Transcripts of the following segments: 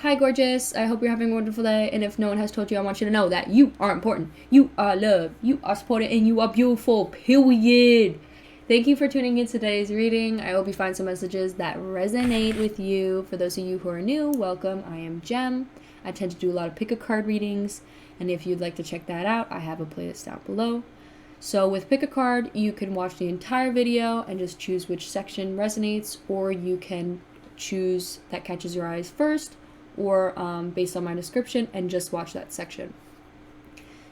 Hi, gorgeous. I hope you're having a wonderful day. And if no one has told you, I want you to know that you are important. You are loved. You are supported. And you are beautiful. Period. Thank you for tuning in today's reading. I hope you find some messages that resonate with you. For those of you who are new, welcome. I am Gem. I tend to do a lot of pick a card readings. And if you'd like to check that out, I have a playlist down below. So with pick a card, you can watch the entire video and just choose which section resonates, or you can choose that catches your eyes first, or based on my description, and just watch that section.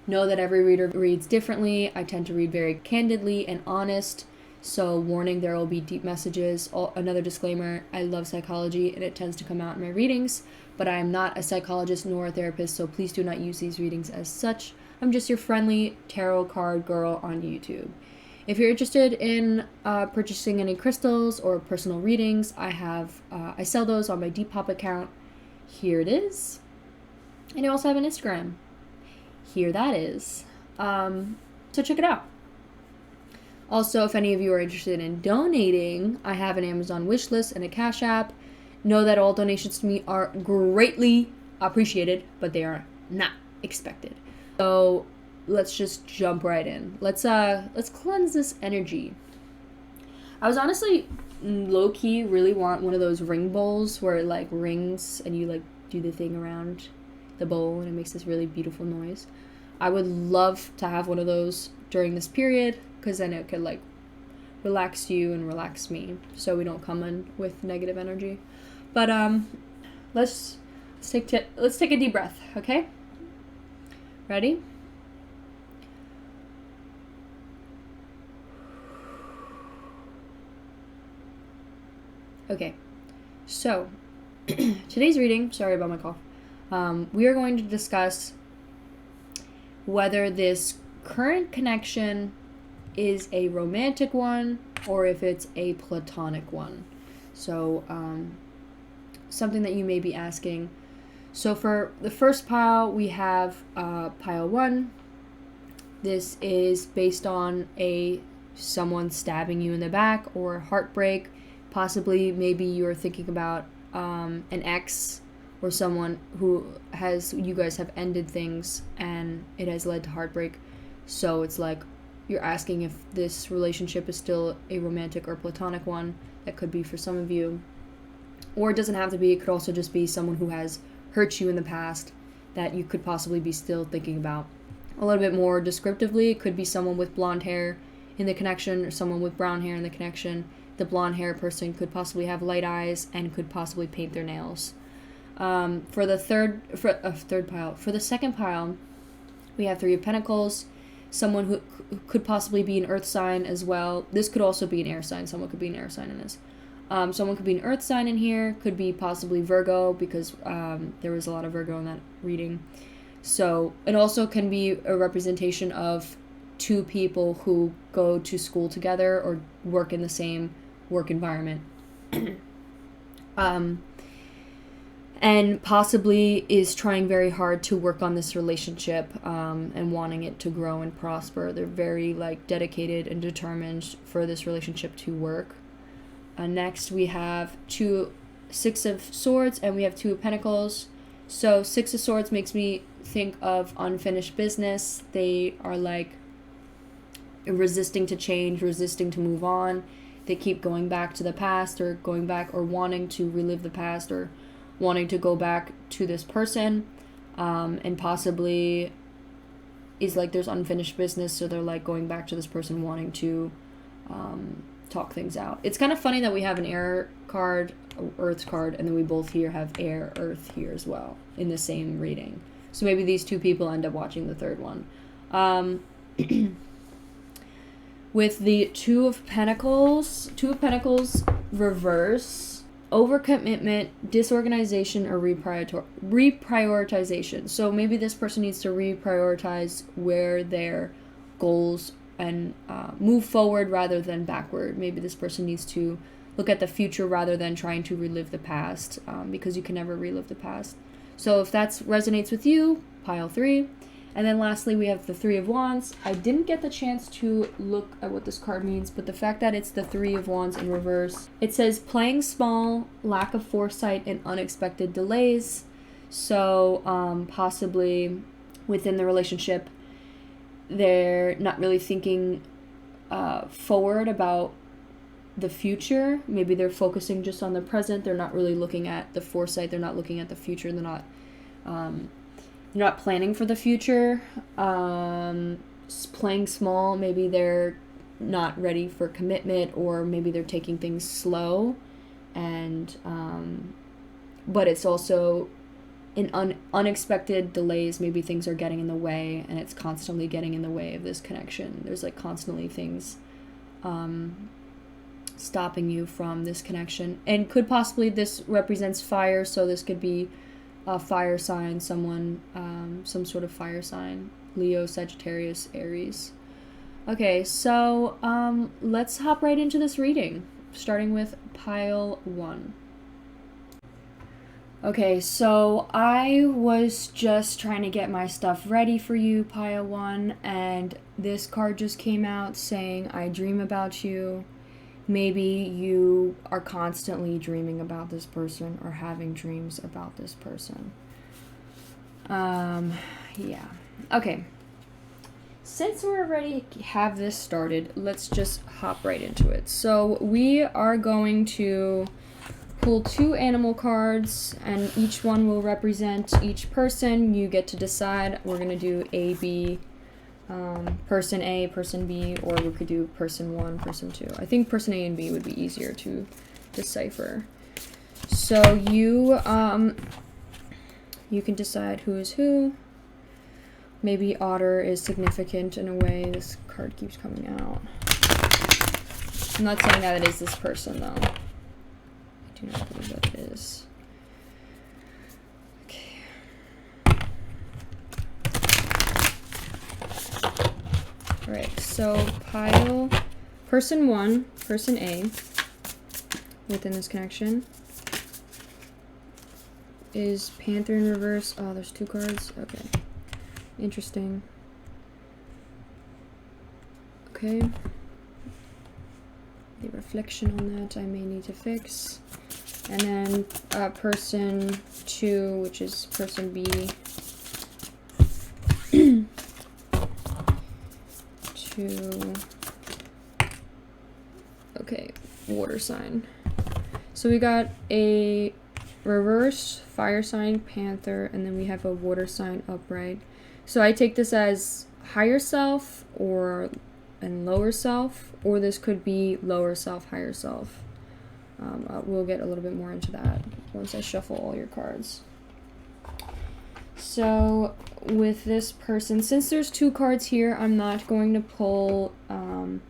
Know that every reader reads differently. I tend to read very candidly and honest, so warning, there will be deep messages. Another disclaimer, I love psychology and it tends to come out in my readings, but I am not a psychologist nor a therapist, so please do not use these readings as such. I'm just your friendly tarot card girl on YouTube. If you're interested in purchasing any crystals or personal readings, I sell those on my DEPOP account. Here it is. And I also have an Instagram. Here that is. So check it out. Also, if any of you are interested in donating, I have an Amazon wish list and a Cashapp. Know that all donations to me are greatly appreciated, but they are not expected. So let's just jump right in. Let's cleanse this energy. I was honestly low-key really want one of those ring bowls where it like rings and you like do the thing around the bowl and it makes this really beautiful noise. I would love to have one of those during this period, because then it could like relax you and relax me, so we don't come in with negative energy. But let's take a deep breath, okay? Ready? Okay, so today's reading, sorry about my cough, we are going to discuss whether this current connection is a romantic one or if it's a platonic one. So something that you may be asking. So for the first pile, we have pile 1. This is based on someone stabbing you in the back or heartbreak. Possibly, maybe you're thinking about an ex or someone who you guys have ended things and it has led to heartbreak. So it's like you're asking if this relationship is still a romantic or platonic one. That could be for some of you. Or it doesn't have to be. It could also just be someone who has hurt you in the past that you could possibly be still thinking about. A little bit more descriptively, it could be someone with blonde hair in the connection or someone with brown hair in the connection. The blonde hair person could possibly have light eyes and could possibly paint their nails. For the second pile, we have 3 of Pentacles. Someone who could possibly be an earth sign as well. This could also be an air sign. Someone could be an air sign in this. Someone could be an earth sign in here. Could be possibly Virgo, because there was a lot of Virgo in that reading. So it also can be a representation of 2 people who go to school together or work in the same work environment. And possibly is trying very hard to work on this relationship and wanting it to grow and prosper. They're very like dedicated and determined for this relationship to work. Next we have 6 of Swords and we have 2 of Pentacles. So 6 of Swords makes me think of unfinished business. They are like resisting to change, resisting to move on. They keep going back to the past or going back or wanting to relive the past or wanting to go back to this person, and possibly is like there's unfinished business, so they're like going back to this person wanting to talk things out. It's kind of funny that we have an air card, earth card, and then we both here have air, earth here as well in the same reading. So maybe these 2 people end up watching the third one. With the 2 of Pentacles reverse, overcommitment, disorganization, or reprioritization. So maybe this person needs to reprioritize where their goals and move forward rather than backward. Maybe this person needs to look at the future rather than trying to relive the past, because you can never relive the past. So if that resonates with you, pile 3. And then lastly, we have the 3 of Wands. I didn't get the chance to look at what this card means, but the fact that it's the 3 of Wands in reverse, it says playing small, lack of foresight, and unexpected delays. So possibly within the relationship, they're not really thinking forward about the future. Maybe they're focusing just on the present. They're not really looking at the foresight. They're not looking at the future. They're not planning for the future. Playing small. Maybe they're not ready for commitment, or maybe they're taking things slow, and but it's also in unexpected delays. Maybe things are getting in the way, and it's constantly getting in the way of this connection. There's like constantly things stopping you from this connection. And could possibly, this represents fire, so this could be a fire sign, someone, some sort of fire sign, Leo, Sagittarius, Aries. Okay, so let's hop right into this reading, starting with pile 1. Okay, so I was just trying to get my stuff ready for you, pile 1, and this card just came out saying, I dream about you. Maybe you are constantly dreaming about this person or having dreams about this person. Yeah. Okay. Since we already have this started, let's just hop right into it. So we are going to pull 2 animal cards, and each one will represent each person. You get to decide. We're going to do A, B, person A, person B, or we could do person 1, person 2. I think person A and B would be easier to decipher. So you can decide who is who. Maybe otter is significant in a way. This card keeps coming out. I'm not saying that it is this person, though. I do not believe that it is. Okay. Alright, so pile person 1, person A, within this connection, is Panther in reverse. Oh, there's 2 cards. Okay. Interesting. Okay. The reflection on that I may need to fix. And then person 2, which is person B. 2. Okay, water sign. So we got a reverse fire sign, Panther, and then we have a water sign, upright. So I take this as higher self and lower self, or this could be lower self, higher self. We'll get a little bit more into that once I shuffle all your cards. So with this person, since there's 2 cards here, I'm not going to pull an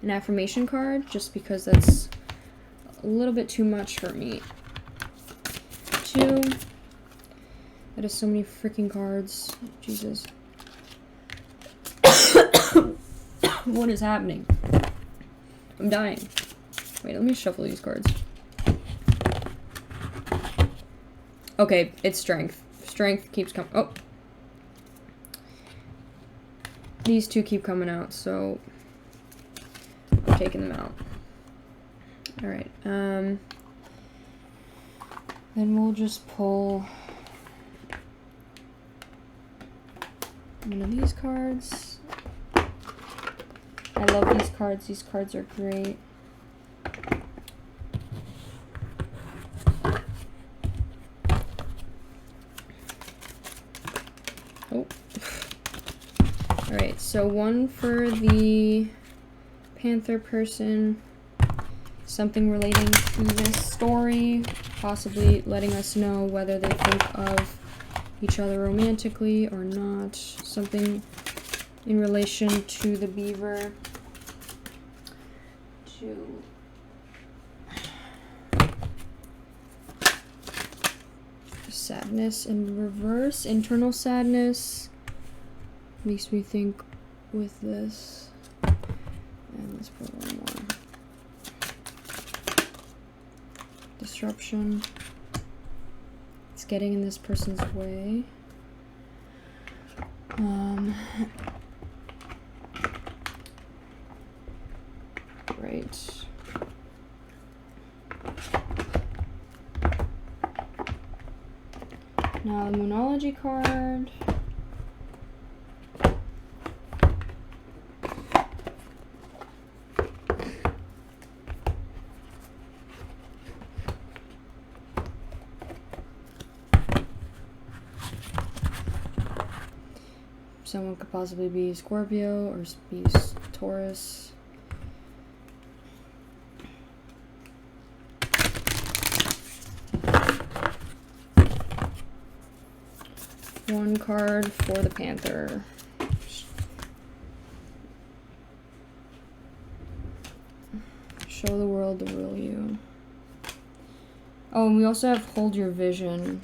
affirmation card, just because that's a little bit too much for me. 2. That is so many freaking cards. Jesus. What is happening? I'm dying. Wait, let me shuffle these cards. Okay, it's strength. Strength keeps coming. Oh. These 2 keep coming out, so I'm taking them out. Alright, then we'll just pull one of these cards. I love these cards. These cards are great. Oh. Alright, so one for the Panther person. Something relating to this story. Possibly letting us know whether they think of each other romantically or not. Something in relation to the beaver. To sadness in reverse, internal sadness. Makes me think with this. And let's put one more. Disruption. It's getting in this person's way. Right. Now the Moonology card. Someone could possibly be Scorpio or be Taurus. One card for the Panther. Show the world the real you. Oh, and we also have Hold Your Vision,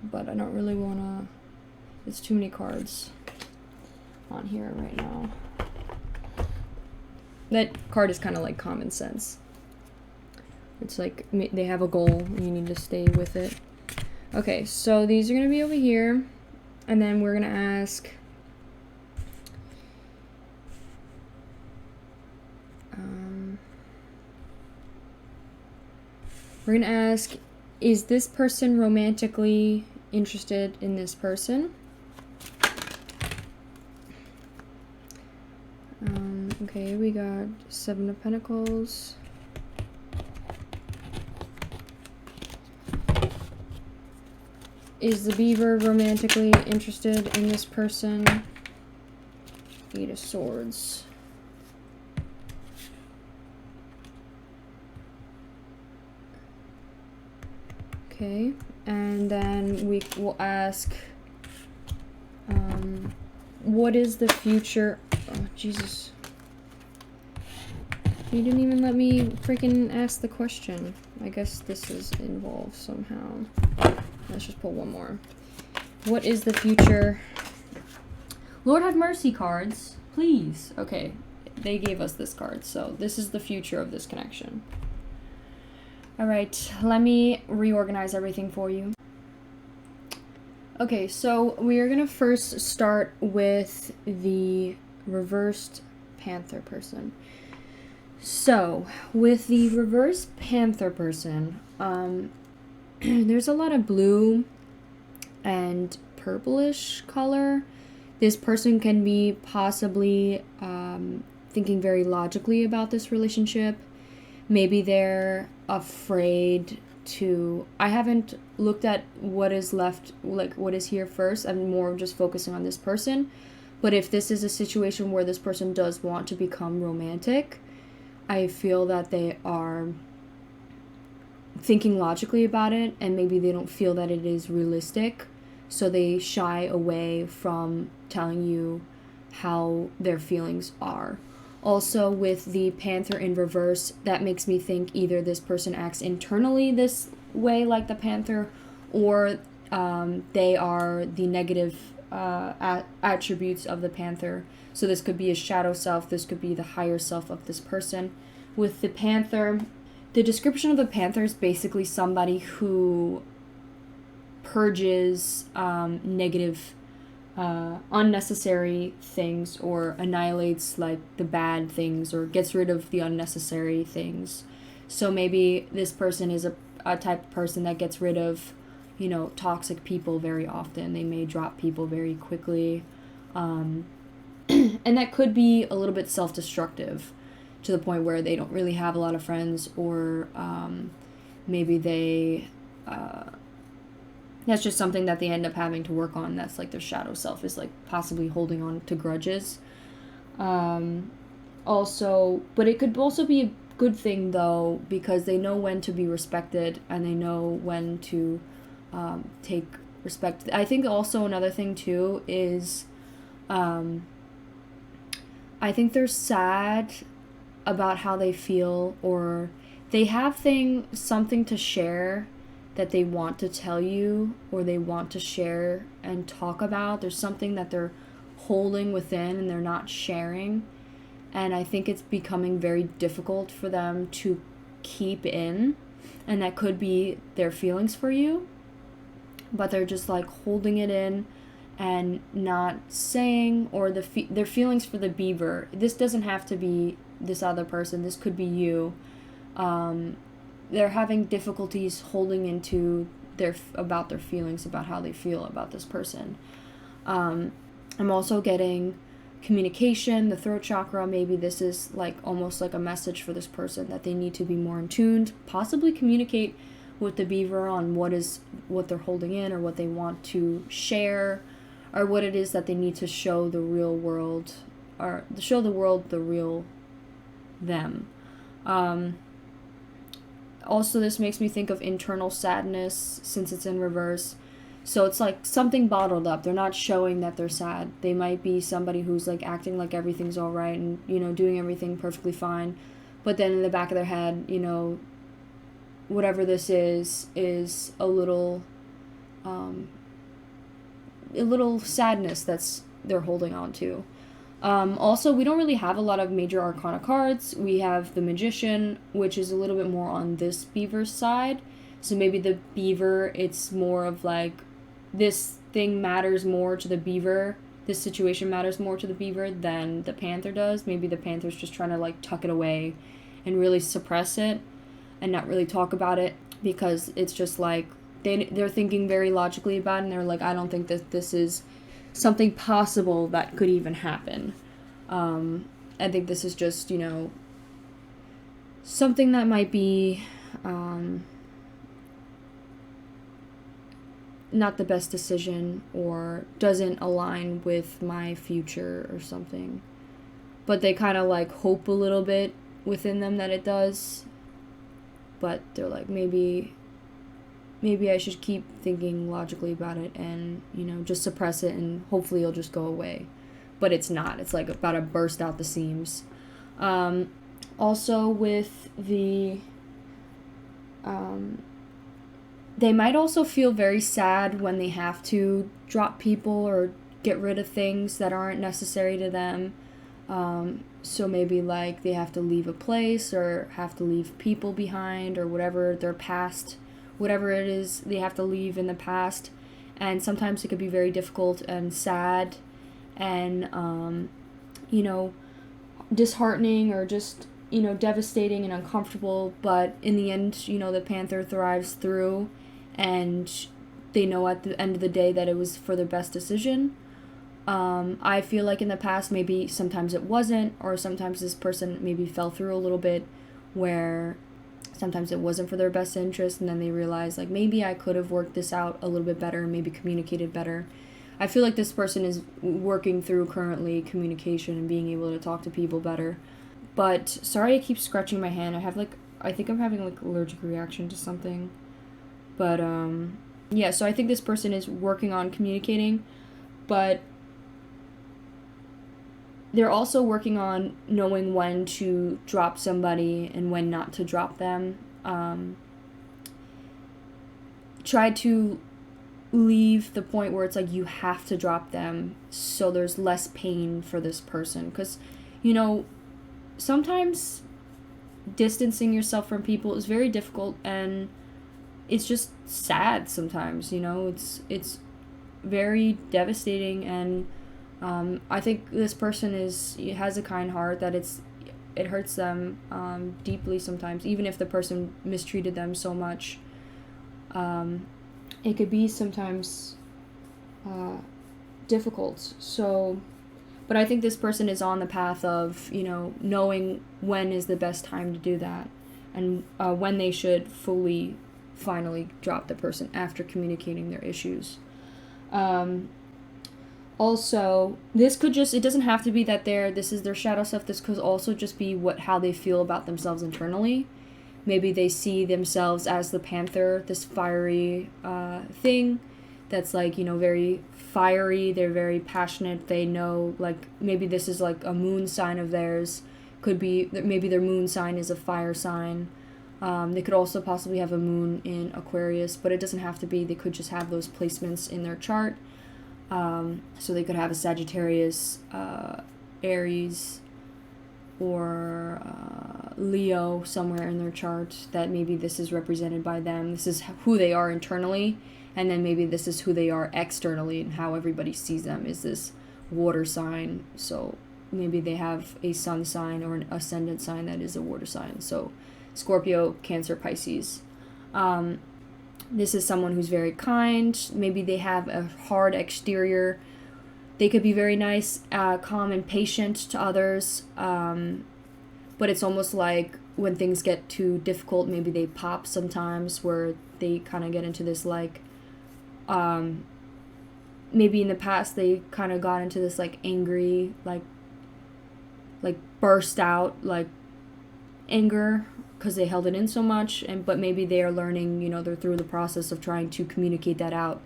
but I don't really want to... It's too many cards on here right now. That card is kind of like common sense. It's like they have a goal and you need to stay with it. Okay, so these are going to be over here. And then we're going to ask... we're going to ask, is this person romantically interested in this person? Okay, we got 7 of Pentacles. Is the beaver romantically interested in this person? 8 of Swords. Okay, and then we will ask, what is the future? Oh, Jesus. You didn't even let me freaking ask the question. I guess this is involved somehow. Let's just pull one more. What is the future? Lord have mercy cards, please. Okay, they gave us this card, so this is the future of this connection. All right, let me reorganize everything for you. Okay, so we are gonna first start with the reversed Panther person. So, with the reversed Panther person, there's a lot of blue and purplish color. This person can be possibly thinking very logically about this relationship. Maybe they're afraid to... I haven't looked at what is left, like what is here first. I'm more just focusing on this person. But if this is a situation where this person does want to become romantic, I feel that they are thinking logically about it, and maybe they don't feel that it is realistic, so they shy away from telling you how their feelings are. Also, with the Panther in reverse, that makes me think either this person acts internally this way like the Panther, or they are the negative attributes of the Panther. So this could be a shadow self, this could be the higher self of this person. With the Panther, the description of the Panther is basically somebody who purges negative, unnecessary things, or annihilates like the bad things, or gets rid of the unnecessary things. So maybe this person is a type of person that gets rid of, you know, toxic people very often. They may drop people very quickly. And that could be a little bit self-destructive, to the point where they don't really have a lot of friends, or maybe they... that's just something that they end up having to work on. That's like their shadow self, is like possibly holding on to grudges. Also, but it could also be a good thing though, because they know when to be respected, and they know when to take respect. I think also another thing too is I think they're sad about how they feel, or they have something to share that they want to tell you, or they want to share and talk about. There's something that they're holding within and they're not sharing, and I think it's becoming very difficult for them to keep in, and that could be their feelings for you, but they're just like holding it in and not saying, or their feelings for the beaver. This doesn't have to be this other person, this could be you. They're having difficulties holding into about their feelings, about how they feel about this person. I'm also getting communication, the throat chakra. Maybe this is like almost like a message for this person that they need to be more in tune, possibly communicate with the beaver on what they're holding in, or what they want to share, or what it is that they need to show the real world, or show the world the real them. Also, this makes me think of internal sadness, since it's in reverse. So it's like something bottled up. They're not showing that they're sad. They might be somebody who's like acting like everything's all right and, you know, doing everything perfectly fine. But then in the back of their head, you know, whatever this is a little sadness that's they're holding on to. Also, we don't really have a lot of major arcana cards. We have the Magician, which is a little bit more on this beaver's side. So maybe the beaver, it's more of like, this thing matters more to the beaver. This situation matters more to the beaver than the panther does. Maybe the panther's just trying to like tuck it away and really suppress it and not really talk about it, because it's just like they're thinking very logically about it, and they're like, I don't think that this is something possible that could even happen. I think this is just, you know, something that might be not the best decision, or doesn't align with my future or something. But they kind of like hope a little bit within them that it does. But they're like, maybe I should keep thinking logically about it and, you know, just suppress it and hopefully it'll just go away. But it's not. It's like about to burst out the seams. Also with the... they might also feel very sad when they have to drop people or get rid of things that aren't necessary to them. So maybe like they have to leave a place or have to leave people behind, or whatever their past, whatever it is they have to leave in the past. And sometimes it could be very difficult and sad and, you know, disheartening, or just, you know, devastating and uncomfortable. But in the end, you know, the panther thrives through, and they know at the end of the day that it was for their best decision. I feel like in the past, maybe sometimes it wasn't, or sometimes this person maybe fell through a little bit, where sometimes it wasn't for their best interest, and then they realized, like, maybe I could have worked this out a little bit better, maybe communicated better. I feel like this person is working through currently communication and being able to talk to people better. But sorry, I keep scratching my hand. I think I'm having like allergic reaction to something. But yeah, so I think this person is working on communicating, but they're also working on knowing when to drop somebody and when not to drop them. Try to leave the point where it's like you have to drop them so there's less pain for this person. Because, you know, sometimes distancing yourself from people is very difficult, and it's just sad sometimes, you know. It's very devastating, and I think this person has a kind heart, that it hurts them deeply sometimes, even if the person mistreated them so much. It could be sometimes difficult. So, but I think this person is on the path of, you know, knowing when is the best time to do that, and when they should finally drop the person after communicating their issues. Also, it doesn't have to be that this is their shadow self. This could also just be how they feel about themselves internally. Maybe they see themselves as the panther, this fiery thing that's like, you know, very fiery. They're very passionate. They know, like, maybe this is like a moon sign of theirs. Could be that maybe their moon sign is a fire sign. They could also possibly have a moon in Aquarius, but it doesn't have to be. They could just have those placements in their chart. So they could have a Sagittarius, Aries, or Leo somewhere in their chart, that maybe this is represented by them. This is who they are internally, and then maybe this is who they are externally, and how everybody sees them is this water sign. So maybe they have a sun sign or an ascendant sign that is a water sign. So Scorpio, Cancer, Pisces. This is someone who's very kind. Maybe they have a hard exterior. They could be very nice, calm, and patient to others. But it's almost like when things get too difficult, maybe they pop sometimes, where they kind of get into this like, maybe in the past they kind of got into this like angry, like burst out like anger because they held it in so much. But maybe they are learning, they're through the process of trying to communicate that out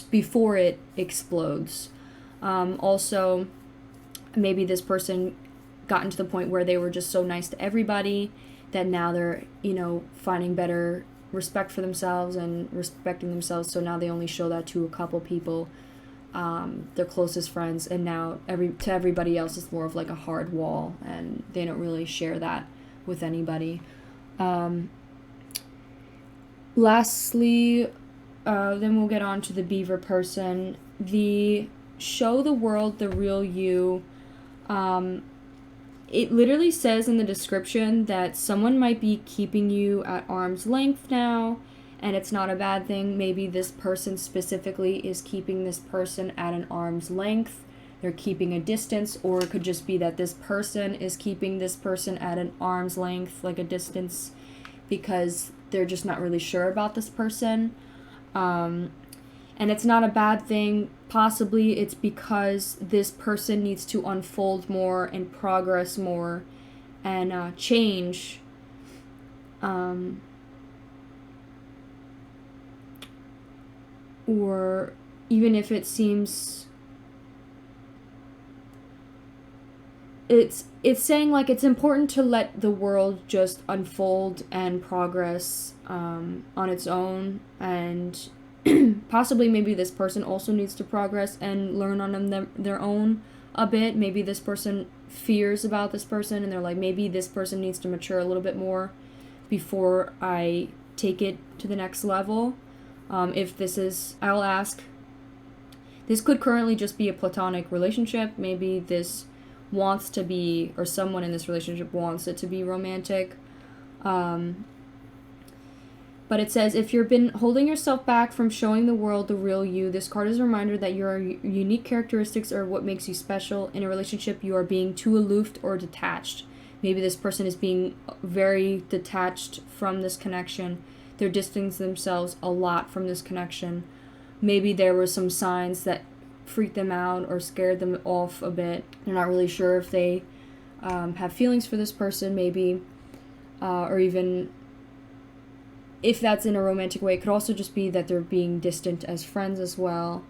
before it explodes. Also, maybe this person gotten to the point where they were just so nice to everybody that now they're, finding better respect for themselves and respecting themselves. So now they only show that to a couple people, their closest friends, and now to everybody else it's more of like a hard wall, and they don't really share that with anybody. Lastly, then we'll get on to the beaver person. The show the world the real you. It literally says in the description that someone might be keeping you at arm's length now, and it's not a bad thing. Maybe this person specifically is keeping this person at an arm's length. They're keeping a distance, or it could just be that this person is keeping this person at an arm's length, like a distance, because they're just not really sure about this person. And it's not a bad thing. Possibly it's because this person needs to unfold more and progress more and change. Or even if it seems... It's saying like it's important to let the world just unfold and progress on its own, and possibly maybe this person also needs to progress and learn on their own a bit. Maybe this person fears about this person and they're like, maybe this person needs to mature a little bit more before I take it to the next level. If this is, I'll ask, this could currently just be a platonic relationship. Maybe this wants to be, or someone in this relationship wants it to be romantic. But it says, if you've been holding yourself back from showing the world the real you, this card is a reminder that your unique characteristics are what makes you special. In a relationship, you are being too aloof or detached. Maybe this person is being very detached from this connection. They're distancing themselves a lot from this connection. Maybe there were some signs that freaked them out or scared them off a bit. They're not really sure if they have feelings for this person, maybe, or even... if that's in a romantic way. It could also just be that they're being distant as friends as well.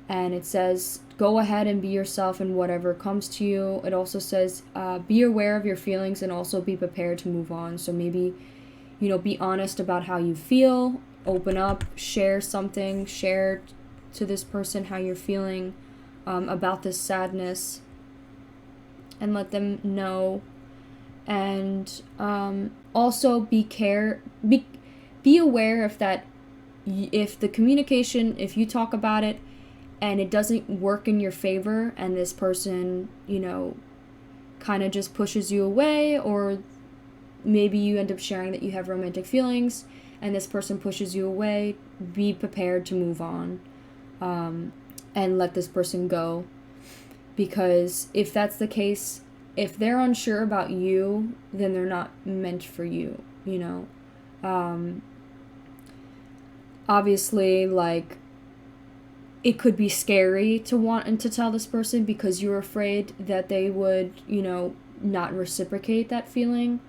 And it says, go ahead and be yourself in whatever comes to you. It also says, be aware of your feelings and also be prepared to move on. So maybe, be honest about how you feel, open up, share something, share to this person how you're feeling about this sadness, and let them know. And also be aware if the communication, if you talk about it and it doesn't work in your favor, and this person, kind of just pushes you away, or maybe you end up sharing that you have romantic feelings and this person pushes you away, be prepared to move on, and let this person go. Because if that's the case, if they're unsure about you, then they're not meant for you, obviously, like, it could be scary to want and to tell this person because you're afraid that they would, not reciprocate that feeling.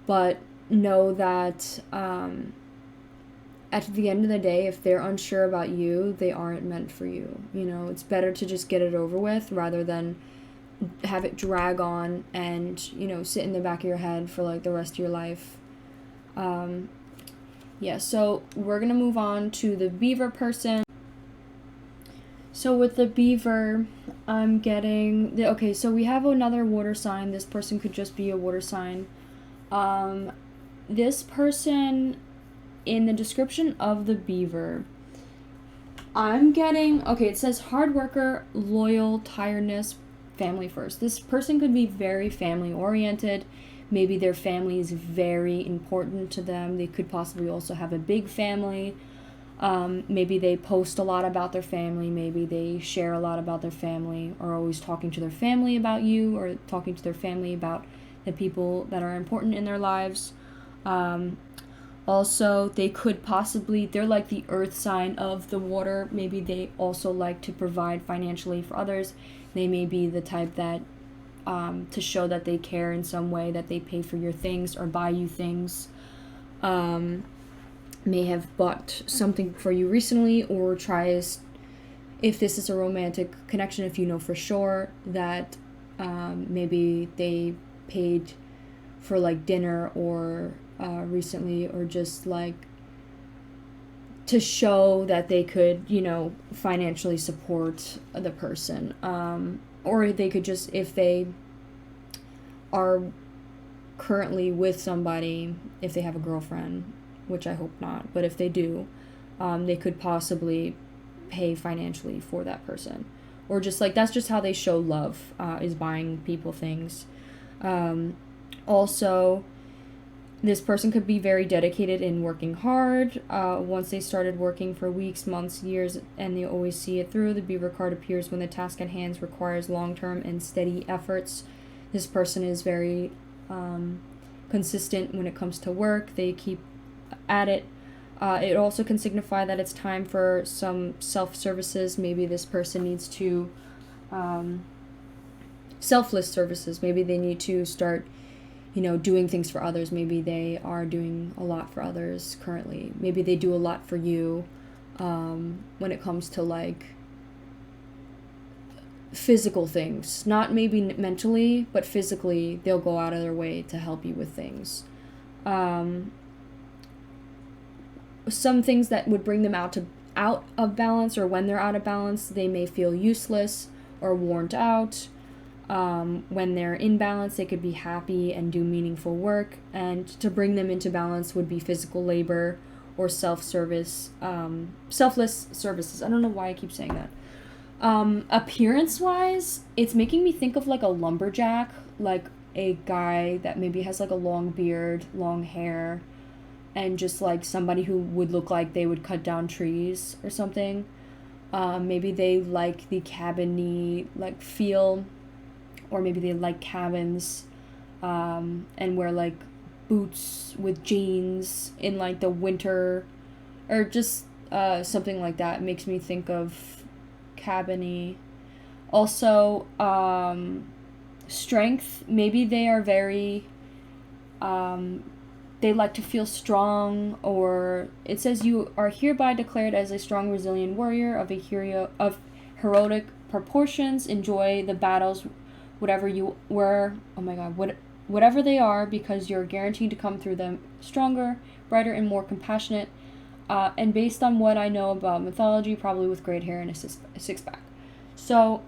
But know that at the end of the day, if they're unsure about you, they aren't meant for you. It's better to just get it over with rather than have it drag on and, sit in the back of your head for like the rest of your life. Yeah, so we're going to move on to the beaver person. So with the beaver, I'm getting... okay, so we have another water sign. This person could just be a water sign. This person, in the description of the beaver, I'm getting... okay, it says hard worker, loyal, tiredness, family first. This person could be very family-oriented. Maybe their family is very important to them. They could possibly also have a big family. Maybe they post a lot about their family. Maybe they share a lot about their family, or always talking to their family about you, or talking to their family about the people that are important in their lives. Also, they could possibly, they're like the earth sign of the water. Maybe they also like to provide financially for others. They may be the type that, to show that they care in some way, that they pay for your things or buy you things. May have bought something for you recently, or tries, if this is a romantic connection, if you know for sure that maybe they paid for like dinner or recently, or just like to show that they could, you know, financially support the person. Or they could just, if they are currently with somebody, if they have a girlfriend, which I hope not, but if they do, they could possibly pay financially for that person. Or just like, that's just how they show love, is buying people things. Also, this person could be very dedicated in working hard. Once they started working for weeks, months, years, and they always see it through. The Beaver card appears when the task at hand requires long-term and steady efforts. This person is very consistent when it comes to work. They keep at it. It also can signify that it's time for some self-services. Maybe this person needs to selfless services. Maybe they need to start, you know, doing things for others. Maybe they are doing a lot for others currently. Maybe they do a lot for you when it comes to like physical things. Not maybe mentally, but physically they'll go out of their way to help you with things. Some things that would bring them out of balance, or when they're out of balance, they may feel useless or worn out. When they're in balance, they could be happy and do meaningful work, and to bring them into balance would be physical labor or selfless services. I don't know why I keep saying that. Appearance wise, it's making me think of like a lumberjack, like a guy that maybe has like a long beard, long hair, and just like somebody who would look like they would cut down trees or something. Maybe they like the cabin-y like feel, or maybe they like cabins, and wear like boots with jeans in like the winter, or just something like that. It makes me think of cabin-y. Also, strength. Maybe they are very they like to feel strong, or it says you are hereby declared as a strong, resilient warrior of heroic proportions. Enjoy the battles, whatever they are, because you're guaranteed to come through them stronger, brighter, and more compassionate. And based on what I know about mythology, probably with great hair and a six-pack. So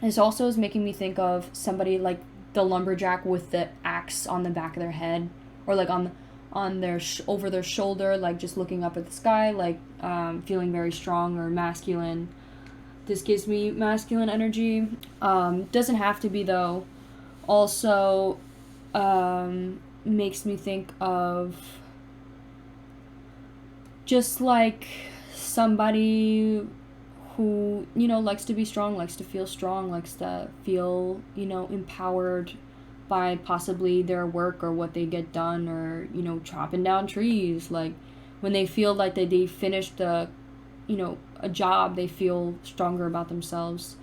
this also is making me think of somebody like the lumberjack with the axe on the back of their head, or like on their over their shoulder, like just looking up at the sky, like feeling very strong or masculine. This gives me masculine energy. Doesn't have to be though. Also makes me think of just like somebody who, you know, likes to be strong, likes to feel strong, likes to feel, you know, empowered by possibly their work or what they get done, or, you know, chopping down trees. Like when they feel like they finished a job, they feel stronger about themselves.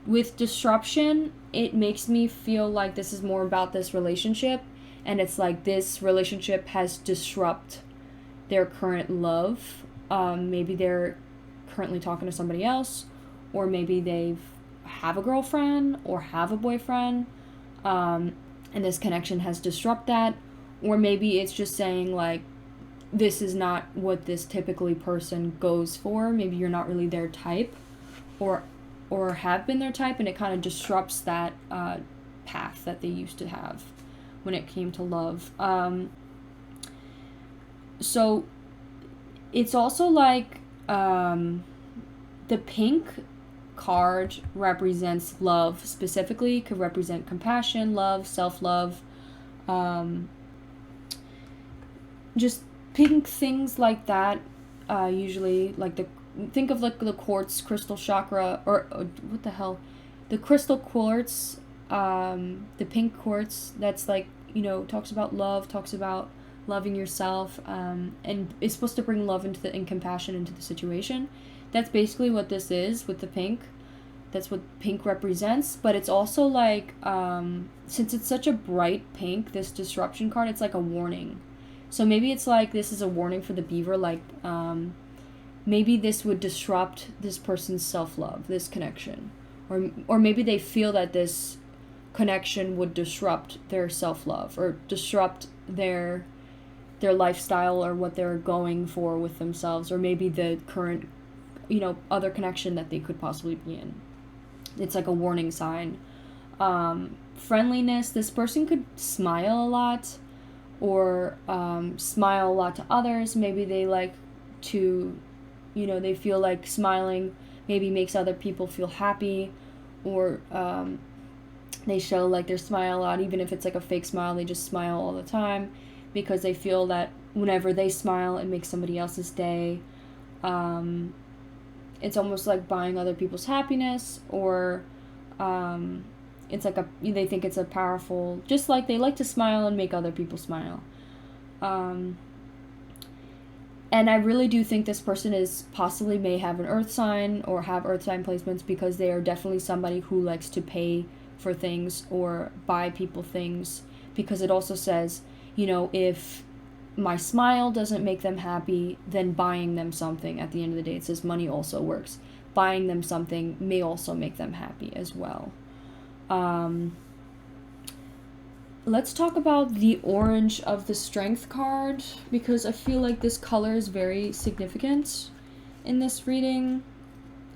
With disruption, it makes me feel like this is more about this relationship, and it's like this relationship has disrupted their current love. Maybe they're currently talking to somebody else, or maybe they have a girlfriend or have a boyfriend, and this connection has disrupted that. Or maybe it's just saying like, this is not what this typically person goes for. Maybe you're not really their type, or have been their type, and it kind of disrupts that path that they used to have when it came to love. So it's also like the pink card represents love specifically, could represent compassion, love, self-love, just pink things like that usually like think of like the quartz crystal chakra, or what the hell, the crystal quartz, the pink quartz, that's like, talks about love, talks about loving yourself, and is supposed to bring love and compassion into the situation. That's basically what this is with the pink. That's what pink represents. But it's also like, since it's such a bright pink, this disruption card, it's like a warning. So maybe it's like this is a warning for the beaver, like maybe this would disrupt this person's self-love, this connection. Or maybe they feel that this connection would disrupt their self-love or disrupt their lifestyle or what they're going for with themselves, or maybe the current, other connection that they could possibly be in. It's like a warning sign. Friendliness, this person could smile a lot, or smile a lot to others. Maybe they like to, they feel like smiling maybe makes other people feel happy, or they show like their smile a lot, even if it's like a fake smile. They just smile all the time because they feel that whenever they smile, it makes somebody else's day. It's almost like buying other people's happiness, or it's like they think it's a powerful, just like they like to smile and make other people smile. And I really do think this person is possibly may have an earth sign or have earth sign placements, because they are definitely somebody who likes to pay for things or buy people things, because it also says, if my smile doesn't make them happy, then buying them something, at the end of the day, it says money also works. Buying them something may also make them happy as well. Let's talk about the orange of the strength card, because I feel like this color is very significant in this reading.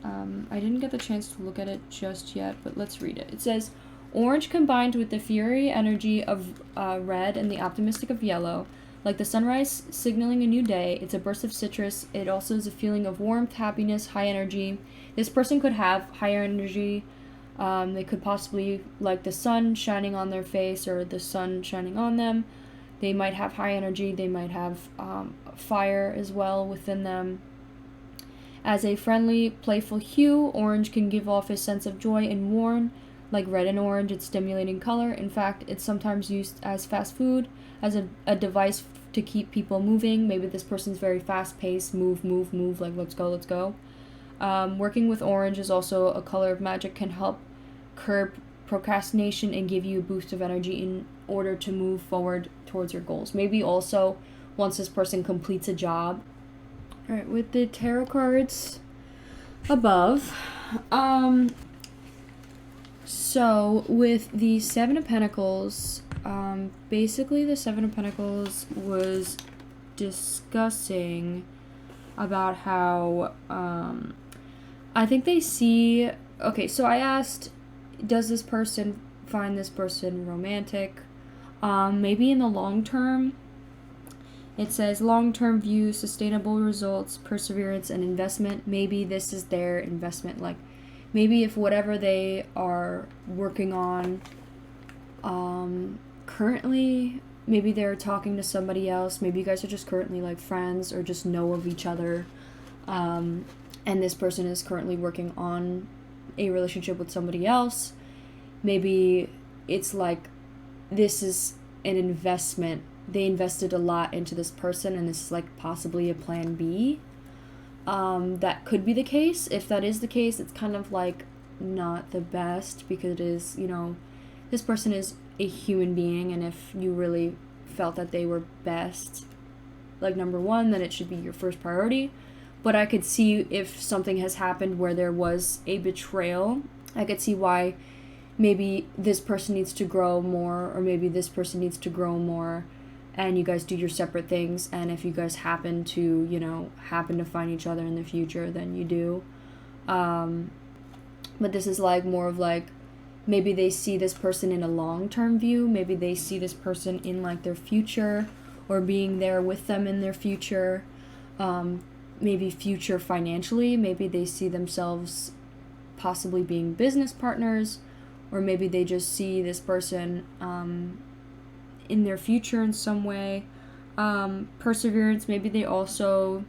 I didn't get the chance to look at it just yet, but let's read it. It says, orange combined with the fiery energy of red and the optimistic of yellow, like the sunrise signaling a new day. It's a burst of citrus. It also is a feeling of warmth, happiness, high energy. This person could have higher energy. They could possibly like the sun shining on their face, or the sun shining on them. They might have high energy. They might have fire as well within them. As a friendly, playful hue, orange can give off a sense of joy and warmth. Like red and orange, it's stimulating color. In fact, it's sometimes used as fast food, as a device to keep people moving. Maybe this person's very fast-paced, move, like let's go. Working with orange is also a color of magic, can help curb procrastination and give you a boost of energy in order to move forward towards your goals. Maybe also once this person completes a job. All right, with the tarot cards above, so with the Seven of Pentacles, basically the Seven of Pentacles was discussing about how, I think they see, okay, so I asked, does this person find this person romantic? Maybe in the long term. It says long-term view, sustainable results, perseverance, and investment. Maybe this is their investment. Like, maybe if whatever they are working on currently, maybe they're talking to somebody else. Maybe you guys are just currently like friends or just know of each other. And this person is currently working on a relationship with somebody else. Maybe it's like this is an investment. They invested a lot into this person, and this is like possibly a plan B. That could be the case. If that is the case, it's kind of like not the best, because it is, this person is a human being, and if you really felt that they were best, like number one, then it should be your first priority. But I could see if something has happened where there was a betrayal, I could see why maybe this person needs to grow more, or maybe this person needs to grow more, and you guys do your separate things. And if you guys happen to, happen to find each other in the future, then you do. But this is like more of like, maybe they see this person in a long-term view. Maybe they see this person in like their future, or being there with them in their future. Maybe future financially. Maybe they see themselves possibly being business partners, or maybe they just see this person in their future in some way. Perseverance, maybe they also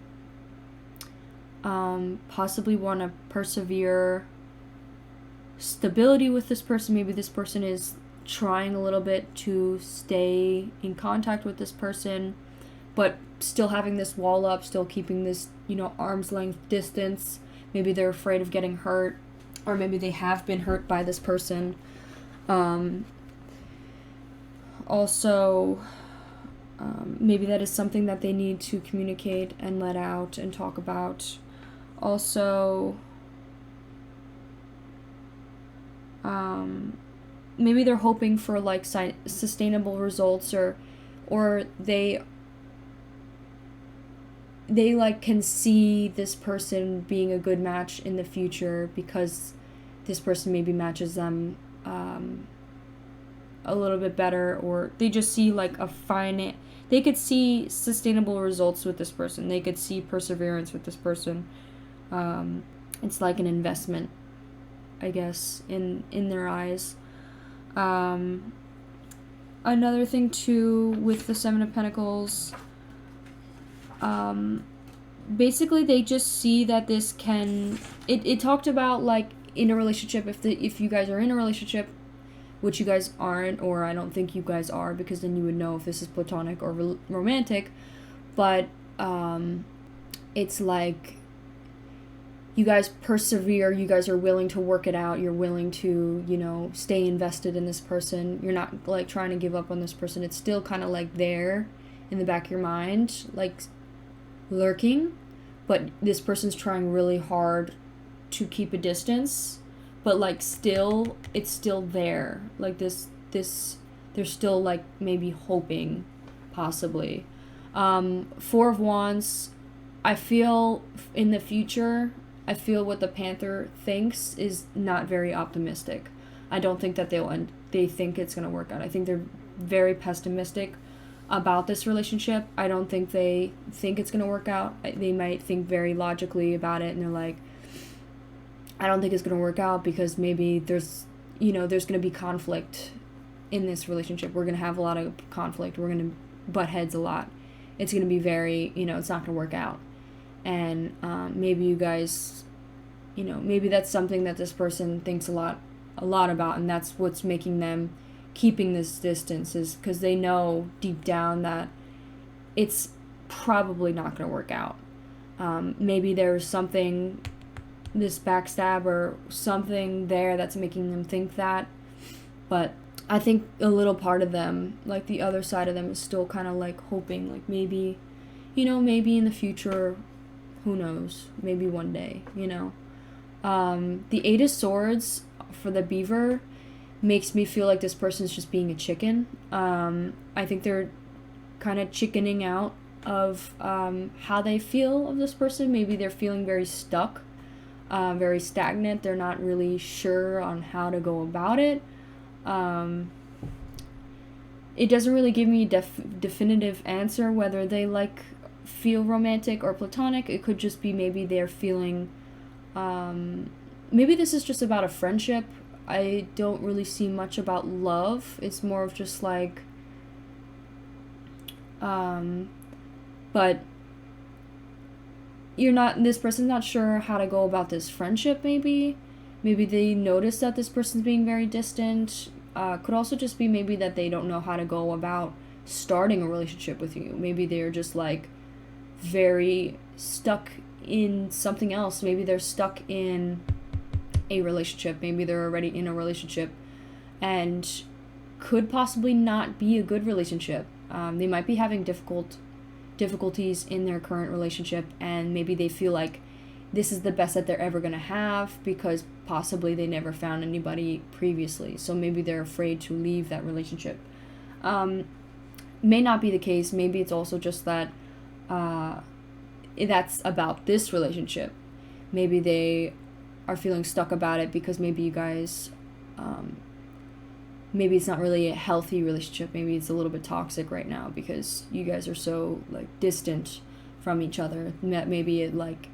possibly want to persevere stability with this person. Maybe this person is trying a little bit to stay in contact with this person, but still having this wall up, still keeping this, arm's length distance. Maybe they're afraid of getting hurt, or maybe they have been hurt by this person. Also, maybe that is something that they need to communicate and let out and talk about. Also, maybe they're hoping for like sustainable results, or they like can see this person being a good match in the future because this person maybe matches them a little bit better, or they just see like they could see sustainable results with this person. They could see perseverance with this person. It's like an investment, I guess, in their eyes. Another thing too with the Seven of Pentacles, basically they just see that this can, it talked about like in a relationship, if you guys are in a relationship, which you guys aren't, or I don't think you guys are, because then you would know if this is platonic or romantic, but it's like you guys persevere, you guys are willing to work it out, you're willing to, stay invested in this person, you're not like trying to give up on this person, it's still kind of like there in the back of your mind, like lurking, but this person's trying really hard to keep a distance, but like still, it's still there, like this they're still like maybe hoping, possibly. Four of Wands, I feel in the future, I feel what the Panther thinks is not very optimistic. I don't think that they think it's going to work out. I think they're very pessimistic about this relationship. I don't think they think it's going to work out. They might think very logically about it, and they're like, I don't think it's going to work out because maybe there's going to be conflict in this relationship. We're going to have a lot of conflict. We're going to butt heads a lot. It's going to be very, it's not going to work out. And maybe you guys, maybe that's something that this person thinks a lot about, and that's what's making them keeping this distance, is because they know deep down that it's probably not going to work out. Maybe there's something, this backstab or something there that's making them think that, but I think a little part of them, like the other side of them, is still kind of like hoping, like maybe, maybe in the future, who knows, maybe one day, The Eight of Swords for the beaver makes me feel like this person's just being a chicken. I think they're kind of chickening out of how they feel of this person. Maybe they're feeling very stuck, very stagnant. They're not really sure on how to go about it. It doesn't really give me a definitive answer whether they like feel romantic or platonic. It could just be maybe they're feeling, maybe this is just about a friendship. I don't really see much about love. It's more of just like, but this person's not sure how to go about this friendship. Maybe they notice that this person's being very distant. Could also just be maybe that they don't know how to go about starting a relationship with you. Maybe they're just like very stuck in something else. Maybe they're stuck in a relationship. Maybe they're already in a relationship and could possibly not be a good relationship. They might be having difficulties in their current relationship, and maybe they feel like this is the best that they're ever going to have because possibly they never found anybody previously. So maybe they're afraid to leave that relationship. May not be the case. Maybe it's also just that that's about this relationship. Maybe they are feeling stuck about it because maybe you guys, maybe it's not really a healthy relationship. Maybe it's a little bit toxic right now because you guys are so like distant from each other. Maybe it like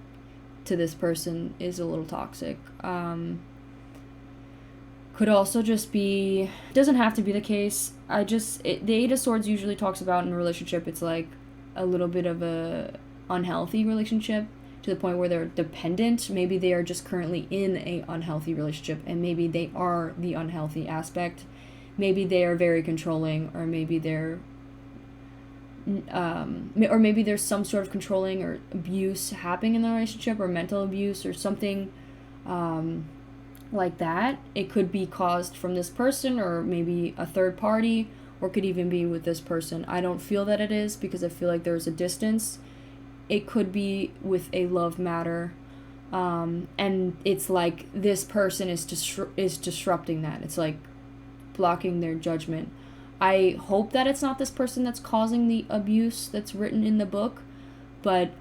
to this person is a little toxic. Could also just be, doesn't have to be the case. The Eight of Swords usually talks about in a relationship, it's like a little bit of a unhealthy relationship. to the point where they're dependent. Maybe they are just currently in a unhealthy relationship, and maybe they are the unhealthy aspect. Maybe they are very controlling, or maybe they're or maybe there's some sort of controlling or abuse happening in the relationship, or mental abuse or something like that. It could be caused from this person, or maybe a third party, or could even be with this person. I don't feel that it is, because I feel like there's a distance. It could be with a love matter, and it's like this person is disrupting that. It's like blocking their judgment. I hope that it's not this person that's causing the abuse that's written in the book, but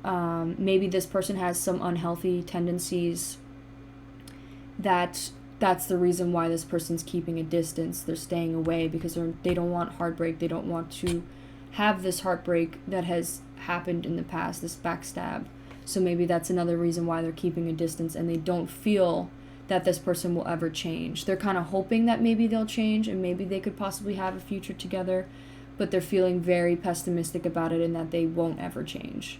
maybe this person has some unhealthy tendencies that's the reason why this person's keeping a distance. They're staying away because they don't want heartbreak. They don't want to have this heartbreak that has happened in the past, this backstab. So maybe that's another reason why they're keeping a distance, and they don't feel that this person will ever change. They're kind of hoping that maybe they'll change, and maybe they could possibly have a future together, but they're feeling very pessimistic about it, and that they won't ever change.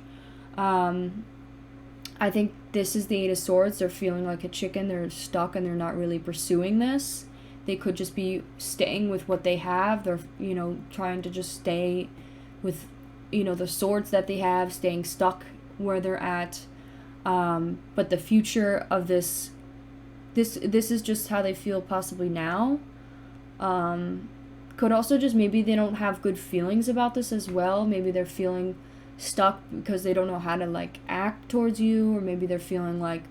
I think this is the Eight of Swords. They're feeling like a chicken. They're stuck, and they're not really pursuing this. They could just be staying with what they have. They're, trying to just stay with, the swords that they have, staying stuck where they're at. But the future of this is just how they feel possibly now. Could also just, maybe they don't have good feelings about this as well. Maybe they're feeling stuck because they don't know how to act towards you, or maybe they're feeling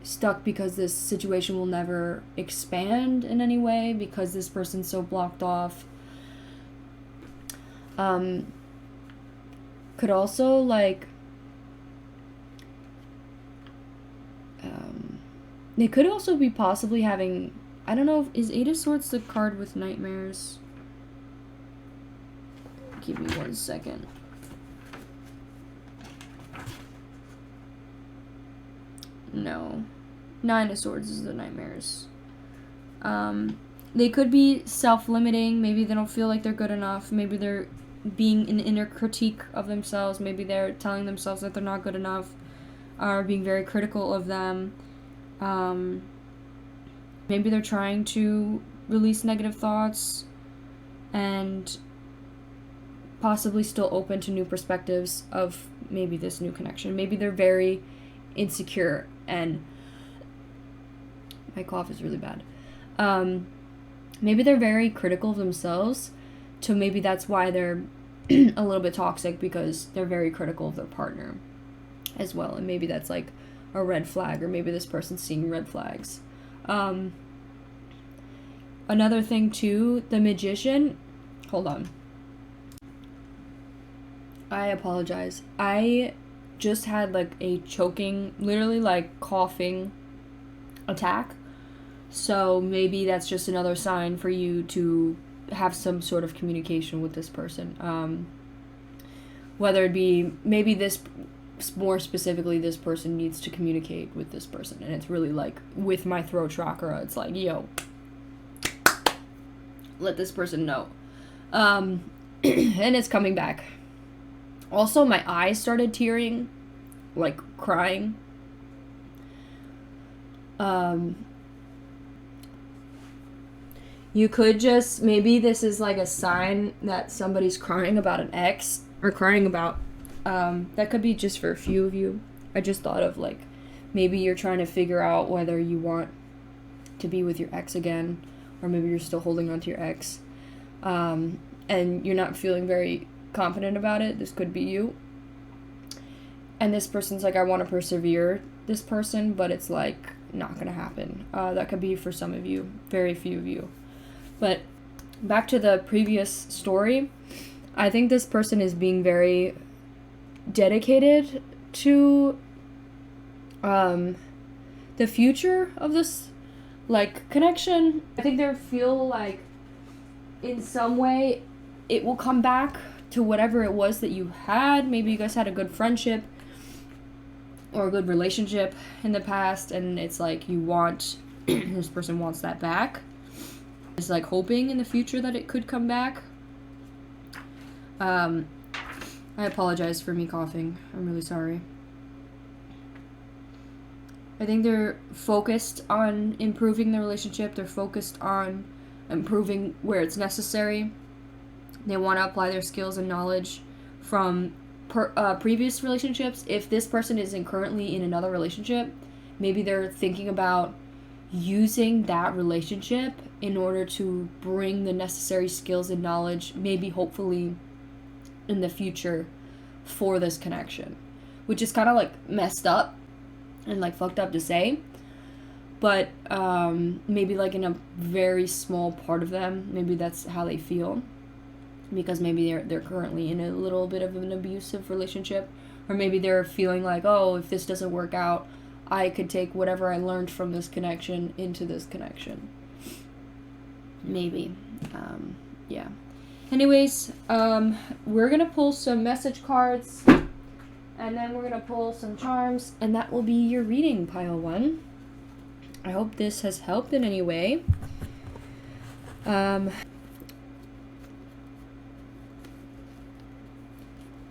stuck because this situation will never expand in any way because this person's so blocked off. Could also they could also be possibly having, I don't know, is Eight of Swords the card with nightmares? Give me 1 second. No. Nine of Swords is the nightmares. They could be self-limiting. Maybe they don't feel like they're good enough. Maybe they're being an inner critique of themselves. Maybe they're telling themselves that they're not good enough, or being very critical of them. Maybe they're trying to release negative thoughts and possibly still open to new perspectives of maybe this new connection. Maybe they're very insecure, and my cough is really bad. Maybe they're very critical of themselves, so maybe that's why they're a little bit toxic, because they're very critical of their partner as well, and maybe that's a red flag, or maybe this person's seeing red flags. Another thing too, the Magician, hold on. I apologize. I just had a choking, literally coughing attack. So maybe that's just another sign for you to have some sort of communication with this person. Whether it be, maybe this, more specifically, this person needs to communicate with this person. And it's really with my throat chakra, it's yo, let this person know. And it's coming back. Also, my eyes started tearing, crying. You could just, maybe this is a sign that somebody's crying about an ex, or crying about, that could be just for a few of you. I just thought of maybe you're trying to figure out whether you want to be with your ex again, or maybe you're still holding on to your ex, and you're not feeling very confident about it. This could be you. And this person's I want to persevere this person, but it's not gonna happen. That could be for some of you, very few of you. But back to the previous story, I think this person is being very dedicated to the future of this connection. I think they feel in some way it will come back to whatever it was that you had. Maybe you guys had a good friendship or a good relationship in the past, and it's you want this person wants that back. It's hoping in the future that it could come back. I apologize for me coughing. I'm really sorry. I think they're focused on improving the relationship. They're focused on improving where it's necessary. They want to apply their skills and knowledge from previous relationships. If this person isn't currently in another relationship, maybe they're thinking about using that relationship in order to bring the necessary skills and knowledge, maybe hopefully in the future, for this connection, which is kind of like messed up and like fucked up to say, but maybe like in a very small part of them, maybe that's how they feel, because maybe they're currently in a little bit of an abusive relationship, or maybe they're feeling like, oh, if this doesn't work out, I could take whatever I learned from this connection into this connection. Maybe. Yeah. Anyways, we're going to pull some message cards, and then we're going to pull some charms, and that will be your reading, pile 1. I hope this has helped in any way.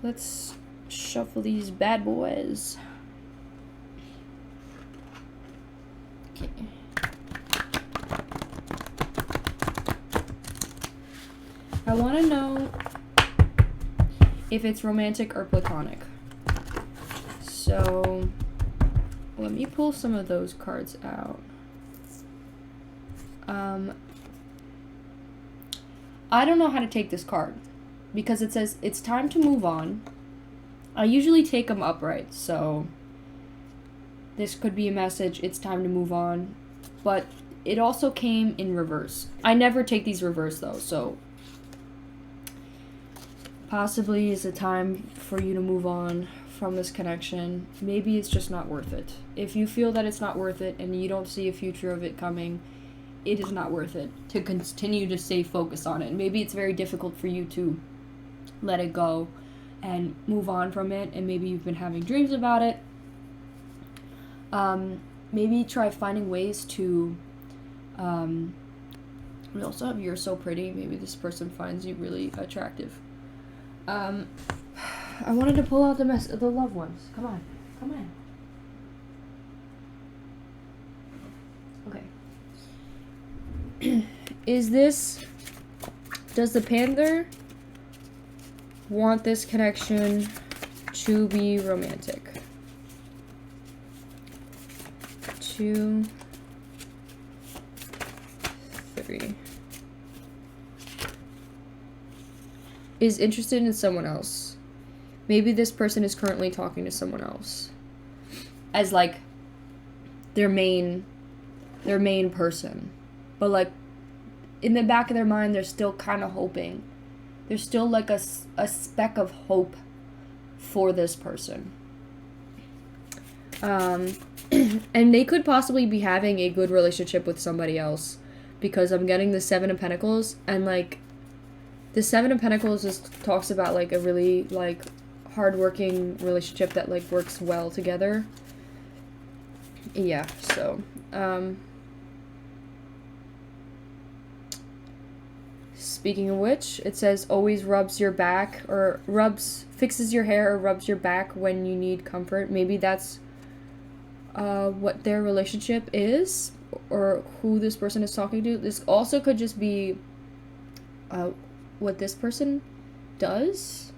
Let's shuffle these bad boys. Okay. I want to know if it's romantic or platonic. So, let me pull some of those cards out. I don't know how to take this card because it says it's time to move on. I usually take them upright, so this could be a message, it's time to move on. But it also came in reverse. I never take these reverse though, so possibly it's a time for you to move on from this connection. Maybe it's just not worth it. If you feel that it's not worth it and you don't see a future of it coming, it is not worth it to continue to stay focused on it. Maybe it's very difficult for you to let it go and move on from it, and maybe you've been having dreams about it. Maybe try finding ways to we also have You're So Pretty. Maybe this person finds you really attractive. I wanted to pull out the loved ones. Come on. Okay. Does the Panther want this connection to be romantic? 2, 3. Is interested in someone else. Maybe this person is currently talking to someone else as like their main person, but like in the back of their mind they're still kind of hoping. There's still like a speck of hope for this person. And they could possibly be having a good relationship with somebody else, because I'm getting the 7 of Pentacles, and like the 7 of Pentacles just talks about like a really like hardworking relationship that like works well together. Yeah, so speaking of which, it says always rubs your back, or fixes your hair or rubs your back when you need comfort. Maybe that's what their relationship is, or who this person is talking to. This also could just be what this person does.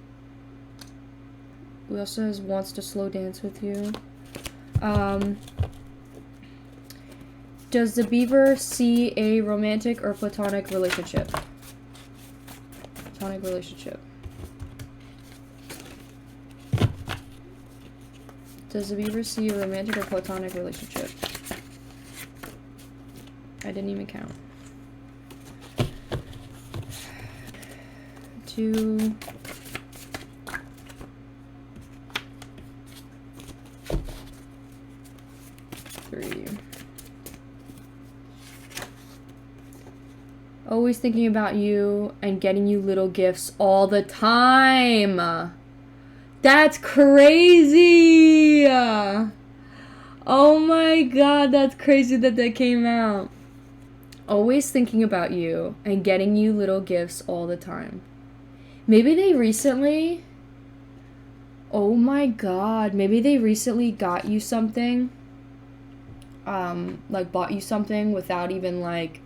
Who also wants to slow dance with you. Does the beaver see a romantic or platonic relationship? Platonic relationship. Does the beaver see a romantic or platonic relationship? I didn't even count. 2, 3. Always thinking about you and getting you little gifts all the time. That's crazy. Oh my god, that's crazy that came out. Always thinking about you and getting you little gifts all the time. Maybe they recently Oh my god, maybe they recently got you something, like bought you something without even like,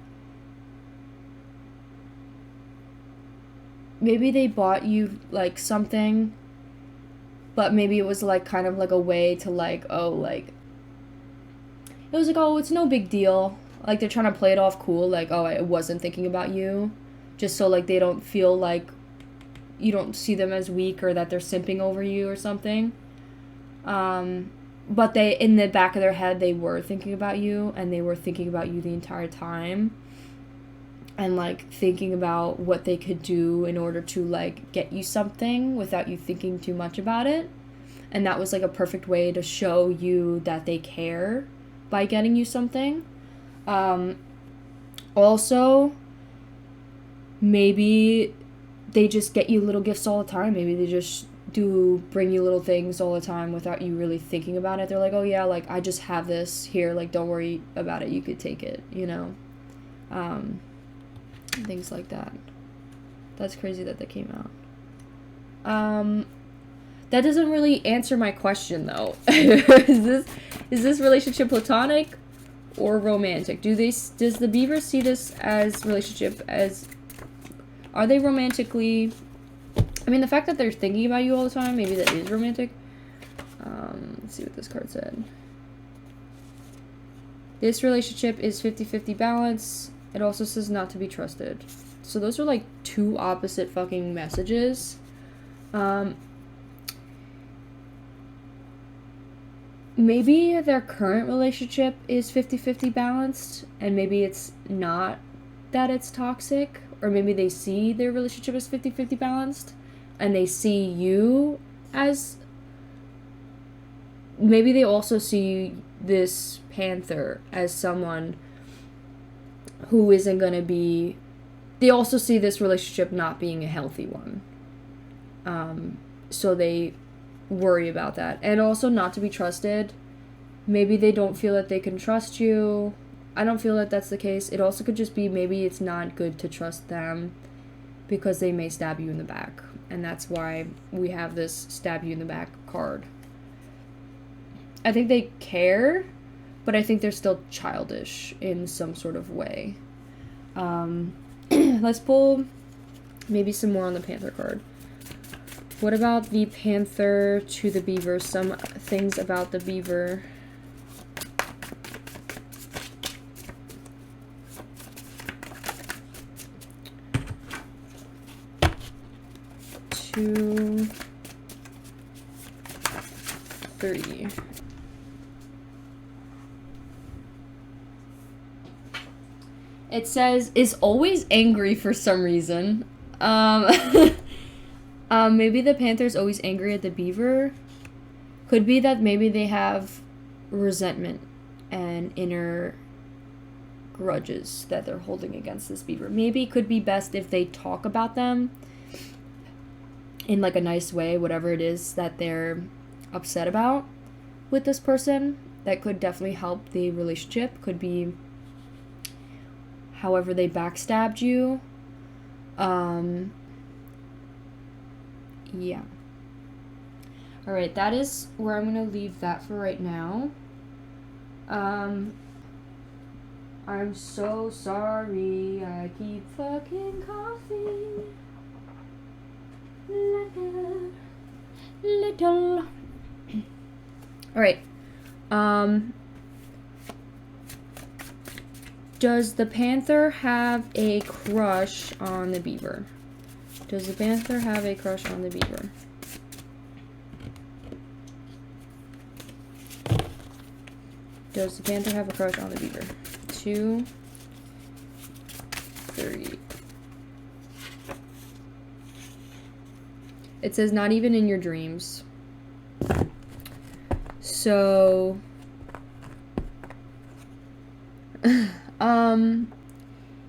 maybe they bought you like something, but maybe it was like kind of like a way to like, oh, like, it was like, oh, it's no big deal. Like they're trying to play it off cool, like, oh, I wasn't thinking about you, just so like they don't feel like you don't see them as weak or that they're simping over you or something. But they, in the back of their head, they were thinking about you, and they were thinking about you the entire time, and like thinking about what they could do in order to like get you something without you thinking too much about it. And that was like a perfect way to show you that they care by getting you something. Also, maybe they just get you little gifts all the time. Maybe they just do bring you little things all the time without you really thinking about it. They're like, oh yeah, like I just have this here, like don't worry about it, you could take it, you know. Things like that. That's crazy that came out. That doesn't really answer my question though. is this relationship platonic or romantic? Does the beaver see this as relationship, as, are they romantically, I mean, the fact that they're thinking about you all the time, maybe that is romantic. Let's see what this card said. This relationship is 50-50 balance. It also says not to be trusted. So those are like two opposite fucking messages. Maybe their current relationship is 50-50 balanced, and maybe it's not that it's toxic, or maybe they see their relationship as 50-50 balanced, and they see you as, maybe they also see this panther as someone who isn't going to be, they also see this relationship not being a healthy one. So they worry about that. And also not to be trusted. Maybe they don't feel that they can trust you. I don't feel that that's the case. It also could just be maybe it's not good to trust them because they may stab you in the back. And that's why we have this stab you in the back card. I think they care, but I think they're still childish in some sort of way. Let's pull maybe some more on the panther card. What about the panther to the beaver? Some things about the beaver. Two, 3. It says, is always angry for some reason. Maybe the panther's always angry at the beaver. Could be that maybe they have resentment and inner grudges that they're holding against this beaver. Maybe it could be best if they talk about them in like a nice way, whatever it is that they're upset about with this person. That could definitely help the relationship. Could be however they backstabbed you. Yeah. Alright, that is where I'm going to leave that for right now. I'm so sorry I keep fucking coughing. Little. Alright. Does the panther have a crush on the beaver? Does the panther have a crush on the beaver? Does the panther have a crush on the beaver? 2, 3. It says not even in your dreams. So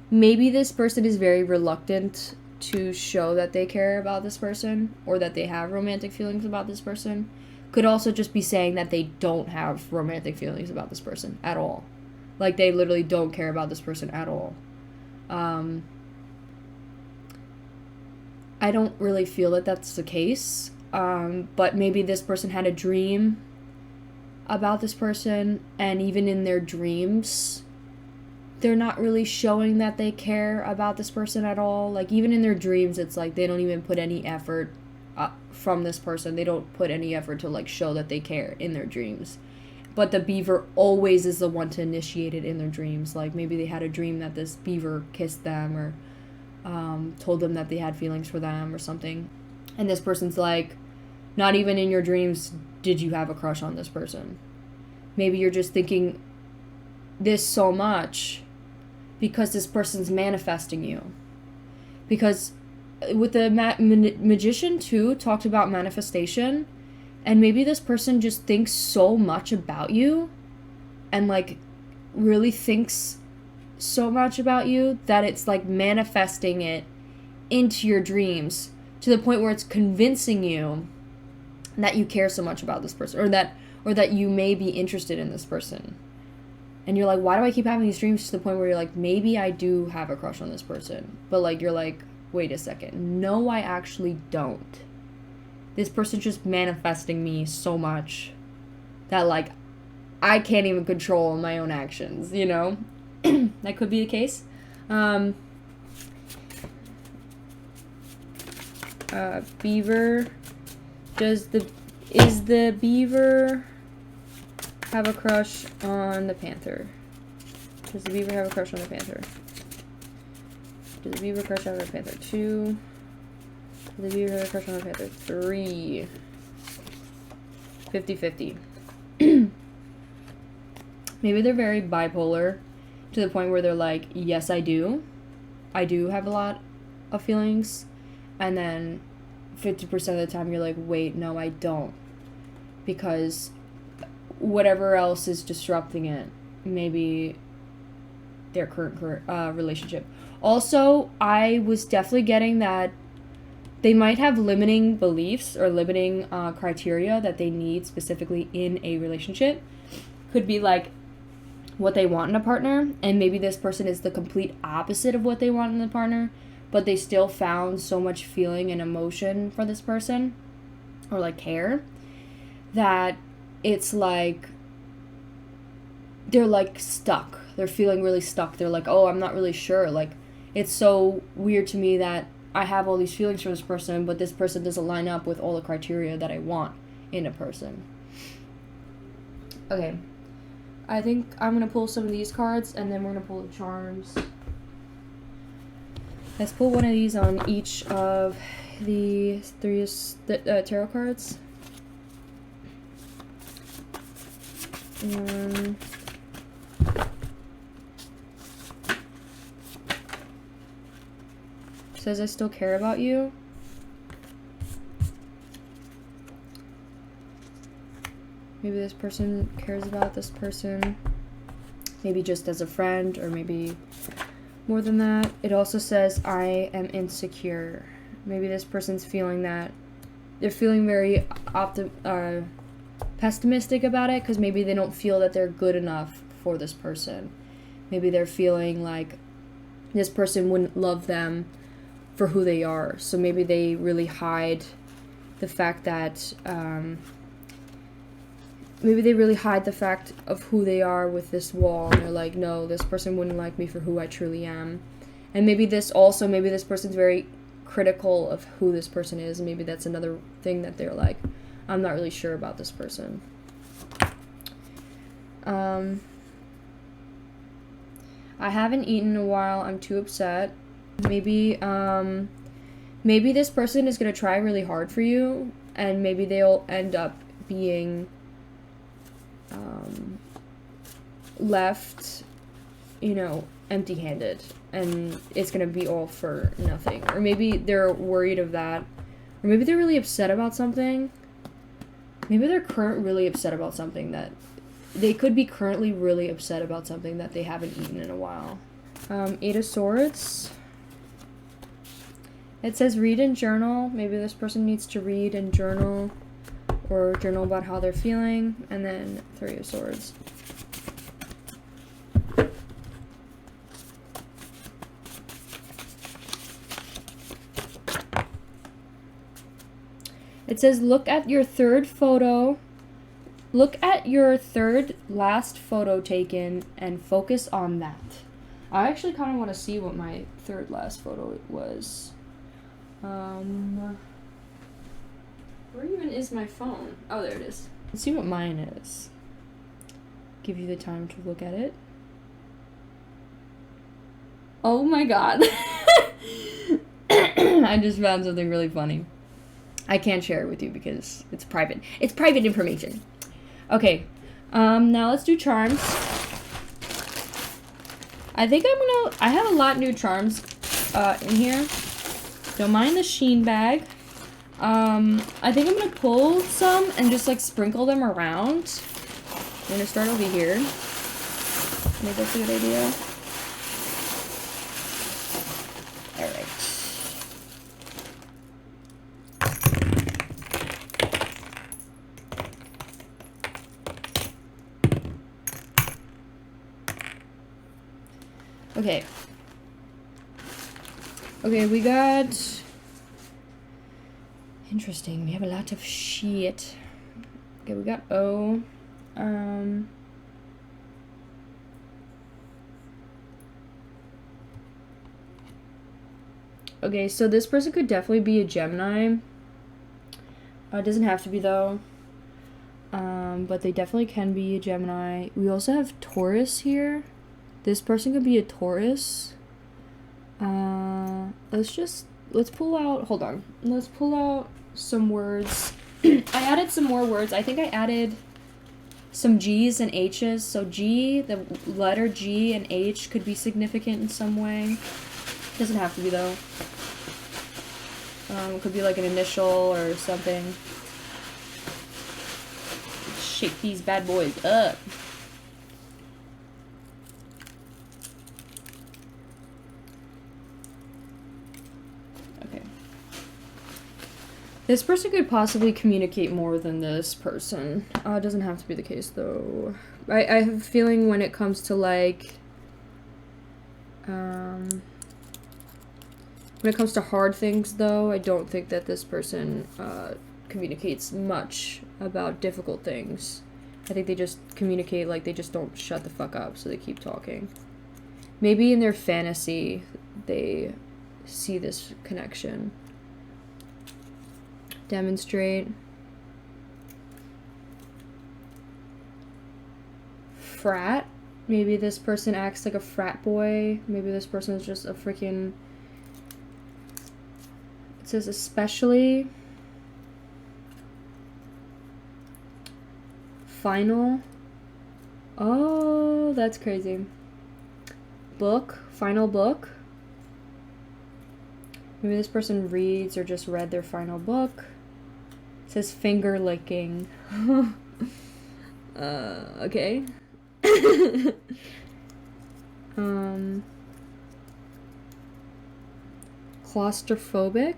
maybe this person is very reluctant to show that they care about this person or that they have romantic feelings about this person. Could also just be saying that they don't have romantic feelings about this person at all. Like they literally don't care about this person at all. I don't really feel that that's the case. but maybe this person had a dream about this person, and even in their dreams, they're not really showing that they care about this person at all. Like, even in their dreams, it's like they don't even put any effort from this person. They don't put any effort to, like, show that they care in their dreams. But the beaver always is the one to initiate it in their dreams. Like, maybe they had a dream that this beaver kissed them, or told them that they had feelings for them or something. And this person's like, not even in your dreams did you have a crush on this person. Maybe you're just thinking this so much because this person's manifesting you. Because with the magician too, talked about manifestation, and maybe this person just thinks so much about you, and like really thinks so much about you that it's like manifesting it into your dreams to the point where it's convincing you that you care so much about this person, or that you may be interested in this person. And you're like, why do I keep having these dreams, to the point where you're like, maybe I do have a crush on this person. But like, you're like, wait a second. No, I actually don't. This person's just manifesting me so much that like, I can't even control my own actions, you know? That could be the case. Beaver. Is the beaver have a crush on the panther? Does the beaver have a crush on the panther? Does the beaver crush on the panther? 2. Does the beaver have a crush on the panther? 3. 50-50. Maybe they're very bipolar, to the point where they're like, yes, I do have a lot of feelings, and then 50% of the time you're like, wait, no, I don't, because whatever else is disrupting it, maybe their current relationship. Also, I was definitely getting that they might have limiting beliefs or limiting criteria that they need specifically in a relationship. Could be like what they want in a partner, and maybe this person is the complete opposite of what they want in a partner, but they still found so much feeling and emotion for this person, or like care, that it's like they're like stuck. They're feeling really stuck. They're like, oh, I'm not really sure. Like, it's so weird to me that I have all these feelings for this person, but this person doesn't line up with all the criteria that I want in a person. Okay. I think I'm going to pull some of these cards, and then we're going to pull the charms. Let's pull one of these on each of the three tarot cards. Says, I still care about you. Maybe this person cares about this person. Maybe just as a friend, or maybe more than that. It also says, I am insecure. Maybe this person's feeling that. They're feeling very pessimistic about it, because maybe they don't feel that they're good enough for this person. Maybe they're feeling like this person wouldn't love them for who they are. So maybe they really hide the fact that, maybe they really hide the fact of who they are with this wall. And they're like, no, this person wouldn't like me for who I truly am. And maybe this person's very critical of who this person is. And maybe that's another thing that they're like, I'm not really sure about this person. I haven't eaten in a while. I'm too upset. Maybe this person is going to try really hard for you, and maybe they'll end up being left, empty-handed, and it's going to be all for nothing. Or maybe they're worried of that, or maybe they're really upset about something. Maybe they're really upset about something that they could be currently really upset about something that they haven't eaten in a while. 8 of Swords. It says read and journal. Maybe this person needs to read and journal, or journal about how they're feeling. And then 3 of Swords. It says, look at your third photo. Look at your third last photo taken and focus on that. I actually kind of want to see what my third last photo was. Where even is my phone? Oh, there it is. Let's see what mine is. Give you the time to look at it. Oh my god. I just found something really funny. I can't share it with you because it's private. It's private information. Okay. Now let's do charms. I think I have a lot new charms in here. Don't mind the sheen bag. I think I'm gonna pull some and just like sprinkle them around. I'm gonna start over here. Maybe that's a good idea. Alright. Okay. Okay, we got... Interesting, we have a lot of shit. Okay, we got O. Okay, so this person could definitely be a Gemini. It doesn't have to be, though. But they definitely can be a Gemini. We also have Taurus here. This person could be a Taurus. Let's pull out, hold on. Let's pull out some words. I added some more words. I think I added some G's and H's. So G, the letter G and H could be significant in some way. Doesn't have to be, though. It could be like an initial or something. Shake these bad boys up. Okay. This person could possibly communicate more than this person. It doesn't have to be the case, though. I have a feeling when it comes to, like... when it comes to hard things, though, I don't think that this person communicates much about difficult things. I think they just communicate, like, they just don't shut the fuck up, so they keep talking. Maybe in their fantasy, they see this connection. Demonstrate. Frat. Maybe this person acts like a frat boy. Maybe this person is just a freaking... It says especially. Final. Oh, that's crazy. Book. Final book. Maybe this person reads or just read their final book. It says finger licking. Okay. Claustrophobic.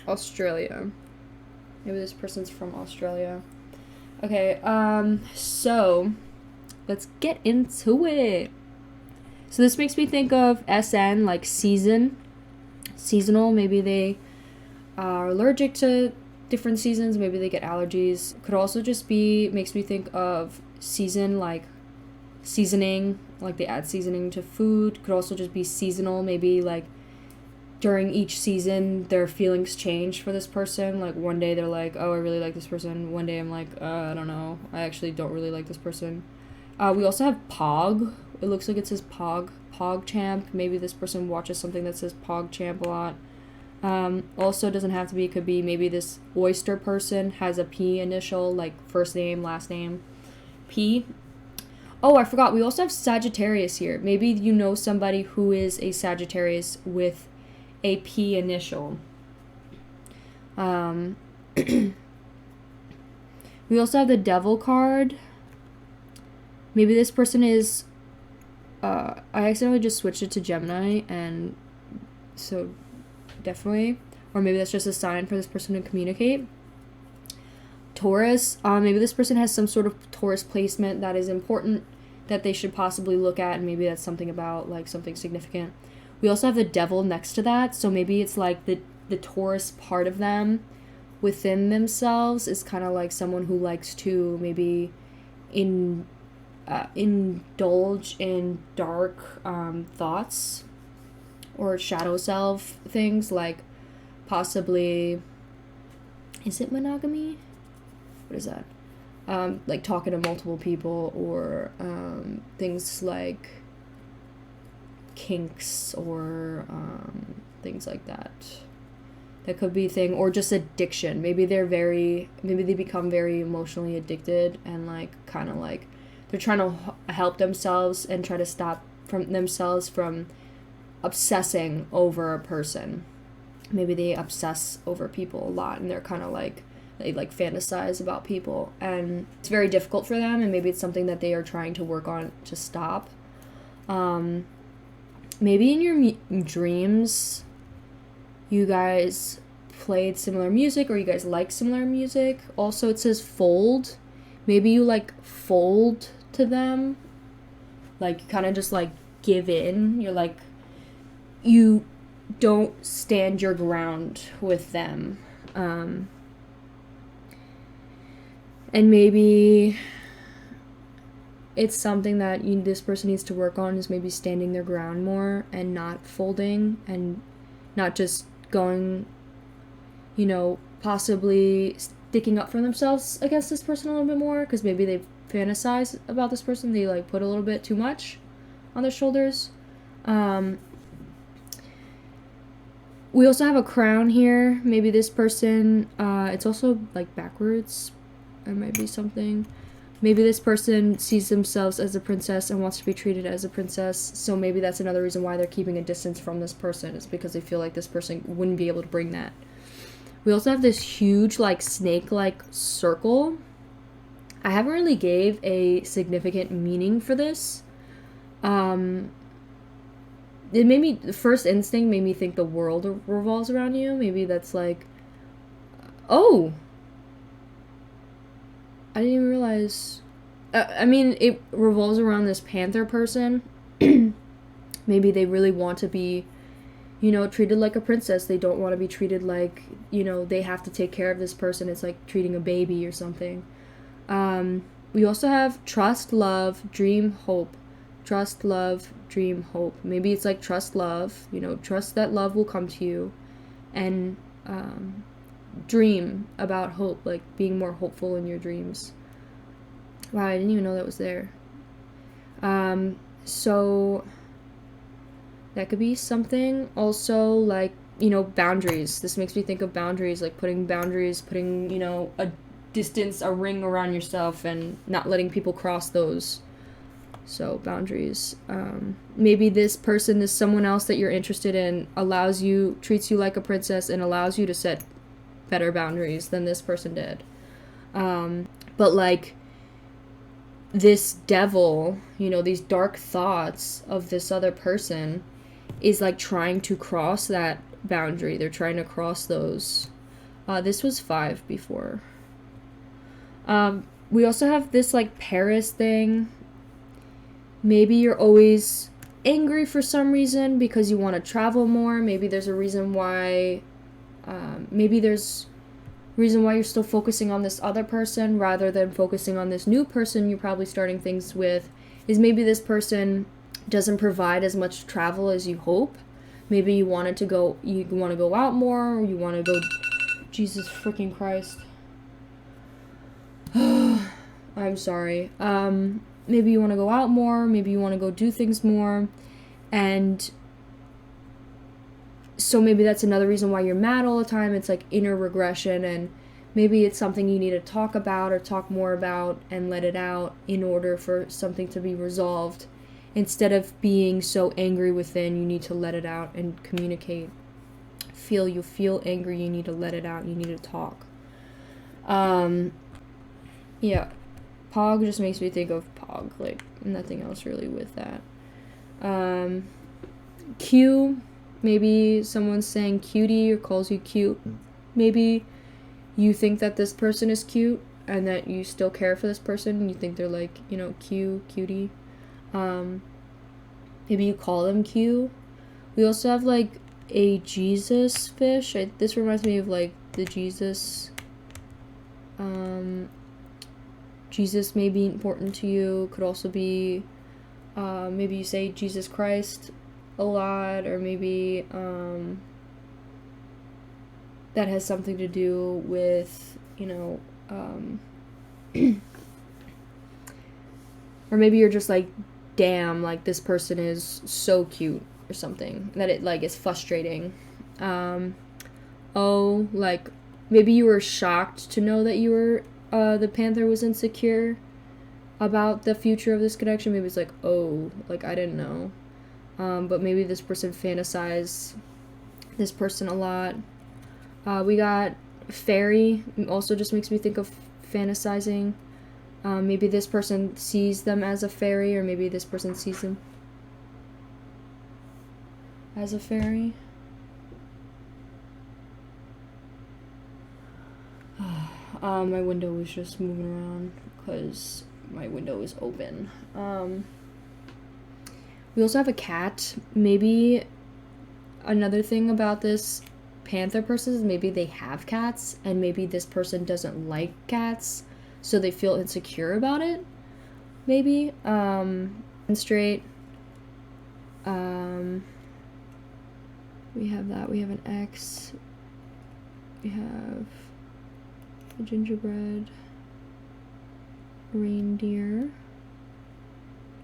Australia. Maybe this person's from Australia. Okay, so let's get into it. So this makes me think of SN, like season. Seasonal. Maybe they are allergic to different seasons. Maybe they get allergies. Could also just be, makes me think of season, like seasoning, like they add seasoning to food. Could also just be seasonal. Maybe like during each season their feelings change for this person. Like one day they're like, oh, I really like this person. One day I'm like, I don't know, I actually don't really like this person. We also have Pog. It looks like it says PogChamp. Maybe this person watches something that says PogChamp a lot. Also doesn't have to be, it could be maybe this oyster person has a P initial, like first name, last name, P. Oh, I forgot, we also have Sagittarius here. Maybe you know somebody who is a Sagittarius with a P initial. We also have the Devil card. Maybe this person is, I accidentally just switched it to Gemini, and so definitely, or maybe that's just a sign for this person to communicate. Taurus, maybe this person has some sort of Taurus placement that is important that they should possibly look at, and maybe that's something about, like, something significant. We also have the devil next to that, so maybe it's like the Taurus part of them within themselves is kind of like someone who likes to maybe indulge in dark thoughts or shadow self things, like possibly, is it monogamy? What is that? Like talking to multiple people, or things like kinks, or things like that. That could be a thing, or just addiction. Maybe they become very emotionally addicted, and like kind of like they're trying to help themselves and try to stop themselves from obsessing over a person. Maybe they obsess over people a lot, and they're kind of like, they like fantasize about people, and it's very difficult for them, and maybe it's something that they are trying to work on to stop. Maybe in your dreams you guys played similar music, or you guys like similar music. Also, it says fold. Maybe you like fold to them, like you kind of just like give in. You're like, you don't stand your ground with them. And maybe it's something that this person needs to work on, is maybe standing their ground more and not folding, and not just going, possibly sticking up for themselves against this person a little bit more, because maybe they fantasize about this person. They like put a little bit too much on their shoulders. We also have a crown here. Maybe this person, it's also like backwards. It might be something. Maybe this person sees themselves as a princess and wants to be treated as a princess. So maybe that's another reason why they're keeping a distance from this person, is because they feel like this person wouldn't be able to bring that. We also have this huge like snake-like circle. I haven't really gave a significant meaning for this. It made me, the first instinct made me think the world revolves around you. Maybe that's like, oh, I didn't even realize. It revolves around this panther person. Maybe they really want to be, treated like a princess. They don't want to be treated like, they have to take care of this person. It's like treating a baby or something. We also have trust, love, dream, hope. Trust, love, dream, hope. Maybe it's like trust, love. Trust that love will come to you. And dream about hope, like being more hopeful in your dreams. Wow, I didn't even know that was there. So that could be something. Also, like, boundaries. This makes me think of boundaries, like putting boundaries, putting, a distance, a ring around yourself, and not letting people cross those. So boundaries. Maybe this person, this someone else that you're interested in, treats you like a princess and allows you to set better boundaries than this person did. But like this devil, these dark thoughts of this other person is like trying to cross that boundary. They're trying to cross those. This was 5 before. We also have this like Paris thing. Maybe you're always angry for some reason because you want to travel more. Maybe there's a reason why. You're still focusing on this other person rather than focusing on this new person you're probably starting things with. Is maybe this person doesn't provide as much travel as you hope. Maybe you want to go out more, or you want to go. Jesus freaking Christ. I'm sorry. Maybe you want to go out more. Maybe you want to go do things more, and so maybe that's another reason why you're mad all the time. It's like inner regression, and maybe it's something you need to talk about or talk more about and let it out in order for something to be resolved. Instead of being so angry within, you need to let it out and communicate. You feel angry, you need to let it out, you need to talk. Yeah. Pog just makes me think of Pog, like nothing else really with that. Q. Maybe someone's saying cutie or calls you cute. Maybe you think that this person is cute and that you still care for this person and you think they're like, cutie. Maybe you call them Q. We also have like a Jesus fish. This reminds me of like the Jesus. Jesus may be important to you. Could also be, maybe you say Jesus Christ a lot, or maybe that has something to do with, you know, or maybe you're just like, damn, like this person is so cute or something, that it like is frustrating. Oh, like maybe you were shocked to know that you were the panther was insecure about the future of this connection. Maybe it's like, oh, like I didn't know. But maybe this person fantasized this person a lot. We got fairy, also just makes me think of fantasizing. Maybe this person sees them as a fairy, or maybe this person sees them as a fairy. My window was just moving around because my window is open. We also have a cat. Maybe another thing about this panther person is maybe they have cats, and maybe this person doesn't like cats, so they feel insecure about it. Maybe. And straight. We have that. We have an X. We have a gingerbread, reindeer.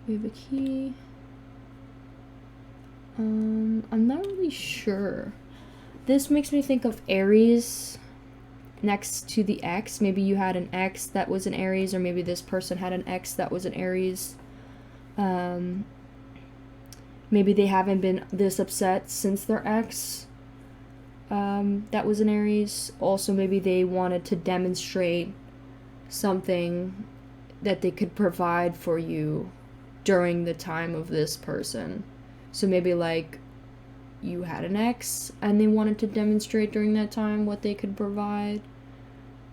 We have a key. I'm not really sure. This makes me think of Aries next to the X. Maybe you had an X that was an Aries, or maybe this person had an X that was an Aries. Maybe they haven't been this upset since their ex that was an Aries. Also, maybe they wanted to demonstrate something that they could provide for you during the time of this person. So maybe like you had an ex and they wanted to demonstrate during that time what they could provide.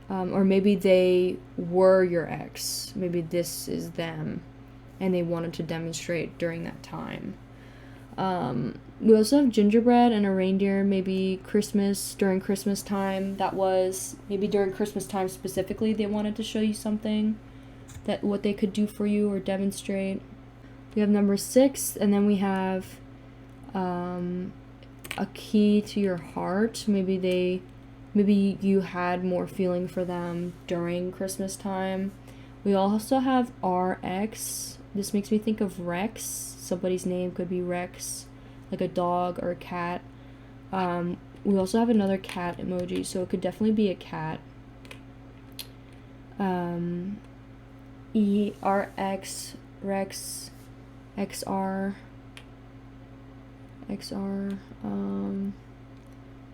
Or maybe they were your ex. Maybe this is them and they wanted to demonstrate during that time. We also have gingerbread and a reindeer. Maybe Christmas, during Christmas time, maybe during Christmas time specifically, they wanted to show you something, that what they could do for you or demonstrate. We have number 6, and then we have a key to your heart. Maybe you had more feeling for them during Christmas time. We also have RX. This makes me think of Rex. Somebody's name could be Rex, like a dog or a cat. We also have another cat emoji, so it could definitely be a cat. ERX, Rex, XR.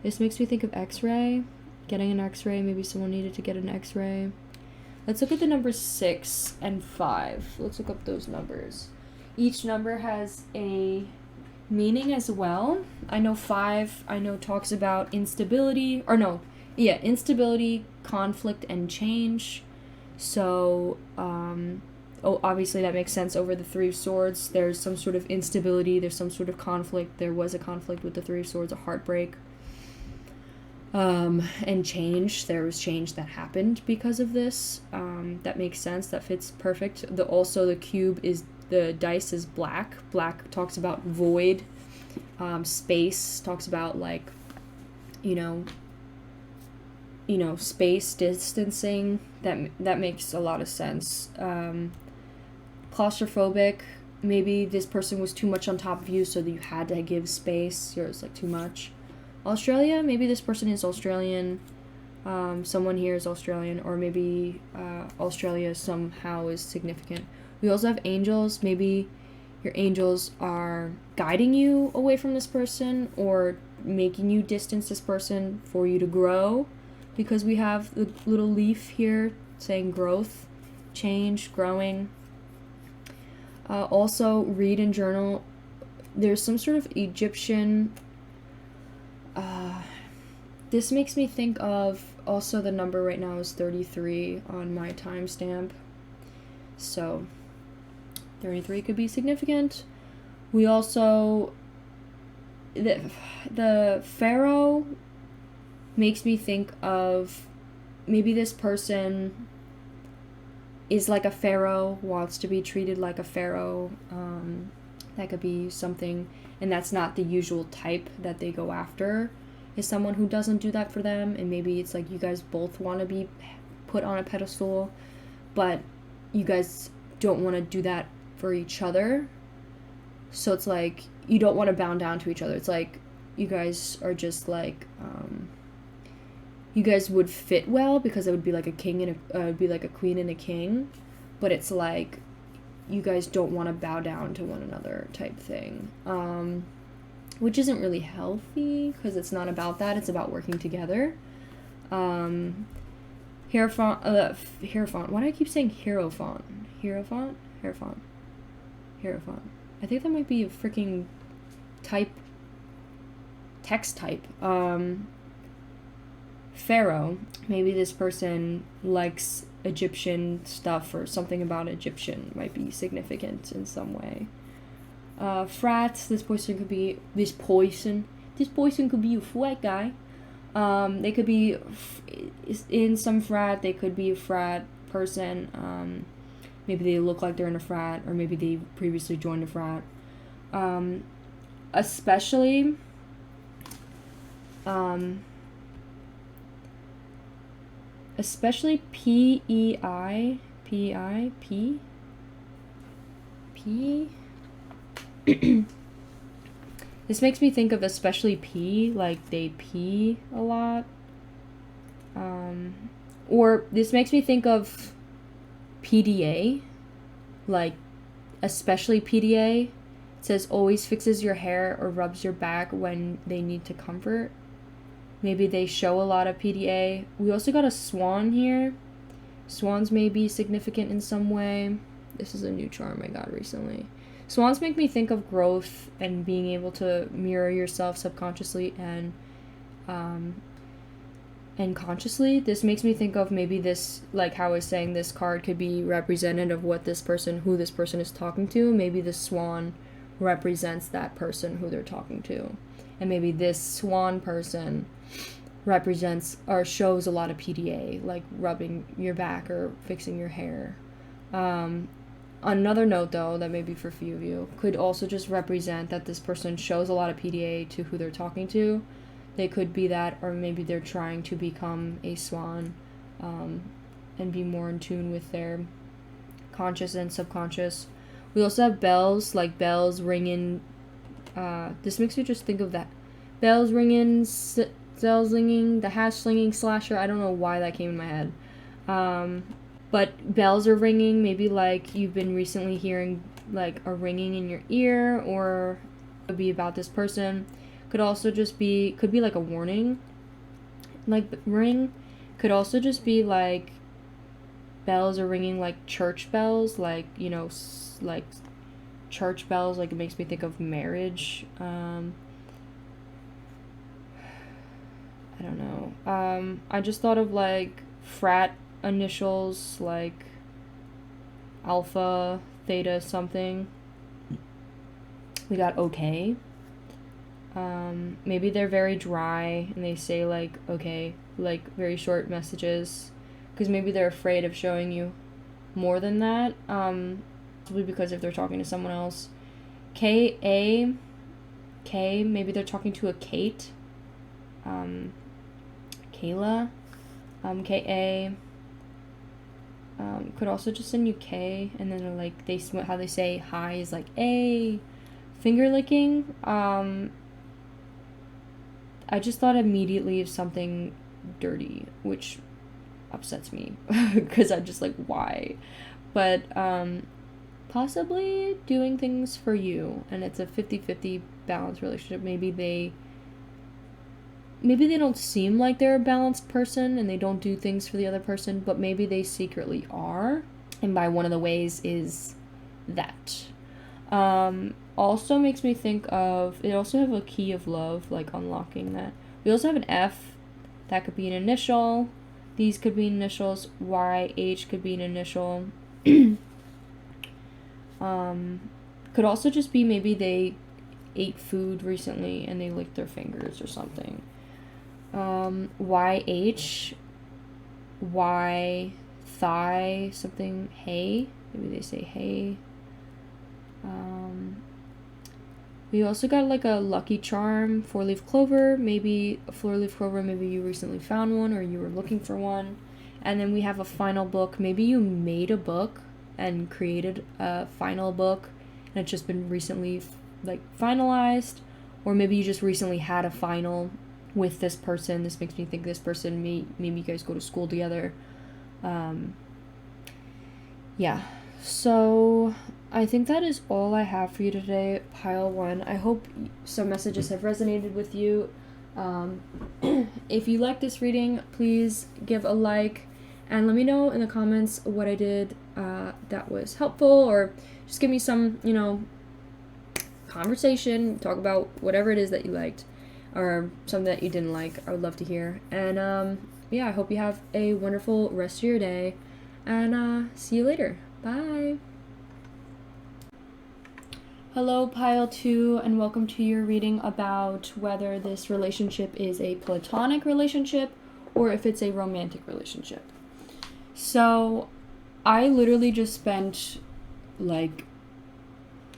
This makes me think of X-ray. Getting an X-ray. Maybe someone needed to get an X-ray. Let's look at the numbers 6 and 5. Let's look up those numbers. Each number has a meaning as well. I know 5, talks about instability, conflict, and change. So, obviously that makes sense over the 3 of Swords. There's some sort of instability, there's some sort of conflict. There was a conflict with the 3 of Swords, a heartbreak. And change. There was change that happened because of this. That makes sense. That fits perfect. The cube is, the dice is black. Black talks about void. Space talks about like, space distancing. That makes a lot of sense. Claustrophobic. Maybe this person was too much on top of you, so that you had to give space. Yours like too much. Australia, maybe this person is Australian, someone here is Australian, or maybe Australia somehow is significant. We also have angels. Maybe your angels are guiding you away from this person, or making you distance this person for you to grow, because we have the little leaf here saying growth, change, growing. Also, read and journal. There's some sort of Egyptian... this makes me think of, also the number right now is 33 on my timestamp. So, 33 could be significant. We also the pharaoh makes me think of maybe this person is like a pharaoh, wants to be treated like a pharaoh. That could be something, and that's not the usual type that they go after, is someone who doesn't do that for them. And maybe it's like you guys both want to be put on a pedestal, but you guys don't want to do that for each other. So it's like you don't want to bow down to each other. It's like you guys are just like you guys would fit well because it would be like a king and it'd be like a queen and a king, but it's like you guys don't want to bow down to one another type thing, which isn't really healthy because it's not about that. It's about working together. Hierophant. Why do I keep saying hierophant? Hierophant. I think that might be a freaking text type. Pharaoh. Maybe this person likes Egyptian stuff, or something about Egyptian might be significant in some way. Frats. This poison could be a frat guy. They could be in some frat. They could be a frat person. Maybe they look like they're in a frat, or maybe they previously joined a frat. Especially PEI. This makes me think of especially P, like they pee a lot. Or this makes me think of PDA, like especially PDA. It says always fixes your hair or rubs your back when they need to comfort. Maybe they show a lot of PDA. We also got a swan here. Swans may be significant in some way. This is a new charm I got recently. Swans make me think of growth and being able to mirror yourself subconsciously and consciously. This makes me think of maybe this, like how I was saying, this card could be representative of what this person, who this person is talking to. Maybe the swan represents that person who they're talking to. And maybe this swan person represents or shows a lot of PDA, like rubbing your back or fixing your hair. Another note, though, that may be for a few of you, could also just represent that this person shows a lot of PDA to who they're talking to. They could be that, or maybe they're trying to become a swan and be more in tune with their conscious and subconscious. We also have bells, like bells ringing. This makes me just think of that. Bells ringing, cells ringing, the hash slinging slasher. I don't know why that came in my head. But bells are ringing. Maybe like you've been recently hearing like a ringing in your ear, or it could be about this person. Could also just be, could be like a warning. Like ring. Could also just be like bells are ringing, like church bells, like, you know, like church bells. Like it makes me think of marriage. I don't know. I just thought of like frat initials, like alpha, theta, something. We got okay. Maybe they're very dry and they say like okay, like very short messages, because maybe they're afraid of showing you more than that. Probably because if they're talking to someone else. K, maybe they're talking to a Kate. Kayla. Ka. Could also just send you K, and then like how they say hi is like A. Finger licking. I just thought immediately of something dirty, which upsets me because I'm just like, why? But possibly doing things for you, and it's a 50-50 balanced relationship. Maybe they don't seem like they're a balanced person and they don't do things for the other person, but maybe they secretly are, and by one of the ways is that. Also makes me think of, it also have a key of love, like unlocking that. We also have an F, that could be an initial. These could be initials. YH could be an initial. Could also just be maybe they ate food recently and they licked their fingers or something. YH, Y, thigh, something, hey. Maybe they say hey. We also got like a lucky charm, 4-leaf clover, maybe a 4-leaf clover, maybe you recently found one or you were looking for one. And then we have a final book. Maybe you made a book and created a final book and it's just been recently like finalized, or maybe you just recently had a final with this person. This makes me think this person, maybe you guys go to school together. Yeah, so I think that is all I have for you today, pile 1. I hope some messages have resonated with you. If you like this reading, please give a like and let me know in the comments what I did that was helpful, or just give me some, conversation, talk about whatever it is that you liked or something that you didn't like. I would love to hear. And yeah, I hope you have a wonderful rest of your day, and see you later. Bye. Hello, pile 2, and welcome to your reading about whether this relationship is a platonic relationship or if it's a romantic relationship. So I literally just spent like,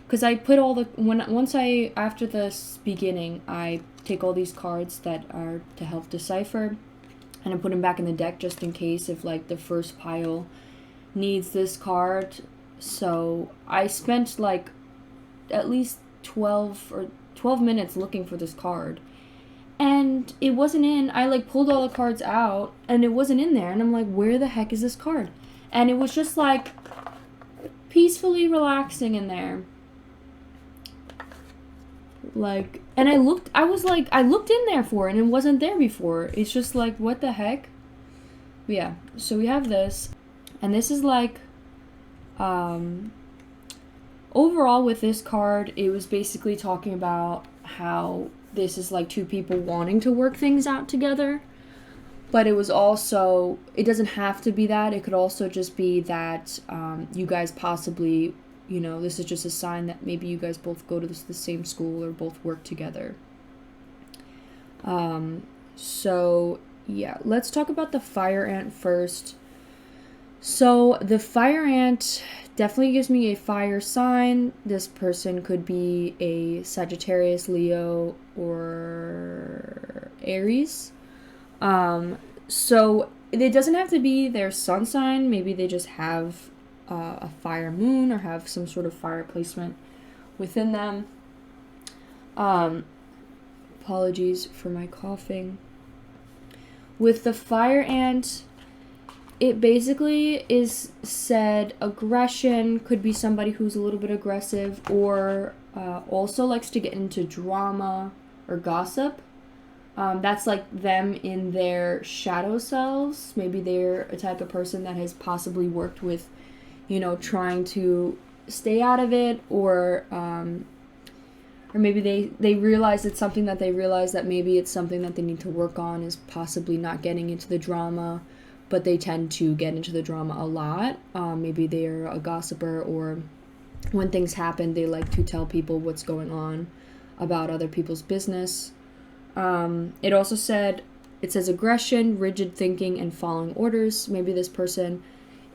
because I put all the, after this beginning, I take all these cards that are to help decipher and I put them back in the deck just in case if like the first pile needs this card. So I spent like at least 12 minutes looking for this card, and it wasn't in. I like pulled all the cards out and it wasn't in there, and I'm like, where the heck is this card? And it was just like peacefully relaxing in there, like, and I looked in there for it and it wasn't there before. It's just like, what the heck? But yeah, so we have this, and this is like overall with this card, it was basically talking about how this is like two people wanting to work things out together. But it was also, it doesn't have to be that. It could also just be that you guys possibly, this is just a sign that maybe you guys both go to the same school or both work together. So, yeah, let's talk about the fire ant first. So the fire ant definitely gives me a fire sign. This person could be a Sagittarius, Leo, or Aries. So it doesn't have to be their sun sign. Maybe they just have a fire moon or have some sort of fire placement within them. Apologies for my coughing. With the fire ant, it basically is said aggression, could be somebody who's a little bit aggressive or also likes to get into drama or gossip. That's like them in their shadow selves. Maybe they're a type of person that has possibly worked with, trying to stay out of it, or maybe they realize it's something that they realize that maybe it's something that they need to work on, is possibly not getting into the drama, but they tend to get into the drama a lot. Maybe they're a gossiper, or when things happen, they like to tell people what's going on about other people's business. It also said, it says aggression, rigid thinking, and following orders. Maybe this person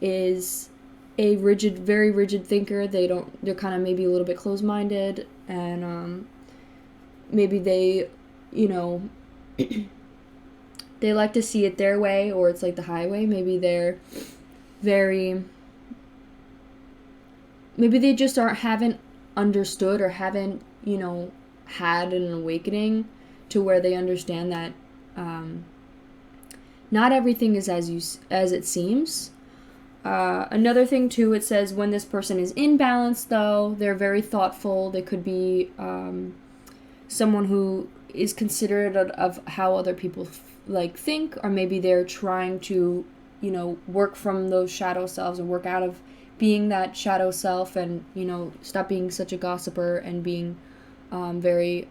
is a very rigid thinker. They're kind of maybe a little bit closed-minded, and maybe they, they like to see it their way, or it's like the highway. Maybe they're maybe they just haven't understood or haven't, had an awakening to where they understand that not everything is as it seems. Another thing too, it says when this person is in balance, though, they're very thoughtful. They could be someone who is considerate of how other people think, or maybe they're trying to, work from those shadow selves and work out of being that shadow self, and, stop being such a gossiper and being very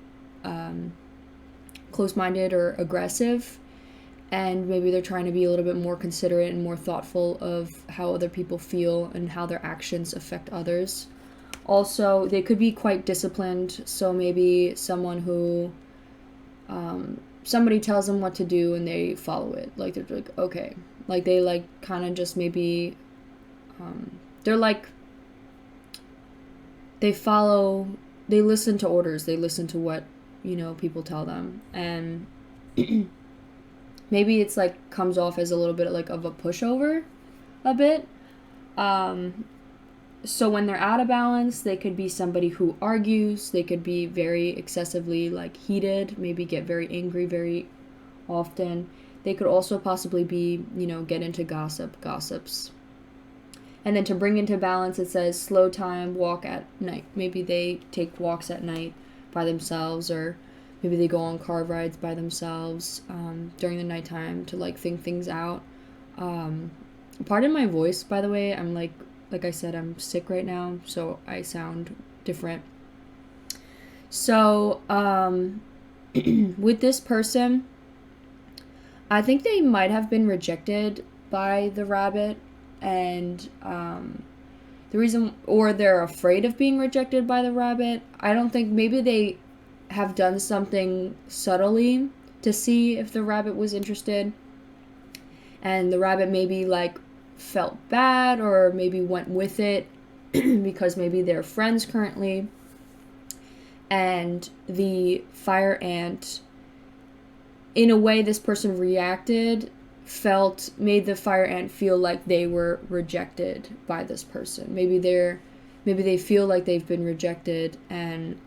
close-minded or aggressive. And maybe they're trying to be a little bit more considerate and more thoughtful of how other people feel and how their actions affect others. Also, they could be quite disciplined. So maybe someone who, somebody tells them what to do and they follow it. Like, they're like, okay. Like, they, like, kind of just maybe, they're like, they listen to orders. They listen to what, people tell them. And maybe it's, like, comes off as a little bit, like, of a pushover a bit. So when they're out of balance, they could be somebody who argues. They could be very excessively, like, heated, maybe get very angry very often. They could also possibly be, get into gossips. And then to bring into balance, it says slow time, walk at night. Maybe they take walks at night by themselves, or maybe they go on car rides by themselves during the nighttime to, like, think things out. Pardon my voice, by the way. I'm like I said, I'm sick right now, so I sound different. So, with this person, I think they might have been rejected by the rabbit, and the reason, or they're afraid of being rejected by the rabbit. I don't think, maybe they have done something subtly to see if the rabbit was interested, and the rabbit maybe, like, felt bad, or maybe went with it because maybe they're friends currently. And the fire ant, in a way this person reacted, made the fire ant feel like they were rejected by this person. Maybe they feel like they've been rejected, and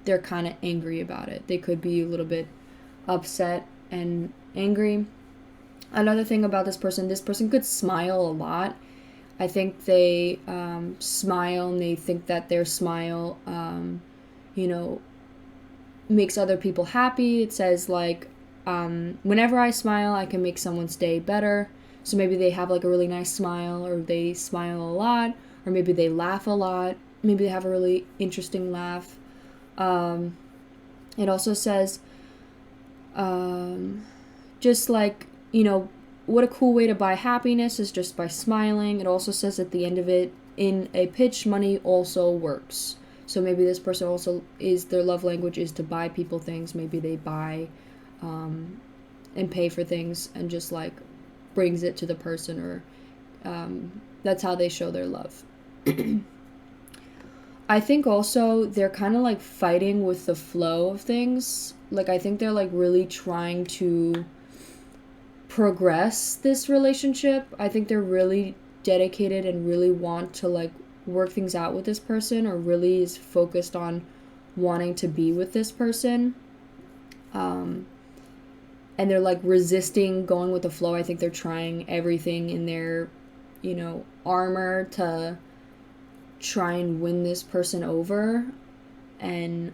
they're kind of angry about it. They could be a little bit upset and angry. Another thing about this person could smile a lot. I think they smile, and they think that their smile, makes other people happy. It says, like, whenever I smile, I can make someone's day better. So maybe they have, like, a really nice smile, or they smile a lot, or maybe they laugh a lot. Maybe they have a really interesting laugh. It also says, just like, what a cool way to buy happiness is just by smiling. It also says at the end of it, in a pitch, money also works. So maybe this person also their love language is to buy people things. Maybe they buy and pay for things, and just, like, brings it to the person, or that's how they show their love. I think also they're kind of, like, fighting with the flow of things. Like, I think they're, like, really trying to progress this relationship. I think they're really dedicated and really want to, like, work things out with this person, or really is focused on wanting to be with this person. And they're, like, resisting going with the flow. I think they're trying everything in their, armor to try and win this person over. And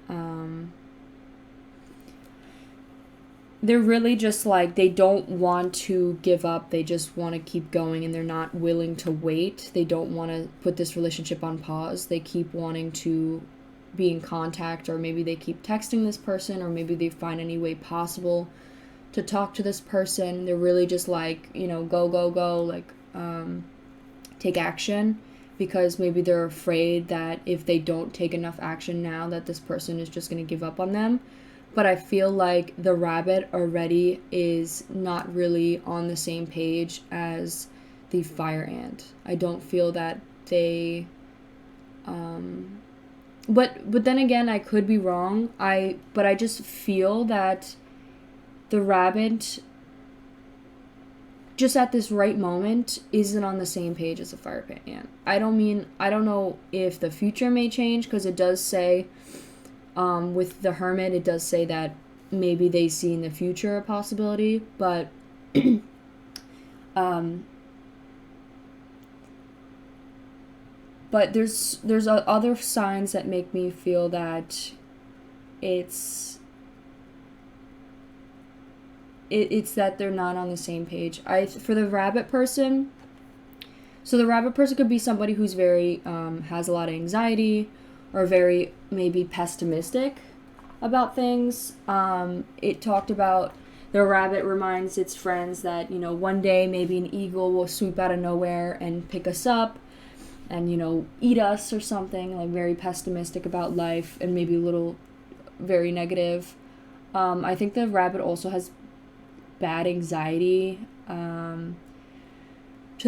they're really just, like, they don't want to give up. They just want to keep going, and they're not willing to wait. They don't want to put this relationship on pause. They keep wanting to be in contact, or maybe they keep texting this person, or maybe they find any way possible to talk to this person. They're really just, like, go, like, take action, because maybe they're afraid that if they don't take enough action now, that this person is just going to give up on them. But I feel like the rabbit already is not really on the same page as the fire ant. I don't feel that they, but then again, I could be wrong. But I just feel that the rabbit, just at this right moment, isn't on the same page as the fire ant. I don't know if the future may change, because it does say, with the hermit, it does say that maybe they see in the future a possibility, but but there's other signs that make me feel that it's that they're not on the same page. For the rabbit person, so the rabbit person could be somebody who's very has a lot of anxiety, or very maybe pessimistic about things. It talked about the rabbit reminds its friends that, one day maybe an eagle will swoop out of nowhere and pick us up. and, you know, eat us or something, like very pessimistic about life and maybe a little very negative. I think the rabbit also has bad anxiety, to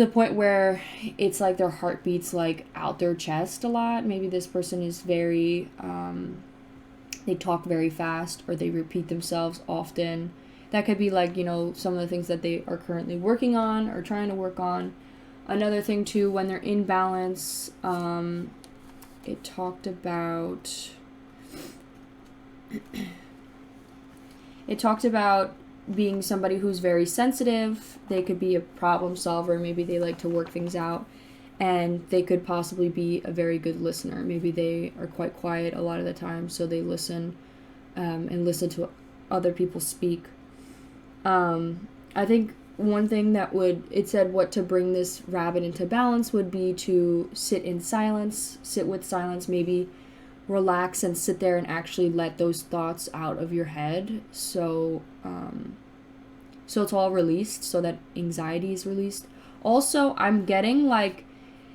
the point where it's like their heart beats like out their chest a lot. Maybe this person is very, they talk very fast, or they repeat themselves often. That could be like, you know, some of the things that they are currently working on or trying to work on. Another thing too, when they're in balance, it talked about being somebody who's very sensitive. They could be a problem solver. Maybe they like to work things out. And they could possibly be a very good listener. Maybe they are quite quiet a lot of the time, so they listen, and listen to other people speak. I think one thing that it said what to bring this rabbit into balance would be to sit with silence, maybe relax and sit there and actually let those thoughts out of your head. So it's all released, so that anxiety is released. Also, I'm getting like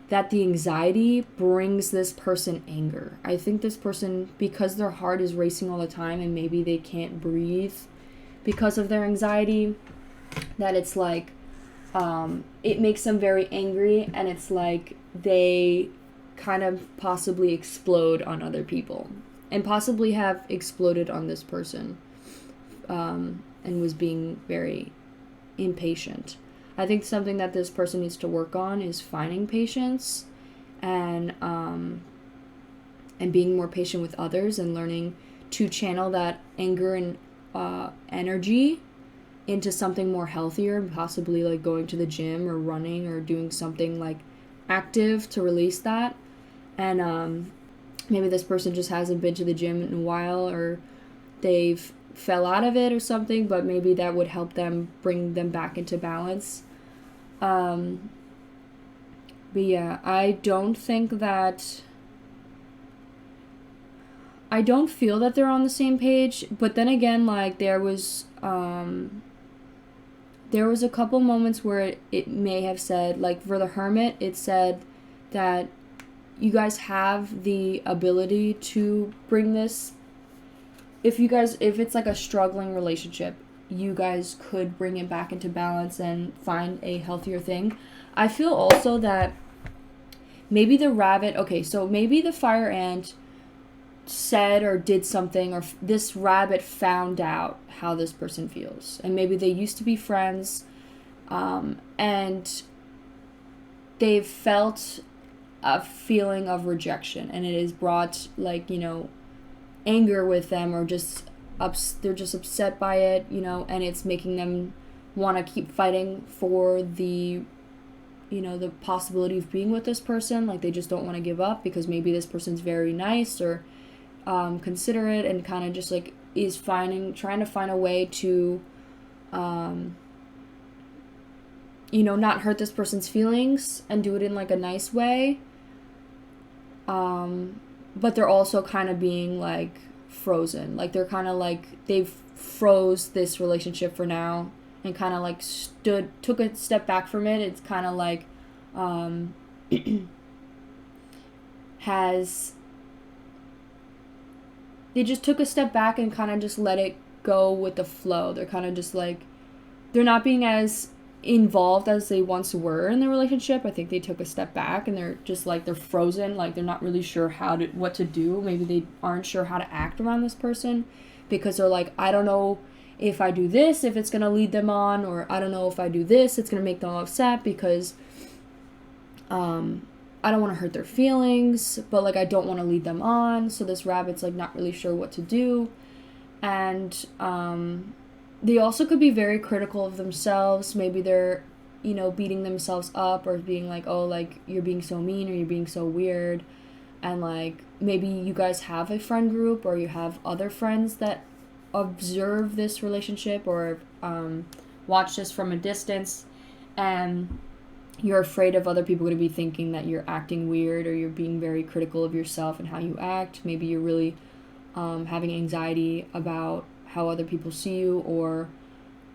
that the anxiety brings this person anger. I think this person, because their heart is racing all the time and maybe they can't breathe because of their anxiety, that it's like, it makes them very angry, and it's like they kind of possibly explode on other people, and possibly have exploded on this person, and was being very impatient. I think something that this person needs to work on is finding patience, and being more patient with others, and learning to channel that anger and energy into something more healthier, possibly like going to the gym or running or doing something like active to release that. And maybe this person just hasn't been to the gym in a while, or they've fell out of it or something, but maybe that would help them bring them back into balance. But yeah, I don't feel that they're on the same page. But then again, like there was a couple moments where it may have said, like for the Hermit, it said that you guys have the ability to bring this. If it's like a struggling relationship, you guys could bring it back into balance and find a healthier thing. I feel also that maybe the rabbit, okay, so maybe the fire ant said or did something, or this rabbit found out how this person feels, and maybe they used to be friends, and they've felt a feeling of rejection, and it has brought, like, you know, anger with them, or just they're just upset by it, you know, and it's making them want to keep fighting for the, you know, the possibility of being with this person. Like they just don't want to give up, because maybe this person's very nice or considerate, and kind of just like is trying to find a way to you know, not hurt this person's feelings and do it in like a nice way, but they're also kind of being like frozen, like they're kind of like they've froze this relationship for now, and kind of like took a step back from it. It's kind of like they just took a step back and kind of just let it go with the flow. They're kind of just like, they're not being as involved as they once were in the relationship. I think they took a step back, and they're just like, they're frozen, like they're not really sure what to do. Maybe they aren't sure how to act around this person, because they're like, I don't know if I do this, if it's going to lead them on, or I don't know if I do this, it's going to make them upset, because I don't want to hurt their feelings, but like I don't want to lead them on. So this rabbit's like not really sure what to do. And they also could be very critical of themselves. Maybe they're, you know, beating themselves up, or being like, oh, like you're being so mean, or you're being so weird. And like maybe you guys have a friend group, or you have other friends that observe this relationship, or watch this from a distance, and you're afraid of other people going to be thinking that you're acting weird, or you're being very critical of yourself and how you act. Maybe you're really having anxiety about how other people see you, or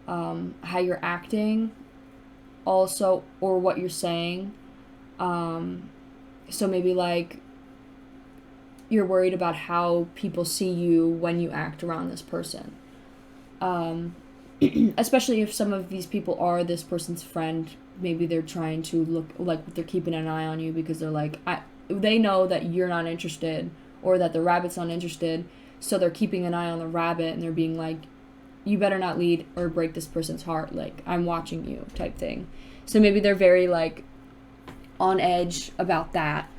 how you're acting also, or what you're saying. So maybe like you're worried about how people see you when you act around this person. Especially if some of these people are this person's friend, maybe they're trying to look like they're keeping an eye on you because they're like, they know that you're not interested or that the rabbit's not interested, so they're keeping an eye on the rabbit and they're being like, you better not lead or break this person's heart, like, I'm watching you type thing. So maybe they're very like on edge about that.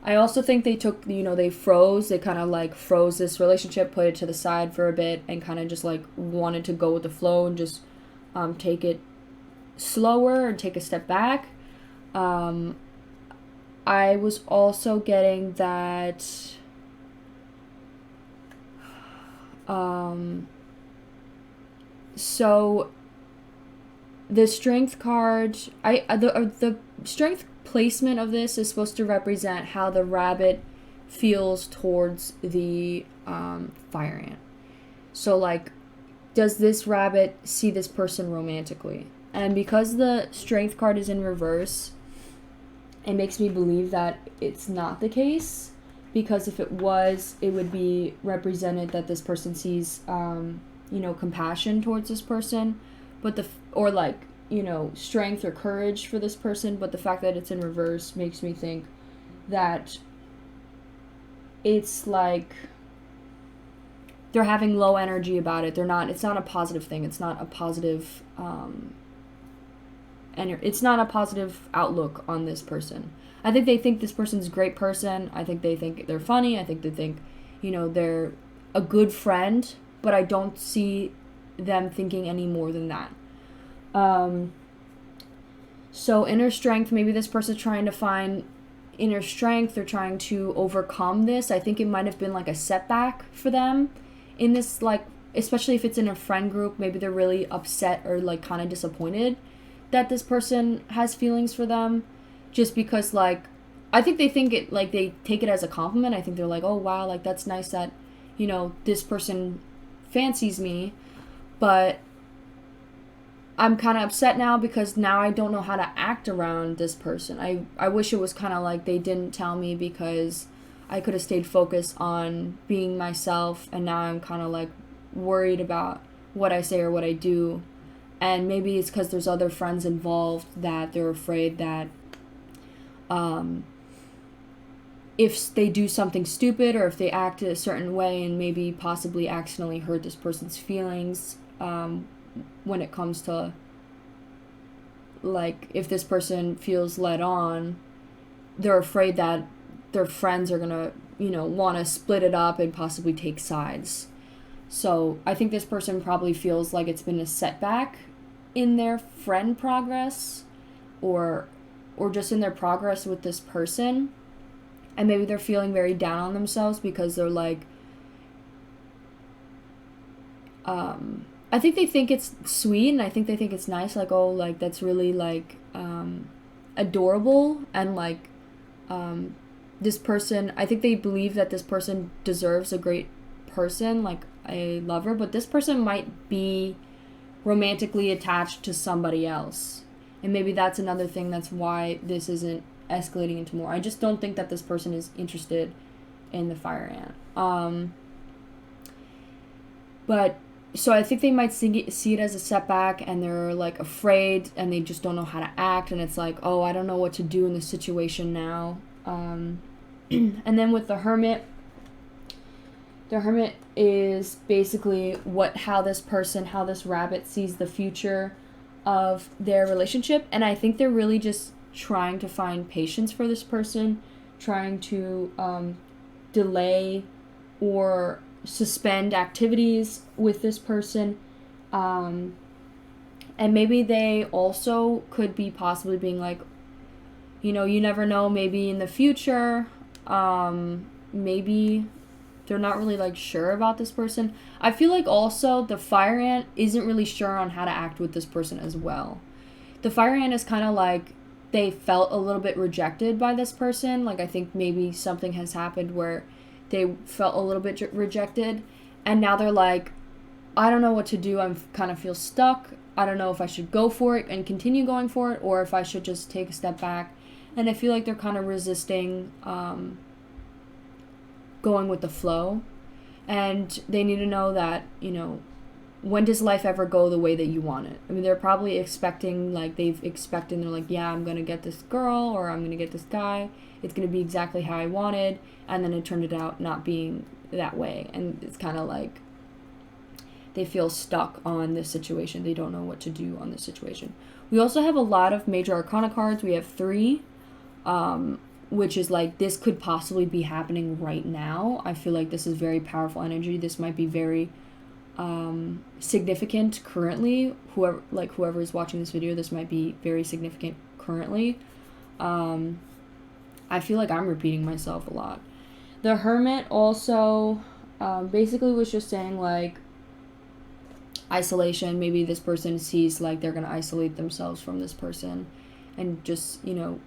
I also think they took, they kind of like froze this relationship, put it to the side for a bit, and kind of just like wanted to go with the flow and just take it slower and take a step back. I was also getting that so the strength card, the strength placement of this is supposed to represent how the rabbit feels towards the fire ant. So like, does this rabbit see this person romantically? And because the strength card is in reverse, it makes me believe that it's not the case, because if it was, it would be represented that this person sees compassion towards this person, but strength or courage for this person. But the fact that it's in reverse makes me think that it's like they're having low energy about it. It's not a positive thing. It's not a positive it's not a positive outlook on this person. I think they think this person's a great person. I think they think they're funny. I think they think, they're a good friend, but I don't see them thinking any more than that. So inner strength, maybe this person's trying to find inner strength. They're trying to overcome this. I think it might have been like a setback for them in this, like, especially if it's in a friend group. Maybe they're really upset or like kind of disappointed that this person has feelings for them, just because like, I think they think it, like, they take it as a compliment. I think they're like, oh wow, like that's nice that, this person fancies me, but I'm kind of upset now because now I don't know how to act around this person. I wish it was kind of like they didn't tell me, because I could have stayed focused on being myself, and now I'm kind of like worried about what I say or what I do. And maybe it's because there's other friends involved that they're afraid that if they do something stupid, or if they act a certain way and maybe possibly accidentally hurt this person's feelings, when it comes to, like, if this person feels led on, they're afraid that their friends are gonna, want to split it up and possibly take sides. So I think this person probably feels like it's been a setback in their friend progress, or just in their progress with this person. And maybe they're feeling very down on themselves because they're like, I think they think it's sweet, and I think they think it's nice, like, oh, like, that's really, like, adorable, and, like, this person, I think they believe that this person deserves a great person, like a lover, but this person might be romantically attached to somebody else, and maybe that's another thing that's why this isn't escalating into more. I just don't think that this person is interested in the fire ant. But so I think they might see it as a setback, and they're like afraid, and they just don't know how to act, and it's like, oh, I don't know what to do in this situation now. And then with the hermit is basically how this rabbit sees the future of their relationship. And I think they're really just trying to find patience for this person, trying to delay or suspend activities with this person, and maybe they also could be possibly being like, you never know, maybe in the future, maybe they're not really like sure about this person. I feel like also the fire ant isn't really sure on how to act with this person as well. The fire ant is kind of like, they felt a little bit rejected by this person. Like, I think maybe something has happened where they felt a little bit rejected, and now they're like, I don't know what to do. I kind of feel stuck. I don't know if I should go for it and continue going for it, or if I should just take a step back And I feel like they're kind of resisting going with the flow. And they need to know that, you know, when does life ever go the way that you want it? I mean, they're probably expecting, like, they're like, yeah, I'm going to get this girl or I'm going to get this guy. It's going to be exactly how I wanted. And then it turned out not being that way. And it's kind of like they feel stuck on this situation. They don't know what to do on this situation. We also have a lot of major arcana cards. We have 3, which is like, this could possibly be happening right now. I feel like this is very powerful energy. This might be very significant currently. Whoever is watching this video, this might be very significant currently. I feel like I'm repeating myself a lot. The Hermit also basically was just saying, like, isolation. Maybe this person sees like they're gonna isolate themselves from this person and just, you know,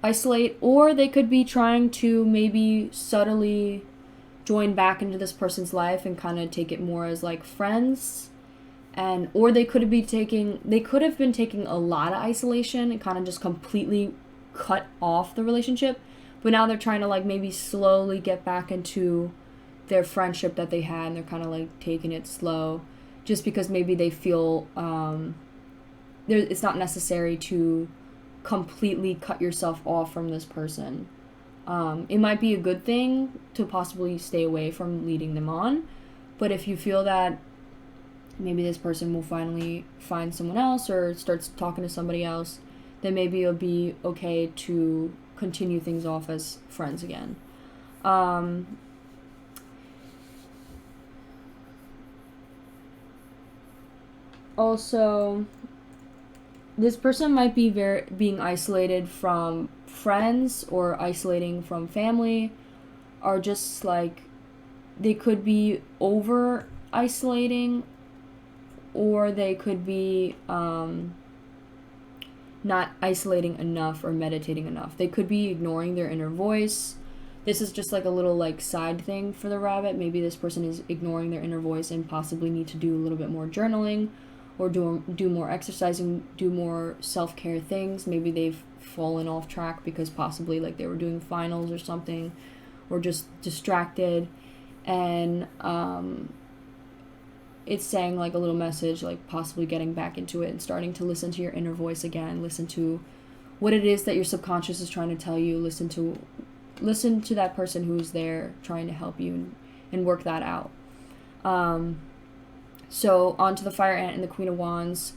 isolate, or they could be trying to maybe subtly join back into this person's life and kind of take it more as like friends. And or they could have been taking a lot of isolation and kind of just completely cut off the relationship, but now they're trying to like maybe slowly get back into their friendship that they had, and they're kind of like taking it slow just because maybe they feel it's not necessary to completely cut yourself off from this person. It might be a good thing to possibly stay away from leading them on, but if you feel that maybe this person will finally find someone else or starts talking to somebody else, then maybe it'll be okay to continue things off as friends again. Also, this person might be being isolated from friends or isolating from family, or just like they could be over isolating, or they could be not isolating enough or meditating enough. They could be ignoring their inner voice. This is just like a little like side thing for the rabbit. Maybe this person is ignoring their inner voice and possibly need to do a little bit more journaling, or do more exercising, do more self-care things. Maybe they've fallen off track because possibly like they were doing finals or something, or just distracted. And it's saying like a little message, like possibly getting back into it and starting to listen to your inner voice again. Listen to what it is that your subconscious is trying to tell you. Listen to that person who's there trying to help you and work that out. So on to the Fire Ant and the Queen of Wands.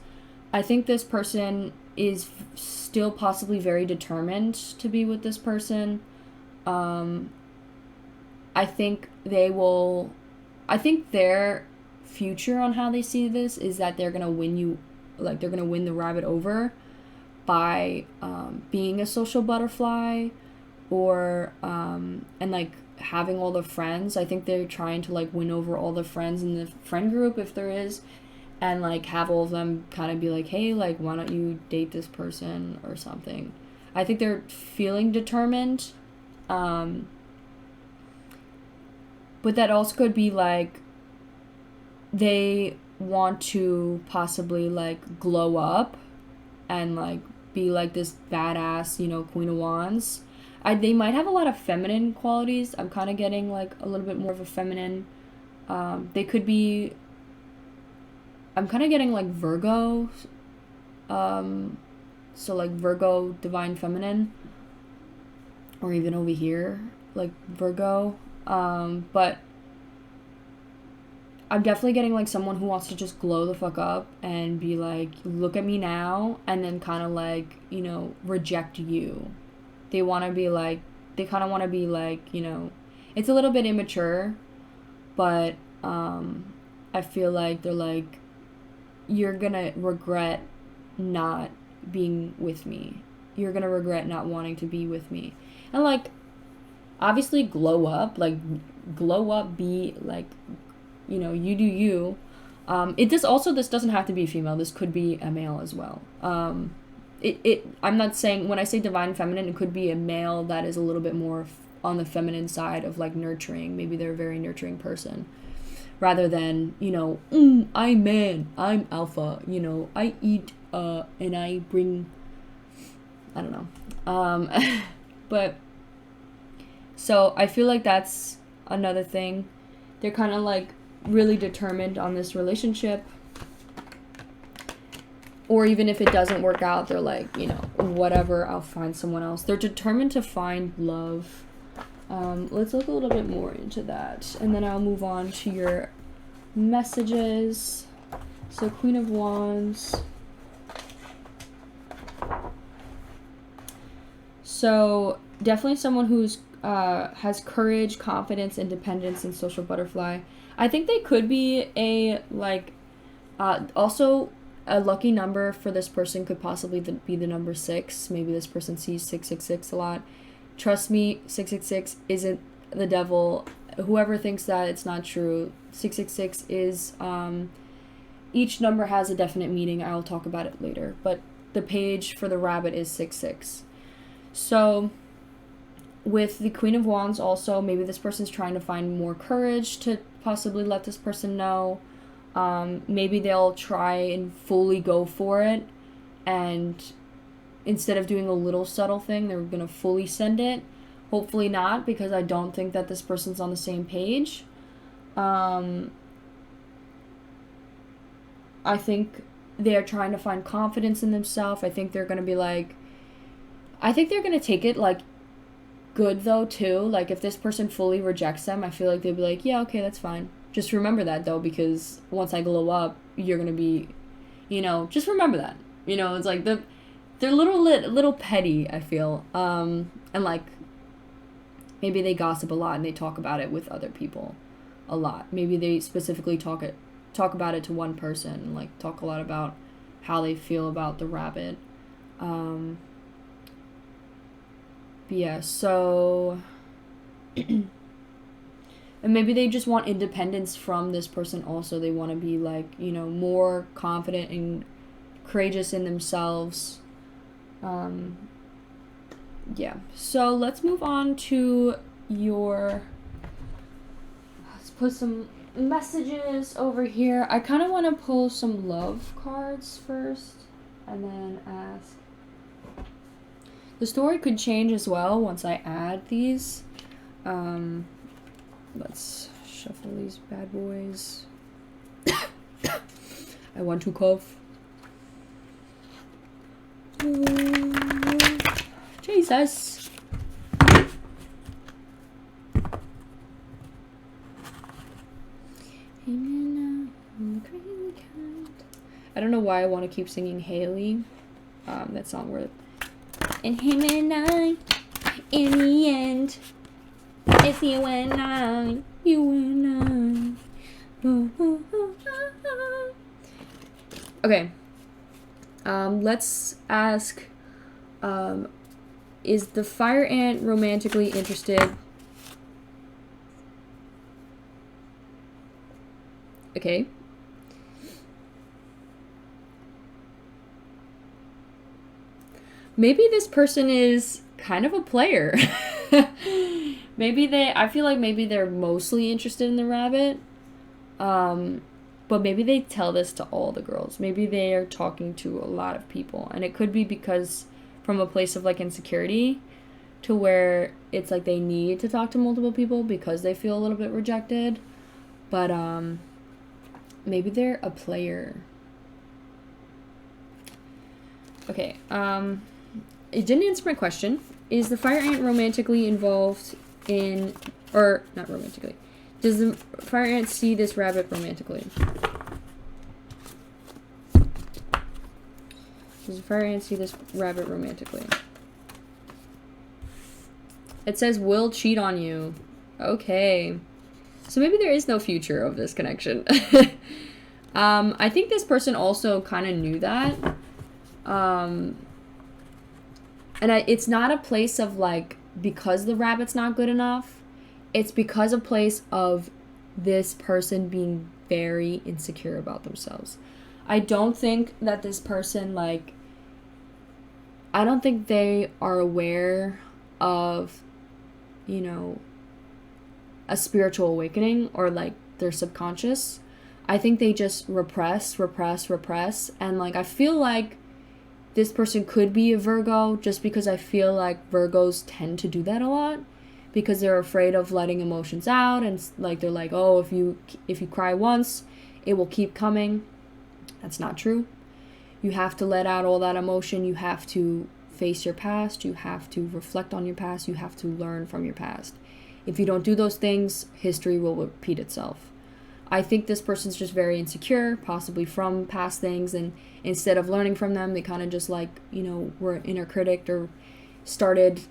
I think this person is still possibly very determined to be with this person. I think their future on how they see this is that they're gonna win you, like they're gonna win the rabbit over by being a social butterfly, or and like having all the friends. I think they're trying to like win over all the friends in the friend group, if there is, and like have all of them kind of be like, hey, like why don't you date this person or something. I think they're feeling determined, but that also could be like they want to possibly like glow up and like be like this badass, you know, Queen of Wands. They might have a lot of feminine qualities. I'm kind of getting like a little bit more of a feminine. They could be. I'm kind of getting like Virgo. So like Virgo, divine feminine. Or even over here, like Virgo. But I'm definitely getting like someone who wants to just glow the fuck up and be like, look at me now, and then kind of like, you know, reject you. They want to be like, they kind of want to be like, you know, it's a little bit immature, but I feel like they're like, you're gonna regret not being with me. You're gonna regret not wanting to be with me. And like, obviously glow up, be like, you know, you do you. This doesn't have to be female. This could be a male as well. I'm not saying, when I say divine feminine, it could be a male that is a little bit more on the feminine side of like nurturing. Maybe they're a very nurturing person, rather than, you know, I'm alpha, you know, I eat and I bring I don't know. But so I feel like that's another thing. They're kind of like really determined on this relationship. Or even if it doesn't work out, they're like, you know, whatever, I'll find someone else. They're determined to find love. Let's look a little bit more into that. And then I'll move on to your messages. So Queen of Wands. So definitely someone who's has courage, confidence, independence, and social butterfly. I think they could be a, like, also a lucky number for this person could possibly be the number 6. Maybe this person sees 666 a lot. Trust me, 666 isn't the devil. Whoever thinks that, it's not true. 666 is, each number has a definite meaning. I'll talk about it later. But the page for the rabbit is 66. So with the Queen of Wands also, maybe this person's trying to find more courage to possibly let this person know. Maybe they'll try and fully go for it, and instead of doing a little subtle thing, they're gonna fully send it. Hopefully not, because I don't think that this person's on the same page. I think they're trying to find confidence in themselves. I think they're gonna be like, I think they're gonna take it like good though too. Like if this person fully rejects them, I feel like they'd be like, yeah, okay, that's fine. Just remember that though, because once I glow up, you're gonna be, you know, just remember that. You know, it's like they're little petty, I feel. And like maybe they gossip a lot and they talk about it with other people a lot. Maybe they specifically talk about it to one person and like talk a lot about how they feel about the rabbit. But yeah, so and maybe they just want independence from this person also. They want to be like, you know, more confident and courageous in themselves. Yeah. So let's move on to let's put some messages over here. I kind of want to pull some love cards first and then ask. The story could change as well once I add these. Let's shuffle these bad boys. I want to cough. Jesus. I don't know why I want to keep singing Haley. That song where and him and I, in the end, it's you and I, you and I. Okay. Let's ask, is the fire ant romantically interested? Okay. Maybe this person is kind of a player. I feel like maybe they're mostly interested in the rabbit. But maybe they tell this to all the girls. Maybe they are talking to a lot of people. And it could be because from a place of like insecurity to where it's like they need to talk to multiple people because they feel a little bit rejected. But maybe they're a player. Okay, it didn't answer my question. Is the fire ant romantically involved in, or not romantically, does the fire ant see this rabbit romantically? Does the fire ant see this rabbit romantically? It says will cheat on you. Okay. So maybe there is no future of this connection. I think this person also kind of knew that. And it's not a place of like, because the rabbit's not good enough. It's because a place of this person being very insecure about themselves. I don't think that this person, like, I don't think they are aware of, you know, a spiritual awakening or like their subconscious. I think they just repress. And like, I feel like This person could be a Virgo, just because I feel like Virgos tend to do that a lot, because they're afraid of letting emotions out, and like they're like, oh, if you cry once, it will keep coming. That's not true. You have to let out all that emotion. You have to face your past. You have to reflect on your past. You have to learn from your past. If you don't do those things, history will repeat itself. I think this person's just very insecure, possibly from past things, and instead of learning from them, they kind of just like, were an inner critic, or started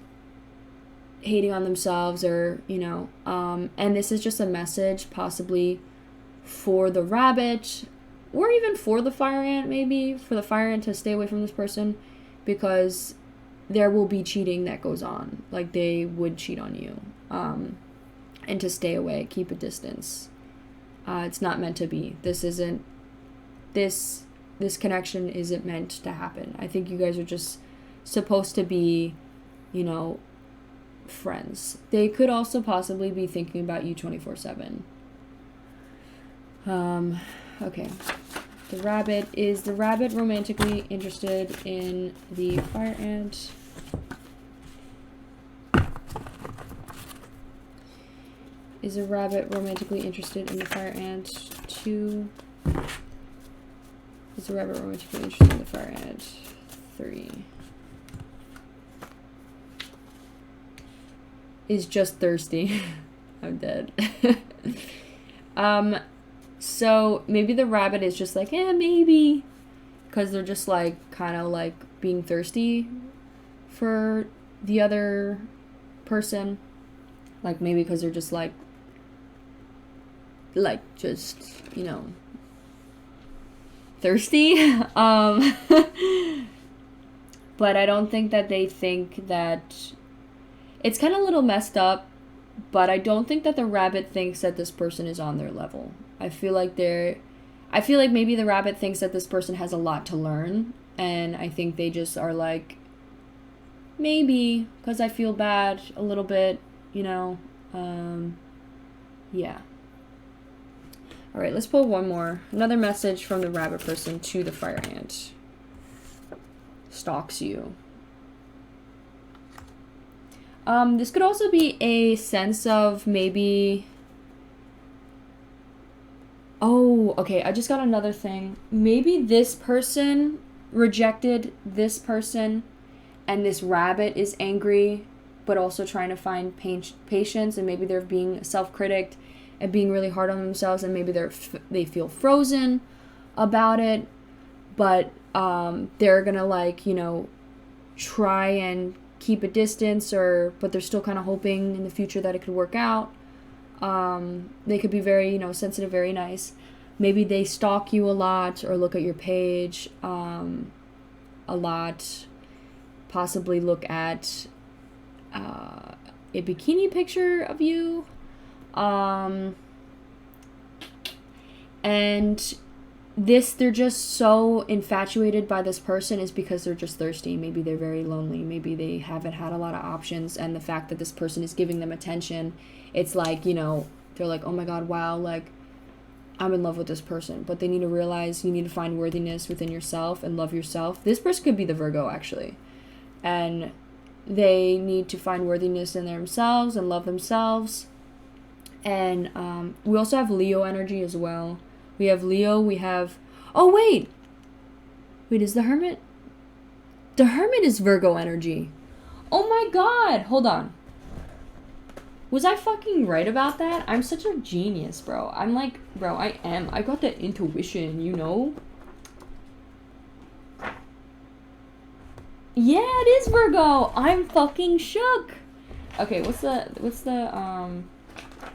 hating on themselves, or, and this is just a message possibly for the rabbit, or even for the fire ant, maybe for the fire ant to stay away from this person, because there will be cheating that goes on. Like, they would cheat on you, and to stay away, keep a distance. It's not meant to be. This connection isn't meant to happen. I think you guys are just supposed to be, friends. They could also possibly be thinking about you 24/7. Okay. Is the rabbit romantically interested in the fire ant? Is a rabbit romantically interested in the fire ant? 2. Is a rabbit romantically interested in the fire ant? 3. Is just thirsty. I'm dead. So maybe the rabbit is just like, maybe. Because they're just like, kind of like being thirsty for the other person. Like, maybe because they're just like just, thirsty. But I don't think that they think that, it's kind of a little messed up, but I don't think that the rabbit thinks that this person is on their level. I feel like maybe the rabbit thinks that this person has a lot to learn, and I think they just are like, maybe, because I feel bad a little bit, yeah. All right, let's pull one more. Another message from the rabbit person to the fire ant. Stalks you. This could also be a sense of maybe... Oh, okay, I just got another thing. Maybe this person rejected this person, and this rabbit is angry, but also trying to find patience, and maybe they're being self-critic and being really hard on themselves, and maybe they feel frozen about it, but they're gonna like, try and keep a distance, but they're still kind of hoping in the future that it could work out. They could be very, sensitive, very nice. Maybe they stalk you a lot, or look at your page a lot. Possibly look at a bikini picture of you. And they're just so infatuated by this person is because they're just thirsty. Maybe they're very lonely. Maybe they haven't had a lot of options, and the fact that this person is giving them attention, it's like, they're like, oh my god, wow, like, I'm in love with this person. But they need to realize you need to find worthiness within yourself and love yourself. This person could be the Virgo, actually. And they need to find worthiness in themselves and love themselves. And we also have Leo energy as well. We have Leo, we have... Oh, wait! Wait, is the Hermit? The Hermit is Virgo energy. Oh my god! Hold on. Was I fucking right about that? I'm such a genius, bro. I'm like... Bro, I am. I got that intuition, Yeah, it is Virgo! I'm fucking shook! Okay, what's the,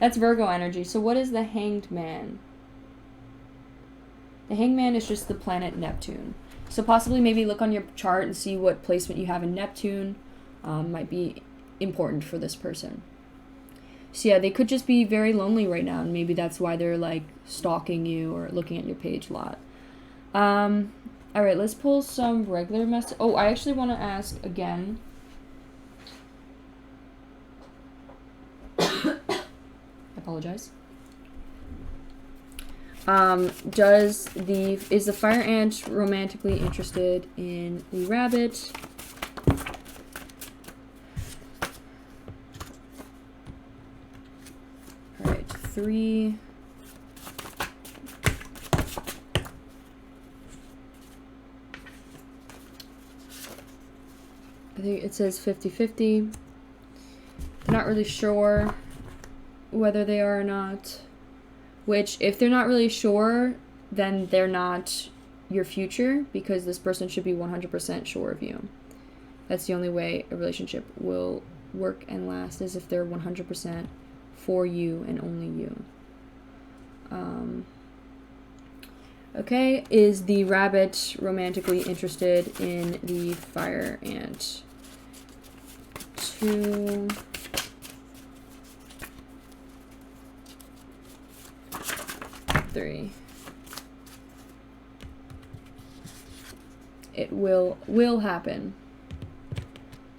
That's Virgo energy. So what is the Hanged Man? The Hanged Man is just the planet Neptune. So possibly maybe look on your chart and see what placement you have in Neptune. Might be important for this person. So yeah, they could just be very lonely right now, and maybe that's why they're like stalking you or looking at your page a lot. Alright, let's pull some regular message. Oh, I actually want to ask again. I apologize. Is the fire ant romantically interested in the rabbit? All right, 3. I think it says 50-50. They're not really sure whether they are or not. Which, if they're not really sure, then they're not your future, because this person should be 100% sure of you. That's the only way a relationship will work and last, is if they're 100% for you and only you. Okay, is the rabbit romantically interested in the fire ant? 2. It will happen.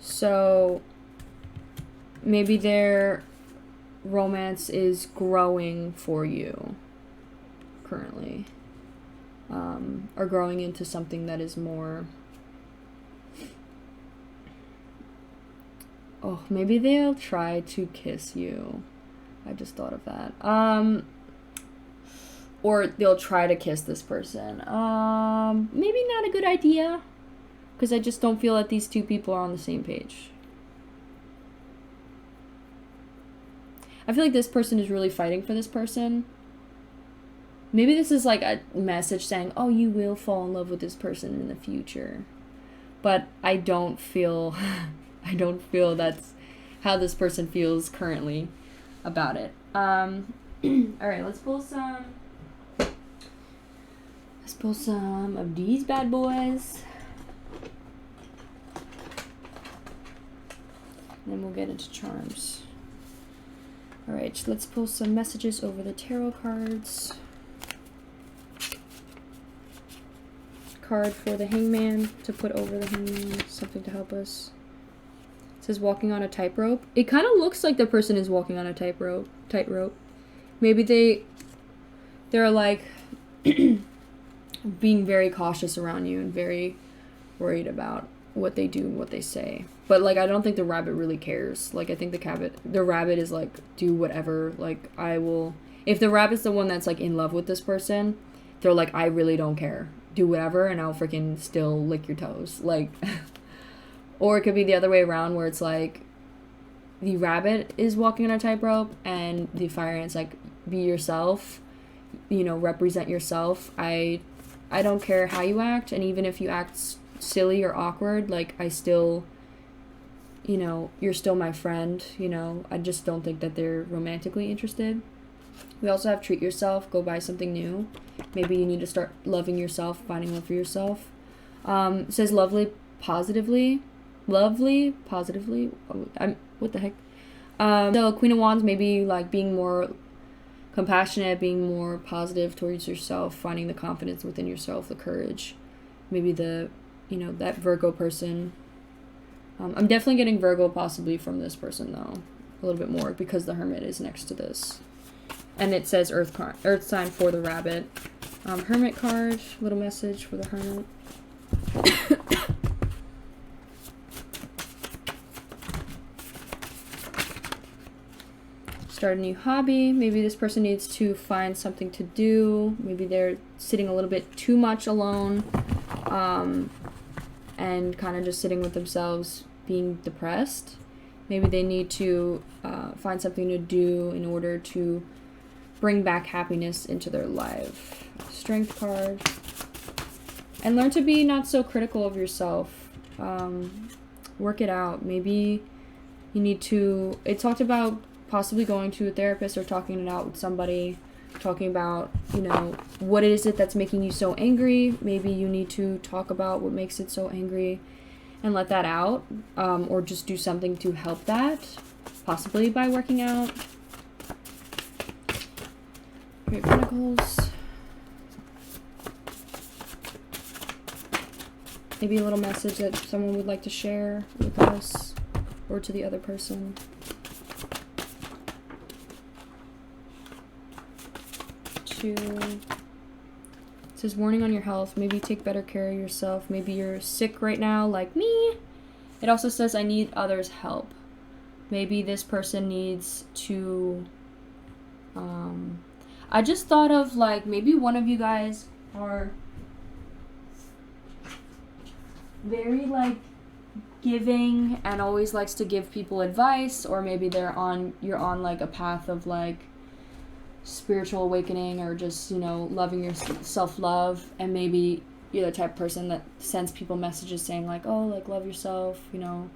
So maybe their romance is growing for you currently, or growing into something that is more. Oh, maybe they'll try to kiss you. I just thought of that. Or they'll try to kiss this person. Maybe not a good idea, because I just don't feel that these two people are on the same page. I feel like this person is really fighting for this person. Maybe this is like a message saying, oh, you will fall in love with this person in the future. But I don't feel that's how this person feels currently about it. All right, let's pull some of these bad boys. And then we'll get into charms. All right, let's pull some messages over the tarot cards. Card for the hangman, to put over the hangman, something to help us. It says walking on a tightrope. It kind of looks like the person is walking on a tightrope. Maybe they're like being very cautious around you and very worried about what they do and what they say. But like, I don't think the rabbit really cares. Like, I think the rabbit is like, do whatever. Like, I will. If the rabbit's the one that's like in love with this person, they're like, I really don't care. Do whatever, and I'll freaking still lick your toes. Like, or it could be the other way around, where it's like the rabbit is walking on a tightrope and the fire ant's like, be yourself, represent yourself. I don't care how you act, and even if you act silly or awkward, like, I still, you're still my friend. I just don't think that they're romantically interested. We also have treat yourself, go buy something new. Maybe you need to start loving yourself, finding love for yourself. It says lovely positively. Oh, what the heck? So Queen of Wands, maybe like being more compassionate, being more positive towards yourself, finding the confidence within yourself, the courage. Maybe that Virgo person. I'm definitely getting Virgo possibly from this person though, a little bit more, because the Hermit is next to this. And it says earth sign for the rabbit. Hermit card, little message for the Hermit. Start a new hobby. Maybe this person needs to find something to do. Maybe they're sitting a little bit too much alone, and kind of just sitting with themselves, being depressed. Maybe they need to find something to do in order to bring back happiness into their life. Strength card. And learn to be not so critical of yourself. Work it out. Maybe you need to... It talked about possibly going to a therapist or talking it out with somebody. Talking about, what is it that's making you so angry. Maybe you need to talk about what makes it so angry and let that out. Or just do something to help that. Possibly by working out. Great Pentacles. Maybe a little message that someone would like to share with us or to the other person. to... It says warning on your health. Maybe take better care of yourself. Maybe you're sick right now like me. It also says I need others' help. Maybe this person needs to... I just thought of like maybe one of you guys are very like giving and always likes to give people advice, or maybe you're on like a path of like spiritual awakening, or just, you know, loving your self-love, and maybe you're the type of person that sends people messages saying like, oh, like love yourself, you know,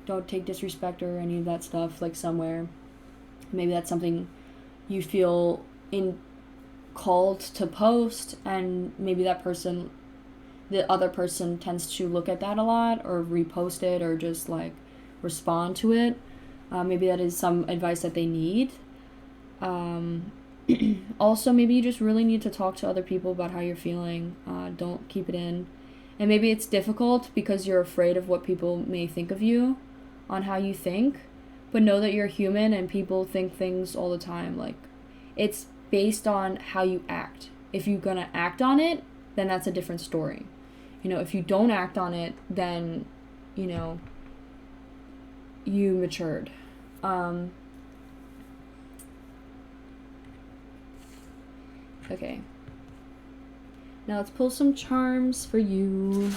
don't take disrespect or any of that stuff, like somewhere. Maybe that's something you feel called to post, and maybe the other person tends to look at that a lot or repost it or just like respond to it. Maybe that is some advice that they need. Also, maybe you just really need to talk to other people about how you're feeling. Don't keep it in. And maybe it's difficult because you're afraid of what people may think of you on how you think, but know that you're human and people think things all the time. Like, it's based on how you act. If you're gonna act on it, then that's a different story. You know, if you don't act on it, then, you know, you matured. Okay. Now let's pull some charms for you.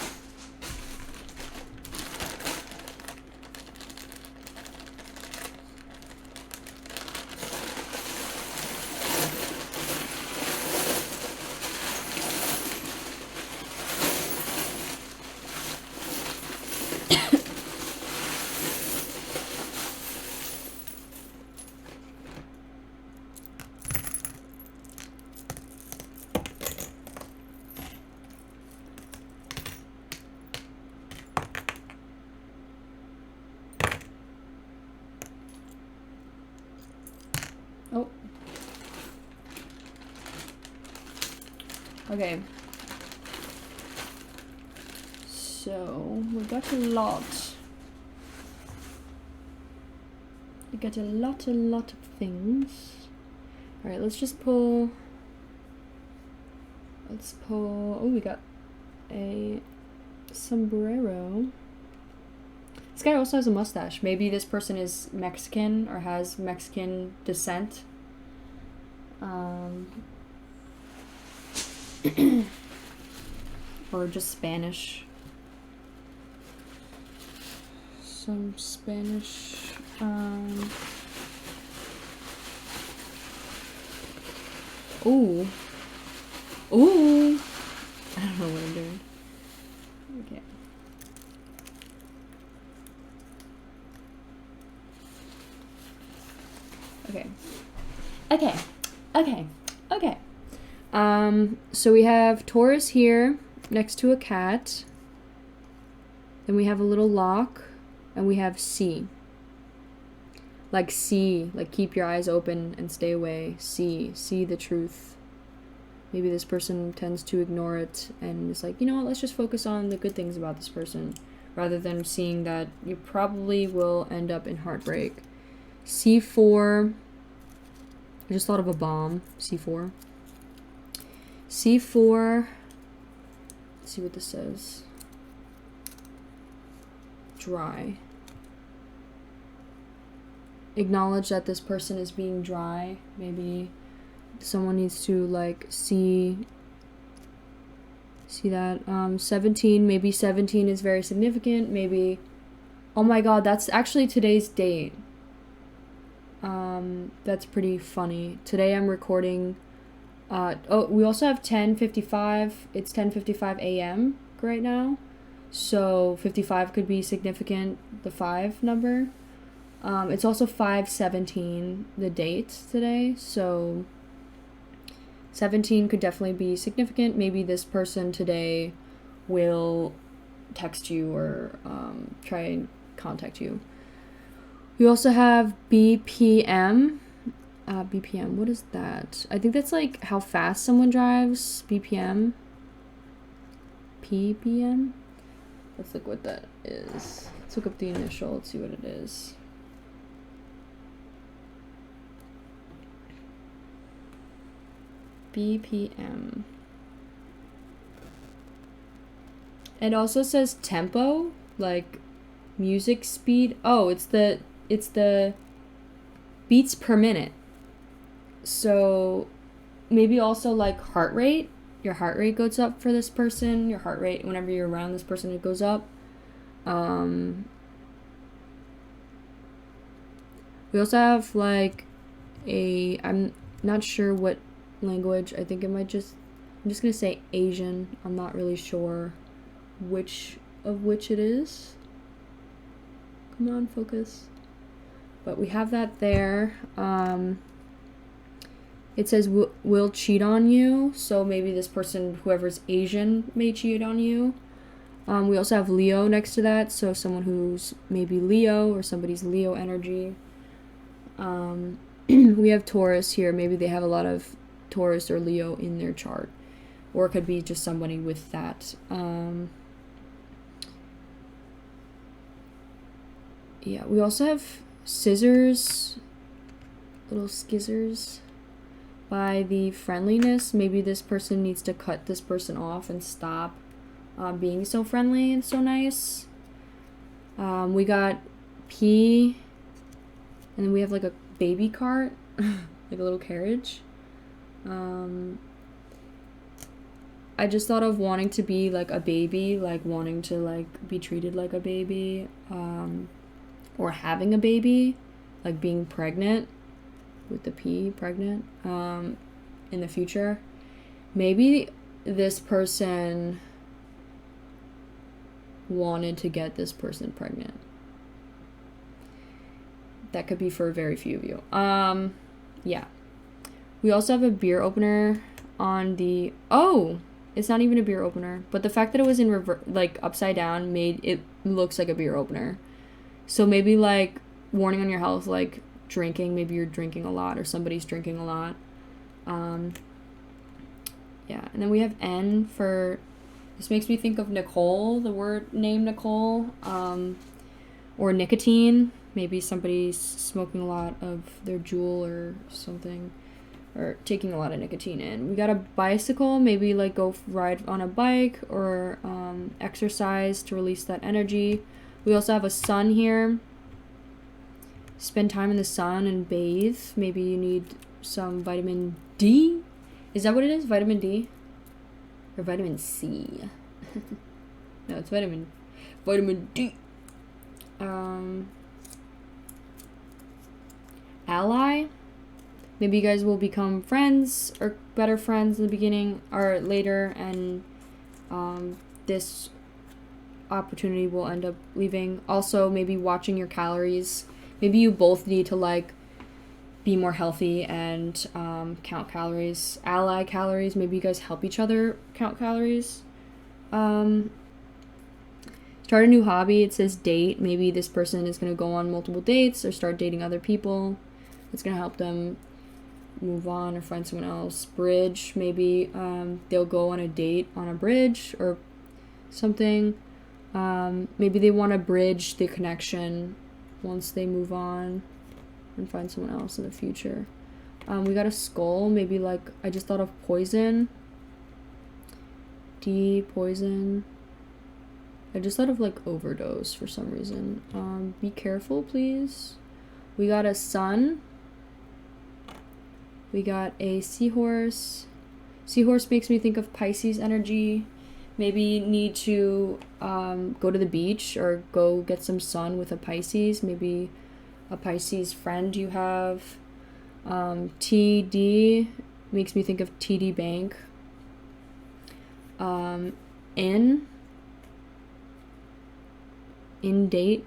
Oh. Okay. So, we got a lot. We got a lot of things. Alright, let's just pull... Oh, we got a sombrero. This guy also has a mustache. Maybe this person is Mexican or has Mexican descent. Or just Spanish. Some Spanish. Ooh. Ooh. I don't know what I'm doing. Okay. Okay. So we have Taurus here next to a cat. Then we have a little lock, and we have C. Like see, like keep your eyes open and stay away. See the truth. Maybe this person tends to ignore it and is like, you know what, let's just focus on the good things about this person, rather than seeing that you probably will end up in heartbreak. C4. I just thought of a bomb. C4. C4. Let's see what this says. Dry. Acknowledge that this person is being dry. Maybe someone needs to like see that. 17. Maybe 17 is very significant. Maybe, oh my god, that's actually today's date. That's pretty funny. Today I'm recording, oh, we also have 10:55. It's 10:55 a.m. right now. So 55 could be significant, the 5 number. It's also 5/17, the date today. So 17 could definitely be significant. Maybe this person today will text you or try and contact you. We also have BPM. BPM, what is that? I think that's like how fast someone drives. BPM. PPM. Let's look what that is. Let's look up the initial. Let's see what it is. BPM. It also says tempo, like music speed. Oh, it's the beats per minute. So maybe also like heart rate. Your heart rate goes up for this person. Your heart rate, whenever you're around this person, it goes up. We also have like I'm not sure what language. I think I'm just gonna say Asian. I'm not really sure which it is. Come on, focus. But we have that there. It says will cheat on you, so maybe this person, whoever's Asian, may cheat on you. We also have Leo next to that, so someone who's maybe Leo or somebody's Leo energy. We have Taurus here. Maybe they have a lot of Taurus or Leo in their chart, or it could be just somebody with that. Yeah, we also have scissors, little skizzers. By the friendliness, maybe this person needs to cut this person off and stop being so friendly and so nice. We got P, and then we have like a baby cart, like a little carriage. I just thought of wanting to be like a baby, like wanting to like be treated like a baby, or having a baby, like being pregnant. With the P, pregnant, in the future. Maybe this person wanted to get this person pregnant. That could be for very few of you. Yeah. We also have a beer opener on the... Oh! It's not even a beer opener. But the fact that it was in like upside down made it looks like a beer opener. So maybe like warning on your health, like drinking, maybe you're drinking a lot or somebody's drinking a lot. Yeah, and then we have N for, this makes me think of Nicole, the word name Nicole, or nicotine. Maybe somebody's smoking a lot of their jewel or something, or taking a lot of nicotine in. We got a bicycle, maybe like go ride on a bike or exercise to release that energy. We also have a sun here. Spend time in the sun and bathe. Maybe you need some vitamin D. Is that what it is? Vitamin D? Or vitamin C? No, it's vitamin D. Ally. Maybe you guys will become friends or better friends in the beginning or later, and this opportunity will end up leaving. Also, maybe watching your calories. Maybe you both need to like be more healthy and count calories. Ally calories. Maybe you guys help each other count calories. Start a new hobby. It says date. Maybe this person is going to go on multiple dates or start dating other people. It's going to help them move on or find someone else. Bridge. Maybe they'll go on a date on a bridge or something. Maybe they want to bridge the connection once they move on and find someone else in the future. We got a skull. Maybe like, I just thought of poison. D, poison. I just thought of like overdose for some reason. Be careful, please. We got a sun. We got a seahorse. Seahorse makes me think of Pisces energy. Maybe need to go to the beach or go get some sun with a Pisces. Maybe a Pisces friend you have. TD makes me think of TD Bank. In date.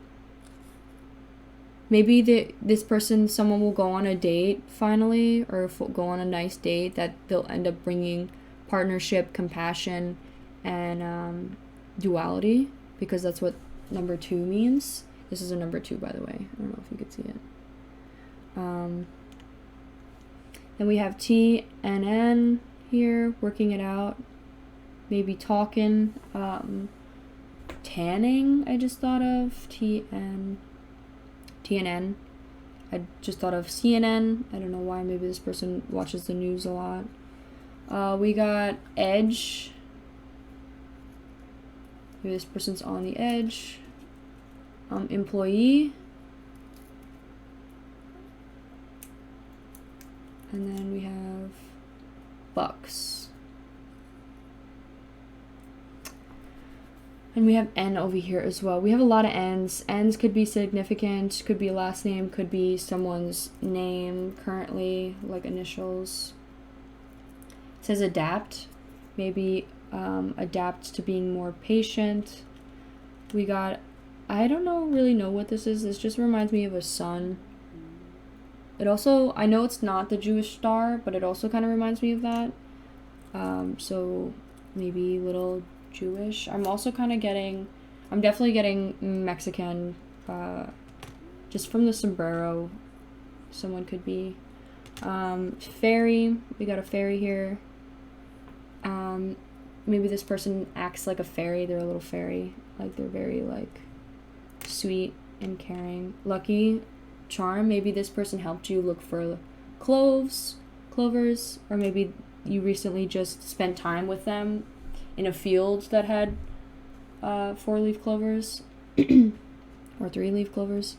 Maybe this person, someone will go on a date finally, or go on a nice date that they'll end up bringing partnership, compassion, and duality, because that's what number 2 means. This is a number 2, by the way. I don't know if you could see it. Then we have T and N here, working it out. Maybe talking. Tanning, I just thought of. TNN. I just thought of CNN. I don't know why. Maybe this person watches the news a lot. We got edge. Maybe this person's on the edge. Employee. And then we have bucks. And we have N over here as well. We have a lot of N's. N's could be significant, could be a last name, could be someone's name currently, like initials. It says adapt. Maybe adapt to being more patient. We got, I don't really know what this is. This just reminds me of a sun. It also, I know it's not the Jewish star, but it also kind of reminds me of that. So maybe little Jewish. I'm also kind of getting, I'm definitely getting Mexican, just from the sombrero. Someone could be. Fairy. We got a fairy here. Maybe this person acts like a fairy. They're a little fairy. Like they're very like sweet and caring. Lucky charm. Maybe this person helped you look for clovers, or maybe you recently just spent time with them in a field that had 4-leaf clovers or 3-leaf clovers.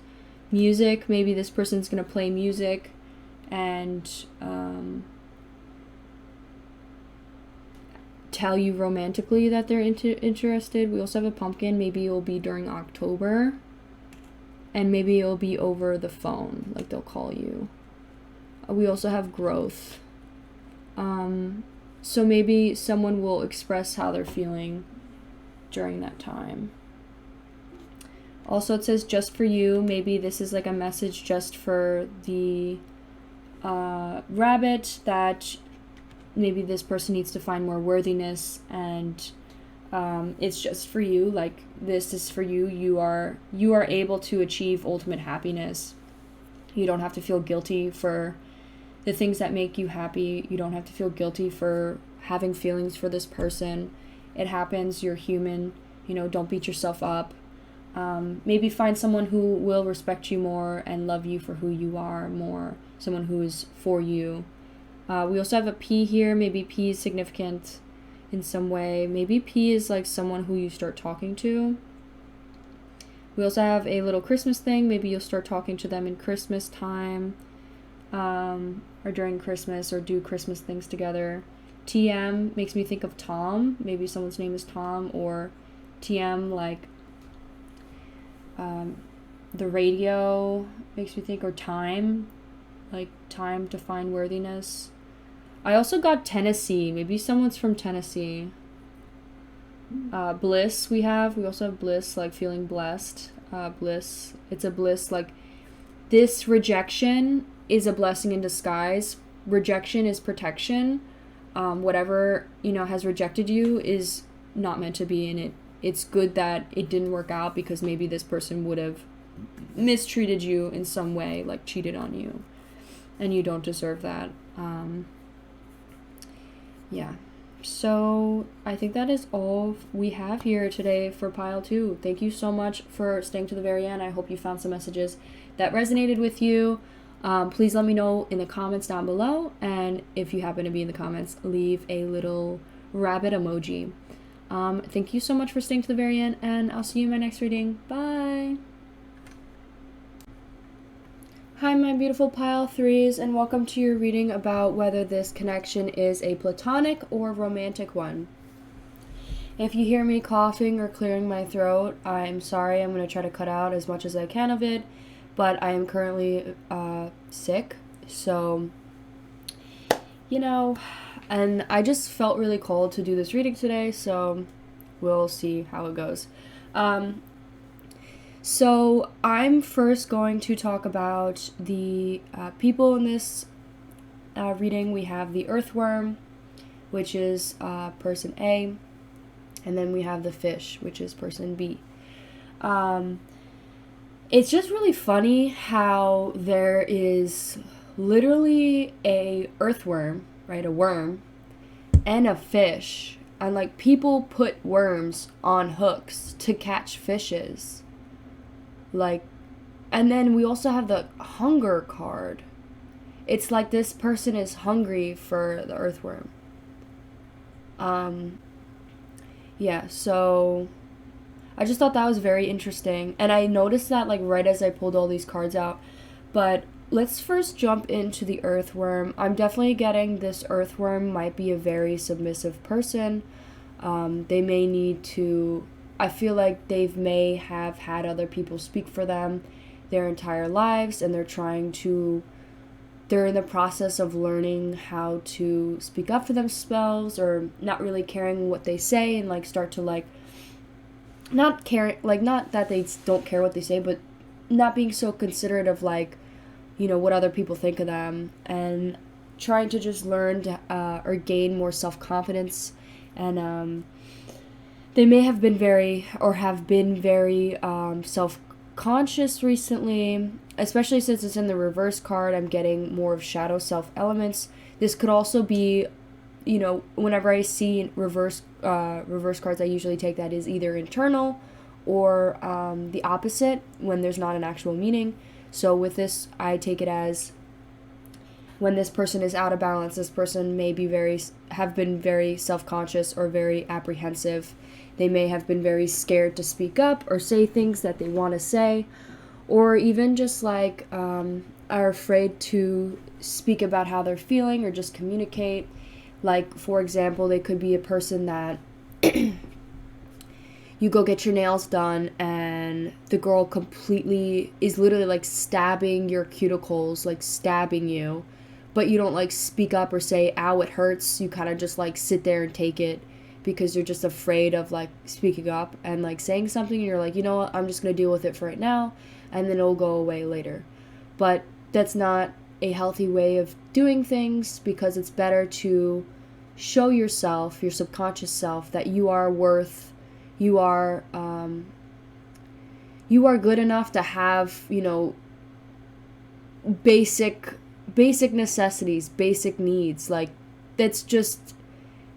Music. Maybe this person's gonna play music and tell you romantically that they're interested. We also have a pumpkin. Maybe it'll be during October, and maybe it'll be over the phone, like they'll call you. We also have growth. So maybe someone will express how they're feeling during that time. Also, it says just for you. Maybe this is like a message just for the rabbit, that maybe this person needs to find more worthiness, and it's just for you. Like this is for you. You are able to achieve ultimate happiness. You don't have to feel guilty for the things that make you happy. You don't have to feel guilty for having feelings for this person. It happens. You're human. Don't beat yourself up. Maybe find someone who will respect you more and love you for who you are more. Someone who is for you. We also have a P here. Maybe P is significant in some way. Maybe P is like someone who you start talking to. We also have a little Christmas thing. Maybe you'll start talking to them in Christmas time, or during Christmas, or do Christmas things together. TM makes me think of Tom. Maybe someone's name is Tom, or TM like the radio makes me think, or time, like time to find worthiness. I also got Tennessee. Maybe someone's from Tennessee. Bliss we also have bliss, like feeling blessed. Bliss, it's a bliss, like this rejection is a blessing in disguise. Rejection is protection. Whatever has rejected you is not meant to be, and it's good that it didn't work out, because maybe this person would have mistreated you in some way, like cheated on you, and you don't deserve that. Yeah, so I think that is all we have here today for pile 2. Thank you so much for staying to the very end. I hope you found some messages that resonated with you. Please let me know in the comments down below, and if you happen to be in the comments, leave a little rabbit emoji. Thank you so much for staying to the very end, and I'll see you in my next reading. Bye! Hi, my beautiful pile 3s, and welcome to your reading about whether this connection is a platonic or romantic one. If you hear me coughing or clearing my throat, I'm sorry. I'm going to try to cut out as much as I can of it, but I am currently sick, so, and I just felt really called to do this reading today, so we'll see how it goes. So I'm first going to talk about the people in this reading. We have the earthworm, which is person A, and then we have the fish, which is person B. It's just really funny how there is literally a earthworm, right, a worm, and a fish, and like people put worms on hooks to catch fishes. Like, and then we also have the hunger card. It's like this person is hungry for the earthworm. Yeah, so I just thought that was very interesting. And I noticed that like right as I pulled all these cards out. But let's first jump into the earthworm. I'm definitely getting this earthworm might be a very submissive person. They may need to, I feel like they may have had other people speak for them their entire lives, and they're in the process of learning how to speak up for themselves, or not really caring what they say, and like start to like not caring, like not that they don't care what they say, but not being so considerate of like, you know, what other people think of them, and trying to just learn to or gain more self-confidence. And they may have been very self-conscious recently, especially since it's in the reverse card. I'm getting more of shadow self elements. This could also be, you know, whenever I see reverse cards, I usually take that as either internal or the opposite when there's not an actual meaning. So with this, I take it as when this person is out of balance, this person may be have been very self-conscious or very apprehensive. They may have been very scared to speak up or say things that they want to say, or even just like are afraid to speak about how they're feeling or just communicate. Like, for example, they could be a person that you go get your nails done and the girl completely is literally like stabbing your cuticles, like stabbing you, but you don't like speak up or say, ow, it hurts. You kind of just like sit there and take it because you're just afraid of like speaking up and like saying something, and you're like, you know what, I'm just going to deal with it for right now, and then it'll go away later. But that's not a healthy way of doing things, because it's better to show yourself, your subconscious self, that you are good enough to have, you know, basic necessities, basic needs. Like,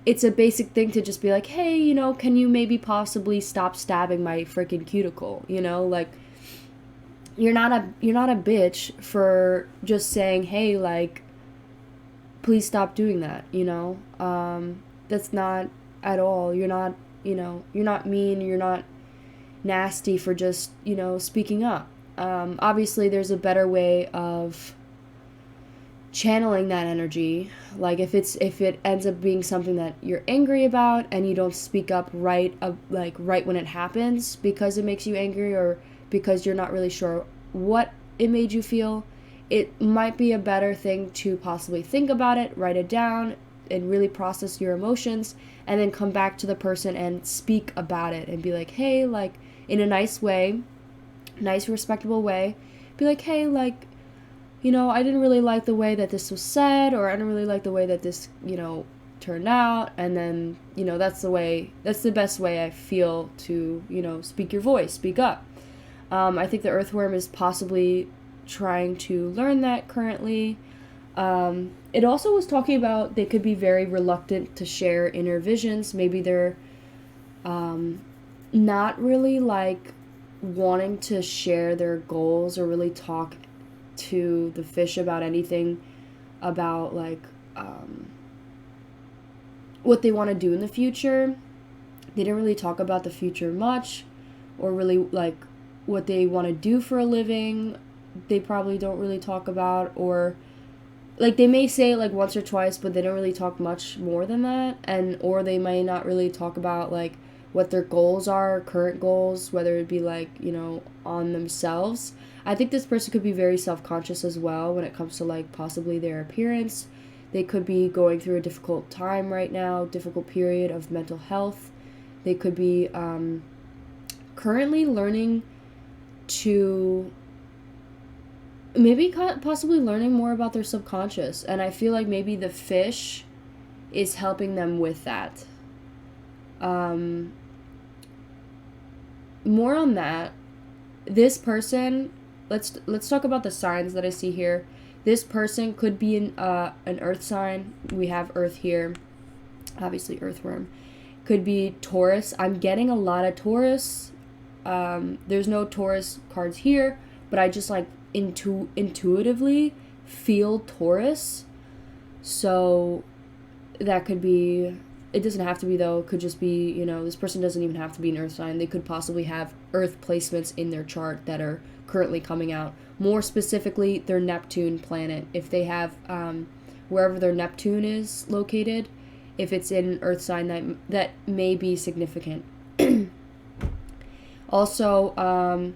it's a basic thing to just be like, hey, you know, can you maybe possibly stop stabbing my freaking cuticle? You know, like, you're not a bitch for just saying, hey, like, please stop doing that, you know? That's not at all. You're not, you know, you're not mean, you're not nasty for just, you know, speaking up. Obviously there's a better way of channeling that energy. Like, if it ends up being something that you're angry about and you don't speak up right when it happens because it makes you angry, or because you're not really sure what it made you feel, it might be a better thing to possibly think about it, write it down, and really process your emotions, and then come back to the person and speak about it and be like, hey, like, in a nice way, nice, respectable way, be like, hey, like, you know, I didn't really like the way that this was said, or I didn't really like the way that this, you know, turned out. And then, you know, that's the best way I feel to, you know, speak your voice, speak up. I think the earthworm is possibly trying to learn that currently. It also was talking about they could be very reluctant to share inner visions. Maybe they're not really like wanting to share their goals or really talk to the fish about anything about like what they want to do in the future. They didn't really talk about the future much, or really like what they want to do for a living. They probably don't really talk about, or like they may say it like once or twice, but they don't really talk much more than that. And or they may not really talk about like what their goals are, current goals, whether it be like, you know, on themselves. I think this person could be very self-conscious as well when it comes to like possibly their appearance. They could be going through a difficult time right now, difficult period of mental health. They could be currently learning to maybe possibly learning more about their subconscious. And I feel like maybe the fish is helping them with that. More on that. This person, let's talk about the signs that I see here. This person could be an earth sign. We have earth here, obviously earthworm. Could be Taurus. I'm getting a lot of Taurus. There's no Taurus cards here, but I just like intuitively feel Taurus. So that could be it doesn't have to be, though. It could just be, you know, this person doesn't even have to be an earth sign. They could possibly have earth placements in their chart that are currently coming out. More specifically, their Neptune planet. If they have, wherever their Neptune is located, if it's in an earth sign, that may be significant. Also,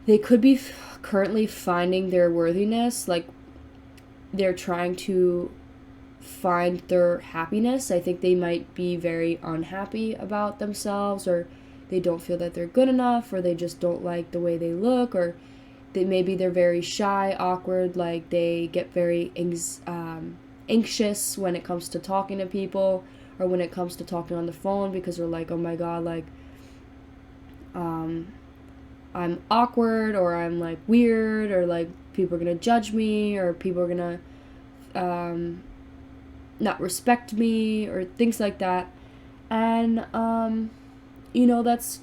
they could be currently finding their worthiness, like they're trying to find their happiness. I think they might be very unhappy about themselves, or they don't feel that they're good enough, or they just don't like the way they look, or maybe they're very shy, awkward, like they get very anxious when it comes to talking to people, or when it comes to talking on the phone, because they're like, oh my god, like I'm awkward, or I'm like weird, or like people are gonna judge me, or people are gonna not respect me, or things like that. And you know, that's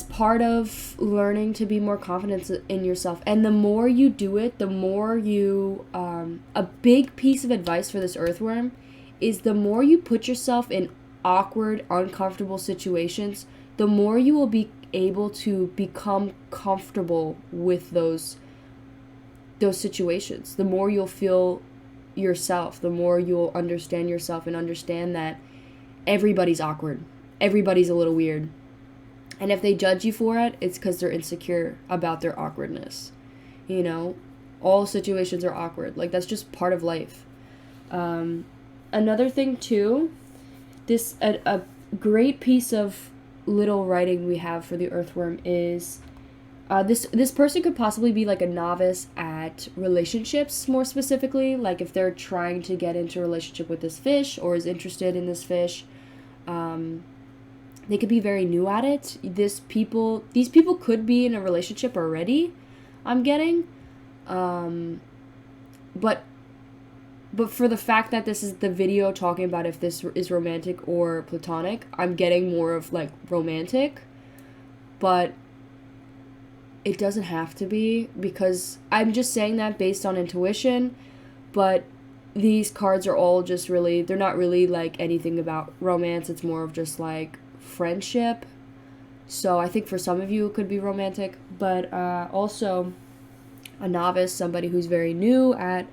part of learning to be more confident in yourself. And the more you do it, the more you a big piece of advice for this earthworm is the more you put yourself in awkward, uncomfortable situations, the more you will be able to become comfortable with those situations. The more you'll feel yourself, the more you'll understand yourself and understand that everybody's awkward. Everybody's a little weird. And if they judge you for it, it's because they're insecure about their awkwardness. You know, all situations are awkward. Like, that's just part of life. Another thing, too, a great piece of little writing we have for the earthworm is this person could possibly be like a novice at relationships, more specifically, like if they're trying to get into a relationship with this fish or is interested in this fish. They could be very new at it. These people could be in a relationship already, I'm getting. But for the fact that this is the video talking about if this is romantic or platonic, I'm getting more of like romantic. But it doesn't have to be, because I'm just saying that based on intuition. But these cards are all just really, they're not really like anything about romance. It's more of just like friendship. So I think for some of you it could be romantic, but also a novice, somebody who's very new at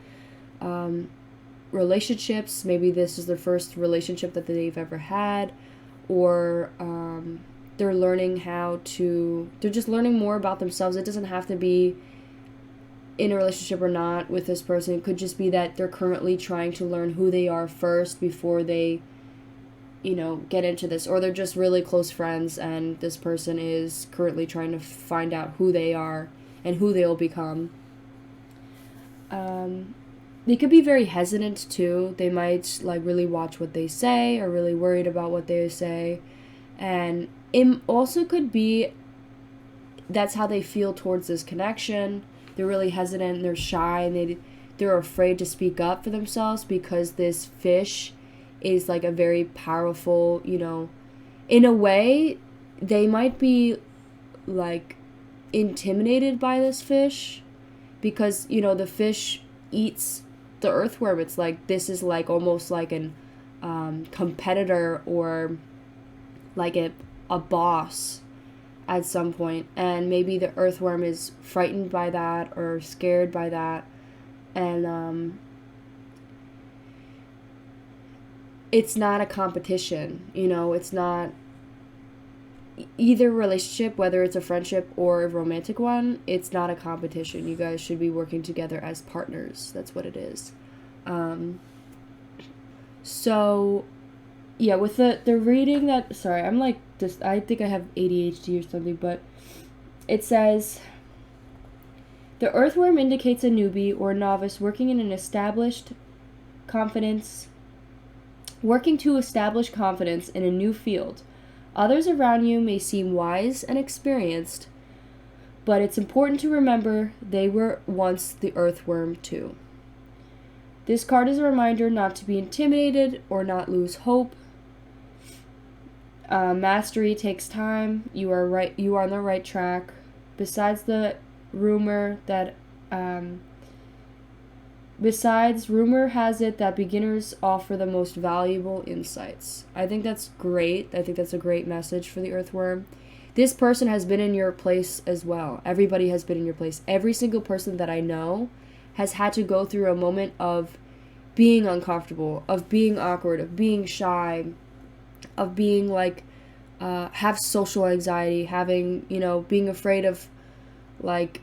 relationships. Maybe this is their first relationship that they've ever had, or they're just learning more about themselves. It doesn't have to be in a relationship or not with this person. It could just be that they're currently trying to learn who they are first before they, get into this. Or they're just really close friends and this person is currently trying to find out who they are and who they'll become. They could be very hesitant too. They might like really watch what they say, or really worried about what they say. And it also could be that's how they feel towards this connection. They're really hesitant, they're shy, and they're afraid to speak up for themselves, because this fish is like a very powerful, in a way, they might be like intimidated by this fish, because, the fish eats the earthworm. It's like, this is like almost like an competitor, or like a boss at some point, and maybe the earthworm is frightened by that or scared by that, and it's not a competition. It's not either relationship, whether it's a friendship or a romantic one. It's not a competition. You guys should be working together as partners. That's what it is. So yeah, with the reading that, sorry, I'm like, just, I think I have ADHD or something, but it says, the earthworm indicates a newbie or novice working to establish confidence in a new field. Others around you may seem wise and experienced, but it's important to remember they were once the earthworm too. This card is a reminder not to be intimidated or not lose hope. Mastery takes time. You are on the right track. Besides the rumor that Besides, rumor has it that beginners offer the most valuable insights. I think that's great. I think that's a great message for the earthworm. This person has been in your place as well. Everybody has been in your place. Every single person that I know has had to go through a moment of being uncomfortable, of being awkward, of being shy, of being like, have social anxiety, having, being afraid of like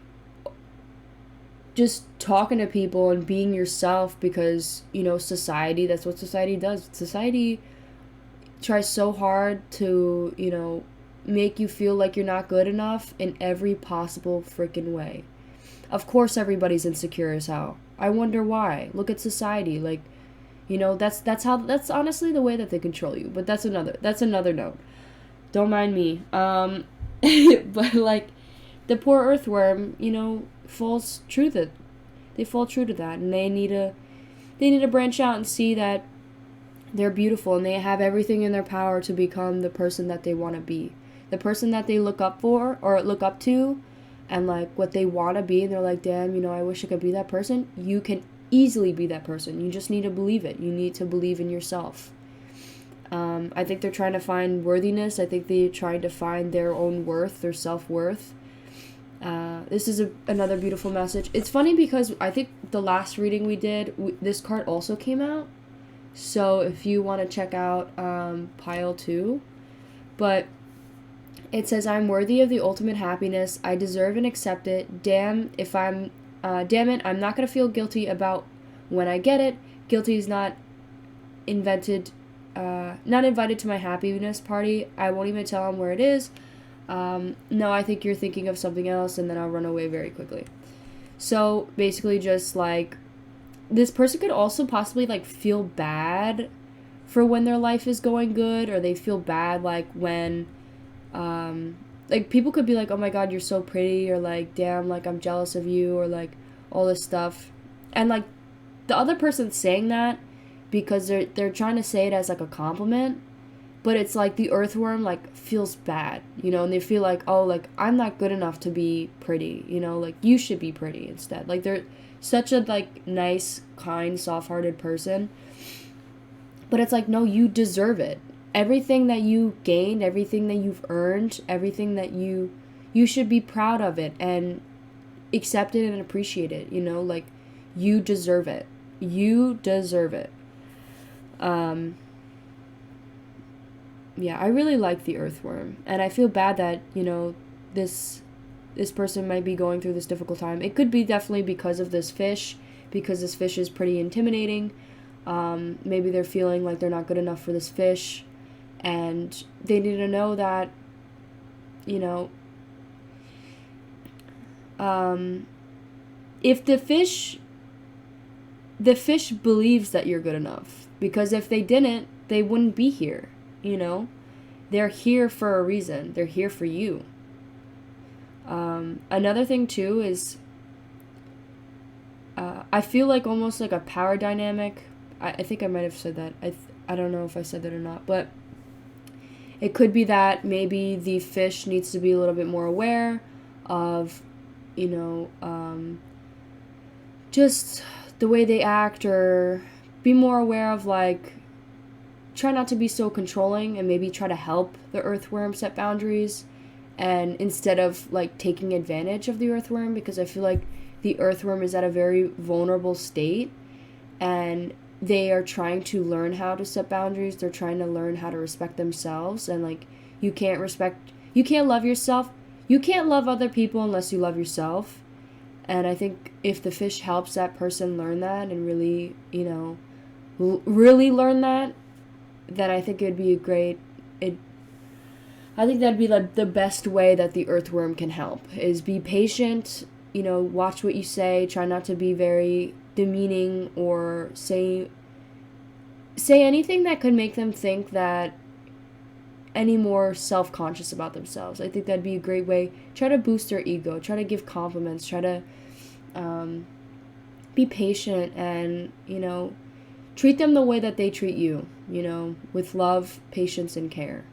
just talking to people and being yourself because, society, that's what society does. Society tries so hard to, make you feel like you're not good enough in every possible freaking way. Of course everybody's insecure as hell. I wonder why. Look at society. Like, that's honestly the way that they control you. But that's another note. Don't mind me. But like the poor earthworm, falls true that they fall true to that, and they need to branch out and see that they're beautiful and they have everything in their power to become the person that they want to be, the person that they look up for or look up to, and like what they want to be, and they're like, damn, I wish I could be that person. You can easily be that person. You just need to believe it. You need to believe in yourself. I think they're trying to find worthiness. I think they're trying to find their own worth, their self-worth. This is another beautiful message. It's funny because I think the last reading we did, this card also came out. So if you want to check out pile 2. But it says, I'm worthy of the ultimate happiness. I deserve and accept it. Damn it, I'm not going to feel guilty about when I get it. Guilty is not invited to my happiness party. I won't even tell them where it is. No, I think you're thinking of something else, and then I'll run away very quickly. So basically just like, this person could also possibly like feel bad for when their life is going good, or they feel bad like when, like people could be like, oh my god, you're so pretty, or like, damn, like I'm jealous of you, or like all this stuff. And like the other person's saying that because they're trying to say it as like a compliment. But it's like the earthworm like feels bad, and they feel like, oh, like I'm not good enough to be pretty, like you should be pretty instead. Like they're such a like nice, kind, soft-hearted person. But it's like, no, you deserve it. Everything that you gained, everything that you've earned, everything that you should be proud of it and accept it and appreciate it, like you deserve it. You deserve it. Yeah, I really like the earthworm, and I feel bad that, this person might be going through this difficult time. It could be definitely because of this fish, because this fish is pretty intimidating. Maybe they're feeling like they're not good enough for this fish, and they need to know that, if the fish believes that you're good enough, because if they didn't, they wouldn't be here. They're here for a reason. They're here for you. Another thing too is, I feel like almost like a power dynamic. I think I might have said that. I don't know if I said that or not, but it could be that maybe the fish needs to be a little bit more aware of, just the way they act, or be more aware of like, try not to be so controlling, and maybe try to help the earthworm set boundaries, and instead of like taking advantage of the earthworm, because I feel like the earthworm is at a very vulnerable state, and they are trying to learn how to set boundaries. They're trying to learn how to respect themselves, and like you can't love yourself, you can't love other people unless you love yourself. And I think if the fish helps that person learn that, and really, really learn that, then I think it'd be I think that'd be like the best way that the earthworm can help, is be patient, watch what you say, try not to be very demeaning, or say anything that could make them think that any more self-conscious about themselves. I think that'd be a great way. Try to boost their ego, try to give compliments, try to be patient, and treat them the way that they treat you, with love, patience, and care.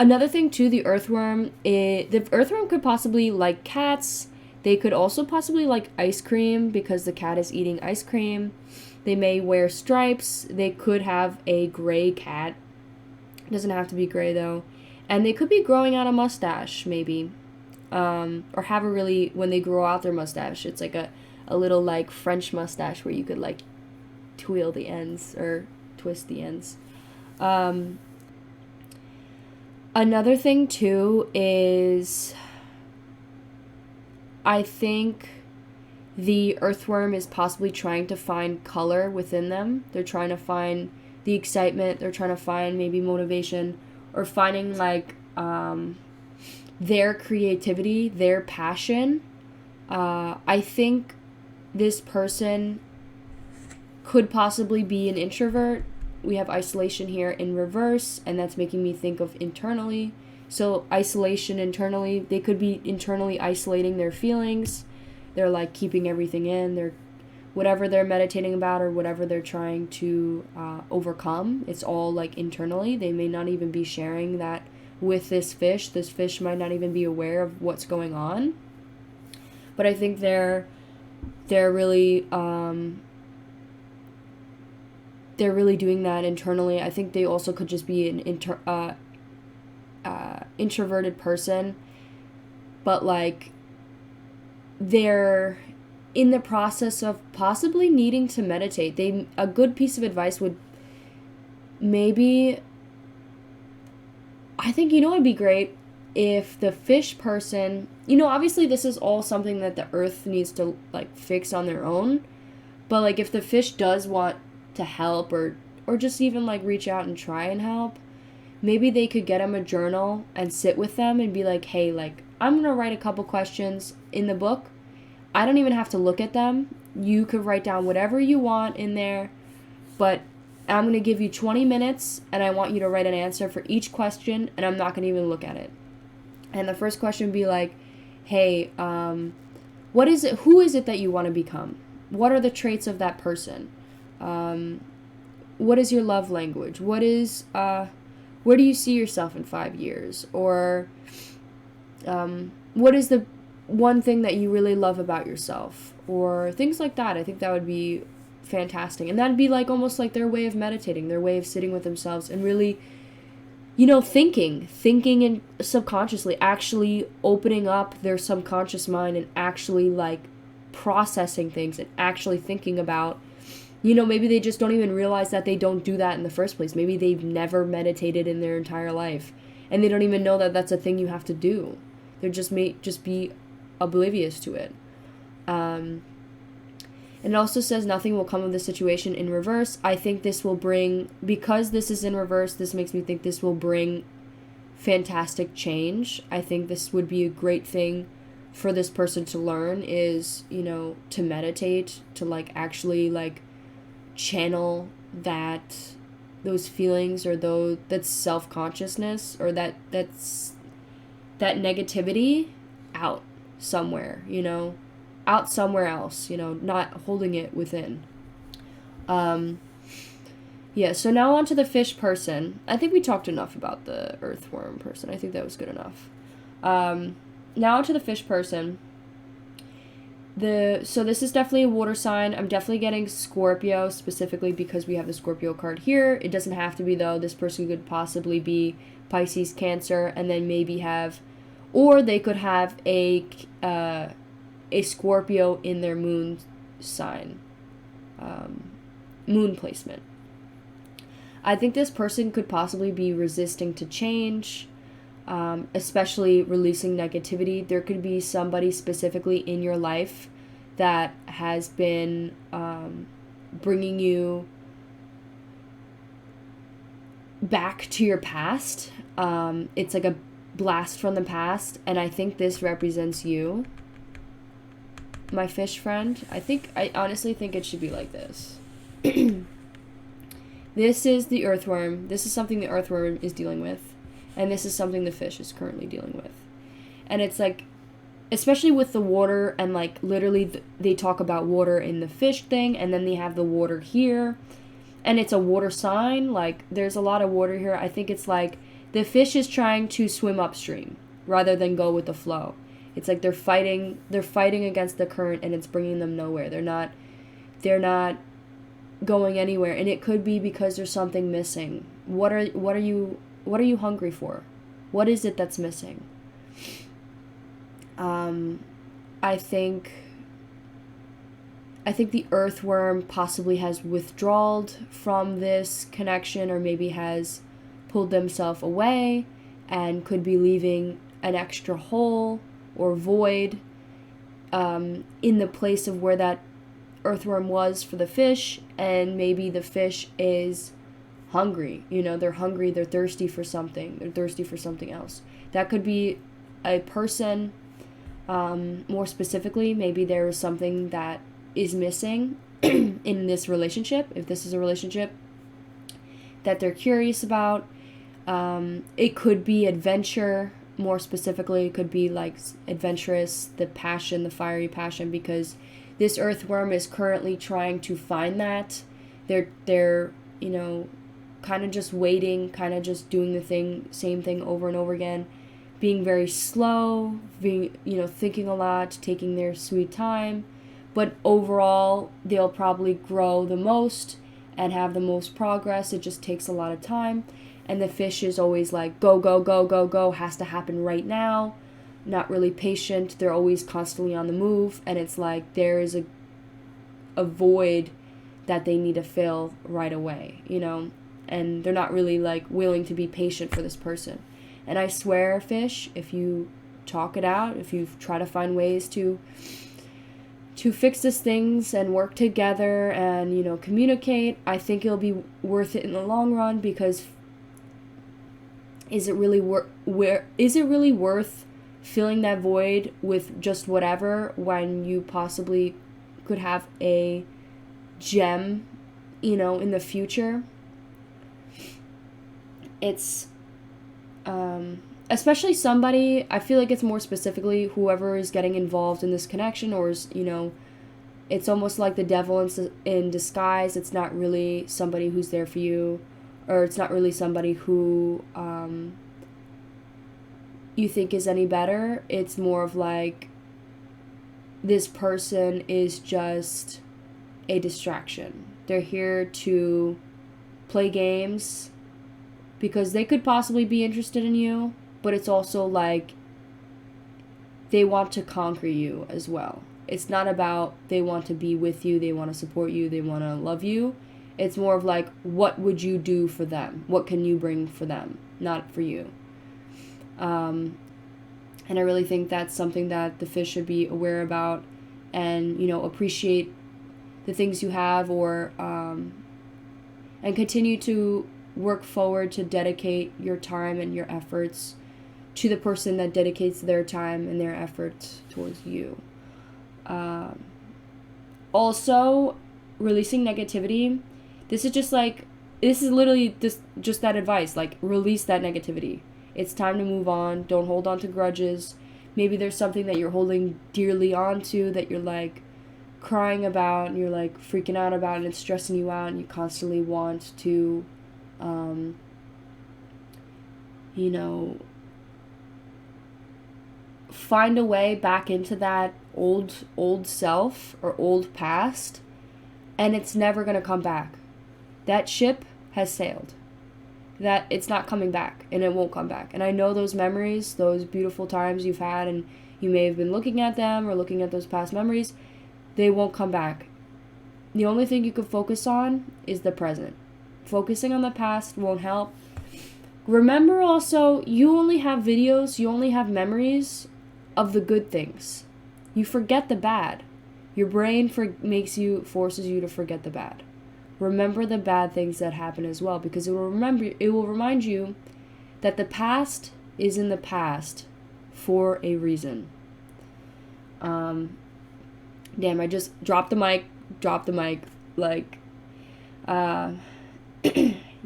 Another thing too, the earthworm could possibly like cats. They could also possibly like ice cream because the cat is eating ice cream. They may wear stripes. They could have a gray cat. It doesn't have to be gray though. And they could be growing out a mustache maybe. Or have a really, when they grow out their mustache, it's like a little like French mustache where you could like twirl the ends or twist the ends. Another thing too is I think the earthworm is possibly trying to find color within them. They're trying to find the excitement. They're trying to find maybe motivation or finding like their creativity, their passion. I think this person could possibly be an introvert. We have isolation here in reverse, and that's making me think of internally. So isolation internally, they could be internally isolating their feelings. They're like keeping everything in. They're whatever they're meditating about or whatever they're trying to overcome. It's all like internally. They may not even be sharing that with this fish. This fish might not even be aware of what's going on. But I think they're really doing that internally. I think they also could just be an introverted person, but like they're in the process of possibly needing to meditate. A good piece of advice would maybe, I think, it'd be great if the fish person, obviously this is all something that the earth needs to like fix on their own, but like if the fish does want to help or just even like reach out and try and help, maybe they could get them a journal and sit with them and be like, hey, like I'm gonna write a couple questions in the book. I don't even have to look at them. You could write down whatever you want in there, but I'm going to give you 20 minutes and I want you to write an answer for each question, and I'm not going to even look at it. And the first question would be like, hey, who is it that you want to become? What are the traits of that person? What is your love language? Where do you see yourself in 5 years? Or what is the one thing that you really love about yourself? Or things like that. I think that would be fantastic. And that'd be like almost like their way of meditating, their way of sitting with themselves and really, thinking and subconsciously actually opening up their subconscious mind and actually like processing things and actually thinking about, maybe they just don't even realize that they don't do that in the first place. Maybe they've never meditated in their entire life and they don't even know that that's a thing you have to do. They may just be oblivious to it. And it also says nothing will come of the situation in reverse. I think this will bring, because this is in reverse, this makes me think this will bring fantastic change. I think this would be a great thing for this person to learn is, to meditate, to like actually like channel those feelings or that self-consciousness or that negativity out somewhere, out somewhere else, not holding it within. So now on to the fish person. I think we talked enough about the earthworm person. I think that was good enough. Now on to the fish person. So this is definitely a water sign. I'm definitely getting Scorpio specifically because we have the Scorpio card here. It doesn't have to be though. This person could possibly be Pisces, Cancer, and then maybe or they could have a Scorpio in their moon sign, moon placement. I think this person could possibly be resisting to change, especially releasing negativity. There could be somebody specifically in your life that has been bringing you back to your past. It's like a blast from the past, and I think this represents you, my fish friend. I honestly think it should be like this. This is the earthworm. This is something the earthworm is dealing with, and this is something the fish is currently dealing with. And it's like, especially with the water, and like literally they talk about water in the fish thing, and then they have the water here, and it's a water sign. Like there's a lot of water here. I think it's like the fish is trying to swim upstream rather than go with the flow. It's like they're fighting against the current, and it's bringing them nowhere. They're not going anywhere, and it could be because there's something missing. What are you hungry for? What is it that's missing? I think the earthworm possibly has withdrawn from this connection, or maybe has pulled themselves away and could be leaving an extra hole or void in the place of where that earthworm was for the fish. And maybe the fish is hungry. They're hungry, they're thirsty for something. They're thirsty for something else. That could be a person. More specifically, maybe there is something that is missing in this relationship, if this is a relationship that they're curious about. It could be adventure. More specifically, it could be like adventurous, the passion, the fiery passion, because this earthworm is currently trying to find that. They're kind of just waiting, kind of just doing the same thing over and over again, being very slow, thinking a lot, taking their sweet time. But overall, they'll probably grow the most and have the most progress. It just takes a lot of time. And the fish is always like, go, go, go, go, go, has to happen right now. Not really patient. They're always constantly on the move. And it's like there is a void that they need to fill right away, And they're not really like willing to be patient for this person. And I swear, fish, if you talk it out, if you try to find ways to fix these things and work together and, communicate, I think it'll be worth it in the long run. Because is it really worth filling that void with just whatever when you possibly could have a gem, in the future? It's especially somebody, I feel like it's more specifically whoever is getting involved in this connection, or is, it's almost like the devil in disguise. It's not really somebody who's there for you, or it's not really somebody who you think is any better. It's more of like this person is just a distraction. They're here to play games because they could possibly be interested in you, but it's also like they want to conquer you as well. It's not about they want to be with you, they want to support you, they want to love you. It's more of like, what would you do for them? What can you bring for them? Not for you. And I really think that's something that the fish should be aware about and, appreciate the things you have, or and continue to work forward to dedicate your time and your efforts to the person that dedicates their time and their efforts towards you. Also, releasing negativity. This is literally just that advice. Like, release that negativity. It's time to move on. Don't hold on to grudges. Maybe there's something that you're holding dearly onto that you're like crying about and you're like freaking out about, and it's stressing you out, and you constantly want to find a way back into that old self or old past, and it's never going to come back. That ship has sailed. That it's not coming back, and it won't come back. And I know those memories, those beautiful times you've had, and you may have been looking at them or looking at those past memories, they won't come back. The only thing you can focus on is the present. Focusing on the past won't help. Remember also, you only have videos, you only have memories of the good things. You forget the bad. Your brain forces you to forget the bad. Remember the bad things that happen as well, because it will remind you that the past is in the past for a reason. Damn, I just dropped the mic,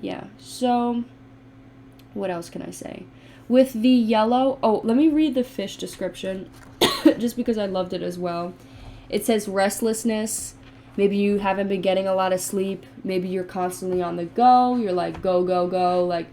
yeah, so what else can I say? With the yellow, let me read the fish description, just because I loved it as well. It says restlessness. Maybe you haven't been getting a lot of sleep. Maybe you're constantly on the go. You're like, go, go, go. Like,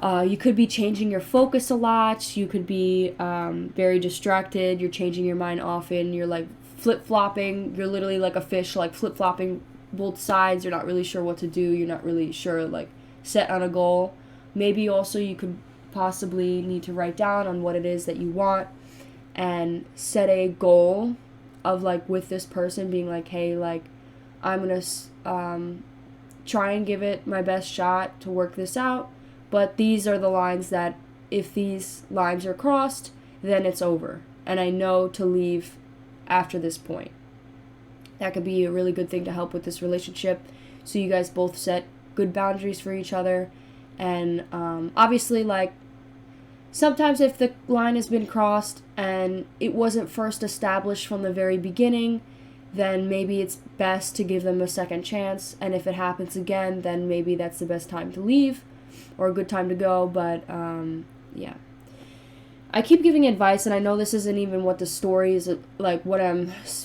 You could be changing your focus a lot. You could be very distracted. You're changing your mind often. You're like flip-flopping. You're literally like a fish, like flip-flopping both sides. You're not really sure what to do. You're not really sure, like, set on a goal. Maybe also you could possibly need to write down on what it is that you want and set a goal of, like, with this person being like, hey, like, I'm going to try and give it my best shot to work this out. But these are the lines that, if these lines are crossed, then it's over. And I know to leave after this point. That could be a really good thing to help with this relationship. So you guys both set good boundaries for each other. And obviously, like, sometimes if the line has been crossed and it wasn't first established from the very beginning, then maybe it's best to give them a second chance. And if it happens again, then maybe that's the best time to leave. Or a good time to go, but, yeah. I keep giving advice, and I know this isn't even what the story is, like, what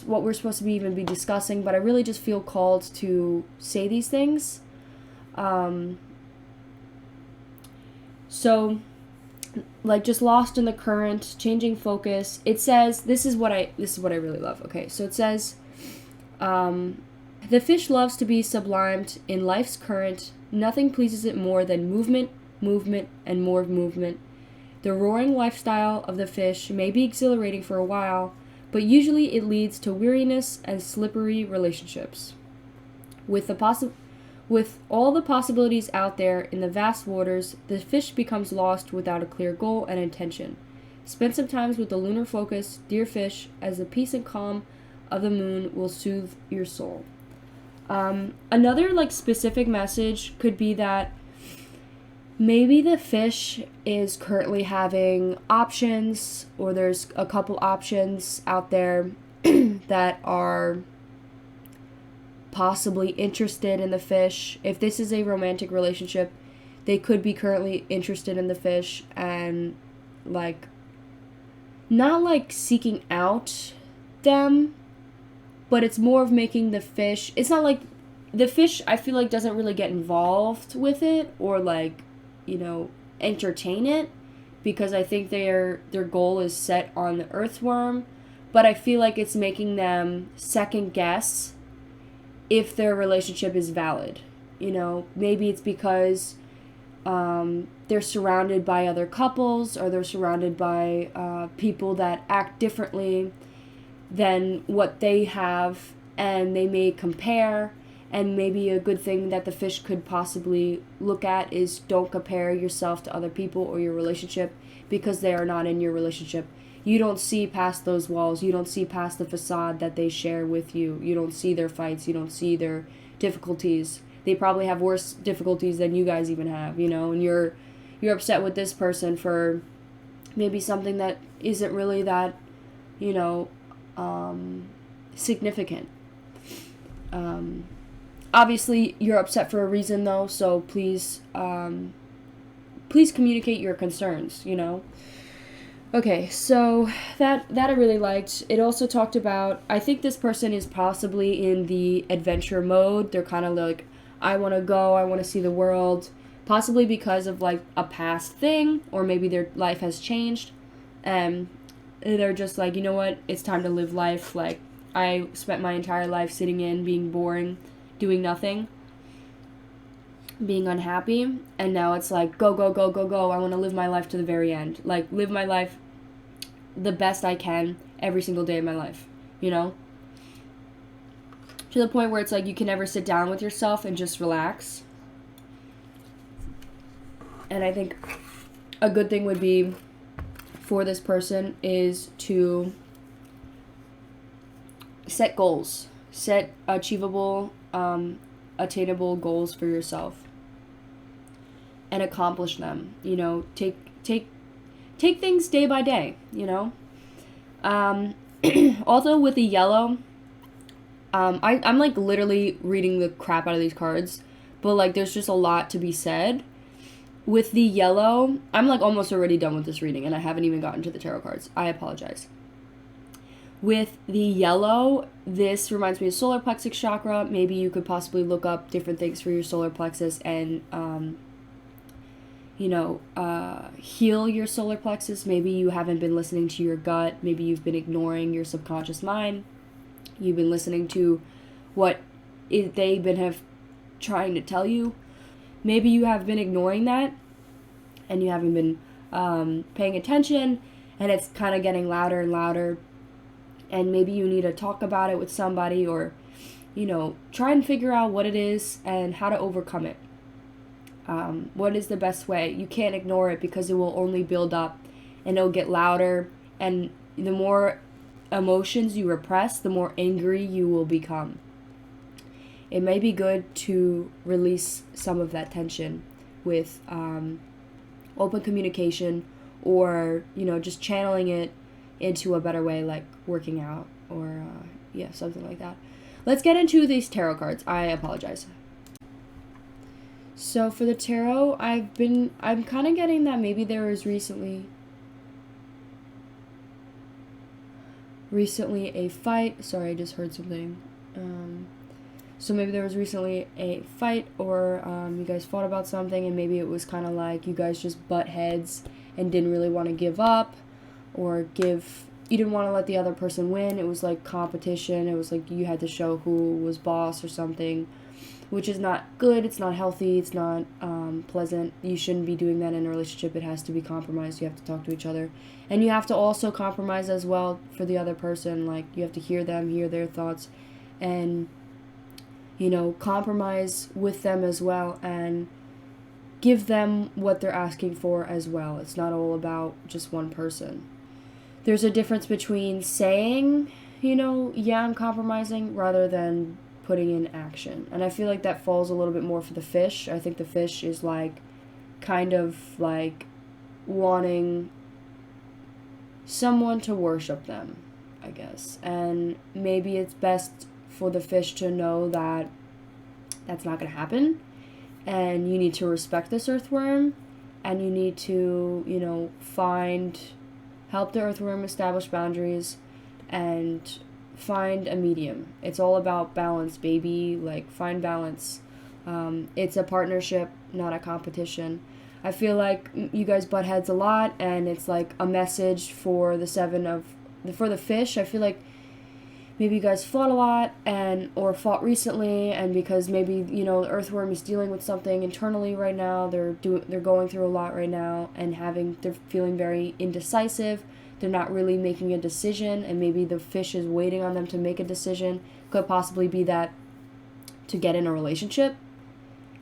we're supposed to be even be discussing, but I really just feel called to say these things. So, like, just lost in the current, changing focus. It says, this is what I really love. Okay, so it says, the fish loves to be sublimed in life's current. Nothing pleases it more than movement, and more movement. The roaring lifestyle of the fish may be exhilarating for a while, but usually it leads to weariness and slippery relationships. With all the possibilities out there in the vast waters, the fish becomes lost without a clear goal and intention. Spend some time with the lunar focus, dear fish, as the peace and calm of the moon will soothe your soul. Another, like, specific message could be that maybe the fish is currently having options, or there's a couple options out there that are possibly interested in the fish. If this is a romantic relationship, they could be currently interested in the fish and, like, not, like, seeking out them, but it's more of making the fish, it's not like, the fish, I feel like, doesn't really get involved with it or, like, you know, entertain it, because I think their goal is set on the earthworm, but I feel like it's making them second guess if their relationship is valid. You know, maybe it's because they're surrounded by other couples, or they're surrounded by people that act differently than what they have, and they may compare. And maybe a good thing that the fish could possibly look at is, don't compare yourself to other people or your relationship, because they are not in your relationship. You don't see past those walls. You don't see past the facade that they share with you. You don't see their fights. You don't see their difficulties. They probably have worse difficulties than you guys even have, you know, and you're upset with this person for maybe something that isn't really that, you know, significant. Obviously, you're upset for a reason, though, so please communicate your concerns, you know. Okay, so that I really liked. It also talked about, I think this person is possibly in the adventure mode. They're kind of like, I want to go, I want to see the world, possibly because of, like, a past thing, or maybe their life has changed, and they're just like, you know what, it's time to live life. Like, I spent my entire life sitting in, being boring, doing nothing, being unhappy, and now it's like, go, go, go, go, go. I want to live my life to the very end. Like, live my life the best I can every single day of my life, you know? To the point where it's like, you can never sit down with yourself and just relax. And I think a good thing would be for this person is to set goals. Set achievable, attainable goals for yourself, and accomplish them. You know, take things day by day. You know. Also, with the yellow, I'm like literally reading the crap out of these cards, but like there's just a lot to be said. With the yellow, I'm like almost already done with this reading, and I haven't even gotten to the tarot cards. I apologize. With the yellow, this reminds me of solar plexus chakra. Maybe you could possibly look up different things for your solar plexus and, heal your solar plexus. Maybe you haven't been listening to your gut. Maybe you've been ignoring your subconscious mind. You've been listening to what they've been trying to tell you. Maybe you have been ignoring that and you haven't been paying attention, and it's kind of getting louder and louder, and maybe you need to talk about it with somebody, or try and figure out what it is and how to overcome it. What is the best way? You can't ignore it, because it will only build up and it'll get louder, and the more emotions you repress, the more angry you will become. It may be good to release some of that tension with open communication, or just channeling it into a better way, like working out, or something like that. Let's get into these tarot cards. I apologize. So for the tarot, I'm kind of getting that maybe there was recently a fight. Sorry, I just heard something. So maybe there was recently a fight, or you guys fought about something, and maybe it was kind of like you guys just butt heads and didn't really want to give up, or you didn't want to let the other person win. It was like competition. It was like you had to show who was boss or something, which is not good. It's not healthy. It's not pleasant. You shouldn't be doing that in a relationship. It has to be compromised. You have to talk to each other. And you have to also compromise as well for the other person. Like, you have to hear them, hear their thoughts, and compromise with them as well, and give them what they're asking for as well. It's not all about just one person. There's a difference between saying, yeah, I'm compromising, rather than putting in action. And I feel like that falls a little bit more for the fish. I think the fish is kind of wanting someone to worship them, I guess. And maybe it's best for the fish to know that that's not going to happen, and you need to respect this earthworm, and you need to help the earthworm establish boundaries and find a medium. It's all about balance, baby. Find balance. It's a partnership, not a competition. I feel like you guys butt heads a lot, and it's like a message for for the fish. I feel like maybe you guys fought a lot, or fought recently, and because maybe the earthworm is dealing with something internally right now. They're going through a lot right now, and they're feeling very indecisive. They're not really making a decision, and maybe the fish is waiting on them to make a decision. Could possibly be that to get in a relationship,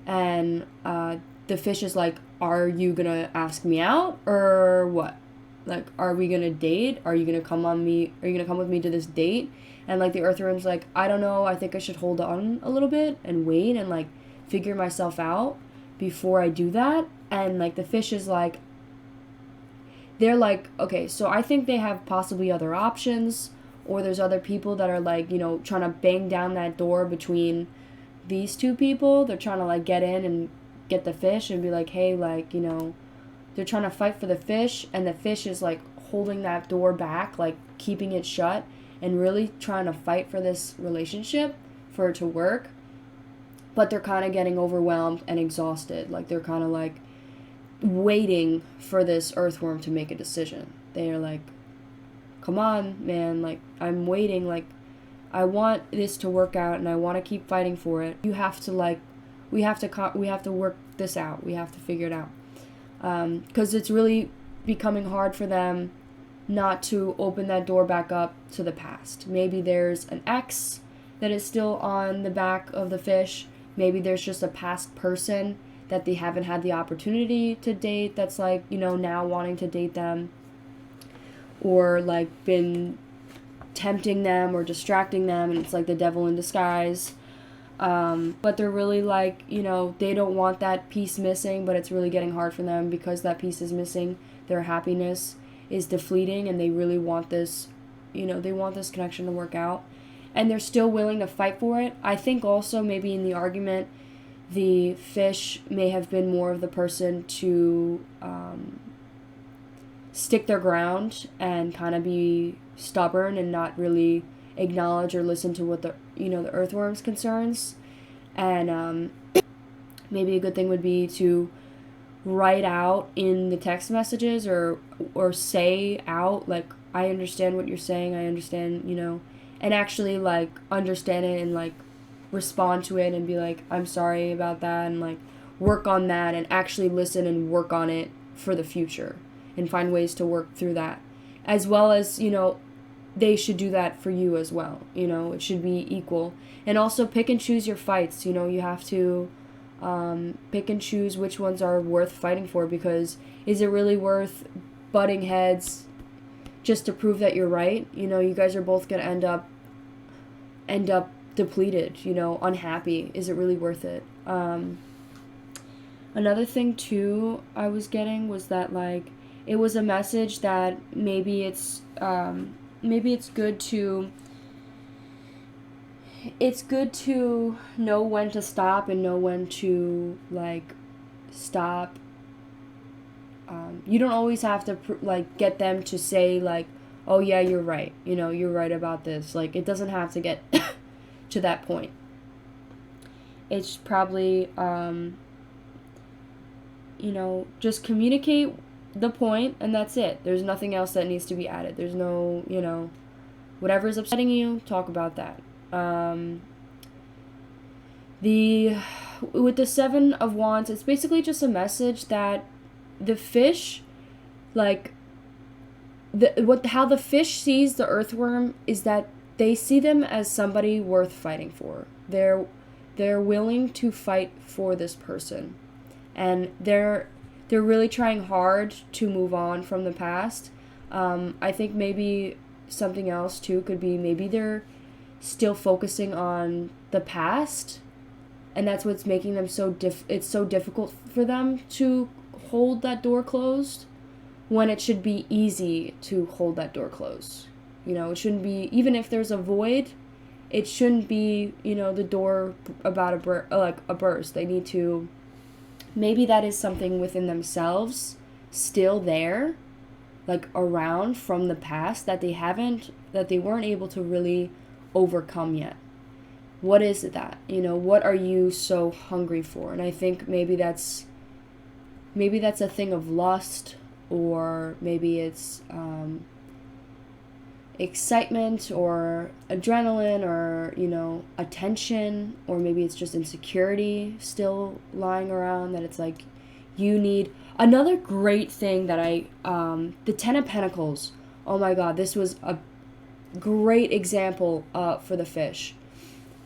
and the fish is like, are you gonna ask me out, or what? Are we gonna date? Are you gonna come with me to this date? And the earthworm's like, I don't know, I think I should hold on a little bit and wait and figure myself out before I do that. And the fish is like, they're like, okay, so I think they have possibly other options, or there's other people that are trying to bang down that door between these two people. They're trying to get in and get the fish and be like, hey, they're trying to fight for the fish, and the fish is holding that door back, keeping it shut, and really trying to fight for this relationship for it to work. But they're kind of getting overwhelmed and exhausted. They're kind of waiting for this earthworm to make a decision. They're like, come on, man, I'm waiting, I want this to work out, and I want to keep fighting for it. You have to we have to work this out. We have to figure it out. Because it's really becoming hard for them not to open that door back up to the past. Maybe there's an ex that is still on the back of the fish. Maybe there's just a past person that they haven't had the opportunity to date that's now wanting to date them, or been tempting them or distracting them, and it's the devil in disguise. But they're really they don't want that piece missing, but it's really getting hard for them because that piece is missing. Their happiness is deflating, and they really want this, they want this connection to work out, and they're still willing to fight for it. I think also maybe in the argument, the fish may have been more of the person to stick their ground and kind of be stubborn and not really acknowledge or listen to what the earthworm's concerns. And maybe a good thing would be to write out in the text messages or say out, like, I understand what you're saying, I understand, you know, and actually, like, understand it and, like, respond to it and be like, I'm sorry about that, and, like, work on that and actually listen and work on it for the future and find ways to work through that. As well as, you know, they should do that for you as well. You know, it should be equal. And also pick and choose your fights. You know, you have to pick and choose which ones are worth fighting for, because is it really worth butting heads just to prove that you're right? You know, you guys are both going to end up depleted, you know, unhappy. Is it really worth it? Another thing too I was getting was that, like, it was a message that maybe it's good to know when to stop and know when to, like, stop. You don't always have to like get them to say, like, oh yeah, you're right, you know, you're right about this. Like, it doesn't have to get to that point. It's probably you know, just communicate the point and that's it. There's nothing else that needs to be added. There's no, you know, whatever's upsetting you, talk about that. With the Seven of Wands, it's basically just a message that the fish, like, how the fish sees the earthworm is that they see them as somebody worth fighting for. They're willing to fight for this person, and they're really trying hard to move on from the past. I think maybe something else too could be, maybe they're still focusing on the past, and that's what's making them it's so difficult for them to hold that door closed, when it should be easy to hold that door closed. You know, it shouldn't be, even if there's a void, it shouldn't be, you know, the door about a burst. They need to, maybe that is something within themselves still there, like, around from the past that they weren't able to really overcome yet. What is it that, you know, what are you so hungry for? And I think maybe that's a thing of lust, or maybe it's excitement or adrenaline, or, you know, attention, or maybe it's just insecurity still lying around, that it's like you need. Another great thing that the Ten of Pentacles, oh my god, this was a great example for the fish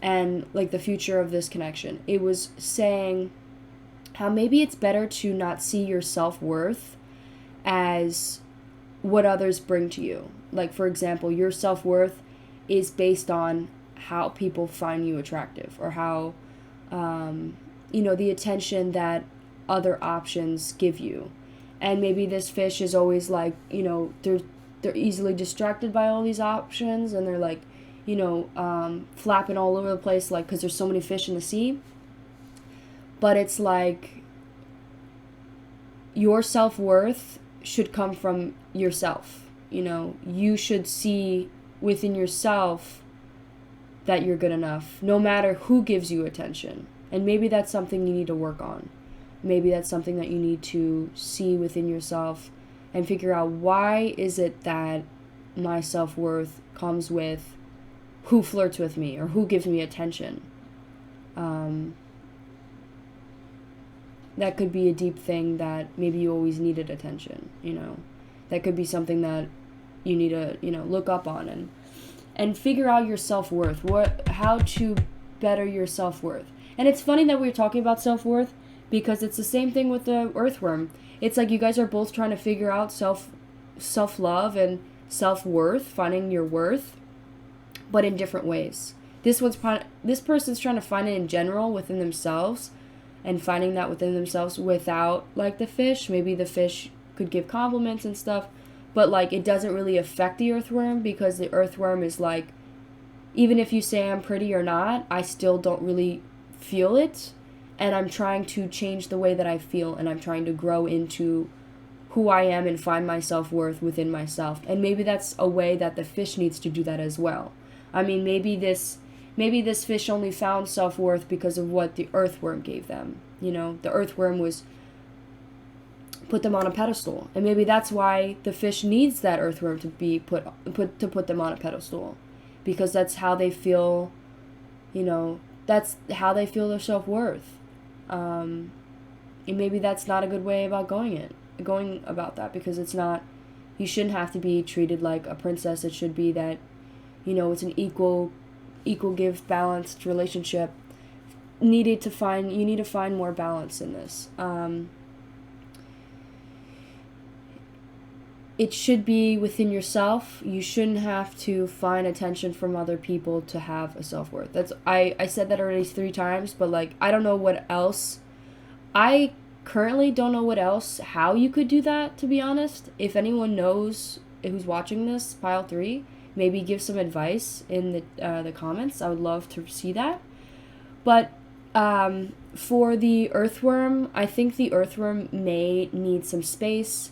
and, like, the future of this connection. It was saying how maybe it's better to not see your self-worth as what others bring to you. Like, for example, your self-worth is based on how people find you attractive, or how, you know, the attention that other options give you. And maybe this fish is always like, you know, they're easily distracted by all these options, and they're like, you know, flapping all over the place, like, because there's so many fish in the sea. But it's like, your self-worth should come from yourself. You know, you should see within yourself that you're good enough, no matter who gives you attention. And maybe that's something you need to work on. Maybe that's something that you need to see within yourself and figure out, why is it that my self-worth comes with who flirts with me or who gives me attention. That could be a deep thing, that maybe you always needed attention, you know. That could be something that you need to, you know, look up on and figure out your self-worth, how to better your self-worth. And it's funny that we're talking about self-worth, because it's the same thing with the earthworm. It's like you guys are both trying to figure out self-love and self-worth, finding your worth, but in different ways. This person's trying to find it in general within themselves, and finding that within themselves without, like, the fish. Maybe the fish could give compliments and stuff, but, like, it doesn't really affect the earthworm, because the earthworm is like, even if you say I'm pretty or not, I still don't really feel it, and I'm trying to change the way that I feel, and I'm trying to grow into who I am and find my self-worth within myself. And maybe that's a way that the fish needs to do that as well. I mean, maybe this fish only found self-worth because of what the earthworm gave them. You know, the earthworm was put them on a pedestal. And maybe that's why the fish needs that earthworm to be put them on a pedestal, because that's how they feel, that's how they feel their self-worth. And maybe that's not a good way about going about that, because it's not, you shouldn't have to be treated like a princess. It should be that, it's an equal give, balanced relationship. You need to find more balance in this. It should be within yourself. You shouldn't have to find attention from other people to have a self-worth. I said that already 3 times, but like, I don't know what else. I currently don't know what else, how you could do that, to be honest. If anyone knows who's watching this, pile 3, maybe give some advice in the comments. I would love to see that. But for the earthworm, I think the earthworm may need some space,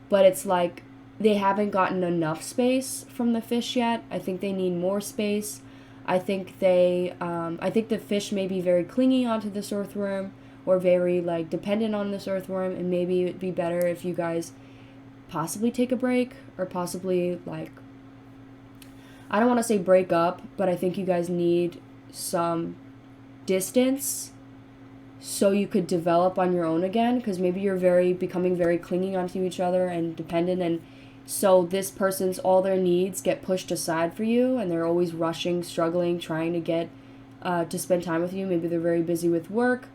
but it's like they haven't gotten enough space from the fish yet. I think they need more space. I think the fish may be very clingy onto this earthworm, or very like dependent on this earthworm, and maybe it'd be better if you guys possibly take a break, or possibly like, I don't want to say break up, but I think you guys need some distance so you could develop on your own again, because maybe you're becoming very clingy onto each other and dependent, and so this person's, all their needs get pushed aside for you, and they're always rushing, struggling, trying to get to spend time with you. Maybe they're very busy with work,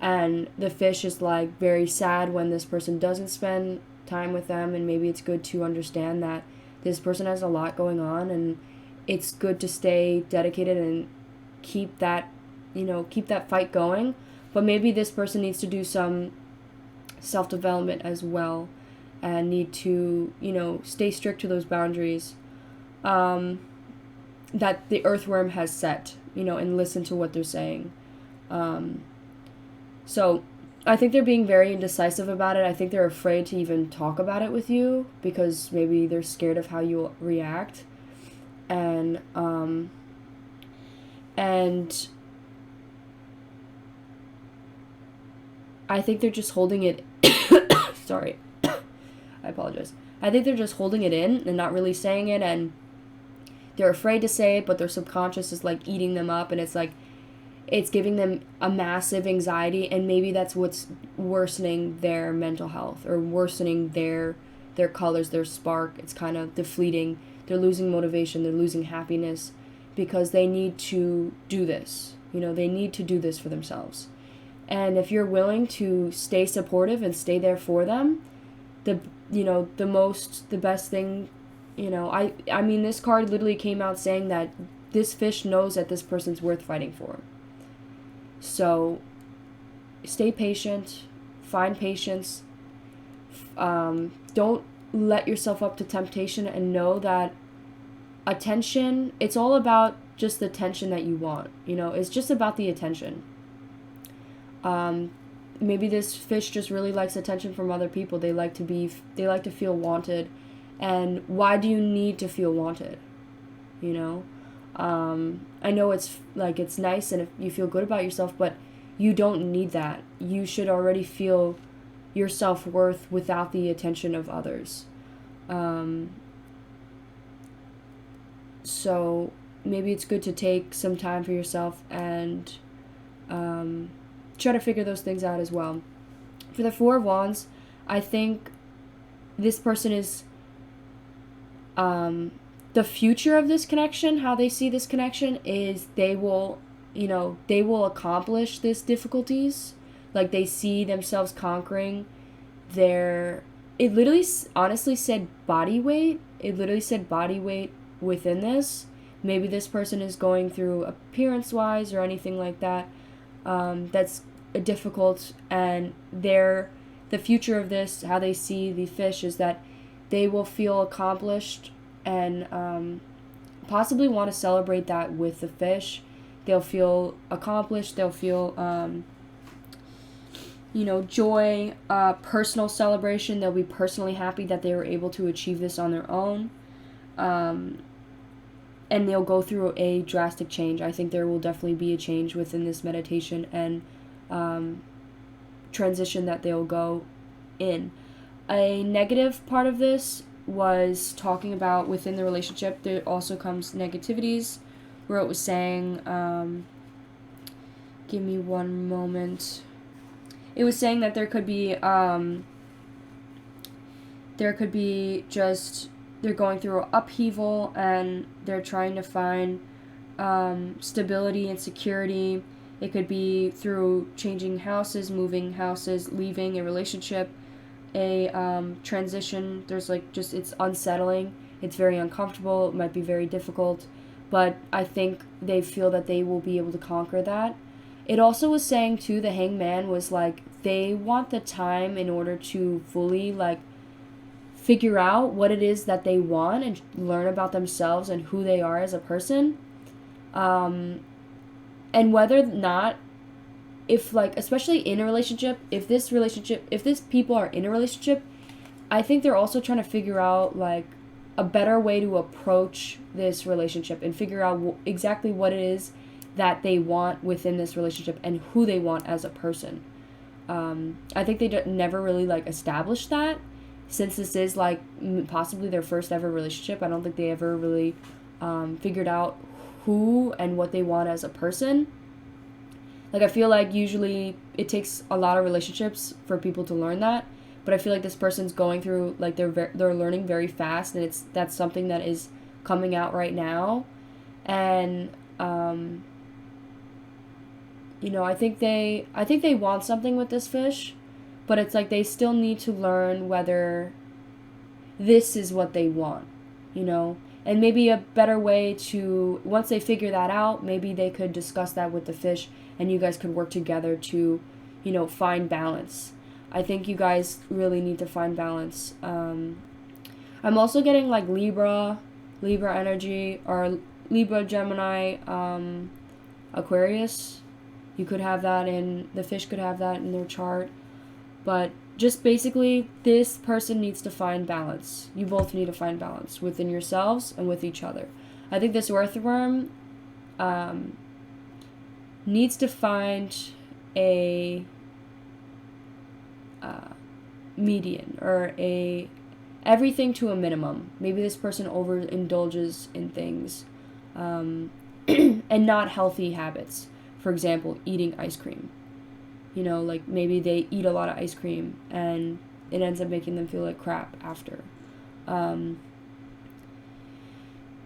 and the fish is like very sad when this person doesn't spend time with them, and maybe it's good to understand that this person has a lot going on, and it's good to stay dedicated and keep that fight going. But maybe this person needs to do some self-development as well, and need to, stay strict to those boundaries that the earthworm has set, and listen to what they're saying. So I think they're being very indecisive about it. I think they're afraid to even talk about it with you, because maybe they're scared of how you'll react. And I think they're just holding it. Sorry. I apologize. I think they're just holding it in and not really saying it, and they're afraid to say it, but their subconscious is like eating them up, and it's like, it's giving them a massive anxiety, and maybe that's what's worsening their mental health, or worsening their colors, their spark. It's kind of depleting. They're losing motivation, they're losing happiness, because they need to do this. They need to do this for themselves. And if you're willing to stay supportive and stay there for them, the best thing, I mean, this card literally came out saying that this fish knows that this person's worth fighting for. So stay patient, find patience, don't let yourself up to temptation, and know that attention, it's all about just the attention that you want. It's just about the attention. Maybe this fish just really likes attention from other people. They like to feel wanted. And why do you need to feel wanted? I know it's nice and if you feel good about yourself, but you don't need that. You should already feel your self-worth without the attention of others. So maybe it's good to take some time for yourself and try to figure those things out as well. For the 4 of Wands, I think this person is the future of this connection. How they see this connection is they will accomplish these difficulties. Like, they see themselves conquering it literally honestly said body weight. It literally said body weight within this. Maybe this person is going through appearance-wise or anything like that. That's difficult, and the future of this, how they see the fish, is that they will feel accomplished and possibly want to celebrate that with the fish. They'll feel accomplished. They'll feel joy, personal celebration. They'll be personally happy that they were able to achieve this on their own. And they'll go through a drastic change. I think there will definitely be a change within this meditation and transition that they'll go in. A negative part of this was talking about within the relationship, there also comes negativities, where it was saying, give me one moment. It was saying that there could be just, they're going through an upheaval and they're trying to find stability and security. It could be through changing houses, moving houses, leaving a relationship, a transition. There's like just, it's unsettling. It's very uncomfortable. It might be very difficult. But I think they feel that they will be able to conquer that. It also was saying too, the hangman was like, they want the time in order to fully like figure out what it is that they want and learn about themselves and who they are as a person. And whether or not, if like, especially in a relationship, if this people are in a relationship, I think they're also trying to figure out like a better way to approach this relationship and figure out exactly what it is that they want within this relationship and who they want as a person. I think they never really like established that, since this is like possibly their first ever relationship. I don't think they ever really figured out who and what they want as a person. Like, I feel like usually it takes a lot of relationships for people to learn that, but I feel like this person's going through, like, they're learning very fast, and that's something that is coming out right now. And you know, I think they want something with this fish, but it's like they still need to learn whether this is what they want, you know? And maybe a better way to, once they figure that out, maybe they could discuss that with the fish and you guys could work together to, you know, find balance. I think you guys really need to find balance. I'm also getting like Libra energy, or Libra, Gemini, Aquarius. You could have that the fish could have that in their chart. But just basically, this person needs to find balance. You both need to find balance within yourselves and with each other. I think this earthworm needs to find a median, or everything to a minimum. Maybe this person overindulges in things and not healthy habits. For example, eating ice cream. You know, like maybe they eat a lot of ice cream and it ends up making them feel like crap after.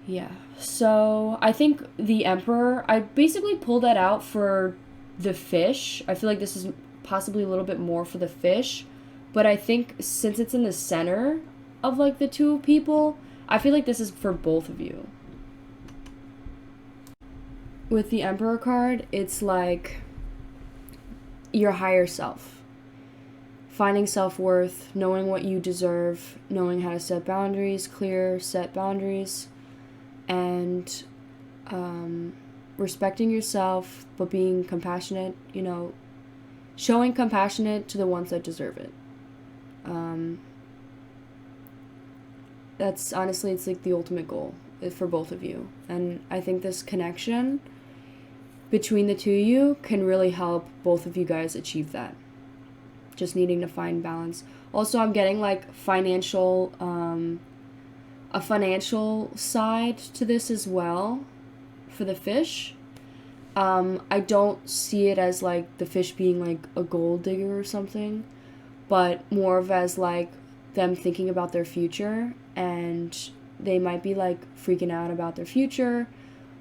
Yeah. So I think the Emperor, I basically pulled that out for the fish. I feel like this is possibly a little bit more for the fish. But I think since it's in the center of like the two people, I feel like this is for both of you. With the Emperor card, it's like your higher self. Finding self-worth, knowing what you deserve, knowing how to set boundaries, set boundaries, and respecting yourself, but being compassionate, you know, showing compassionate to the ones that deserve it. That's honestly, it's like the ultimate goal for both of you. And I think this connection between the two of you can really help both of you guys achieve that. Just needing to find balance. Also, I'm getting like a financial side to this as well for the fish. I don't see it as like the fish being like a gold digger or something, but more of as like them thinking about their future, and they might be like freaking out about their future,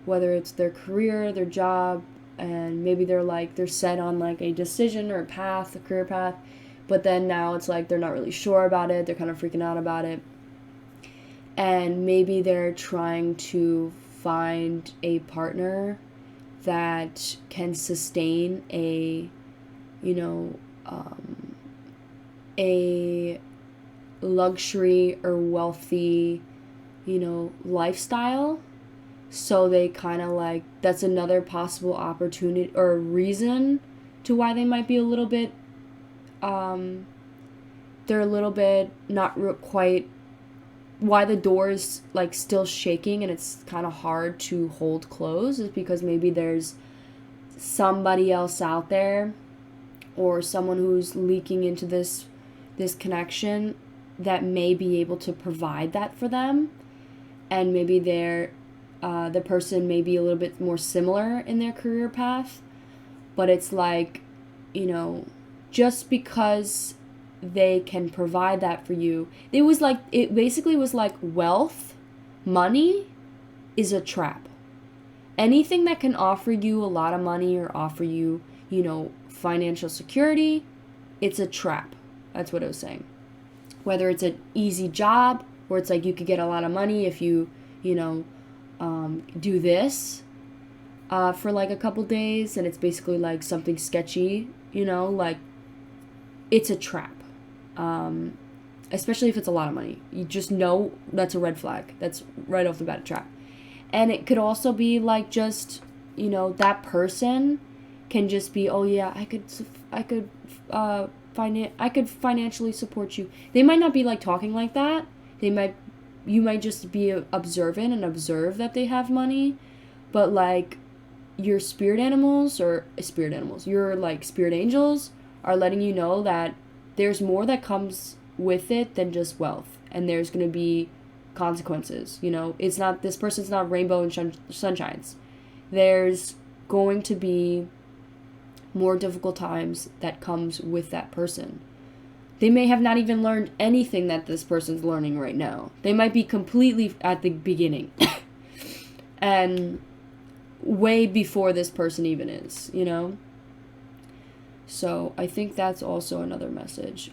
whether it's their career, their job, and maybe they're set on like a decision or a path, a career path, but then now it's like they're not really sure about it, they're kind of freaking out about it, and maybe they're trying to find a partner that can sustain a, you know, a luxury or wealthy, you know, lifestyle. So they kind of like, that's another possible opportunity or reason to why they might be a little bit, they're a little bit not quite, why the door is like still shaking and it's kind of hard to hold closed, is because maybe there's somebody else out there or someone who's leaking into this connection that may be able to provide that for them, and maybe the person may be a little bit more similar in their career path, but it's like, you know, just because they can provide that for you, it basically was like wealth, money is a trap. Anything that can offer you a lot of money or offer you, you know, financial security, it's a trap. That's what I was saying. Whether it's an easy job, where it's like you could get a lot of money if you know, do this for like a couple days, and it's basically like something sketchy, you know, like it's a trap. Especially if it's a lot of money. You just know that's a red flag. That's right off the bat a trap. And it could also be like just, you know, that person can just be, oh yeah, I could financially support you. They might not be like talking like that. You might just be observant and observe that they have money, but like your your like spirit angels are letting you know that there's more that comes with it than just wealth, and there's going to be consequences. You know, this person's not rainbow and sunshines. There's going to be more difficult times that comes with that person. They may have not even learned anything that this person's learning right now. They might be completely at the beginning and way before this person even is, you know? So I think that's also another message.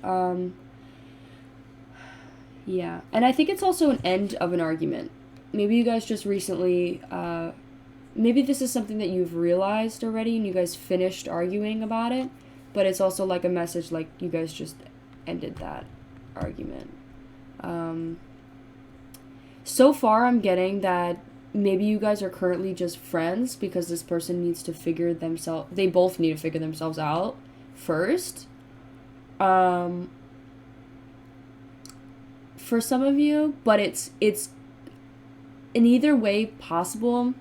Yeah. And I think it's also an end of an argument. Maybe you guys just recently, maybe this is something that you've realized already and you guys finished arguing about it, but it's also like a message like you guys just ended that argument. So far I'm getting that maybe you guys are currently just friends because this person needs to they both need to figure themselves out first. For some of you, but it's in either way possible.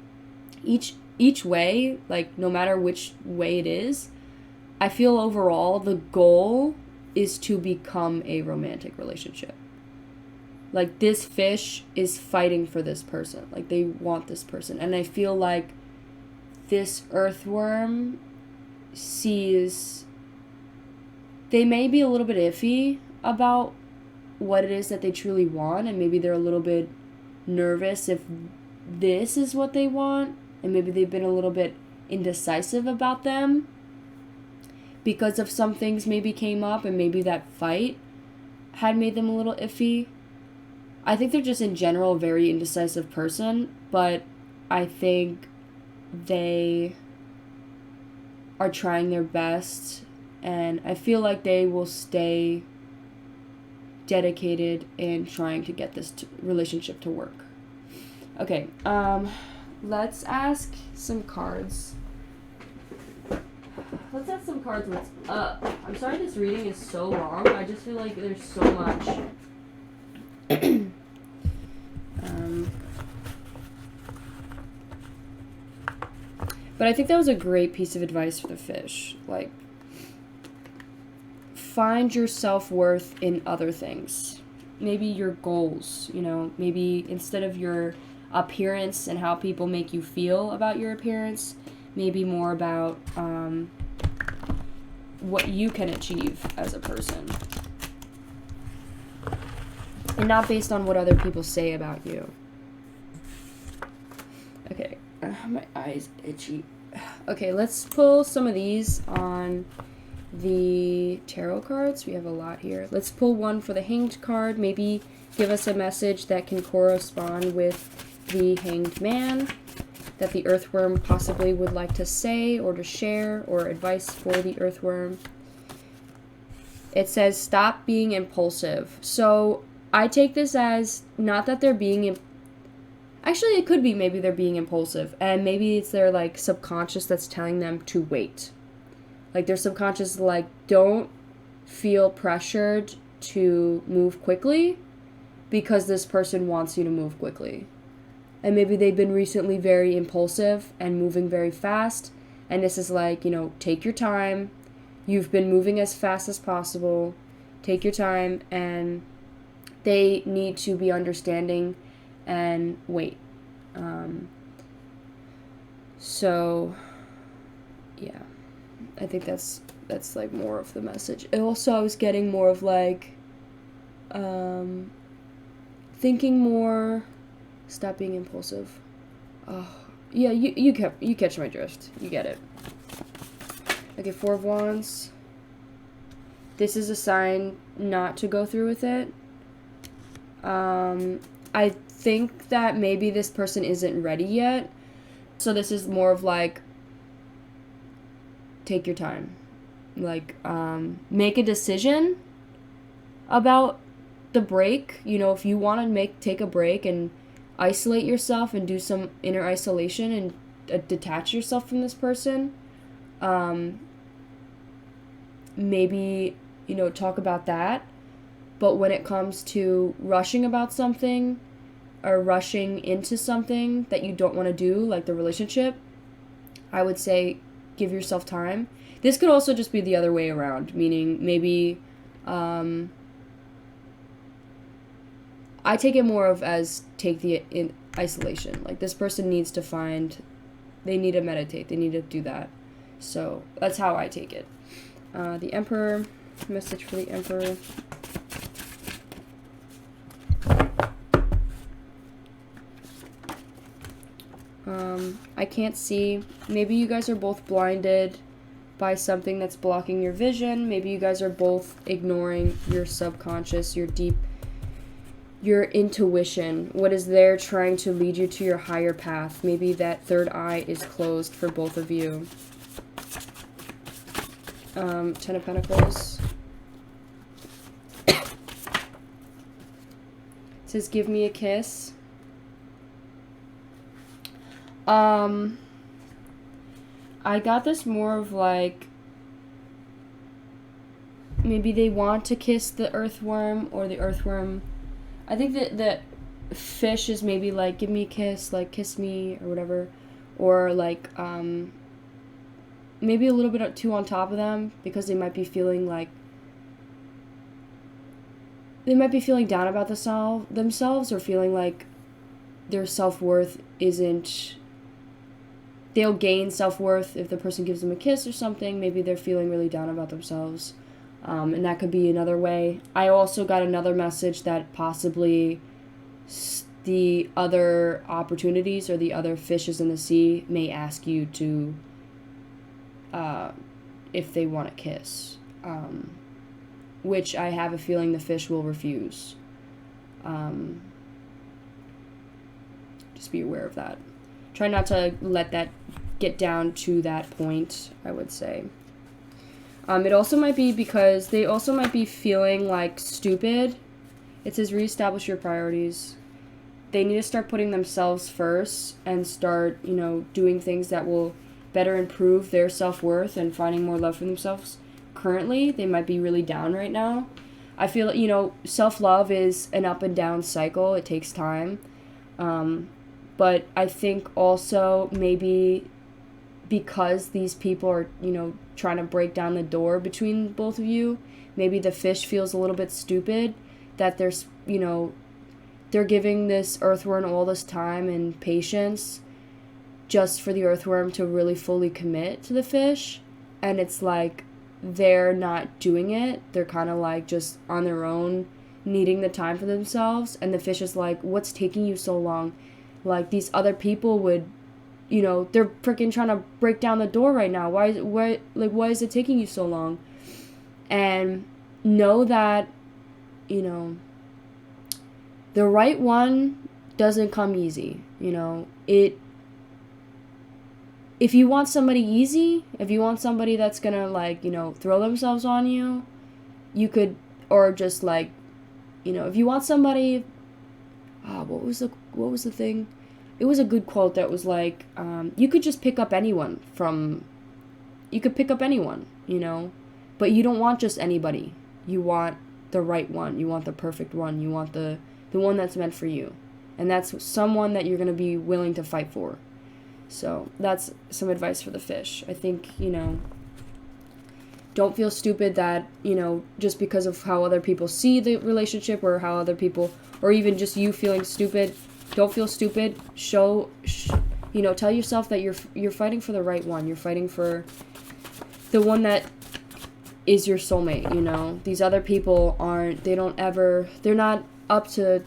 Each way, like no matter which way it is, I feel overall the goal is to become a romantic relationship. Like this fish is fighting for this person. Like they want this person. And I feel like this earthworm they may be a little bit iffy about what it is that they truly want, and maybe they're a little bit nervous if this is what they want, and maybe they've been a little bit indecisive about them because of some things maybe came up, and maybe that fight had made them a little iffy. I think they're just in general a very indecisive person, but I think they are trying their best, and I feel like they will stay dedicated in trying to get this relationship to work. Okay, let's ask some cards. Let's ask some cards what's up. I'm sorry this reading is so long. I just feel like there's so much. But I think that was a great piece of advice for the fish. Like, find your self-worth in other things. Maybe your goals, you know, maybe instead of your appearance and how people make you feel about your appearance, maybe more about what you can achieve as a person. And not based on what other people say about you. Okay, my eyes itchy. Okay, let's pull some of these on the tarot cards. We have a lot here. Let's pull one for the Hanged card. Maybe give us a message that can correspond with the Hanged Man that the earthworm possibly would like to say or to share, or advice for the earthworm. It says, stop being impulsive. So I take this as not that they're being actually, it could be maybe they're being impulsive, and maybe it's their like subconscious that's telling them to wait. Like their subconscious, like, don't feel pressured to move quickly because this person wants you to move quickly. And maybe they've been recently very impulsive and moving very fast, and this is like, you know, take your time. You've been moving as fast as possible. Take your time and they need to be understanding and wait. So yeah, I think that's like more of the message. And also I was getting more of like thinking more, stop being impulsive. Oh yeah, you catch my drift. You get it. Okay, 4 of Wands. This is a sign not to go through with it. I think that maybe this person isn't ready yet. So this is more of like, take your time. Like, make a decision about the break. You know, if you want to take a break and isolate yourself and do some inner isolation and detach yourself from this person, maybe, you know, talk about that. But when it comes to rushing about something or rushing into something that you don't want to do, like the relationship, I would say give yourself time. This could also just be the other way around, meaning maybe I take it more of as take the in isolation. Like this person needs to they need to meditate, they need to do that. So that's how I take it. The Emperor, message for the Emperor. I can't see. Maybe you guys are both blinded by something that's blocking your vision. Maybe you guys are both ignoring your subconscious, your intuition, what is there trying to lead you to your higher path. Maybe that third eye is closed for both of you. 10 of Pentacles. It says, give me a kiss. I got this more of like, maybe they want to kiss the earthworm, or the earthworm. I think that the fish is maybe like, give me a kiss, like kiss me or whatever. Or like, maybe a little bit too on top of them, because they might be feeling like, they might be feeling down about themselves, or feeling like their self-worth isn't, they'll gain self-worth if the person gives them a kiss or something. Maybe they're feeling really down about themselves. And that could be another way. I also got another message that possibly the other opportunities or the other fishes in the sea may ask you to, if they want a kiss. Which I have a feeling the fish will refuse. Just be aware of that. Try not to let that get down to that point, I would say. It also might be because they also might be feeling like stupid. It says reestablish your priorities. They need to start putting themselves first and start, you know, doing things that will better improve their self-worth and finding more love for themselves. Currently, they might be really down right now. I feel, you know, self-love is an up and down cycle. It takes time. But I think also maybe because these people are, you know, trying to break down the door between both of you, maybe the fish feels a little bit stupid that there's, you know, they're giving this earthworm all this time and patience just for the earthworm to really fully commit to the fish. And it's like they're not doing it. They're kind of like just on their own, needing the time for themselves. And the fish is like, what's taking you so long? Like, these other people would, you know, they're freaking trying to break down the door right now. Why is it taking you so long? And know that, you know, the right one doesn't come easy. You know, if you want somebody easy, if you want somebody that's gonna, like, you know, throw themselves on you, you could, or just like, you know, if you want somebody, what was the thing? It was a good quote that was like, you could just pick up anyone, you know, but you don't want just anybody. You want the right one. You want the perfect one. You want the one that's meant for you. And that's someone that you're going to be willing to fight for. So that's some advice for the fish. I think, you know, don't feel stupid that, you know, just because of how other people see the relationship, or how other people, or even just you feeling stupid. Don't feel stupid. You know, tell yourself that you're fighting for the right one. You're fighting for the one that is your soulmate, you know. These other people they're not up to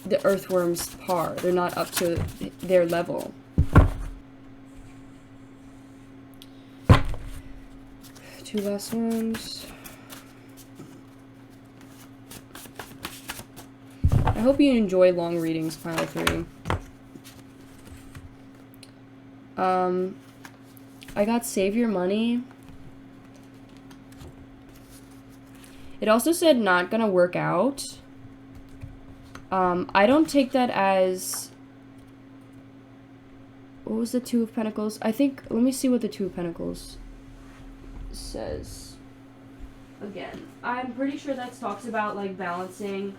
the earthworm's par. They're not up to their level. Two last ones. I hope you enjoy long readings, pile 3. I got save your money. It also said not gonna work out. I don't take that as... What was the Two of Pentacles? I think... Let me see what the Two of Pentacles says. Again, I'm pretty sure that talks about, like, balancing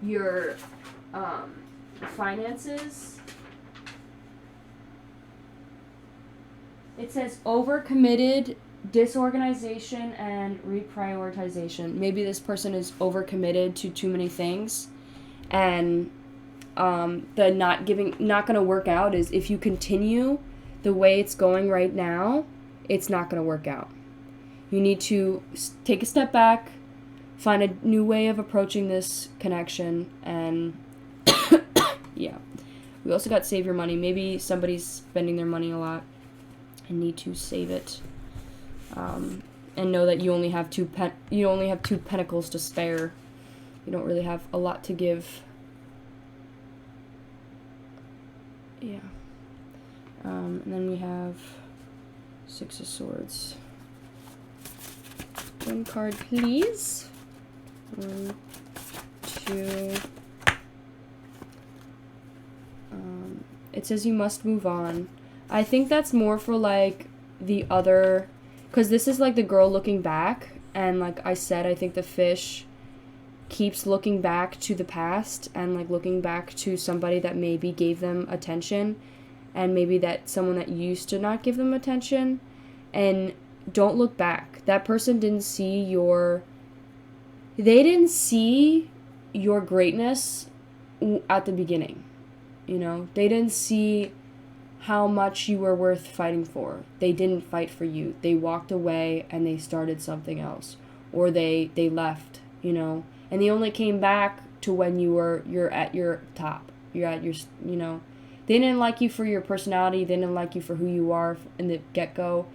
your finances. It says overcommitted, disorganization, and reprioritization. Maybe this person is overcommitted to too many things, and the not gonna work out is if you continue the way it's going right now, it's not gonna work out. You need to take a step back, find a new way of approaching this connection, and yeah. We also got save your money. Maybe somebody's spending their money a lot and need to save it, and know that you only have two pentacles to spare. You don't really have a lot to give. Yeah. And then we have Six of Swords. One card, please. 1, 2. It says you must move on. I think that's more for, like, the other... Because this is, like, the girl looking back. And, like I said, I think the fish keeps looking back to the past. And, like, looking back to somebody that maybe gave them attention. And maybe that someone that used to not give them attention. And don't look back. That person didn't see your... They didn't see your greatness at the beginning. You know? They didn't see how much you were worth fighting for. They didn't fight for you. They walked away and they started something else. Or they left, you know. And they only came back to when you're at your top. You're at your, you know. They didn't like you for your personality. They didn't like you for who you are in the get-go.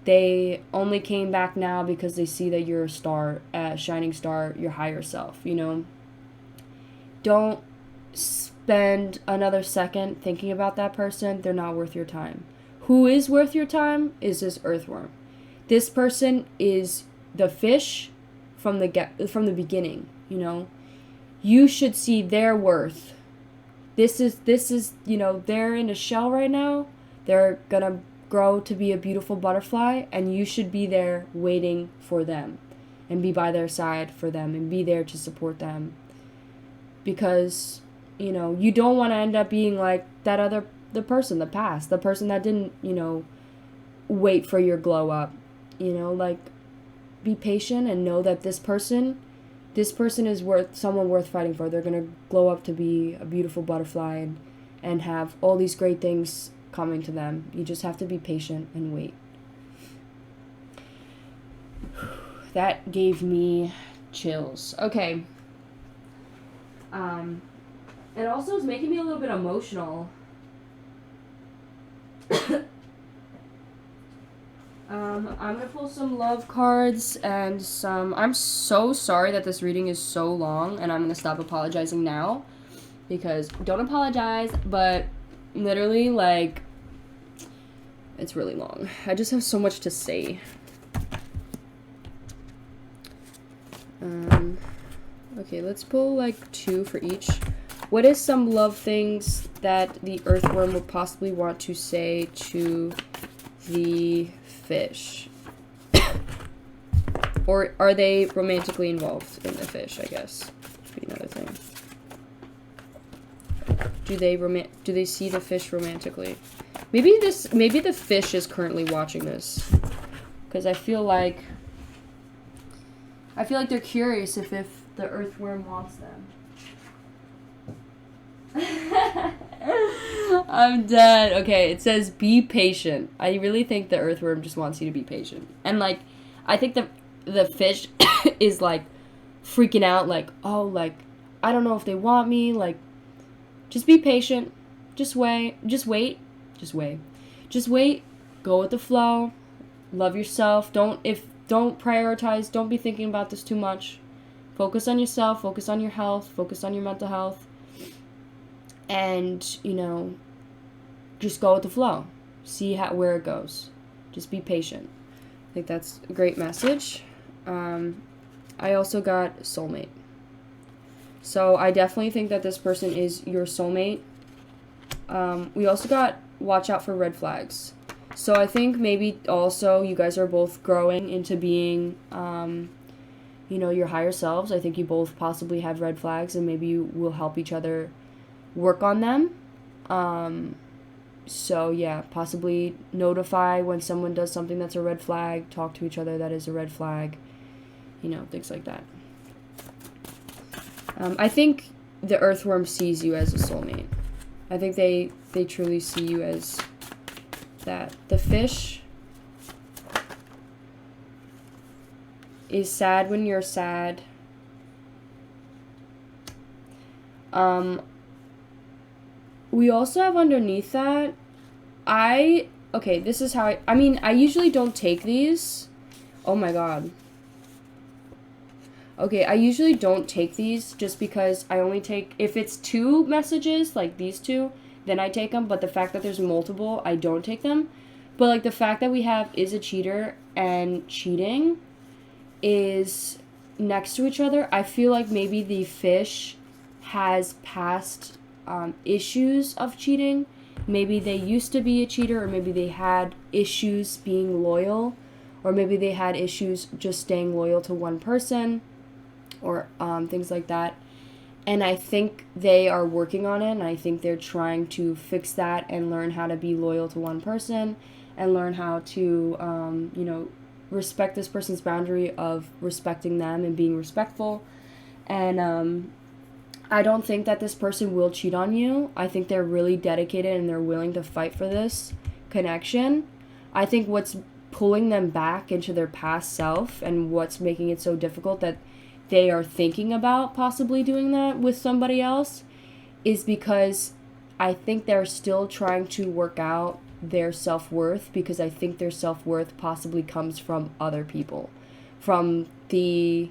They only came back now because they see that you're a star, a shining star, your higher self, you know. Don't spend another second thinking about that person. They're not worth your time. Who is worth your time is this earthworm. This person is the fish from the beginning, you know. You should see their worth. This is, you know, they're in a shell right now. They're gonna grow to be a beautiful butterfly, and you should be there waiting for them and be by their side for them and be there to support them. Because, you know, you don't want to end up being like the person that didn't, you know, wait for your glow up. You know, like, be patient and know that this person is someone worth fighting for. They're going to glow up to be a beautiful butterfly and have all these great things coming to them. You just have to be patient and wait. That gave me chills. Okay. It also is making me a little bit emotional. I'm gonna pull some love cards and some... I'm so sorry that this reading is so long, and I'm gonna stop apologizing now. Because, don't apologize, but literally, like, it's really long. I just have so much to say. Okay, let's pull, like, 2 for each. What is some love things that the earthworm would possibly want to say to the fish? Or are they romantically involved in the fish, I guess? Could be another thing. Do they see the fish romantically? Maybe the fish is currently watching this. Because I feel like I feel like they're curious if the earthworm wants them. I'm dead. Okay, it says be patient. I really think the earthworm just wants you to be patient. And, like, I think the fish is, like, freaking out, like, oh, like, I don't know if they want me, like, just be patient. Just wait. Just wait. Go with the flow. Love yourself. Don't prioritize. Don't be thinking about this too much. Focus on yourself. Focus on your health. Focus on your mental health. And, you know, just go with the flow. See where it goes. Just be patient. I think that's a great message. I also got soulmate. So I definitely think that this person is your soulmate. We also got watch out for red flags. So I think maybe also you guys are both growing into being, you know, your higher selves. I think you both possibly have red flags, and maybe you will help each other work on them. So yeah, possibly notify when someone does something that's a red flag, talk to each other that is a red flag, you know, things like that. I think the earthworm sees you as a soulmate. I think they truly see you as that. The fish is sad when you're sad. We also have underneath that, okay, this is how I mean, I usually don't take these. Oh my god. Okay, I usually don't take these just because I only take, if it's 2 messages, like these 2, then I take them, but the fact that there's multiple, I don't take them. But, like, the fact that we have is a cheater and cheating is next to each other, I feel like maybe the fish has past issues of cheating. Maybe they used to be a cheater, or maybe they had issues being loyal, or maybe they had issues just staying loyal to one person, or things like that. And I think they are working on it, and I think they're trying to fix that and learn how to be loyal to one person and learn how to, you know, respect this person's boundary of respecting them and being respectful. And I don't think that this person will cheat on you. I think they're really dedicated and they're willing to fight for this connection. I think what's pulling them back into their past self and what's making it so difficult that they are thinking about possibly doing that with somebody else is because I think they're still trying to work out their self-worth, because I think their self-worth possibly comes from other people, from the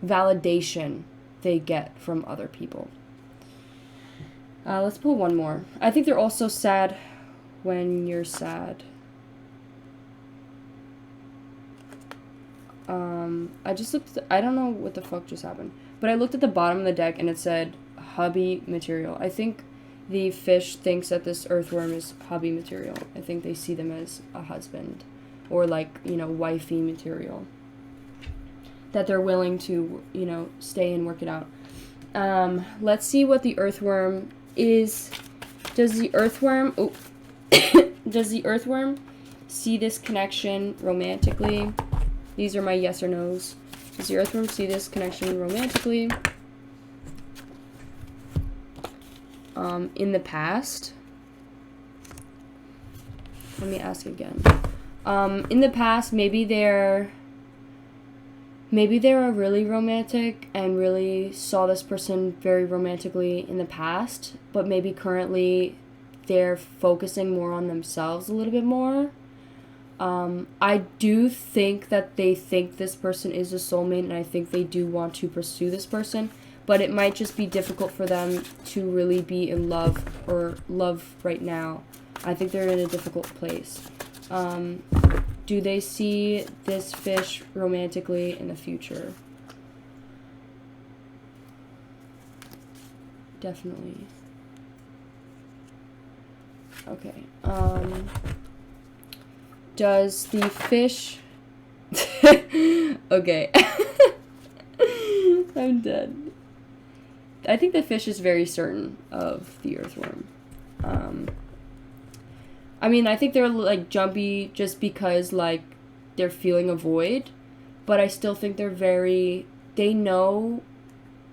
validation they get from other people. Let's pull one more. I think they're also sad when you're sad. I just looked, I don't know what the fuck just happened, but I looked at the bottom of the deck and it said hubby material. I think the fish thinks that this earthworm is hubby material. I think they see them as a husband, or like, you know, wifey material, that they're willing to, you know, stay and work it out. Let's see what the earthworm is. Does the earthworm see this connection romantically? These are my yes or no's. Does the earthworm see this connection romantically? In the past? Let me ask again. In the past, maybe they're really romantic and really saw this person very romantically in the past, but maybe currently they're focusing more on themselves a little bit more. I do think that they think this person is a soulmate, and I think they do want to pursue this person, but it might just be difficult for them to really be in love or love right now. I think they're in a difficult place. Do they see this fish romantically in the future? Definitely. Okay. Does the fish... Okay. I'm dead. I think the fish is very certain of the earthworm. I mean, I think they're, like, jumpy just because, like, they're feeling a void. but I still think they know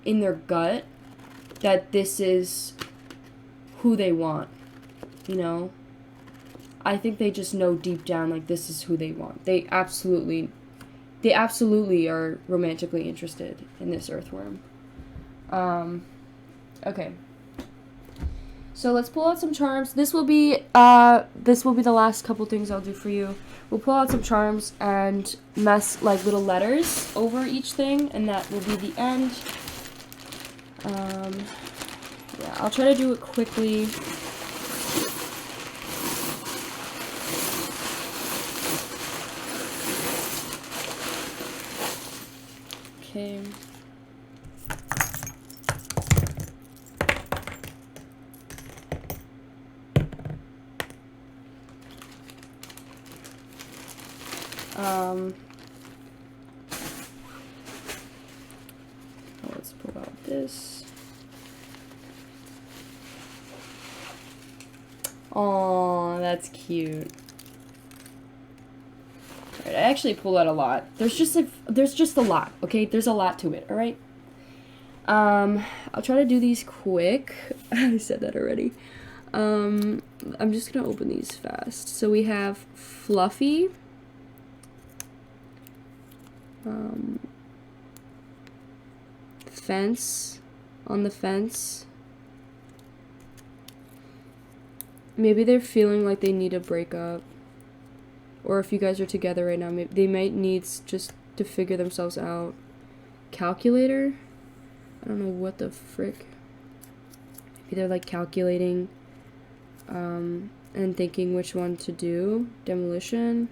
in their gut that this is who they want, you know? I think they just know deep down, like, this is who they want. They absolutely are romantically interested in this earthworm. Okay. So let's pull out some charms. This will be the last couple things I'll do for you. We'll pull out some charms and mess like little letters over each thing, and that will be the end. Yeah, I'll try to do it quickly. Okay. Let's pull out this. Oh, that's cute. Alright, I actually pulled out a lot. There's just a lot, okay? There's a lot to it, alright? I'll try to do these quick. I said that already. I'm just gonna open these fast. So we have Fluffy. Fence. On the fence. Maybe they're feeling like they need a breakup. Or if you guys are together right now, maybe they might need just to figure themselves out. Calculator? I don't know what the frick. Maybe they're like calculating and thinking which one to do. Demolition.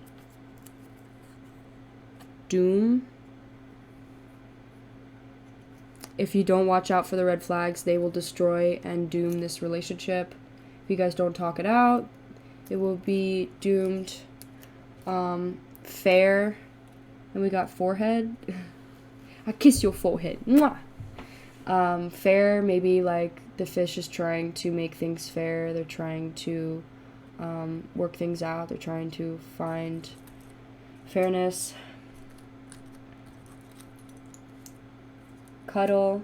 Doom. If you don't watch out for the red flags, they will destroy and doom this relationship. If you guys don't talk it out, it will be doomed. Fair. And we got forehead. I kiss your forehead. Mwah! Fair, maybe like the fish is trying to make things fair. They're trying to work things out. They're trying to find fairness. Cuddle.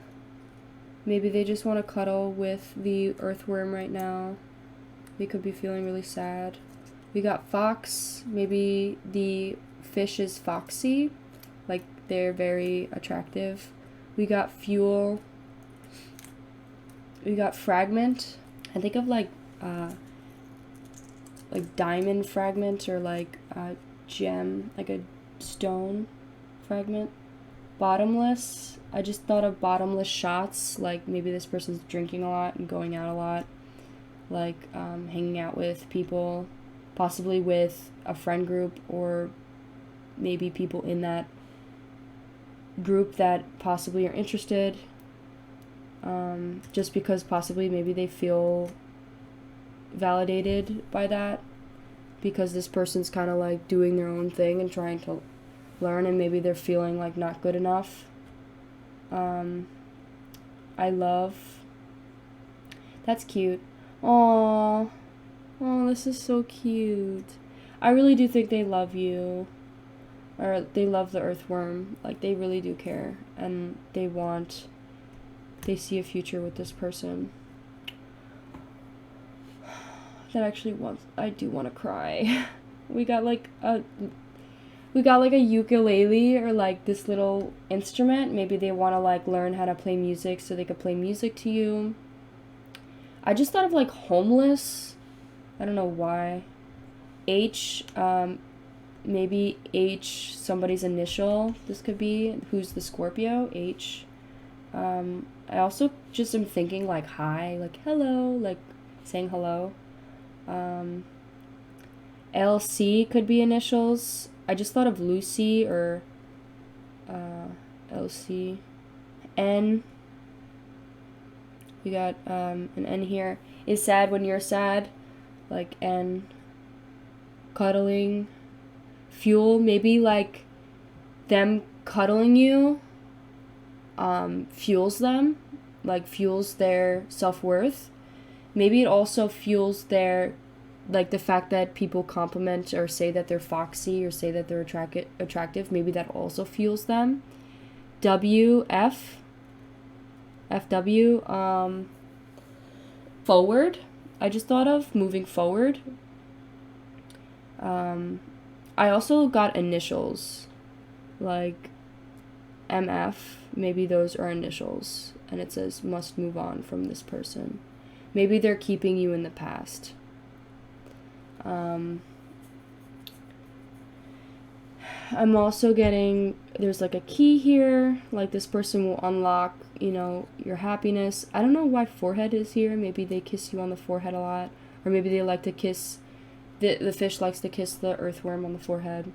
Maybe they just want to cuddle with the earthworm right now. They could be feeling really sad. We got fox. Maybe the fish is foxy. Like, they're very attractive. We got fuel. We got fragment. I think of like diamond fragment or like a gem, like a stone fragment. Bottomless. I just thought of bottomless shots. Like maybe this person's drinking a lot and going out a lot. Like hanging out with people, possibly with a friend group or maybe people in that group that possibly are interested. Just because possibly maybe they feel validated by that because this person's kind of like doing their own thing and trying to learn, and maybe they're feeling like not good enough. I love. That's cute. Aww. Oh, this is so cute. I really do think they love you. Or they love the earthworm. Like, they really do care. And they see a future with this person. I do want to cry. We got like a ukulele or like this little instrument. Maybe they want to like learn how to play music so they could play music to you. I just thought of like homeless. I don't know why. H, maybe H, somebody's initial. This could be who's the Scorpio. H. I also just am thinking like hi, like hello, like saying hello. LC could be initials. I just thought of Lucy or LC. N. We got an N here. Is sad when you're sad. Like N. Cuddling. Fuel. Maybe like them cuddling you fuels them. Like fuels their self-worth. Maybe it also fuels their like the fact that people compliment or say that they're foxy or say that they're attractive, maybe that also fuels them. FW, forward. I just thought of moving forward. I also got initials, like MF. Maybe those are initials, and it says must move on from this person. Maybe they're keeping you in the past. I'm also getting, there's like a key here, like this person will unlock, you know, your happiness. I don't know why forehead is here. Maybe they kiss you on the forehead a lot, or maybe they like to kiss, the fish likes to kiss the earthworm on the forehead.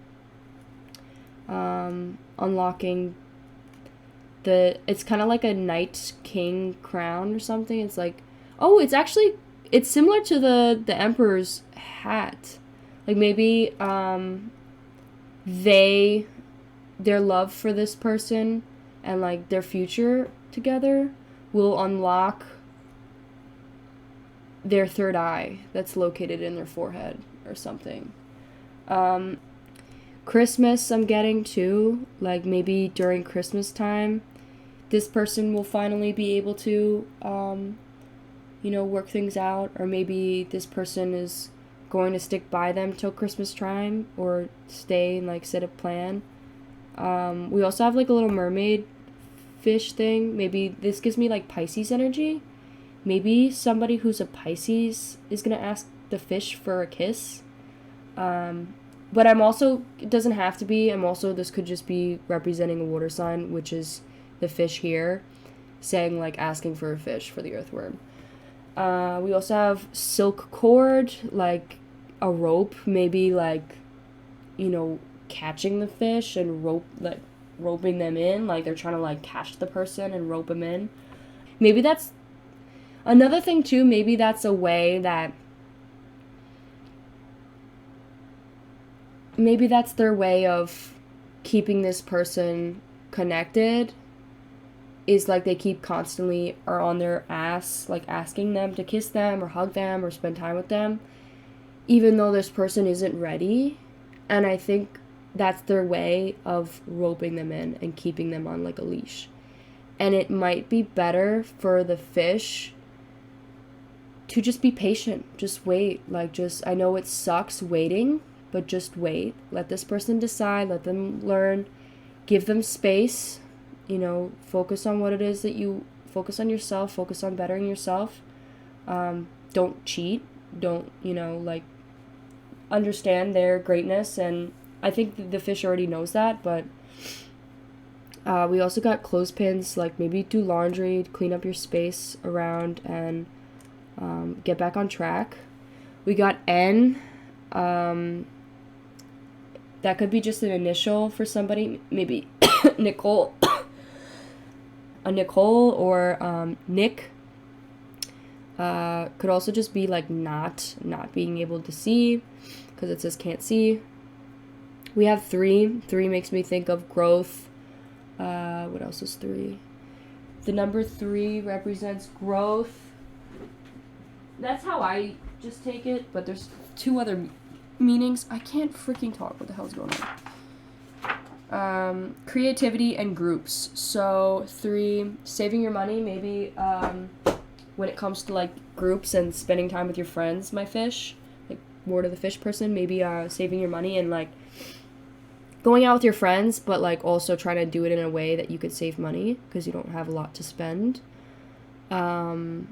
Unlocking it's kind of like a knight king crown or something. It's like, oh, it's similar to the emperor's hat. Like maybe their love for this person and like their future together will unlock their third eye that's located in their forehead or something. Christmas I'm getting too, like maybe during Christmas time this person will finally be able to you know, work things out, or maybe this person is going to stick by them till Christmas time, or stay and like set a plan. We also have like a little mermaid fish thing. Maybe this gives me like Pisces energy. Maybe somebody who's a Pisces is gonna ask the fish for a kiss. But I'm also, it doesn't have to be, this could just be representing a water sign, which is the fish here, saying like asking for a fish for the earthworm. We also have silk cord, like a rope, maybe like, you know, catching the fish and roping them in, like they're trying to like catch the person and rope them in. Maybe that's another thing too. Maybe that's a way that, maybe that's their way of keeping this person connected, is like they keep constantly are on their ass, like asking them to kiss them or hug them or spend time with them, even though this person isn't ready. And I think that's their way of roping them in and keeping them on like a leash. And it might be better for the fish to just be patient, just wait, I know it sucks waiting, but just wait, let this person decide, let them learn, give them space. You know, focus on what it is that you focus on yourself, focus on bettering yourself. Don't cheat. Don't, you know, like understand their greatness. And I think the fish already knows that, but we also got clothespins, like maybe do laundry, clean up your space around, and get back on track. We got N. That could be just an initial for somebody, maybe Nicole. A Nicole or Nick. Could also just be like not being able to see, because it says can't see. We have 3. 3 makes me think of growth. What else is 3? The number 3 represents growth. That's how I just take it, but there's 2 other meanings. I can't freaking talk. What the hell's going on? Creativity and groups. So 3, saving your money, maybe when it comes to like groups and spending time with your friends, my fish, like more to the fish person, maybe saving your money and like going out with your friends, but like also trying to do it in a way that you could save money because you don't have a lot to spend. 7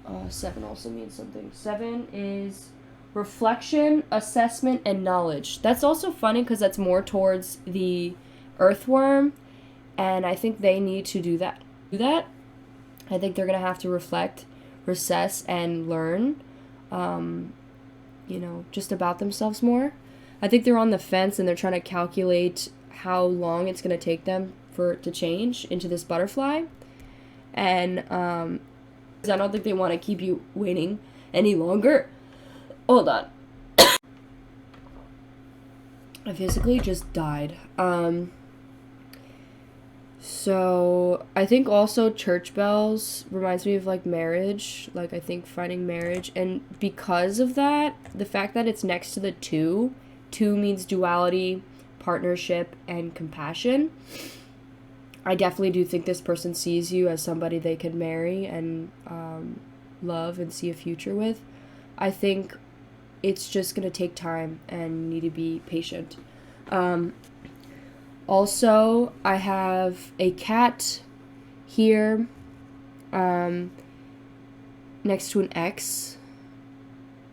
also means something. 7 is reflection, assessment, and knowledge. That's also funny because that's more towards the earthworm, and I think they need to do that. I think they're going to have to reflect, assess, and learn, you know, just about themselves more. I think they're on the fence and they're trying to calculate how long it's going to take them for it to change into this butterfly. And I don't think they want to keep you waiting any longer. Hold on. I physically just died. So I think also church bells reminds me of like marriage, like I think finding marriage, and because of that, the fact that it's next to the two means duality, partnership, and compassion. I definitely do think this person sees you as somebody they can marry and love and see a future with. I think it's just gonna take time and need to be patient. Also, I have a cat here next to an X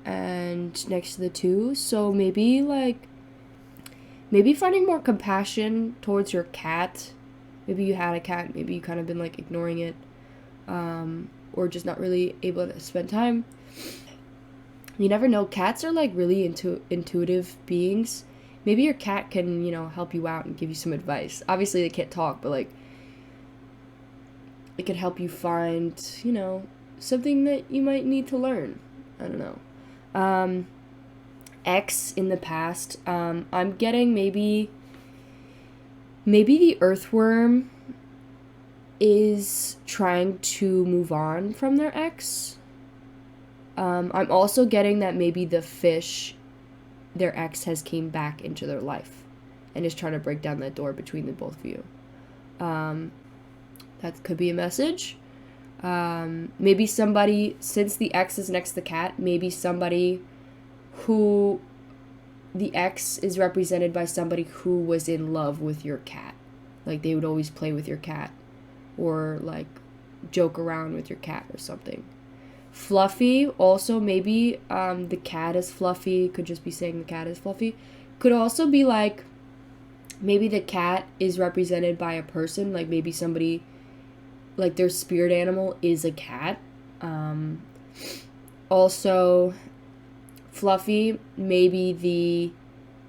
and next to the 2. So maybe finding more compassion towards your cat. Maybe you had a cat, maybe you kind of been like ignoring it, or just not really able to spend time. You never know. Cats are like really intuitive beings. Maybe your cat can, help you out and give you some advice. Obviously, they can't talk, but, like, it could help you find, something that you might need to learn. I don't know. X in the past. I'm getting maybe the earthworm is trying to move on from their ex. I'm also getting that maybe the fish, their ex, has came back into their life and is trying to break down that door between the both of you. That could be a message. Maybe somebody, since the ex is next to the cat, maybe somebody who the ex is represented by somebody who was in love with your cat. Like they would always play with your cat or like joke around with your cat or something. Fluffy, also maybe the cat is fluffy, could just be saying the cat is fluffy. Could also be like maybe the cat is represented by a person, like maybe somebody, like their spirit animal is a cat. Also, Fluffy, maybe the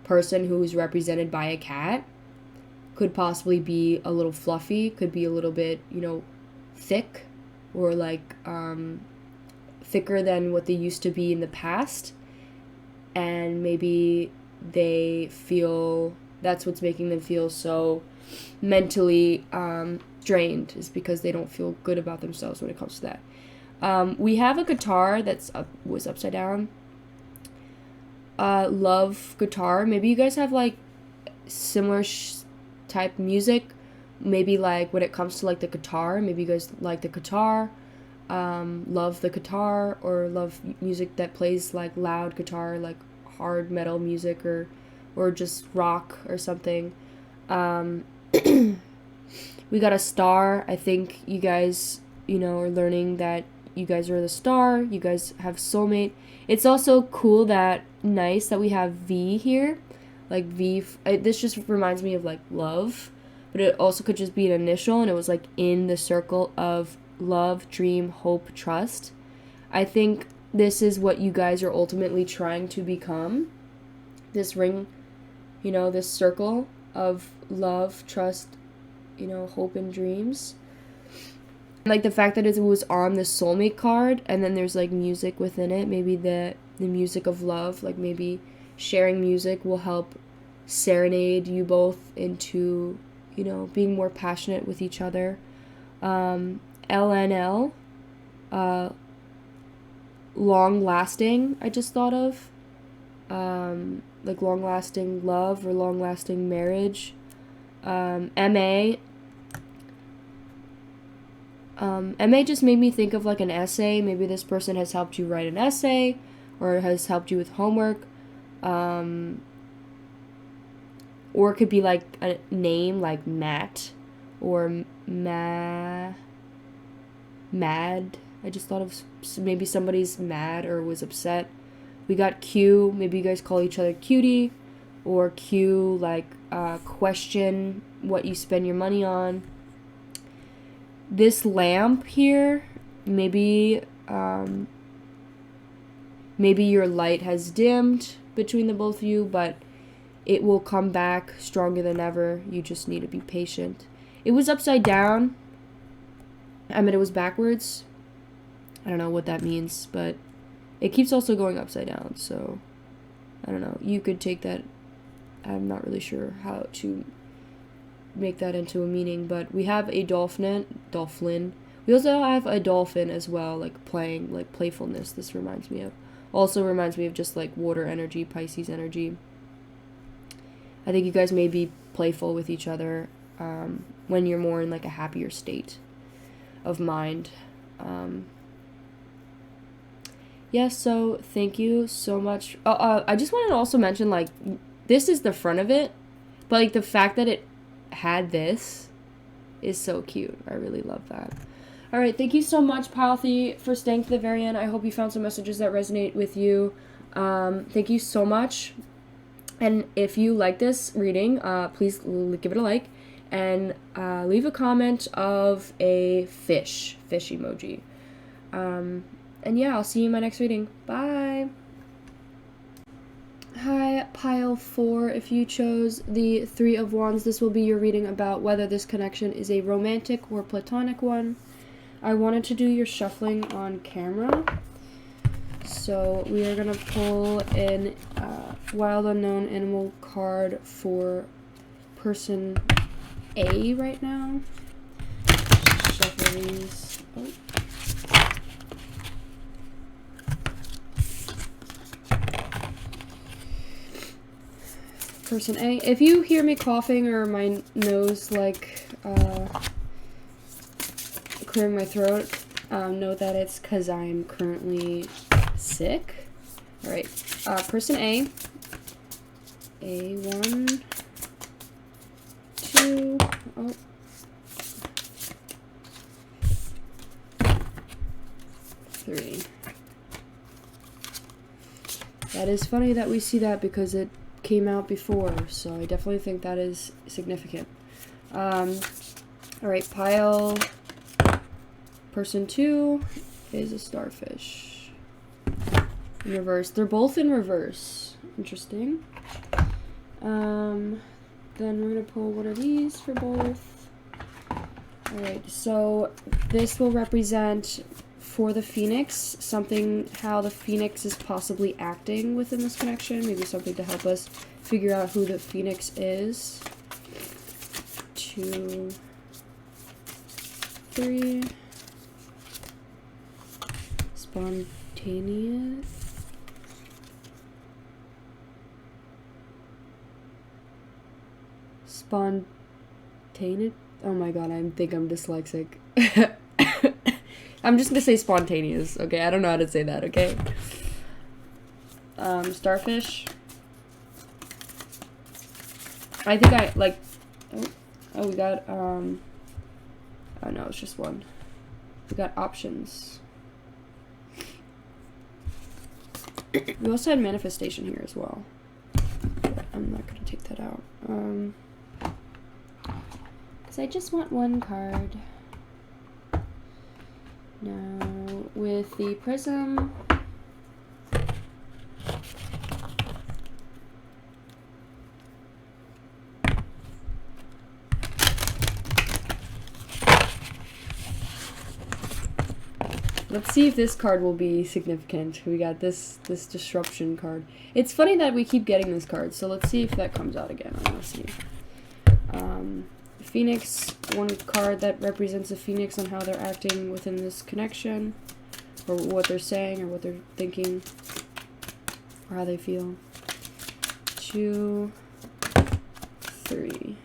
person who is represented by a cat could possibly be a little fluffy, could be a little bit, thick, or like thicker than what they used to be in the past, and maybe they feel that's what's making them feel so mentally drained, is because they don't feel good about themselves when it comes to that. We have a guitar that's was upside down. Love guitar. Maybe you guys have like similar type music. Maybe like when it comes to like the guitar, maybe you guys like the guitar, love the guitar, or love music that plays like loud guitar, like hard metal music, or just rock or something. We got a star. I think you guys, are learning that you guys are the star. You guys have soulmate. It's also cool nice that we have V here. Like V, this just reminds me of like love, but it also could just be an initial, and it was like in the circle of love, dream, hope, trust. I think this is what you guys are ultimately trying to become. This ring, this circle of love, trust, hope, and dreams. Like the fact that it was on the soulmate card, and then there's like music within it. Maybe the music of love, like maybe sharing music will help serenade you both into, being more passionate with each other. LNL, long lasting, I just thought of. Like long lasting love or long lasting marriage. MA. MA just made me think of like an essay. Maybe this person has helped you write an essay or has helped you with homework. Or it could be like a name like Matt or Mad. I just thought of maybe somebody's mad or was upset. We got Q. Maybe you guys call each other cutie, or Q like question what you spend your money on. This lamp here, maybe your light has dimmed between the both of you, but it will come back stronger than ever. You just need to be patient. It was upside down. It was backwards. I don't know what that means, but it keeps also going upside down, so I don't know. You could take that. I'm not really sure how to make that into a meaning, but we have a dolphin. We also have a dolphin as well, like playing, like playfulness. This reminds me of. Also reminds me of just like water energy, Pisces energy. I think you guys may be playful with each other when you're more in like a happier state of mind. Yeah, so thank you so much. I just wanted to also mention, like, this is the front of it, but like the fact that it had this is so cute. I really love that. All right, thank you so much, Palthi, for staying to the very end. I hope you found some messages that resonate with you. Thank you so much. And if you like this reading, please give it a like and leave a comment of a fish emoji. And yeah, I'll see you in my next reading. Bye. Hi, pile 4. If you chose the 3 of Wands, this will be your reading about whether this connection is a romantic or platonic one. I wanted to do your shuffling on camera, so we are going to pull an Wild Unknown Animal card for person A right now. Shuffle these. Oh. Person A. If you hear me coughing or my nose like clearing my throat, know that it's because I'm currently sick. Alright, person A. A1, 2, oh. Three. That is funny that we see that because it came out before, so I definitely think that is significant. Alright, pile person 2 is a starfish. In reverse. They're both in reverse. Interesting. Then we're going to pull one of these for both. Alright, so this will represent, for the phoenix, something, how the phoenix is possibly acting within this connection. Maybe something to help us figure out who the phoenix is. 2, 3. Spontaneous. Spontaneous. Oh my god, I think I'm dyslexic. I'm just gonna say spontaneous, okay? I don't know how to say that, okay? Starfish. I think I, like, oh, we got, oh no, it's just one. We got options. We also had manifestation here as well. But I'm not gonna take that out. Because I just want one card. Now, with the prism, let's see if this card will be significant. We got this disruption card. It's funny that we keep getting this card, so let's see if that comes out again. I want to see. Phoenix, one card that represents a phoenix on how they're acting within this connection, or what they're saying, or what they're thinking, or how they feel. 2, 3.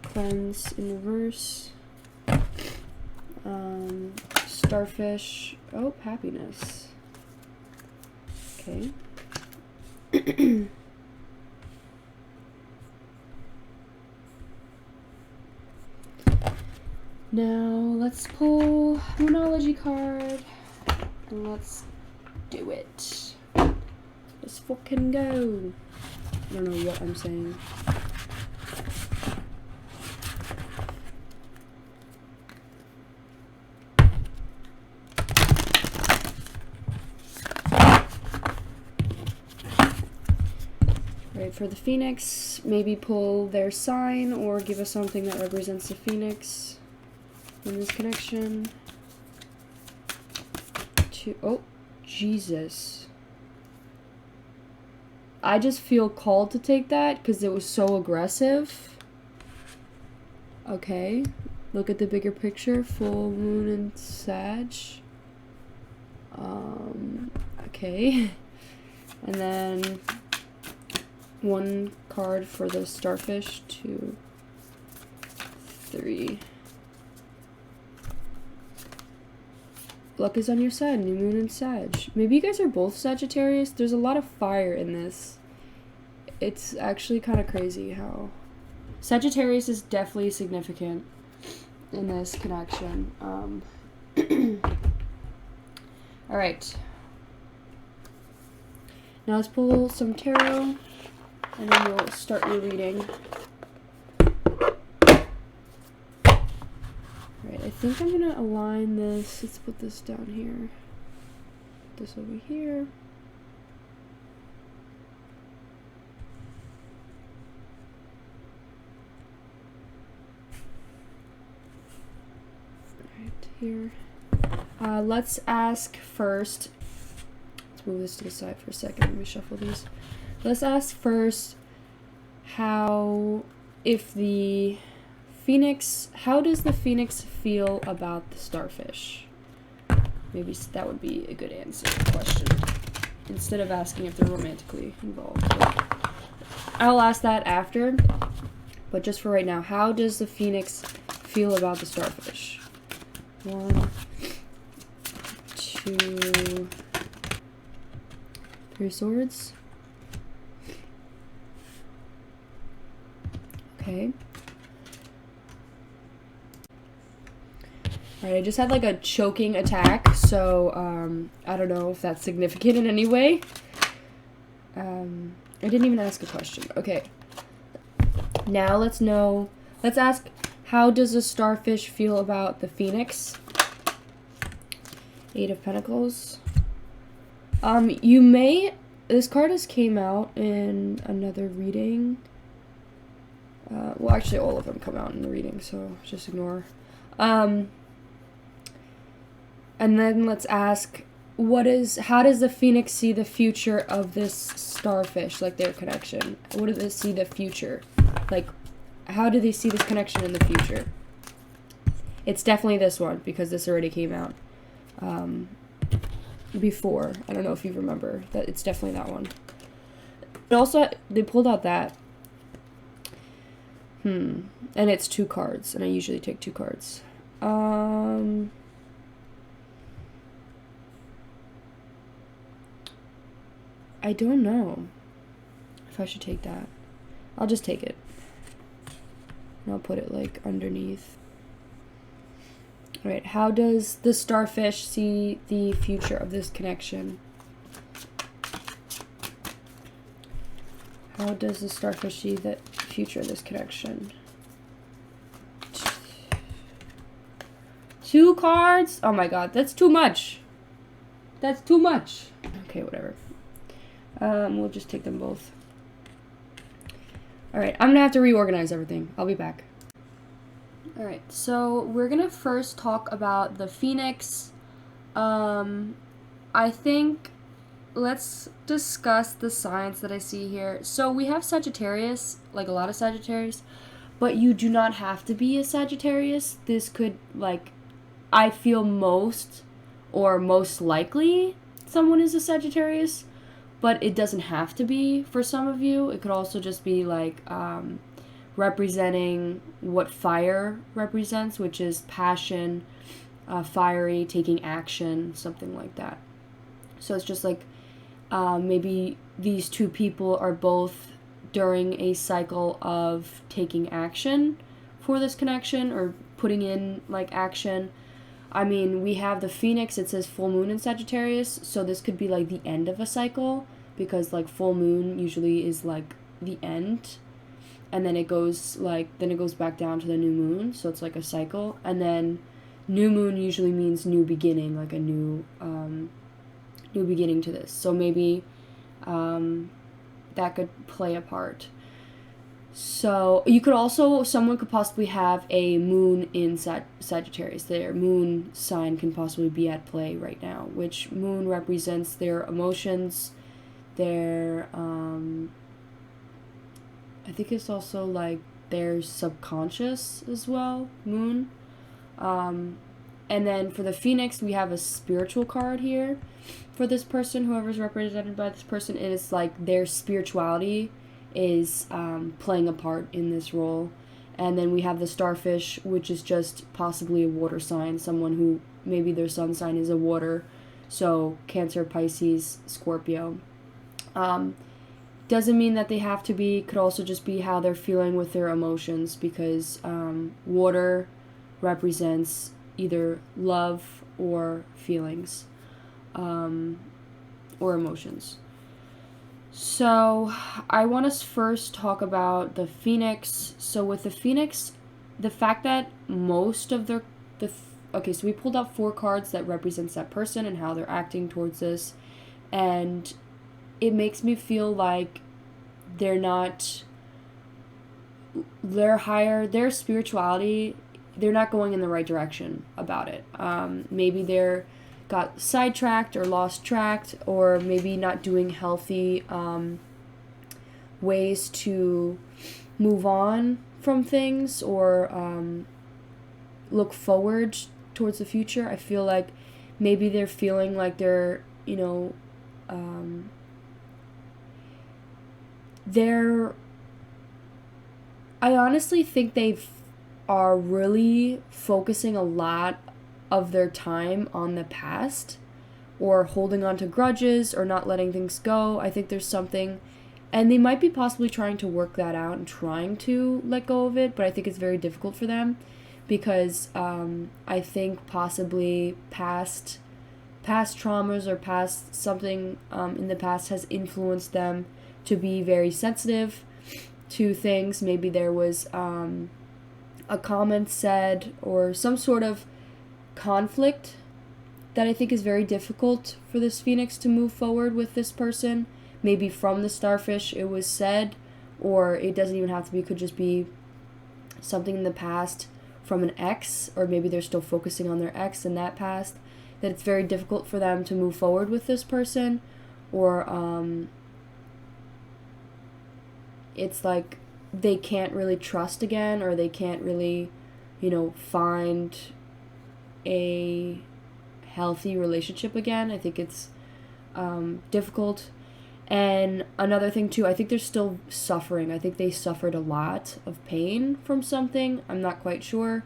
Cleanse in reverse. Starfish. Oh, happiness. Okay. Now, let's pull Moonology card, and let's do it. Let's fucking go. I don't know what I'm saying. Right, for the phoenix, maybe pull their sign or give us something that represents the phoenix in this connection. 2, oh, Jesus. I just feel called to take that because it was so aggressive. Okay, look at the bigger picture. Full moon in Sag. Okay. And then one card for the starfish. 2, 3. Luck is on your side. New moon in Sag. Maybe you guys are both Sagittarius. There's a lot of fire in this. It's actually kind of crazy how Sagittarius is definitely significant in this connection. All right. Now let's pull some tarot, and then we'll start your reading. Alright, I think I'm going to align this. Let's put this down here. Put this over here. Right here. Let's ask first. Let's move this to the side for a second. Let me shuffle these. Let's ask first how does the phoenix feel about the starfish? Maybe that would be a good answer question instead of asking if they're romantically involved. But I'll ask that after, but just for right now, how does the phoenix feel about the starfish? 1, 2, 3 swords. Okay. Alright, I just had like a choking attack, so I don't know if that's significant in any way. I didn't even ask a question. Okay. Now let's ask, how does the starfish feel about the phoenix? 8 of Pentacles. This card has came out in another reading. Well, actually all of them come out in the reading, so just ignore. And then let's ask, how does the phoenix see the future of this starfish, like their connection? What do they see the future? Like, how do they see this connection in the future? It's definitely this one, because this already came out before. I don't know if you remember that. It's definitely that one. But also, they pulled out that. And it's 2 cards, and I usually take 2 cards. I don't know if I should take that. I'll just take it. And I'll put it like underneath. Alright, how does the starfish see the future of this connection? How does the starfish see the future of this connection? 2 cards? Oh my god, that's too much. That's too much. Okay, whatever. We'll just take them both. Alright, I'm gonna have to reorganize everything. I'll be back. Alright, so we're gonna first talk about the phoenix. I think let's discuss the signs that I see here. So we have Sagittarius, like a lot of Sagittarius, but you do not have to be a Sagittarius. This could, like, I feel most likely someone is a Sagittarius, but it doesn't have to be for some of you. It could also just be like representing what fire represents, which is passion, fiery, taking action, something like that. So it's just like maybe these 2 people are both during a cycle of taking action for this connection, or putting in like action. I mean, we have the phoenix, it says full moon in Sagittarius, so this could be like the end of a cycle, because like full moon usually is like the end, and then it goes back down to the new moon, so it's like a cycle. And then new moon usually means new beginning, like a new beginning to this. So maybe that could play a part. So you could also, someone could possibly have a moon in Sagittarius. Their moon sign can possibly be at play right now, which moon represents their emotions, their, I think it's also like their subconscious as well, moon. And then for the Phoenix, we have a spiritual card here for this person, whoever's represented by this person. And it's like their spirituality is playing a part in this role. And then we have the starfish, which is just possibly a water sign, someone who maybe their sun sign is a water, so Cancer, Pisces, Scorpio. Doesn't mean that they have to be, could also just be how they're feeling with their emotions, because water represents either love or feelings, or emotions. So I want to first talk about the Phoenix. So with the Phoenix, the fact that most of okay, so we pulled out 4 cards that represents that person and how they're acting towards this, and it makes me feel like their spirituality, they're not going in the right direction about it. Maybe they're got sidetracked or lost track, or maybe not doing healthy ways to move on from things, or look forward towards the future. I feel like maybe they're feeling like they're, I honestly think they are really focusing a lot of their time on the past, or holding on to grudges, or not letting things go. I think there's something, and they might be possibly trying to work that out and trying to let go of it, but I think it's very difficult for them, because I think possibly past traumas, or past something in the past has influenced them to be very sensitive to things. Maybe there was a comment said, or some sort of conflict that I think is very difficult for this Phoenix to move forward with this person. Maybe from the starfish it was said, or it doesn't even have to be, it could just be something in the past from an ex, or maybe they're still focusing on their ex in that past, that it's very difficult for them to move forward with this person, or it's like they can't really trust again, or they can't really, find a healthy relationship again. I think it's difficult. And another thing too, I think they're still suffering. I think they suffered a lot of pain from something. I'm not quite sure,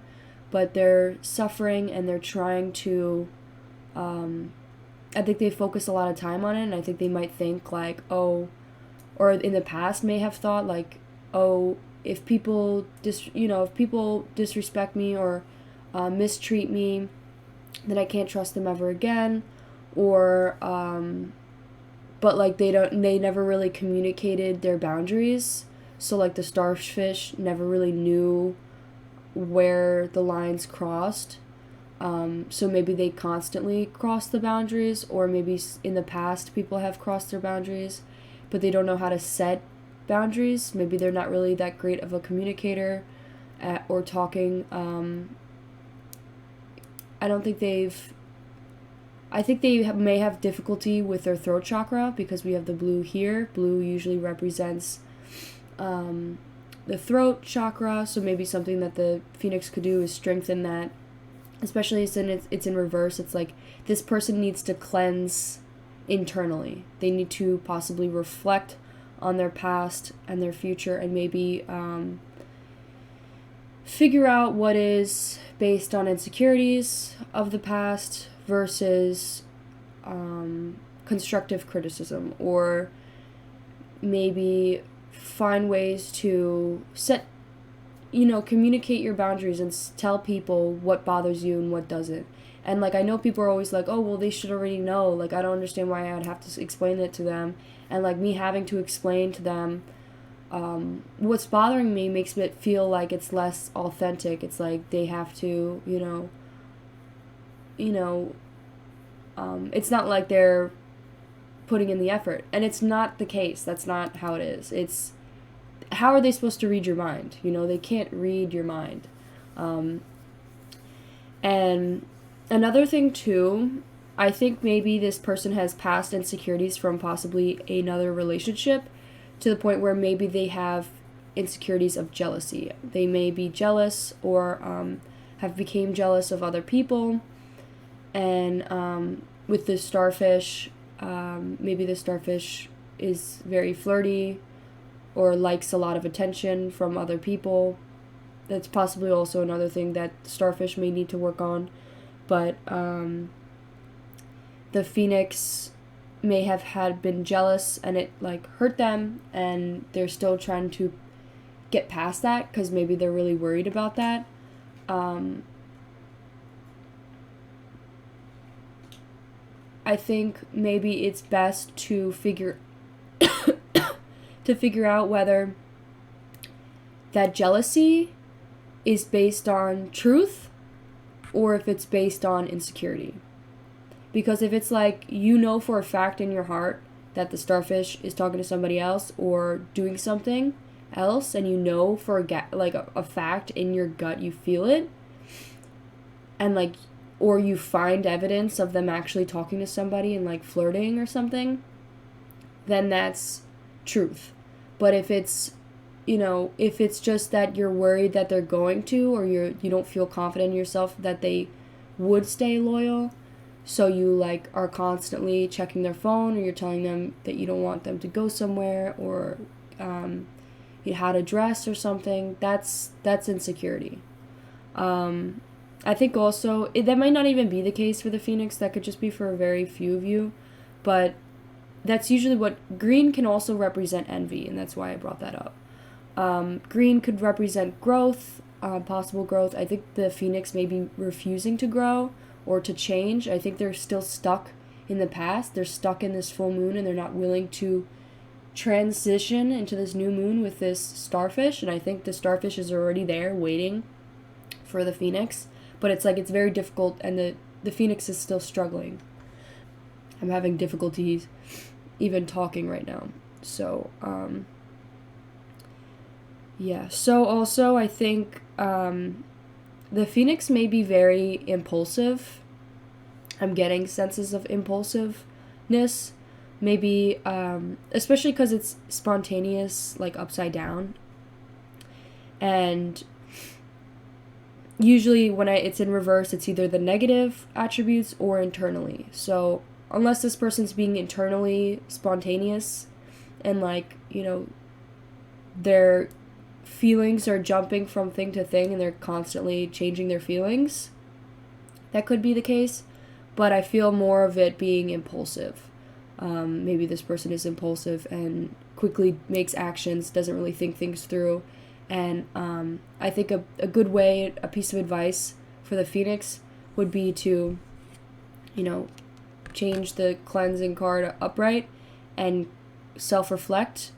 but they're suffering, and they're trying to, I think they focus a lot of time on it, and I think they might think like, oh, or in the past may have thought like, oh, if people disrespect me, or mistreat me, then I can't trust them ever again, or but like they never really communicated their boundaries, so like the starfish never really knew where the lines crossed, so maybe they constantly cross the boundaries, or maybe in the past people have crossed their boundaries, but they don't know how to set boundaries. Maybe they're not really that great of a communicator or talking. I think they may have difficulty with their throat chakra, because we have the blue here. Blue usually represents the throat chakra, so maybe something that the Phoenix could do is strengthen that, especially since it's in reverse. It's like this person needs to cleanse internally. They need to possibly reflect on their past and their future, and maybe figure out what is based on insecurities of the past versus constructive criticism, or maybe find ways to communicate your boundaries and tell people what bothers you and what doesn't. And like, I know people are always like, oh, well, they should already know. Like, I don't understand why I'd have to explain it to them. And like, me having to explain to them what's bothering me makes it feel like it's less authentic. It's like they have to, it's not like they're putting in the effort. And it's not the case. That's not how it is. It's, how are they supposed to read your mind? They can't read your mind. And another thing too I think maybe this person has past insecurities from possibly another relationship, to the point where maybe they have insecurities of jealousy. They may be jealous, or have become jealous of other people. And with the starfish, maybe the starfish is very flirty or likes a lot of attention from other people. That's possibly also another thing that starfish may need to work on. But the phoenix may have been jealous, and it like hurt them, and they're still trying to get past that because maybe they're really worried about that. I think maybe it's best to figure out whether that jealousy is based on truth or if it's based on insecurity. Because if it's like, you know for a fact in your heart that the starfish is talking to somebody else or doing something else, and you know for a fact in your gut, you feel it, and like, or you find evidence of them actually talking to somebody and like flirting or something, then that's truth. But if it's, if it's just that you're worried that they're going to, or you don't feel confident in yourself that they would stay loyal, so you like are constantly checking their phone, or you're telling them that you don't want them to go somewhere, or how to dress or something, that's insecurity. I think also that might not even be the case for the phoenix. That could just be for a very few of you, but that's usually what green can also represent envy, and that's why I brought that up. Green could represent growth, possible growth. I think the phoenix may be refusing to grow or to change. I think they're still stuck in the past. They're stuck in this full moon, and they're not willing to transition into this new moon with this starfish. And I think the starfish is already there waiting for the phoenix, but it's like, it's very difficult, and the phoenix is still struggling. I'm having difficulties even talking right now. So, yeah. So also, I think the phoenix may be very impulsive. I'm getting senses of impulsiveness. Maybe, especially because it's spontaneous, like upside down. And usually when it's in reverse, it's either the negative attributes or internally. So unless this person's being internally spontaneous and like, their feelings are jumping from thing to thing and they're constantly changing their feelings, that could be the case. But I feel more of it being impulsive. Maybe this person is impulsive and quickly makes actions, doesn't really think things through. And I think a good way, a piece of advice for the phoenix would be to, change the cleansing card upright and self-reflect,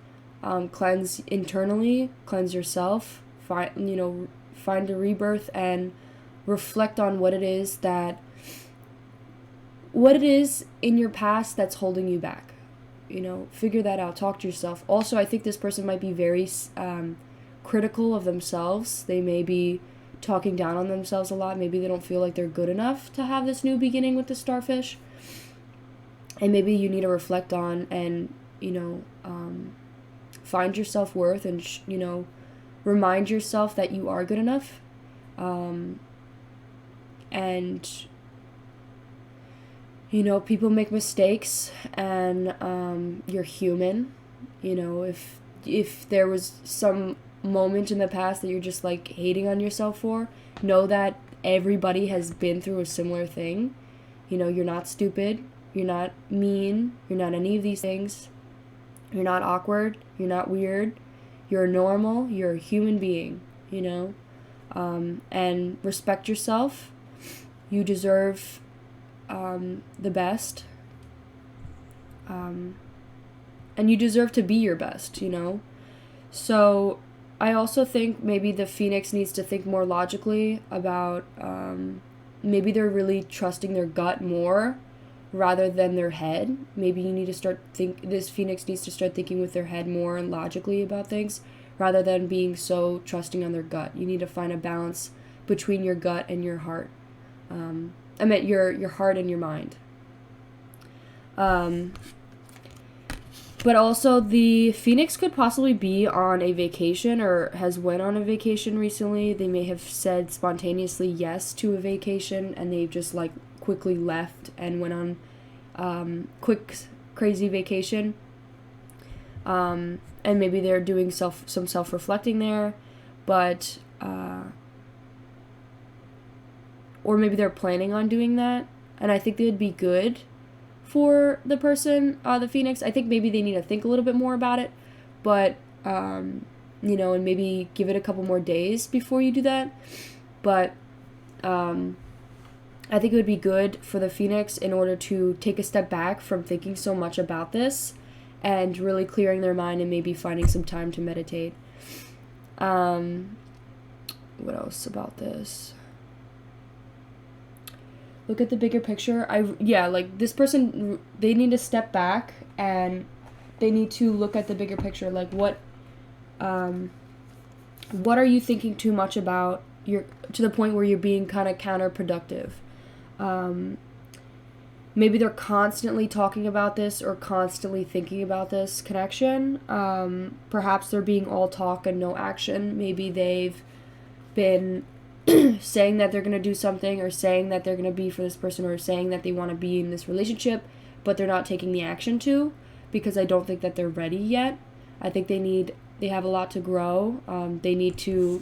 cleanse internally, cleanse yourself, find a rebirth, and reflect on what it is in your past that's holding you back. Figure that out, talk to yourself. Also, I think this person might be very critical of themselves. They may be talking down on themselves a lot. Maybe they don't feel like they're good enough to have this new beginning with the starfish. And maybe you need to reflect on and, find your self-worth and, remind yourself that you are good enough. And, people make mistakes, and you're human. If there was some moment in the past that you're just like hating on yourself for, know that everybody has been through a similar thing. You're not stupid, you're not mean, you're not any of these things, you're not awkward, you're not weird, you're normal, you're a human being, and respect yourself. You deserve the best, and you deserve to be your best. So I also think maybe the phoenix needs to think more logically about, maybe they're really trusting their gut more rather than their head. Maybe you need to this phoenix needs to start thinking with their head more and logically about things rather than being so trusting on their gut. You need to find a balance between your gut and your heart. Your heart and your mind. But also the Phoenix could possibly be on a vacation or has went on a vacation recently. They may have said spontaneously yes to a vacation and they've just like quickly left and went on quick crazy vacation. And maybe they're doing some self-reflecting there, but or maybe they're planning on doing that, and I think they would be good for the person, the Phoenix. I think maybe they need to think a little bit more about it, but, and maybe give it a couple more days before you do that. But I think it would be good for the Phoenix in order to take a step back from thinking so much about this and really clearing their mind and maybe finding some time to meditate. What else about this? Look at the bigger picture. This person, they need to step back and they need to look at the bigger picture. Like what are you thinking too much about to the point where you're being kind of counterproductive? Maybe they're constantly talking about this or constantly thinking about this connection. Perhaps they're being all talk and no action. Maybe they've been saying that they're going to do something or saying that they're going to be for this person or saying that they want to be in this relationship, but they're not taking the action because I don't think that they're ready yet. I think they have a lot to grow. They need to,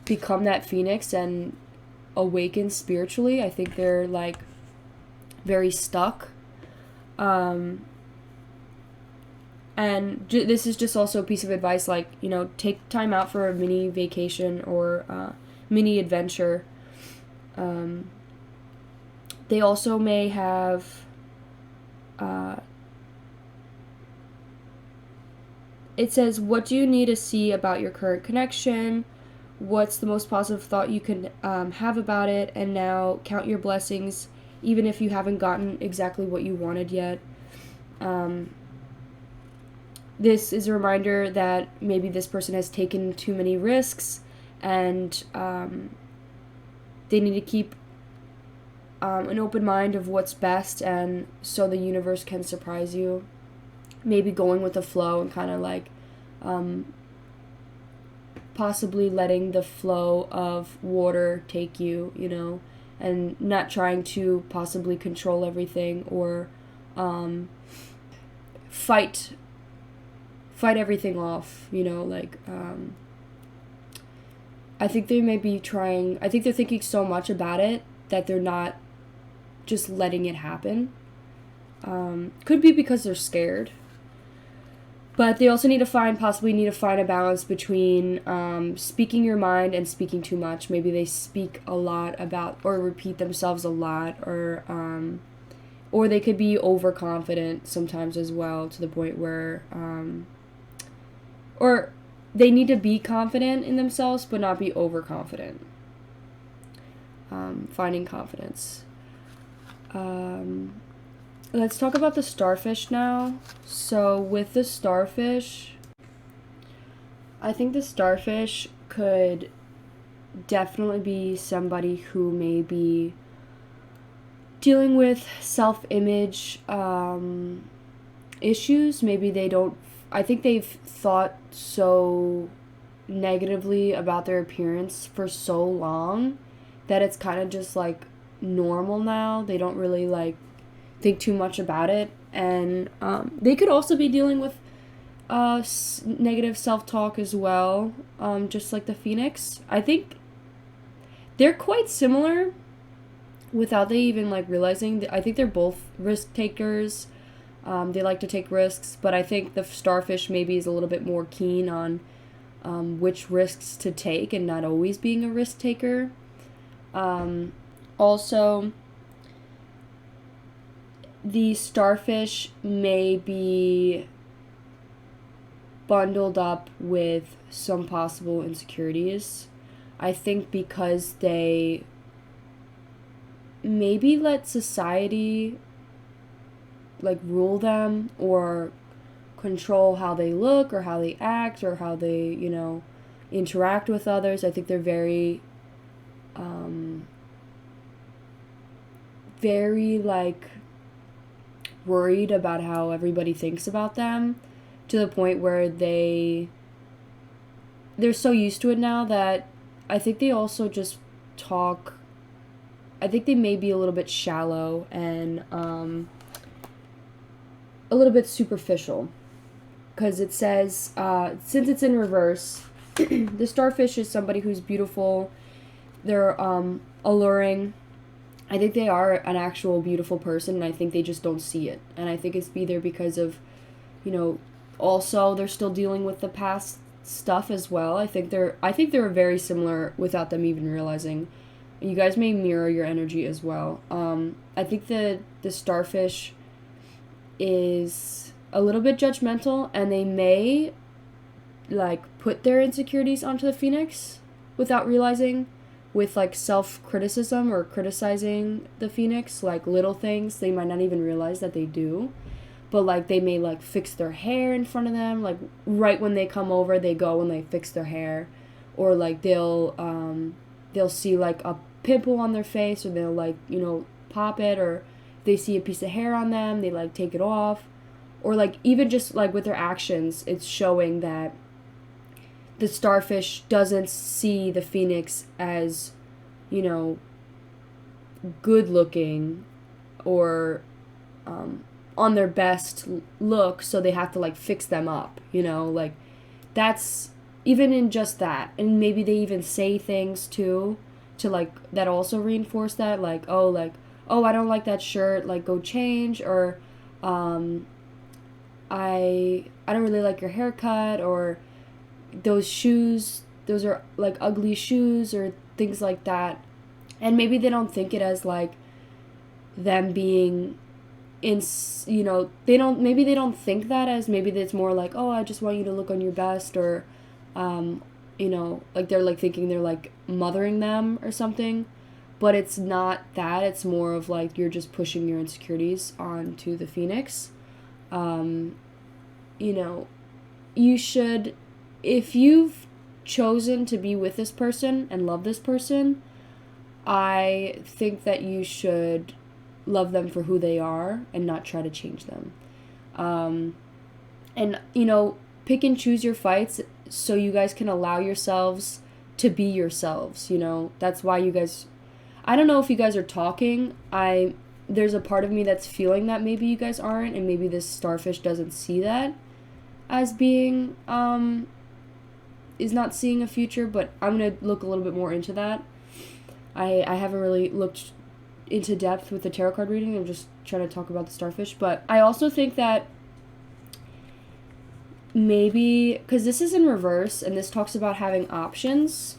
become that Phoenix and awaken spiritually. I think they're like very stuck. And this is just also a piece of advice, like, take time out for a mini vacation or mini adventure. They also may have it says, what do you need to see about your current connection? What's the most positive thought you can have about it? And now count your blessings, even if you haven't gotten exactly what you wanted yet. This is a reminder that maybe this person has taken too many risks and they need to keep an open mind of what's best, and so the universe can surprise you. Maybe going with the flow and kind of like possibly letting the flow of water take you, and not trying to possibly control everything or fight everything off, I think they may be I think they're thinking so much about it that they're not just letting it happen. Could be because they're scared. But they also possibly need to find a balance between speaking your mind and speaking too much. Maybe they speak a lot about or repeat themselves a lot, or they could be overconfident sometimes as well, to the point where or they need to be confident in themselves but not be overconfident. Finding confidence. Let's talk about the starfish now. So with the starfish, I think the starfish could definitely be somebody who may be dealing with self-image issues. Maybe I think they've thought so negatively about their appearance for so long that it's kind of just like normal now. They don't really like think too much about it, and they could also be dealing with negative self-talk as well, just like the Phoenix. I think they're quite similar without they even like realizing. I think they're both risk takers. They like to take risks, but I think the starfish maybe is a little bit more keen on which risks to take and not always being a risk taker. Also, the starfish may be bundled up with some possible insecurities. I think because they maybe let society like rule them or control how they look or how they act or how they, interact with others. I think they're very very like worried about how everybody thinks about them, to the point where they're so used to it now that I think they also just talk. I think they may be a little bit shallow and a little bit superficial, because it says, since it's in reverse, the starfish is somebody who's beautiful. They're alluring. I think they are an actual beautiful person, and I think they just don't see it. And I think it's either because of, also they're still dealing with the past stuff as well. I think they're very similar without them even realizing. You guys may mirror your energy as well. I think the starfish is a little bit judgmental, and they may put their insecurities onto the phoenix without realizing, with self-criticism or criticizing the phoenix, little things they might not even realize that they do. But they may fix their hair in front of them, right when they come over they go and they fix their hair, or they'll see a pimple on their face, or they'll pop it, or they see a piece of hair on them, they take it off, or even just with their actions, it's showing that the starfish doesn't see the phoenix as good looking or on their best look, so they have to fix them up, that's even in just that. And maybe they even say things too to that also reinforce that, oh, I don't like that shirt, go change, or I don't really like your haircut, or those shoes, those are ugly shoes, or things like that. And maybe they don't think it as them being they don't think that as, maybe it's more oh, I just want you to look on your best, or they're thinking they're mothering them or something. But it's not that. It's more of you're just pushing your insecurities onto the phoenix. You should, if you've chosen to be with this person and love this person, I think that you should love them for who they are and not try to change them. And pick and choose your fights so you guys can allow yourselves to be yourselves. That's why you guys, I don't know if you guys are talking. There's a part of me that's feeling that maybe you guys aren't, and maybe this starfish doesn't see that as being, is not seeing a future, but I'm going to look a little bit more into that. I haven't really looked into depth with the tarot card reading. I'm just trying to talk about the starfish. But I also think that maybe, because this is in reverse, and this talks about having options.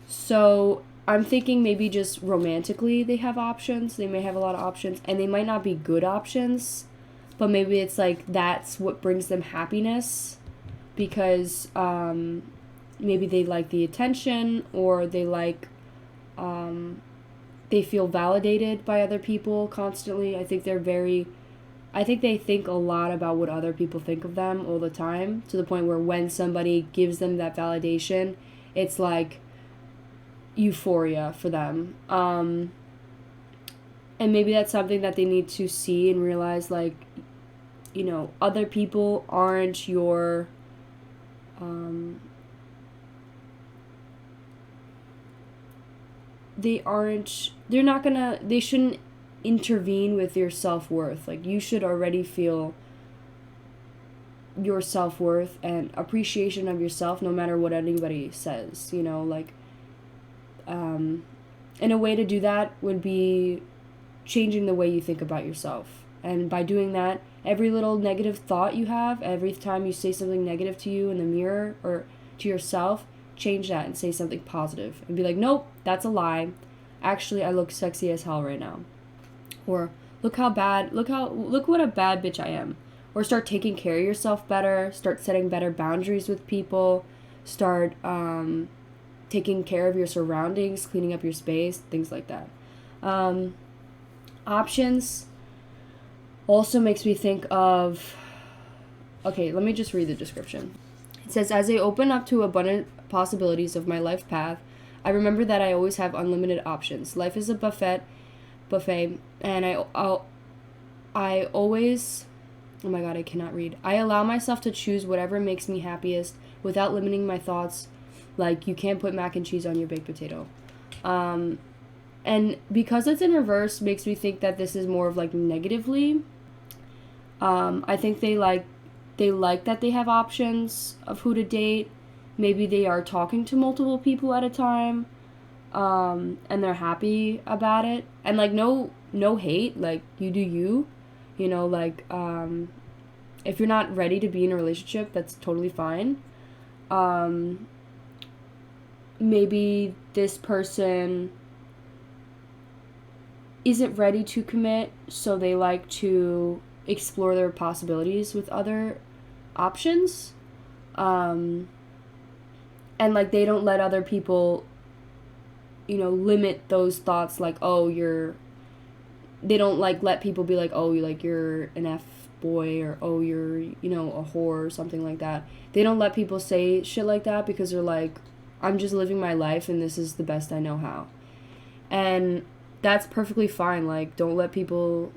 So I'm thinking maybe just romantically they have options. They may have a lot of options, and they might not be good options, but maybe it's that's what brings them happiness, because maybe they like the attention, or they they feel validated by other people constantly. I think they think a lot about what other people think of them all the time, to the point where when somebody gives them that validation, it's euphoria for them. And maybe that's something that they need to see and realize, other people aren't your they shouldn't intervene with your self-worth. You should already feel your self-worth and appreciation of yourself, no matter what anybody says, and a way to do that would be changing the way you think about yourself. And by doing that, every little negative thought you have, every time you say something negative to you in the mirror or to yourself, change that and say something positive and be nope, that's a lie. Actually, I look sexy as hell right now. Or look what a bad bitch I am. Or start taking care of yourself better, start setting better boundaries with people, start taking care of your surroundings, cleaning up your space, things like that. Options also makes me think of, okay, let me just read the description. It says, as I open up to abundant possibilities of my life path, I remember that I always have unlimited options. Life is a buffet, buffet, and I always, oh my god, I cannot read. I allow myself to choose whatever makes me happiest without limiting my thoughts. Like, you can't put mac and cheese on your baked potato. And because it's in reverse, makes me think that this is more of like negatively. I think they like that they have options of who to date. Maybe they are talking to multiple people at a time, and they're happy about it. And like, no hate, like, you do you, you know, like, if you're not ready to be in a relationship, that's totally fine. Maybe this person isn't ready to commit, so they like to explore their possibilities with other options. And like, they don't let other people, you know, limit those thoughts, like, oh, they don't like let people be like, oh, you're an F boy, or oh, you're, you know, a whore, or something like that. They don't let people say shit like that, because they're like, I'm just living my life and this is the best I know how. And that's perfectly fine. Like, don't let people,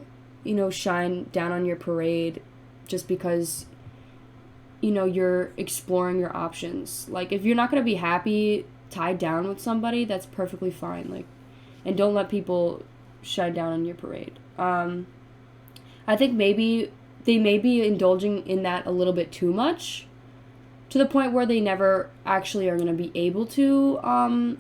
you know, shine down on your parade just because, you know, you're exploring your options. Like, if you're not going to be happy tied down with somebody, that's perfectly fine. Like, and don't let people shine down on your parade. I think maybe they may be indulging in that a little bit too much, to the point where they never actually are going to be able to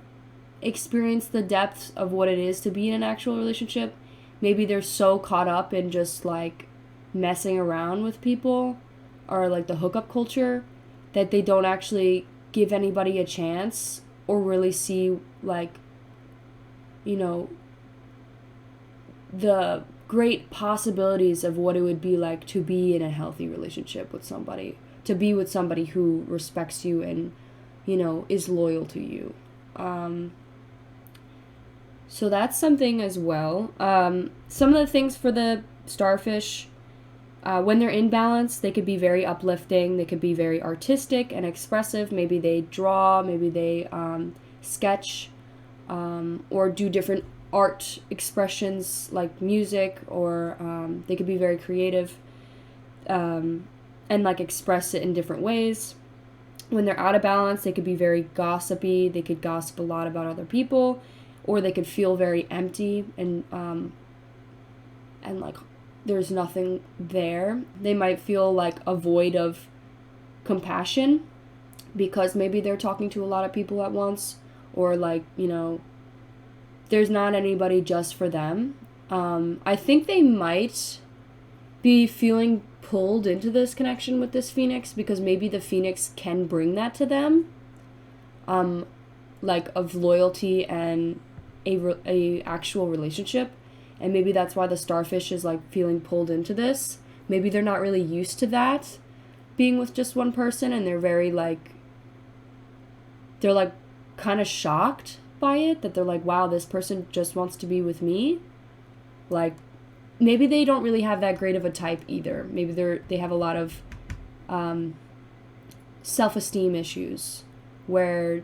experience the depths of what it is to be in an actual relationship. Maybe they're so caught up in just like messing around with people, or like the hookup culture, that they don't actually give anybody a chance, or really see, like, you know, the great possibilities of what it would be like to be in a healthy relationship with somebody, to be with somebody who respects you and, you know, is loyal to you. So that's something as well. Some of the things for the starfish, when they're in balance, they could be very uplifting. They could be very artistic and expressive. Maybe they draw, maybe they sketch, or do different art expressions like music, or they could be very creative, and like express it in different ways. When they're out of balance, they could be very gossipy. They could gossip a lot about other people, or they could feel very empty and like there's nothing there. They might feel like a void of compassion, because maybe they're talking to a lot of people at once, or like, you know, there's not anybody just for them. I think they might be feeling pulled into this connection with this phoenix, because maybe the phoenix can bring that to them, like, of loyalty and a actual relationship. And maybe that's why the starfish is like feeling pulled into this. Maybe they're not really used to that, being with just one person, and they're very like, they're like kind of shocked by it, that they're like, wow, this person just wants to be with me. Like, maybe they don't really have that great of a type either. Maybe they have a lot of self-esteem issues, where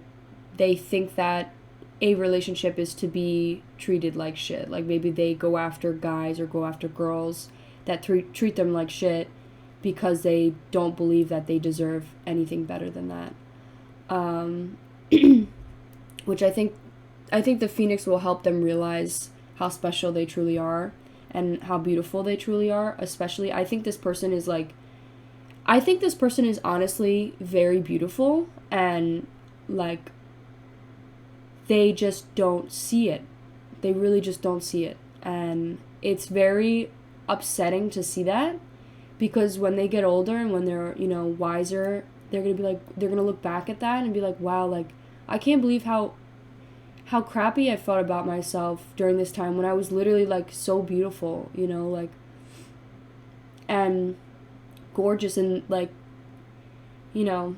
they think that a relationship is to be treated like shit. Like, maybe they go after guys or go after girls that treat them like shit, because they don't believe that they deserve anything better than that. Which I think the phoenix will help them realize how special they truly are and how beautiful they truly are. Especially, I think this person is honestly very beautiful, and like, they just don't see it. They really just don't see it. And it's very upsetting to see that, because when they get older and when they're, you know, wiser, they're going to look back at that and be like, wow, like, I can't believe how crappy I felt about myself during this time, when I was literally like so beautiful, you know, like, and gorgeous, and like, you know,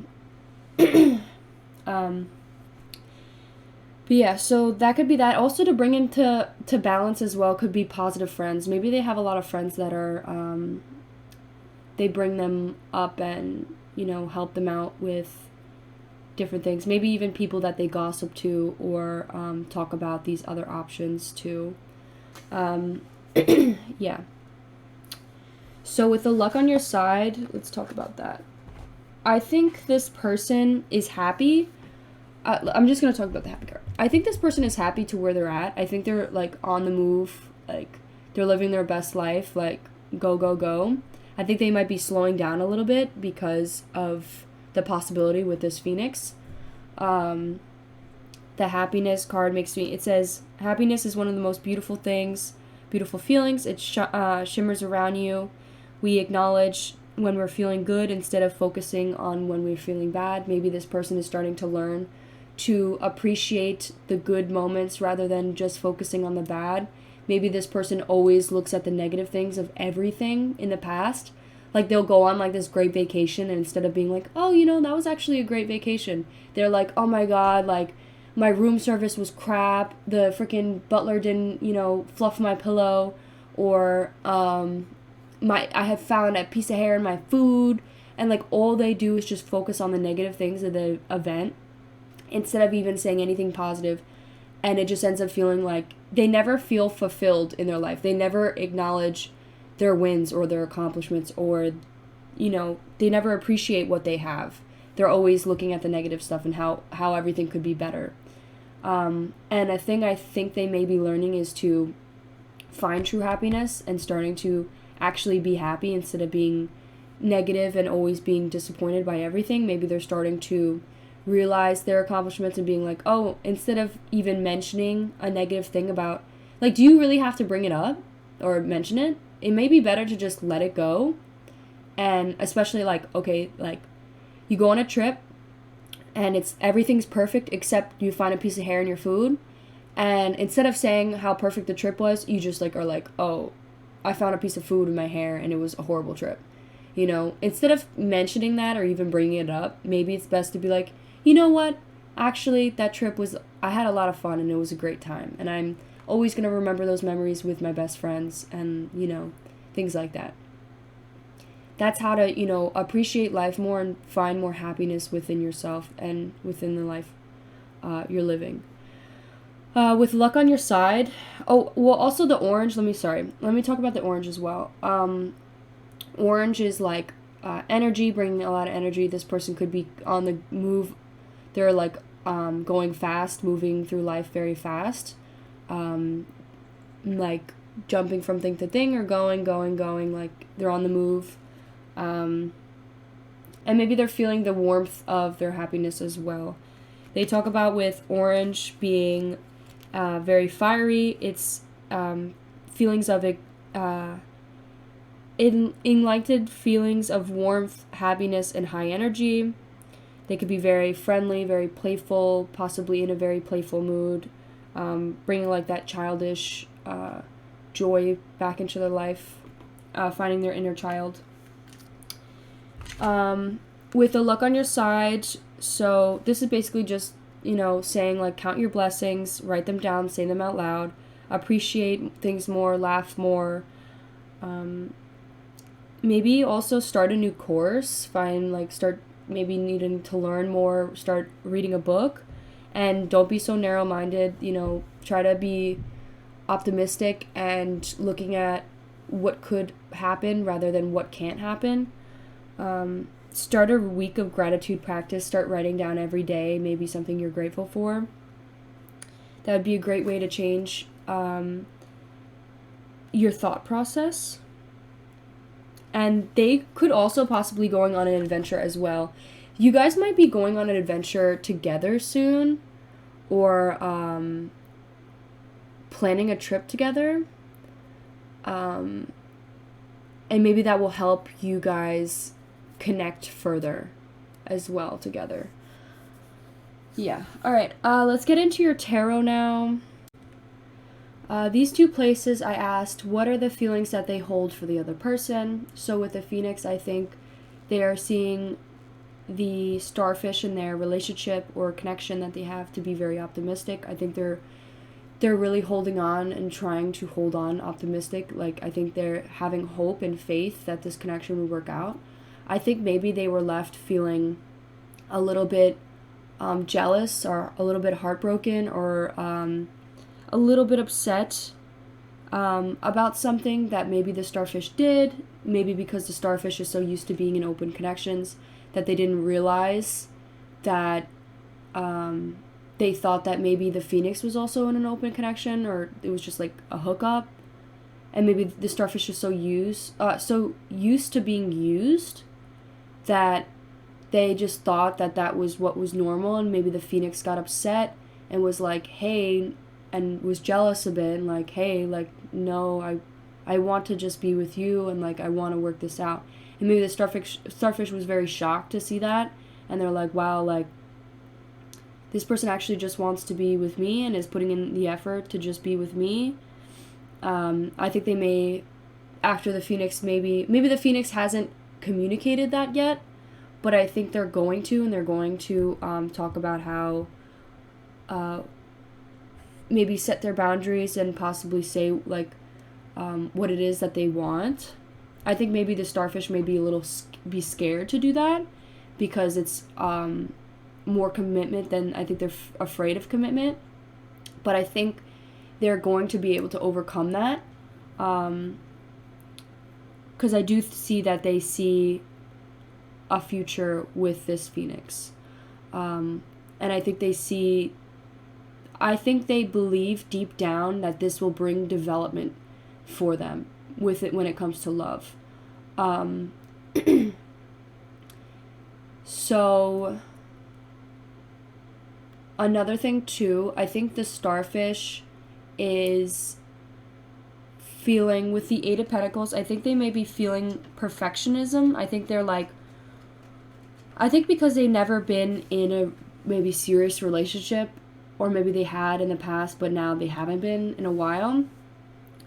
but yeah, so that could be that. Also, to bring into balance as well could be positive friends. Maybe they have a lot of friends that are, they bring them up and, you know, help them out with different things. Maybe even people that they gossip to, or talk about these other options to. Um, yeah. So with the luck on your side, let's talk about that. I think this person is happy. I'm just going to talk about the happy card. I think this person is happy to where they're at. I think they're, like, on the move. Like, they're living their best life. Like, go, go, go. I think they might be slowing down a little bit because of the possibility with this Phoenix. The happiness card it says, happiness is one of the most beautiful things, beautiful feelings. It shimmers around you. We acknowledge when we're feeling good instead of focusing on when we're feeling bad. Maybe this person is starting to learn to appreciate the good moments rather than just focusing on the bad. Maybe this person always looks at the negative things of everything in the past. Like, they'll go on, like, this great vacation, and instead of being like, oh, that was actually a great vacation, they're like, oh my god, like, my room service was crap, the freaking butler didn't, fluff my pillow, or, I have found a piece of hair in my food, and, like, all they do is just focus on the negative things of the event, instead of even saying anything positive, and it just ends up feeling like they never feel fulfilled in their life. They never acknowledge their wins or their accomplishments, or, they never appreciate what they have. They're always looking at the negative stuff and how everything could be better. And a thing I think they may be learning is to find true happiness and starting to actually be happy instead of being negative and always being disappointed by everything. Maybe they're starting to realize their accomplishments and being like, oh, instead of even mentioning a negative thing about, like, do you really have to bring it up or mention it? It may be better to just let it go. And especially, like, okay, like, you go on a trip and everything's perfect except you find a piece of hair in your food, and instead of saying how perfect the trip was, you just, like, are like, oh, I found a piece of food in my hair and it was a horrible trip. Instead of mentioning that or even bringing it up, maybe it's best to be like, you know what, actually, that trip I had a lot of fun and it was a great time, and I'm always going to remember those memories with my best friends, and, things like that. That's how to, appreciate life more and find more happiness within yourself and within the life you're living. With luck on your side, also the orange, let me talk about the orange as well. Orange is like energy, bringing a lot of energy. This person could be on the move. They're like going fast, moving through life very fast. Like jumping from thing to thing, or going, like they're on the move. And maybe they're feeling the warmth of their happiness as well. They talk about with orange being very fiery. It's feelings of enlightened feelings of warmth, happiness, and high energy. They could be very friendly, very playful, possibly in a very playful mood, bringing like that childish joy back into their life, finding their inner child. With the luck on your side, so this is basically just, saying like count your blessings, write them down, say them out loud, appreciate things more, laugh more. Maybe also start a new course, start maybe needing to learn more, start reading a book, and don't be so narrow-minded, try to be optimistic and looking at what could happen rather than what can't happen. Start a week of gratitude practice. Start writing down every day maybe something you're grateful for. That would be a great way to change your thought process. And they could also possibly going on an adventure as well. You guys might be going on an adventure together soon, or planning a trip together. And maybe that will help you guys connect further as well together. Yeah. All right. Let's get into your tarot now. These two places I asked, what are the feelings that they hold for the other person? So with the Phoenix, I think they are seeing the starfish in their relationship or connection that they have to be very optimistic. I think they're really holding on and trying to hold on optimistic. Like, I think they're having hope and faith that this connection will work out. I think maybe they were left feeling a little bit jealous, or a little bit heartbroken, or a little bit upset about something that maybe the starfish did, maybe because the starfish is so used to being in open connections that they didn't realize that they thought that maybe the phoenix was also in an open connection, or it was just like a hookup, and maybe the starfish is so used to being used that they just thought that that was what was normal, and maybe the phoenix got upset and was like, hey, and was jealous a bit, and like, hey, like, no, I want to just be with you, and like, I want to work this out. And maybe the starfish was very shocked to see that, and they're like, wow, like, this person actually just wants to be with me and is putting in the effort to just be with me. I think they may, after the phoenix, maybe the phoenix hasn't communicated that yet, but I think they're going to, and they're going to talk about how maybe set their boundaries and possibly say like what it is that they want. I think maybe the starfish may be a little be scared to do that because it's more commitment than I think they're afraid of commitment. But I think they're going to be able to overcome that because I do see that they see a future with this phoenix. And I think they believe deep down that this will bring development for them with it when it comes to love. So another thing too, I think the starfish is feeling, with the Eight of Pentacles, I think they may be feeling perfectionism. I think they're like, I think because they've never been in a maybe serious relationship, or maybe they had in the past, but now they haven't been in a while.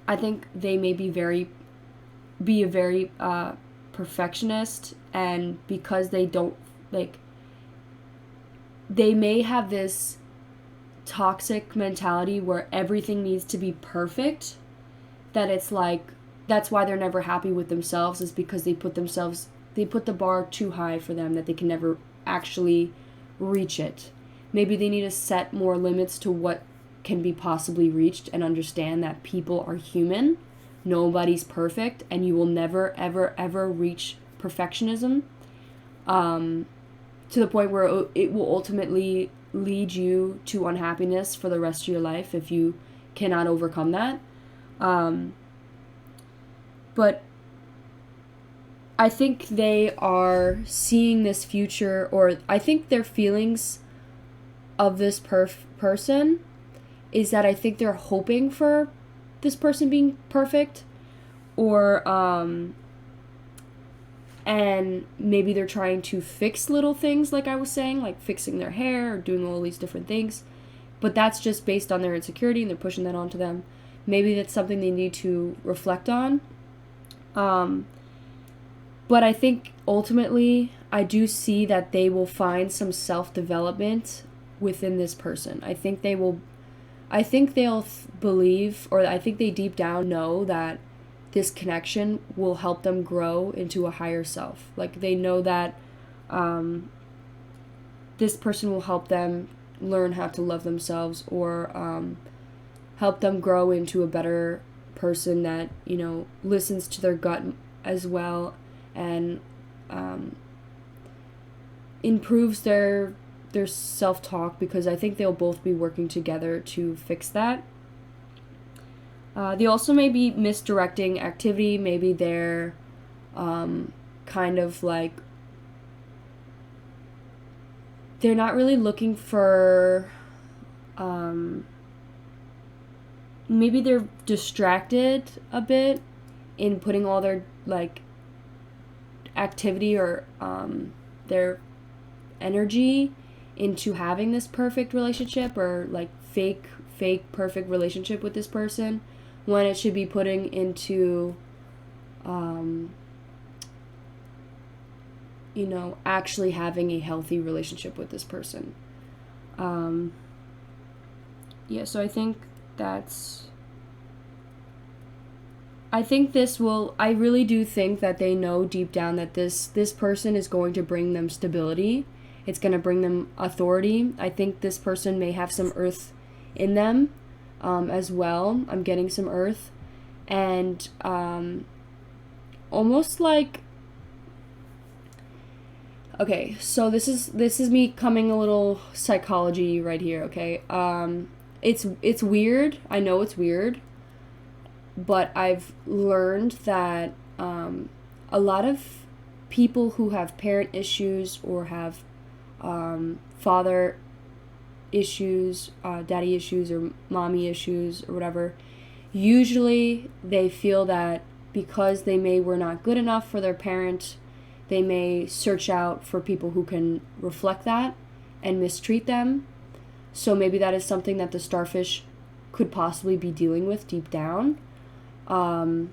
I think they may be a very perfectionist, and because they don't, like, they may have this toxic mentality where everything needs to be perfect, that it's like, that's why they're never happy with themselves, is because they put the bar too high for them, that they can never actually reach it. Maybe they need to set more limits to what can be possibly reached and understand that people are human. Nobody's perfect, and you will never, ever, ever reach perfectionism to the point where it will ultimately lead you to unhappiness for the rest of your life if you cannot overcome that. But I think they are seeing this future, or I think their feelings of this person is that I think they're hoping for this person being perfect, or and maybe they're trying to fix little things, like I was saying, like fixing their hair or doing all these different things, but that's just based on their insecurity and they're pushing that onto them. Maybe that's something they need to reflect on. But I think ultimately I do see that they will find some self-development within this person. I think they'll believe, or I think they deep down know that this connection will help them grow into a higher self. Like, they know that this person will help them learn how to love themselves, or help them grow into a better person that, you know, listens to their gut as well, and improves their self-talk, because I think they'll both be working together to fix that. They also may be misdirecting activity. Maybe they're kind of like, they're not really looking for, maybe they're distracted a bit in putting all their like activity or their energy into having this perfect relationship, or like fake perfect relationship with this person, when it should be putting into you know, actually having a healthy relationship with this person. Yeah, so I think I really do think that they know deep down that this person is going to bring them stability. It's going to bring them authority. I think this person may have some earth in them as well. I'm getting some earth. and almost like, okay, so this is me coming a little psychology right here, okay? It's weird. I know it's weird, but I've learned that a lot of people who have parent issues or have father issues, daddy issues, or mommy issues, or whatever, usually they feel that because they were not good enough for their parent, they may search out for people who can reflect that and mistreat them. So maybe that is something that the starfish could possibly be dealing with deep down. And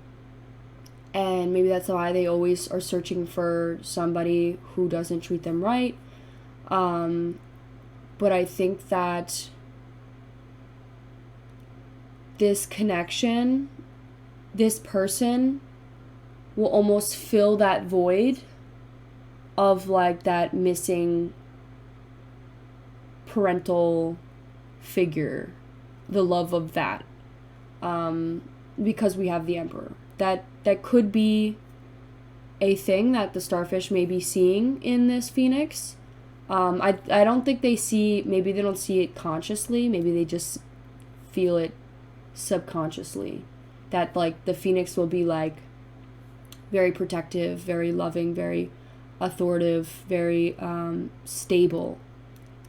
maybe that's why they always are searching for somebody who doesn't treat them right. But I think that this connection, this person will almost fill that void of like that missing parental figure, the love of that, because we have the Emperor. That could be a thing that the starfish may be seeing in this phoenix. I don't think maybe they don't see it consciously, maybe they just feel it subconsciously, that like the phoenix will be like very protective, very loving, very authoritative, very stable,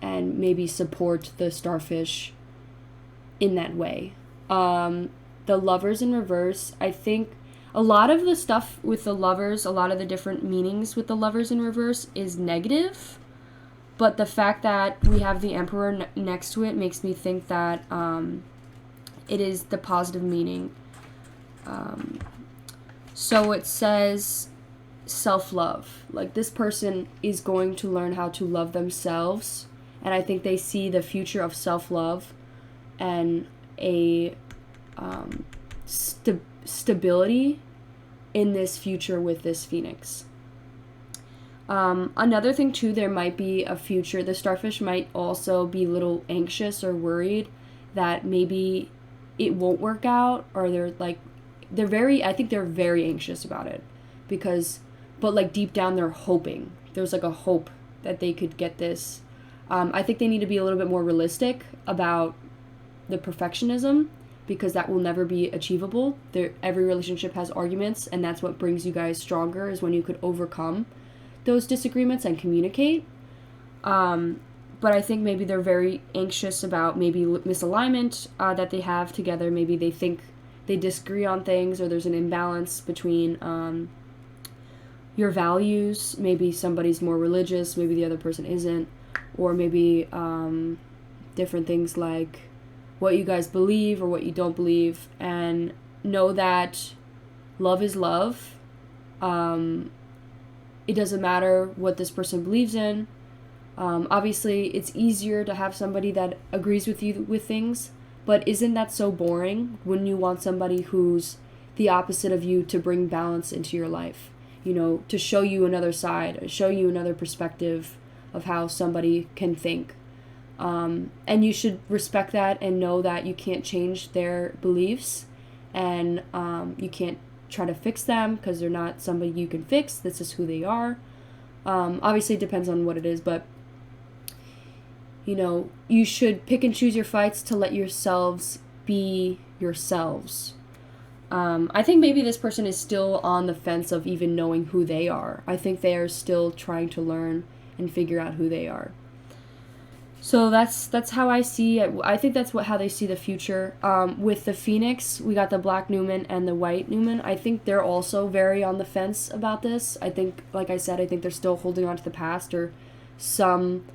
and maybe support the starfish in that way. The Lovers in reverse, I think a lot of the stuff with the Lovers, a lot of the different meanings with the Lovers in reverse is negative, but the fact that we have the Emperor next to it makes me think that it is the positive meaning. So it says self-love. Like, this person is going to learn how to love themselves, and I think they see the future of self-love and a stability in this future with this phoenix. Another thing too, there might be a future, the starfish might also be a little anxious or worried that maybe it won't work out, or I think they're very anxious about it, but like deep down they're hoping, there's like a hope that they could get this. I think they need to be a little bit more realistic about the perfectionism, because that will never be achievable. Every relationship has arguments, and that's what brings you guys stronger, is when you could overcome those disagreements and communicate. But I think maybe they're very anxious about maybe misalignment that they have together. Maybe they think they disagree on things, or there's an imbalance between your values. Maybe somebody's more religious, maybe the other person isn't, or maybe different things like what you guys believe or what you don't believe. And know that love is love. It doesn't matter what this person believes in. Obviously, it's easier to have somebody that agrees with you with things, but isn't that so boring? Wouldn't you want somebody who's the opposite of you to bring balance into your life? You know, to show you another side, show you another perspective of how somebody can think. And you should respect that and know that you can't change their beliefs, and you can't try to fix them, because they're not somebody you can fix. This is who they are. Obviously, it depends on what it is, but you know, you should pick and choose your fights to let yourselves be yourselves. I think maybe this person is still on the fence of even knowing who they are. I think they are still trying to learn and figure out who they are. So that's how I see it. I think that's how they see the future. With the Phoenix, we got the Black Newman and the White Newman. I think they're also very on the fence about this. I think, like I said, I think they're still holding on to the past, or some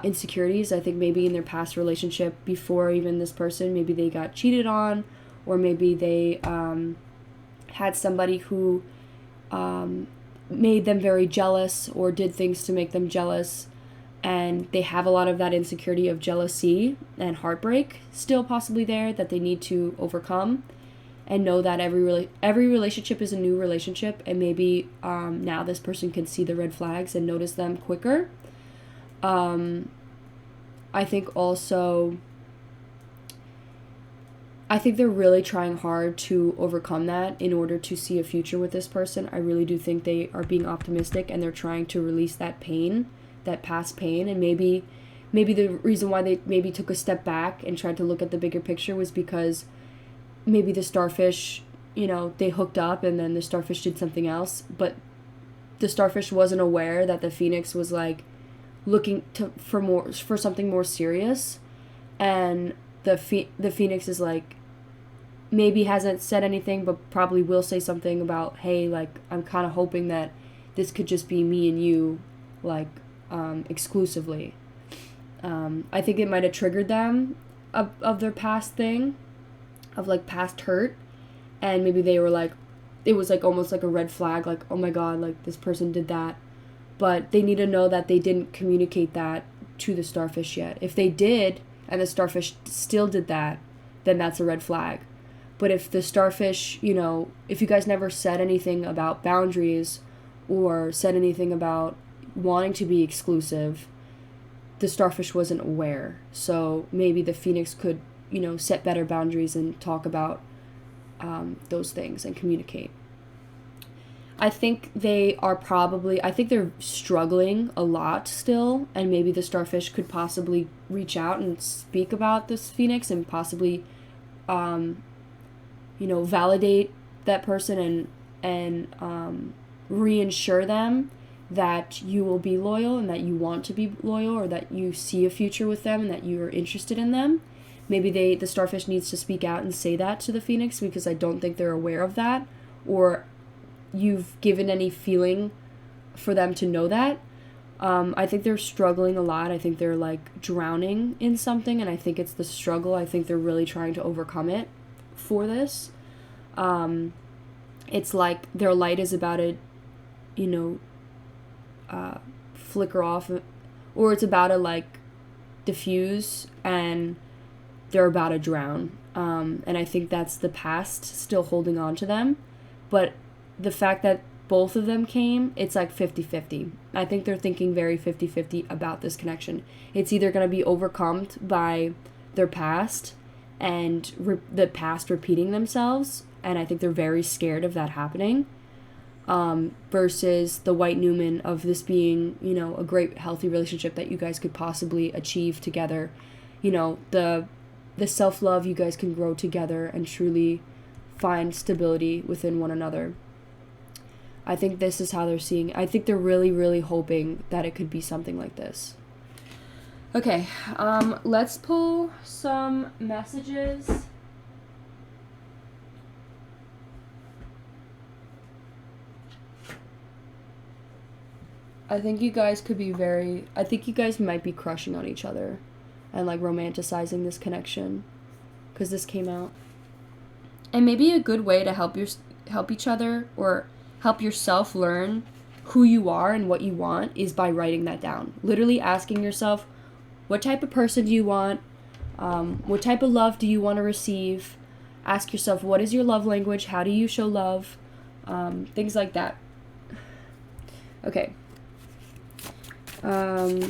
insecurities. I think maybe in their past relationship, before even this person, maybe they got cheated on, or maybe they had somebody who made them very jealous, or did things to make them jealous. And they have a lot of that insecurity of jealousy and heartbreak still possibly there, that they need to overcome, and know that every relationship is a new relationship, and maybe now this person can see the red flags and notice them quicker. I think also I think they're really trying hard to overcome that in order to see a future with this person. I really do think they are being optimistic, and they're trying to release that pain, that past pain. And maybe the reason why they maybe took a step back and tried to look at the bigger picture was because maybe the starfish, they hooked up and then the starfish did something else. But the starfish wasn't aware that the phoenix was like looking for something more serious. And the phoenix is like, maybe hasn't said anything, but probably will say something about, hey, like, I'm kind of hoping that this could just be me and you, like, exclusively. I think it might have triggered them of their past thing, of, like, past hurt, and maybe they were, like, it was, like, almost like a red flag, like, oh my god, like, this person did that, but they need to know that they didn't communicate that to the starfish yet. If they did, and the starfish still did that, then that's a red flag. But if the starfish, if you guys never said anything about boundaries or said anything about wanting to be exclusive, the starfish wasn't aware. So maybe the phoenix could, set better boundaries and talk about those things and communicate. I think they're struggling a lot still, and maybe the starfish could possibly reach out and speak about this phoenix and possibly validate that person and reassure them that you will be loyal and that you want to be loyal, or that you see a future with them and that you are interested in them. Maybe the starfish needs to speak out and say that to the phoenix, because I don't think they're aware of that, or you've given any feeling for them to know that. I think they're struggling a lot. I think they're like drowning in something, and I think it's the struggle. I think they're really trying to overcome it for this. It's like their light is about to, flicker off, or it's about to like diffuse, and they're about to drown. And I think that's the past still holding on to them. But the fact that both of them came, it's like 50-50. I think they're thinking very 50-50 about this connection. It's either going to be overcome by their past and the past repeating themselves, and I think they're very scared of that happening, versus the white new moon of this being, a great healthy relationship that you guys could possibly achieve together. The self-love, you guys can grow together and truly find stability within one another. I think this is how they're seeing it. I think they're really, really hoping that it could be something like this. Okay, let's pull some messages. I think you guys might be crushing on each other and like romanticizing this connection, because this came out. And maybe a good way to help each other, or help yourself learn who you are and what you want, is by writing that down. Literally asking yourself, what type of person do you want? What type of love do you want to receive? Ask yourself, what is your love language? How do you show love? Things like that. Okay. Let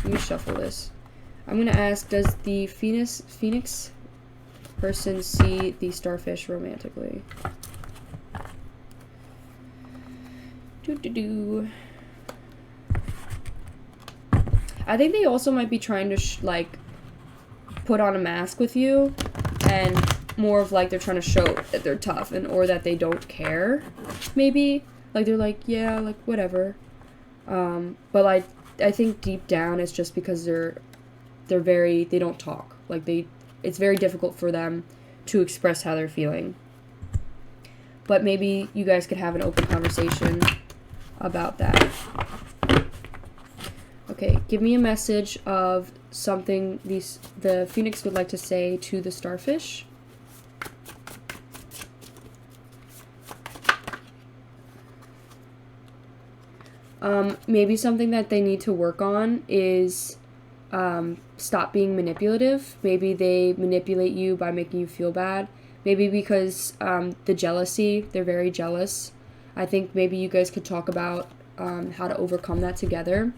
me shuffle this. I'm going to ask, does the Phoenix person see the starfish romantically? I think they also might be trying to put on a mask with you, and more of like they're trying to show that they're tough, and or that they don't care, maybe. Like they're like, yeah, like whatever. But like I think deep down it's just because they don't talk. Like it's very difficult for them to express how they're feeling. But maybe you guys could have an open conversation about that. Okay, give me a message of something the Phoenix would like to say to the starfish. Maybe something that they need to work on is stop being manipulative. Maybe they manipulate you by making you feel bad. Maybe because the jealousy, they're very jealous. I think maybe you guys could talk about how to overcome that together.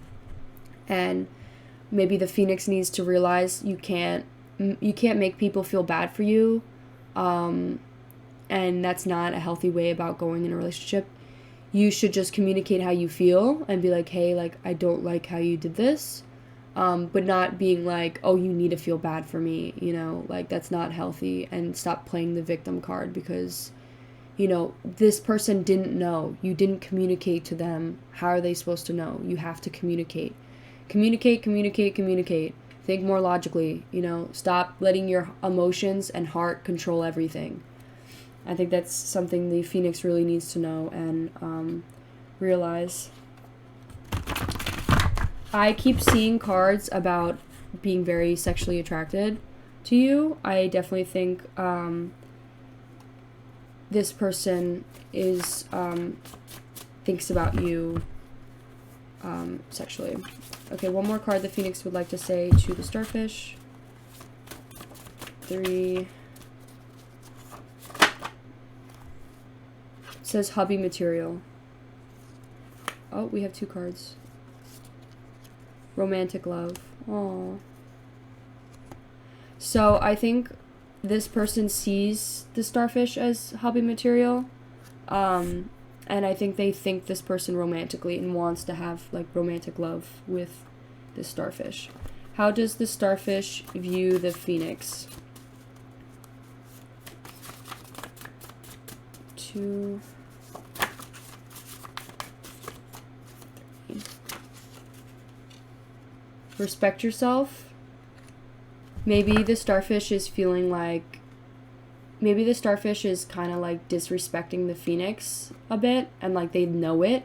And maybe the Phoenix needs to realize you can't you can't make people feel bad for you. And that's not a healthy way about going in a relationship. You should just communicate how you feel and be like, hey, like, I don't like how you did this. But not being like, oh, you need to feel bad for me, you know, like, that's not healthy. And stop playing the victim card, because, you know, this person didn't know. You didn't communicate to them. How are they supposed to know? You have to communicate. Communicate. Think more logically, you know, stop letting your emotions and heart control everything. I think that's something the Phoenix really needs to know and realize. I keep seeing cards about being very sexually attracted to you. I definitely think this person is thinks about you sexually. Okay, one more card the Phoenix would like to say to the starfish. 3. It says hubby material. Oh, we have 2 cards. Romantic love. Aww. So I think this person sees the starfish as hubby material. And I think they think this person romantically and wants to have, like, romantic love with the starfish. How does the starfish view the Phoenix? 2, 3. Respect yourself. Maybe the starfish is feeling like, maybe the starfish is kind of like disrespecting the Phoenix a bit, and like they know it,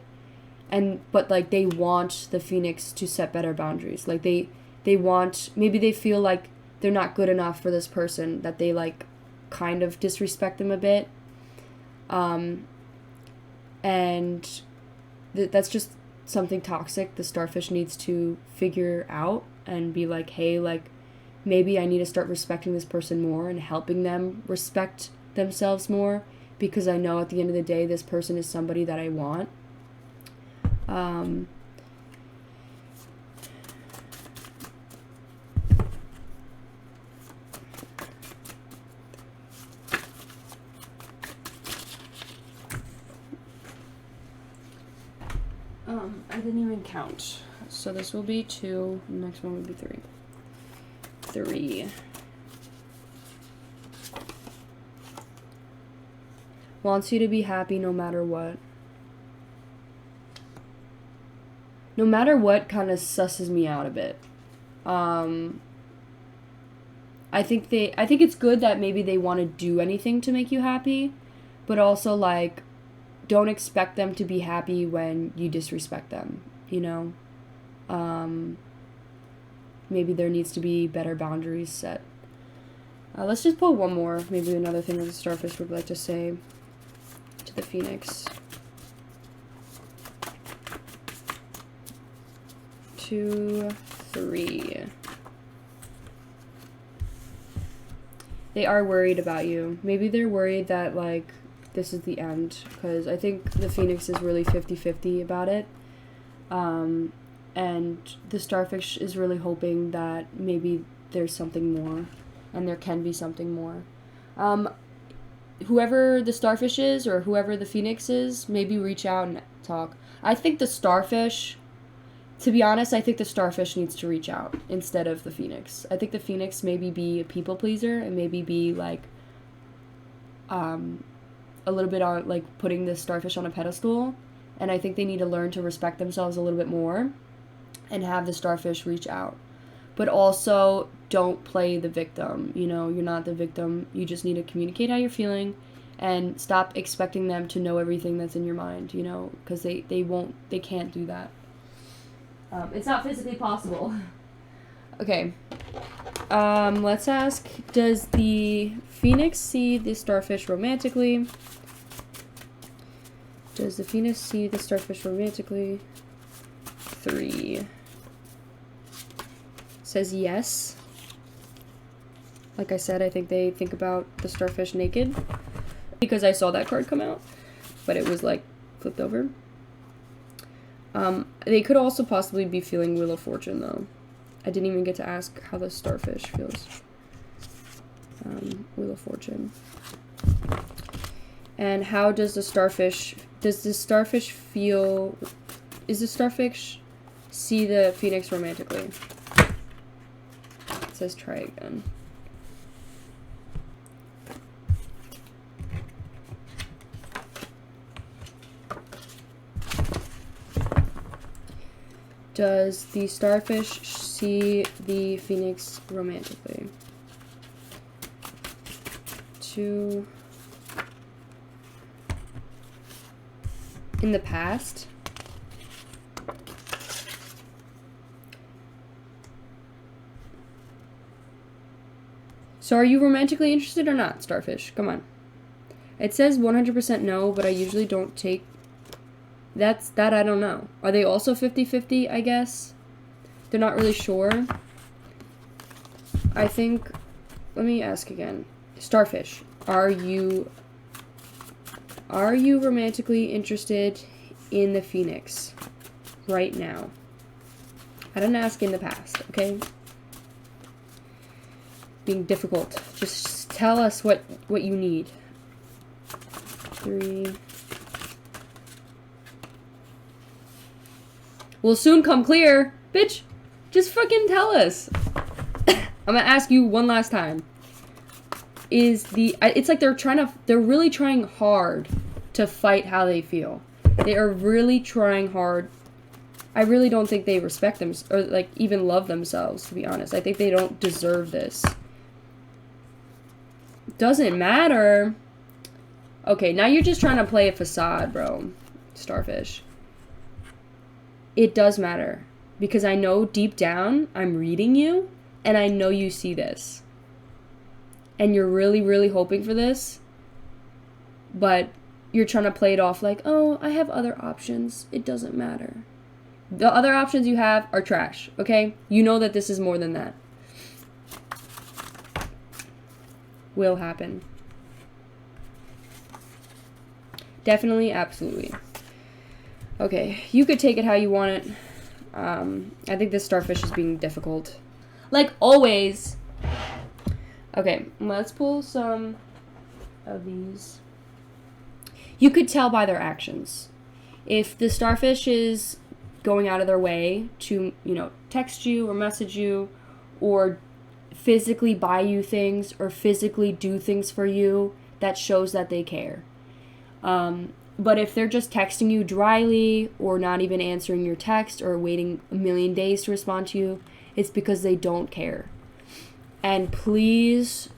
but like they want the Phoenix to set better boundaries. Like they want, maybe they feel like they're not good enough for this person, that they like kind of disrespect them a bit. And that's just something toxic the starfish needs to figure out and be like, hey, like, maybe I need to start respecting this person more and helping them respect themselves more, because I know at the end of the day, this person is somebody that I want. I didn't even count. So this will be 2, the next one will be 3. 3. Wants you to be happy no matter what. No matter what kind of susses me out a bit. I think it's good that maybe they want to do anything to make you happy, but also, like, don't expect them to be happy when you disrespect them, you know? Maybe there needs to be better boundaries set. Let's just pull one more. Maybe another thing that the starfish would like to say to the Phoenix. 2, 3. They are worried about you. Maybe they're worried that, like, this is the end, because I think the Phoenix is really 50-50 about it. And the starfish is really hoping that maybe there's something more, and there can be something more. Whoever the starfish is, or whoever the Phoenix is, maybe reach out and talk. I think the starfish, to be honest, I think the starfish needs to reach out instead of the Phoenix. I think the Phoenix maybe be a people pleaser and maybe be like, a little bit on, like, putting the starfish on a pedestal. And I think they need to learn to respect themselves a little bit more and have the starfish reach out. But also, don't play the victim. You know, you're not the victim. You just need to communicate how you're feeling and stop expecting them to know everything that's in your mind, you know, because they can't do that. It's not physically possible. Okay. Let's ask, does the Phoenix see the starfish romantically? Does the Phoenix see the starfish romantically? 3. Says yes. Like I said, I think they think about the starfish naked, because I saw that card come out, but it was, like, flipped over. They could also possibly be feeling Wheel of Fortune, though. I didn't even get to ask how the starfish feels. Wheel of Fortune. And how does the starfish feel, is the starfish see the phoenix romantically? It says try again. Does the starfish see the phoenix romantically? 2. In the past. So are you romantically interested or not, starfish? Come on. It says 100% no, but I usually don't take... That I don't know. Are they also 50-50, I guess? They're not really sure. I think... Let me ask again. Starfish, are you romantically interested in the phoenix right now? I didn't ask in the past, okay? Being difficult. Just tell us what you need. 3. Will soon come clear. Bitch, just fucking tell us. I'm gonna ask you one last time. It's like they're really trying hard to fight how they feel. They are really trying hard. I really don't think they respect them or like even love themselves, to be honest. I think they don't deserve this. Doesn't matter. Okay, now you're just trying to play a facade, bro. Starfish. It does matter. Because I know deep down, I'm reading you, and I know you see this. And you're really, really hoping for this. But you're trying to play it off like, oh, I have other options. It doesn't matter. The other options you have are trash, okay? You know that this is more than that. Will happen. Definitely, absolutely. Okay, you could take it how you want it. I think this starfish is being difficult. Like always. Okay, let's pull some of these. You could tell by their actions. If the starfish is going out of their way to, text you or message you or physically buy you things or physically do things for you, that shows that they care. But if they're just texting you dryly or not even answering your text or waiting a million days to respond to you, it's because they don't care. And please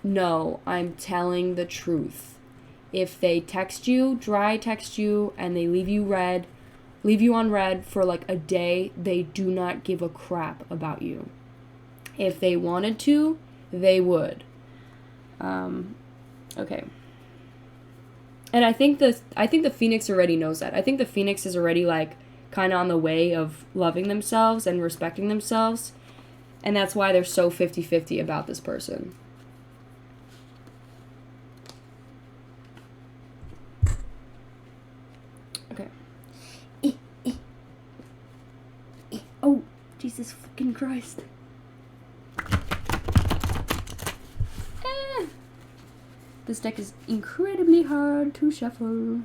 know I'm telling the truth. If they text you, dry text you, and they leave you on read for like a day, they do not give a crap about you. If they wanted to, they would. Okay. And I think the Phoenix already knows that. I think the Phoenix is already like kind of on the way of loving themselves and respecting themselves. And that's why they're so 50-50 about this person. Okay. Oh, Jesus fucking Christ. This deck is incredibly hard to shuffle.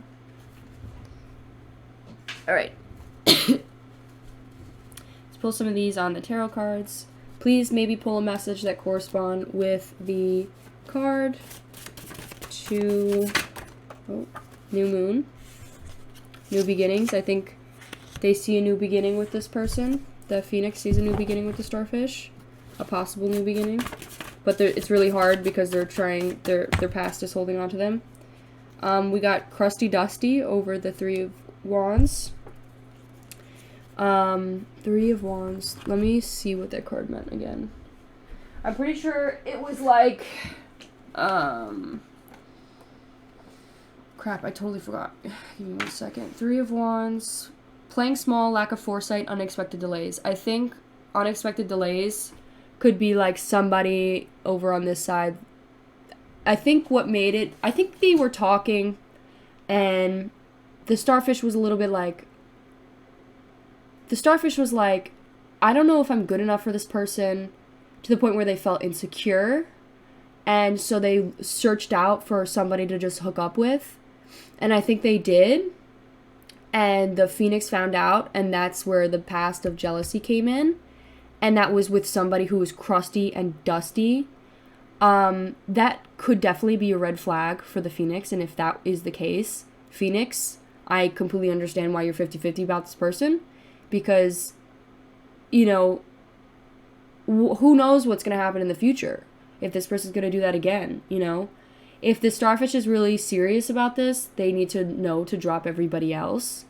Alright. Let's pull some of these on the tarot cards. Please maybe pull a message that correspond with the card to new moon. New beginnings. I think they see a new beginning with this person. The Phoenix sees a new beginning with the starfish. A possible new beginning. But it's really hard because they're trying, their past is holding on to them. We got Crusty Dusty over the Three of Wands. Three of Wands. Let me see what that card meant again. I'm pretty sure it was like, crap, I totally forgot. Give me 1 second. Three of Wands. Playing small, lack of foresight, unexpected delays. I think unexpected delays could be like somebody over on this side. I think what made it, I think they were talking and the starfish was a little bit like, I don't know if I'm good enough for this person, to the point where they felt insecure And so they searched out for somebody to just hook up with. And I think they did. And the Phoenix found out, and that's where the past of jealousy came in. And that was with somebody who was crusty and dusty. That could definitely be a red flag for the Phoenix. And if that is the case, Phoenix, I completely understand why you're 50-50 about this person. Because, you know, who knows what's going to happen in the future. If this person's going to do that again, you know. If the starfish is really serious about this, they need to know to drop everybody else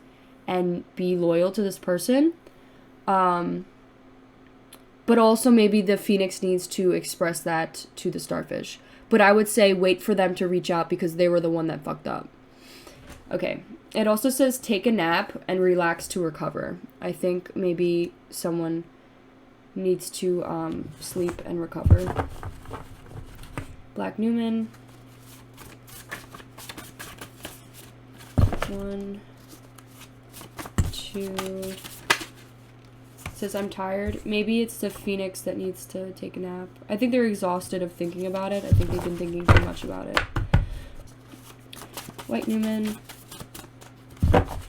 and be loyal to this person. But also maybe the Phoenix needs to express that to the starfish. But I would say wait for them to reach out because they were the one that fucked up. Okay. It also says take a nap and relax to recover. I think maybe someone needs to sleep and recover. Black Newman. 1, 2. It says I'm tired. Maybe it's the Phoenix that needs to take a nap. I think they're exhausted of thinking about it. I think they've been thinking too much about it. White Newman.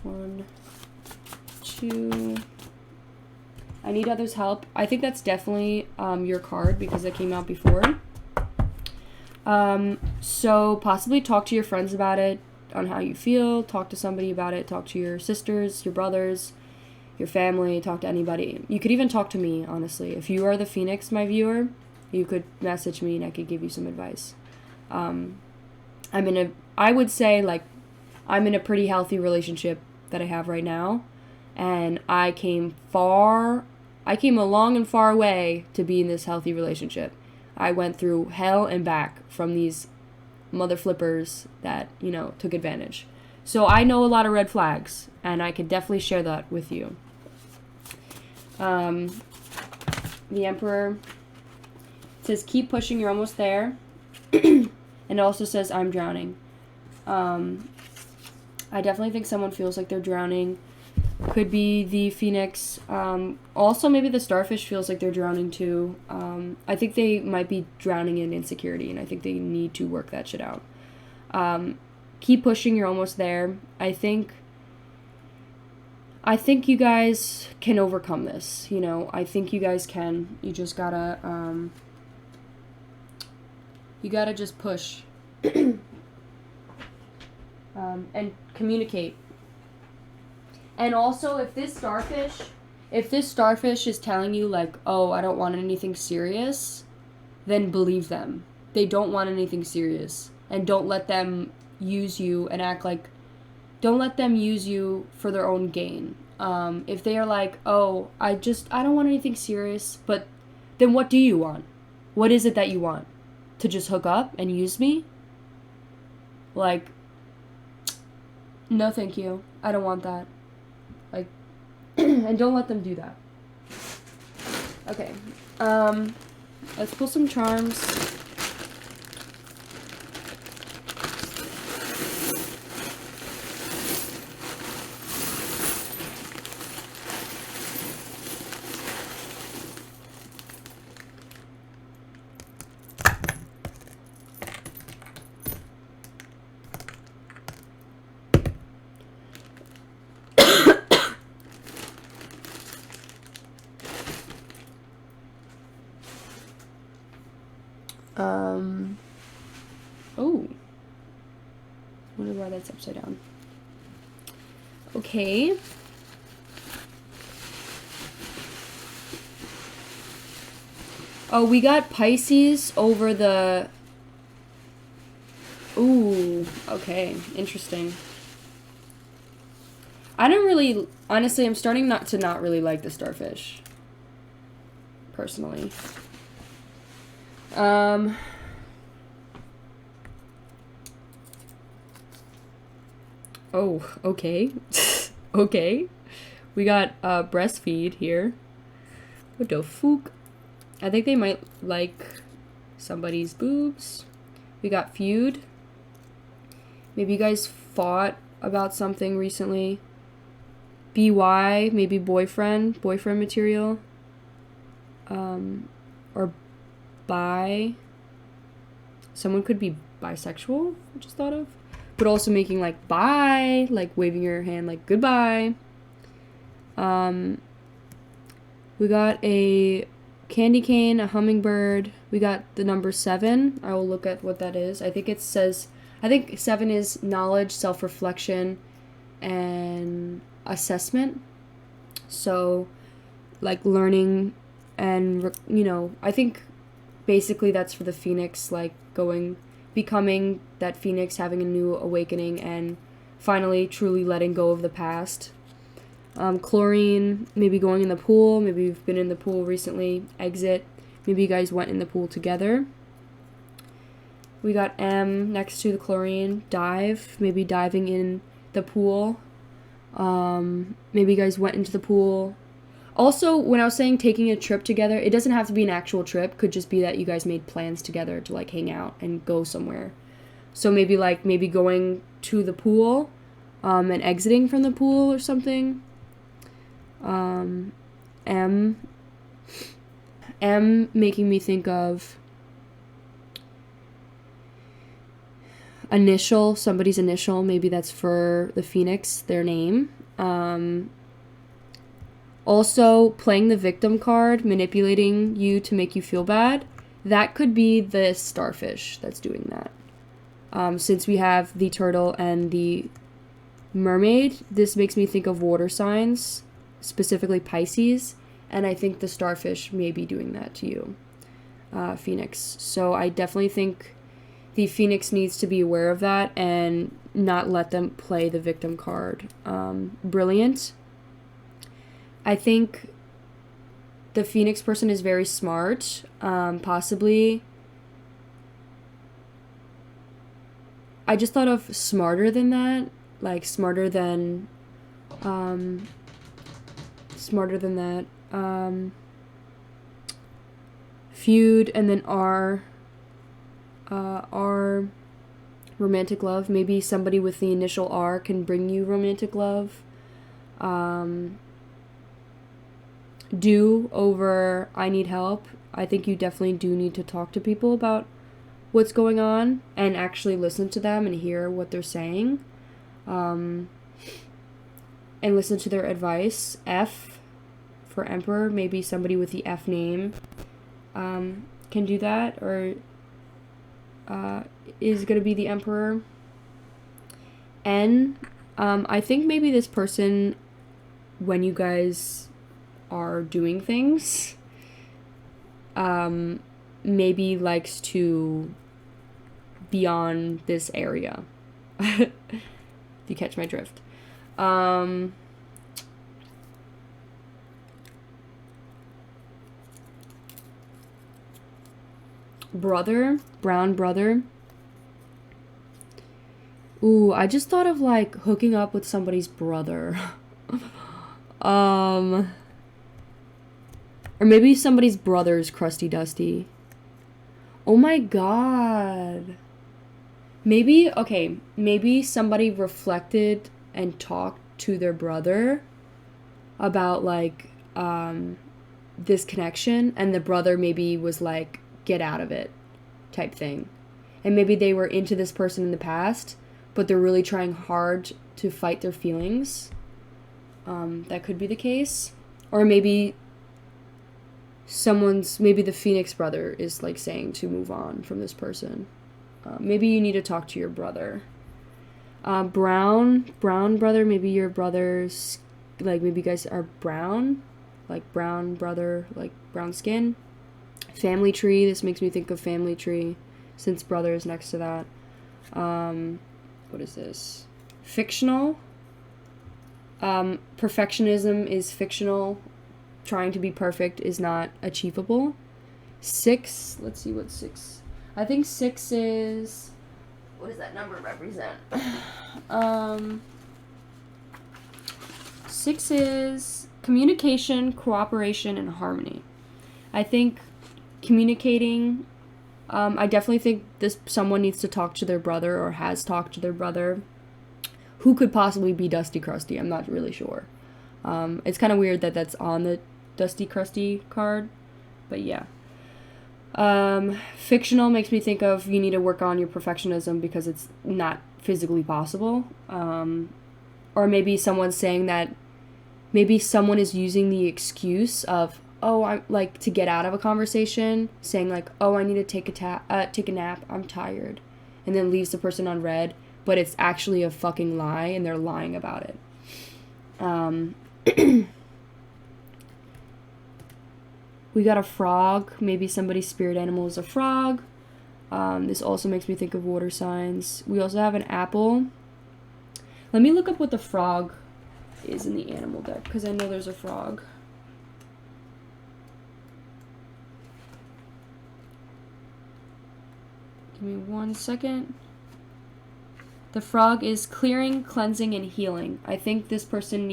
1, 2. I need others' help. I think that's definitely your card because it came out before. So possibly talk to your friends about it, on how you feel. Talk to somebody about it. Talk to your sisters, your brothers, your family. Talk to anybody. You could even talk to me, honestly. If you are the Phoenix, my viewer, you could message me and I could give you some advice. I would say, like, I'm in a pretty healthy relationship that I have right now. And I came a long and far way to be in this healthy relationship. I went through hell and back from these mother flippers that, you know, took advantage. So I know a lot of red flags, and I could definitely share that with you. The Emperor says, keep pushing, you're almost there. And it also says, I'm drowning. I definitely think someone feels like they're drowning. Could be the Phoenix. Also, maybe the starfish feels like they're drowning too. I think they might be drowning in insecurity, and I think they need to work that shit out. Keep pushing. You're almost there. I think you guys can overcome this. You know, I think you guys can. You just gotta just push and communicate. And also, if this starfish is telling you, like, oh, I don't want anything serious, then believe them. They don't want anything serious. And don't let them use you and don't let them use you for their own gain. If they are like, oh, I don't want anything serious, but then what do you want? What is it that you want? To just hook up and use me? Like, no thank you. I don't want that. Like, and don't let them do that. Okay. Let's pull some charms. Oh. I wonder why that's upside down. Okay. Oh, we got Pisces over the... Ooh, okay. Interesting. I don't really... Honestly, I'm starting not really like the starfish. Personally. Oh, okay. Okay. We got breastfeed here. What the fuck? I think they might like somebody's boobs. We got feud. Maybe you guys fought about something recently. BY, maybe boyfriend material. Or bi. someone could be bisexual, I just thought of, but also making like bye, like waving your hand like goodbye. We got a candy cane, a hummingbird. We got the number 7. I will look at what that is. I think 7 is knowledge, self-reflection, and assessment. So like learning and, I think basically that's for the phoenix, like becoming that phoenix, having a new awakening, and finally truly letting go of the past. Chlorine, maybe going in the pool. Maybe you've been in the pool recently. Exit. Maybe you guys went in the pool together. We got M next to the chlorine. Dive. Maybe diving in the pool. Maybe you guys went into the pool. Also, when I was saying taking a trip together, it doesn't have to be an actual trip. Could just be that you guys made plans together to like hang out and go somewhere. So maybe going to the pool, and exiting from the pool or something. M making me think of initial, somebody's initial. Maybe that's for the phoenix, their name. Also, playing the victim card, manipulating you to make you feel bad. That could be the starfish that's doing that. Since we have the turtle and the mermaid, this makes me think of water signs, specifically Pisces, and I think the starfish may be doing that to you, Phoenix. So I definitely think the Phoenix needs to be aware of that and not let them play the victim card. Brilliant. I think the Phoenix person is very smart, possibly. I just thought of smarter than that, like smarter than that. Feud, and then R, romantic love. Maybe somebody with the initial R can bring you romantic love. Do over I need help. I think you definitely do need to talk to people about what's going on and actually listen to them and hear what they're saying, and listen to their advice. F for Emperor. Maybe somebody with the F name can do that, or is going to be the Emperor. N, I think maybe this person, when you guys are doing things, maybe likes to be on this area. If you catch my drift. Brother, brown brother. Ooh, I just thought of like hooking up with somebody's brother. Or maybe somebody's brother's crusty dusty. Oh my god. Maybe somebody reflected and talked to their brother about like this connection, and the brother maybe was like, get out of it type thing. And maybe they were into this person in the past, but they're really trying hard to fight their feelings. That could be the case. Or maybe the Phoenix brother is like saying to move on from this person. Maybe you need to talk to your brother. Brown brother, maybe your brother's, like maybe you guys are brown, like brown brother, like brown skin. Family tree, this makes me think of family tree, since brother is next to that. What is this? Fictional. Perfectionism is fictional. Trying to be perfect is not achievable. 6, let's see what 6. I think 6 is, what does that number represent? 6 is communication, cooperation, and harmony. I think communicating, I definitely think someone needs to talk to their brother, or has talked to their brother, who could possibly be Dusty Crusty. I'm not really sure. It's kind of weird that that's on the Dusty Crusty card, but yeah. Fictional makes me think of you need to work on your perfectionism because it's not physically possible. Or maybe someone's saying that maybe someone is using the excuse of, oh, I'm like, to get out of a conversation, saying like, oh, I need to take a nap, I'm tired, and then leaves the person on red, but it's actually a fucking lie and they're lying about it. We got a frog. Maybe somebody's spirit animal is a frog. This also makes me think of water signs. We also have an apple. Let me look up what the frog is in the animal deck, because I know there's a frog. Give me 1 second. The frog is clearing, cleansing, and healing. I think this person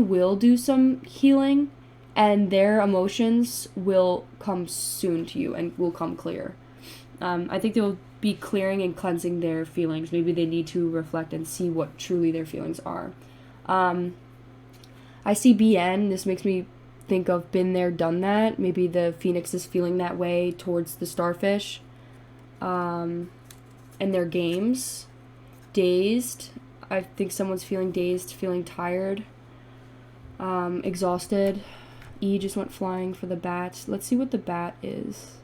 will do some healing, and their emotions will come soon to you and will come clear. I think they'll be clearing and cleansing their feelings. Maybe they need to reflect and see what truly their feelings are. I see BN. This makes me think of been there, done that. Maybe the phoenix is feeling that way towards the starfish. And their games. Dazed. I think someone's feeling dazed, feeling tired. Exhausted. E just went flying for the bat. Let's see what the bat is.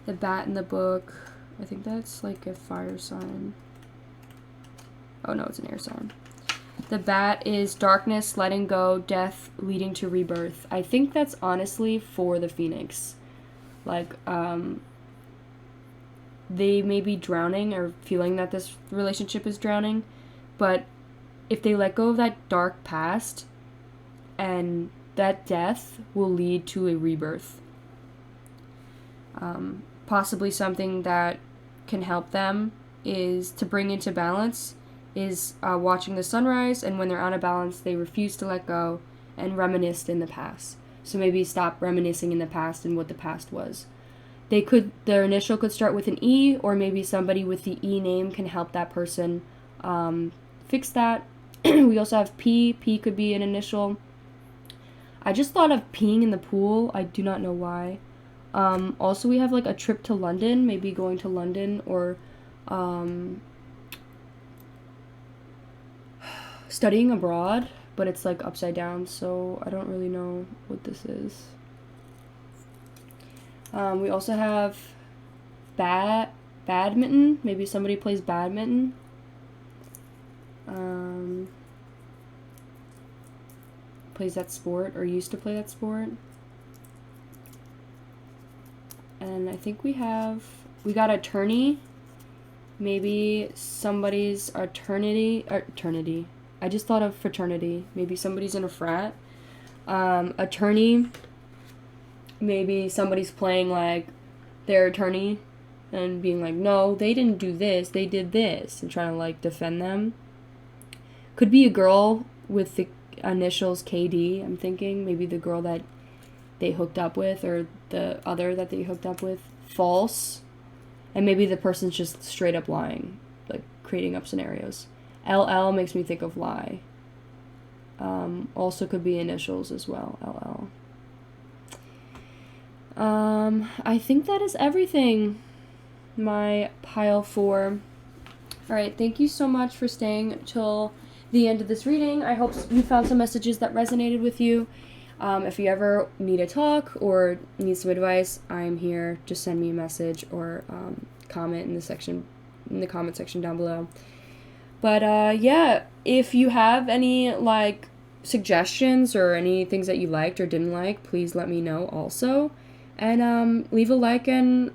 The bat in the book. I think that's like a fire sign. Oh no, it's an air sign. The bat is darkness, letting go, death, leading to rebirth. I think that's honestly for the phoenix. Like, they may be drowning or feeling that this relationship is drowning, but if they let go of that dark past, and that death will lead to a rebirth. Possibly something that can help them is to bring into balance is watching the sunrise, and when they're out of balance, they refuse to let go and reminisce in the past. So maybe stop reminiscing in the past and what the past was. Their initial could start with an E, or maybe somebody with the E name can help that person fix that. We also have P. P could be an initial. I just thought of peeing in the pool. I do not know why. Also, we have like a trip to London, maybe going to London, or studying abroad, but it's like upside down, so I don't really know what this is. We also have badminton. Maybe somebody plays badminton. Plays that sport or used to play that sport. And I think we got attorney. Maybe somebody's eternity. I just thought of fraternity. Maybe somebody's in a frat. Attorney. Maybe somebody's playing like their attorney and being like, no, they didn't do this, they did this, and trying to like defend them. Could be a girl with the initials KD, I'm thinking. Maybe the girl that they hooked up with, or the other that they hooked up with. False. And maybe the person's just straight up lying, like creating up scenarios. LL makes me think of lie. Also could be initials as well, LL. I think that is everything. My pile 4. Alright, thank you so much for staying till the end of this reading. I hope you found some messages that resonated with you. If you ever need a talk or need some advice, I'm here. Just send me a message or comment in the comment section down below. But yeah, if you have any like suggestions or any things that you liked or didn't like, please let me know also. And leave a like and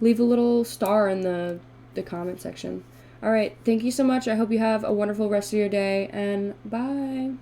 leave a little star in the comment section. Alright, thank you so much. I hope you have a wonderful rest of your day, and bye.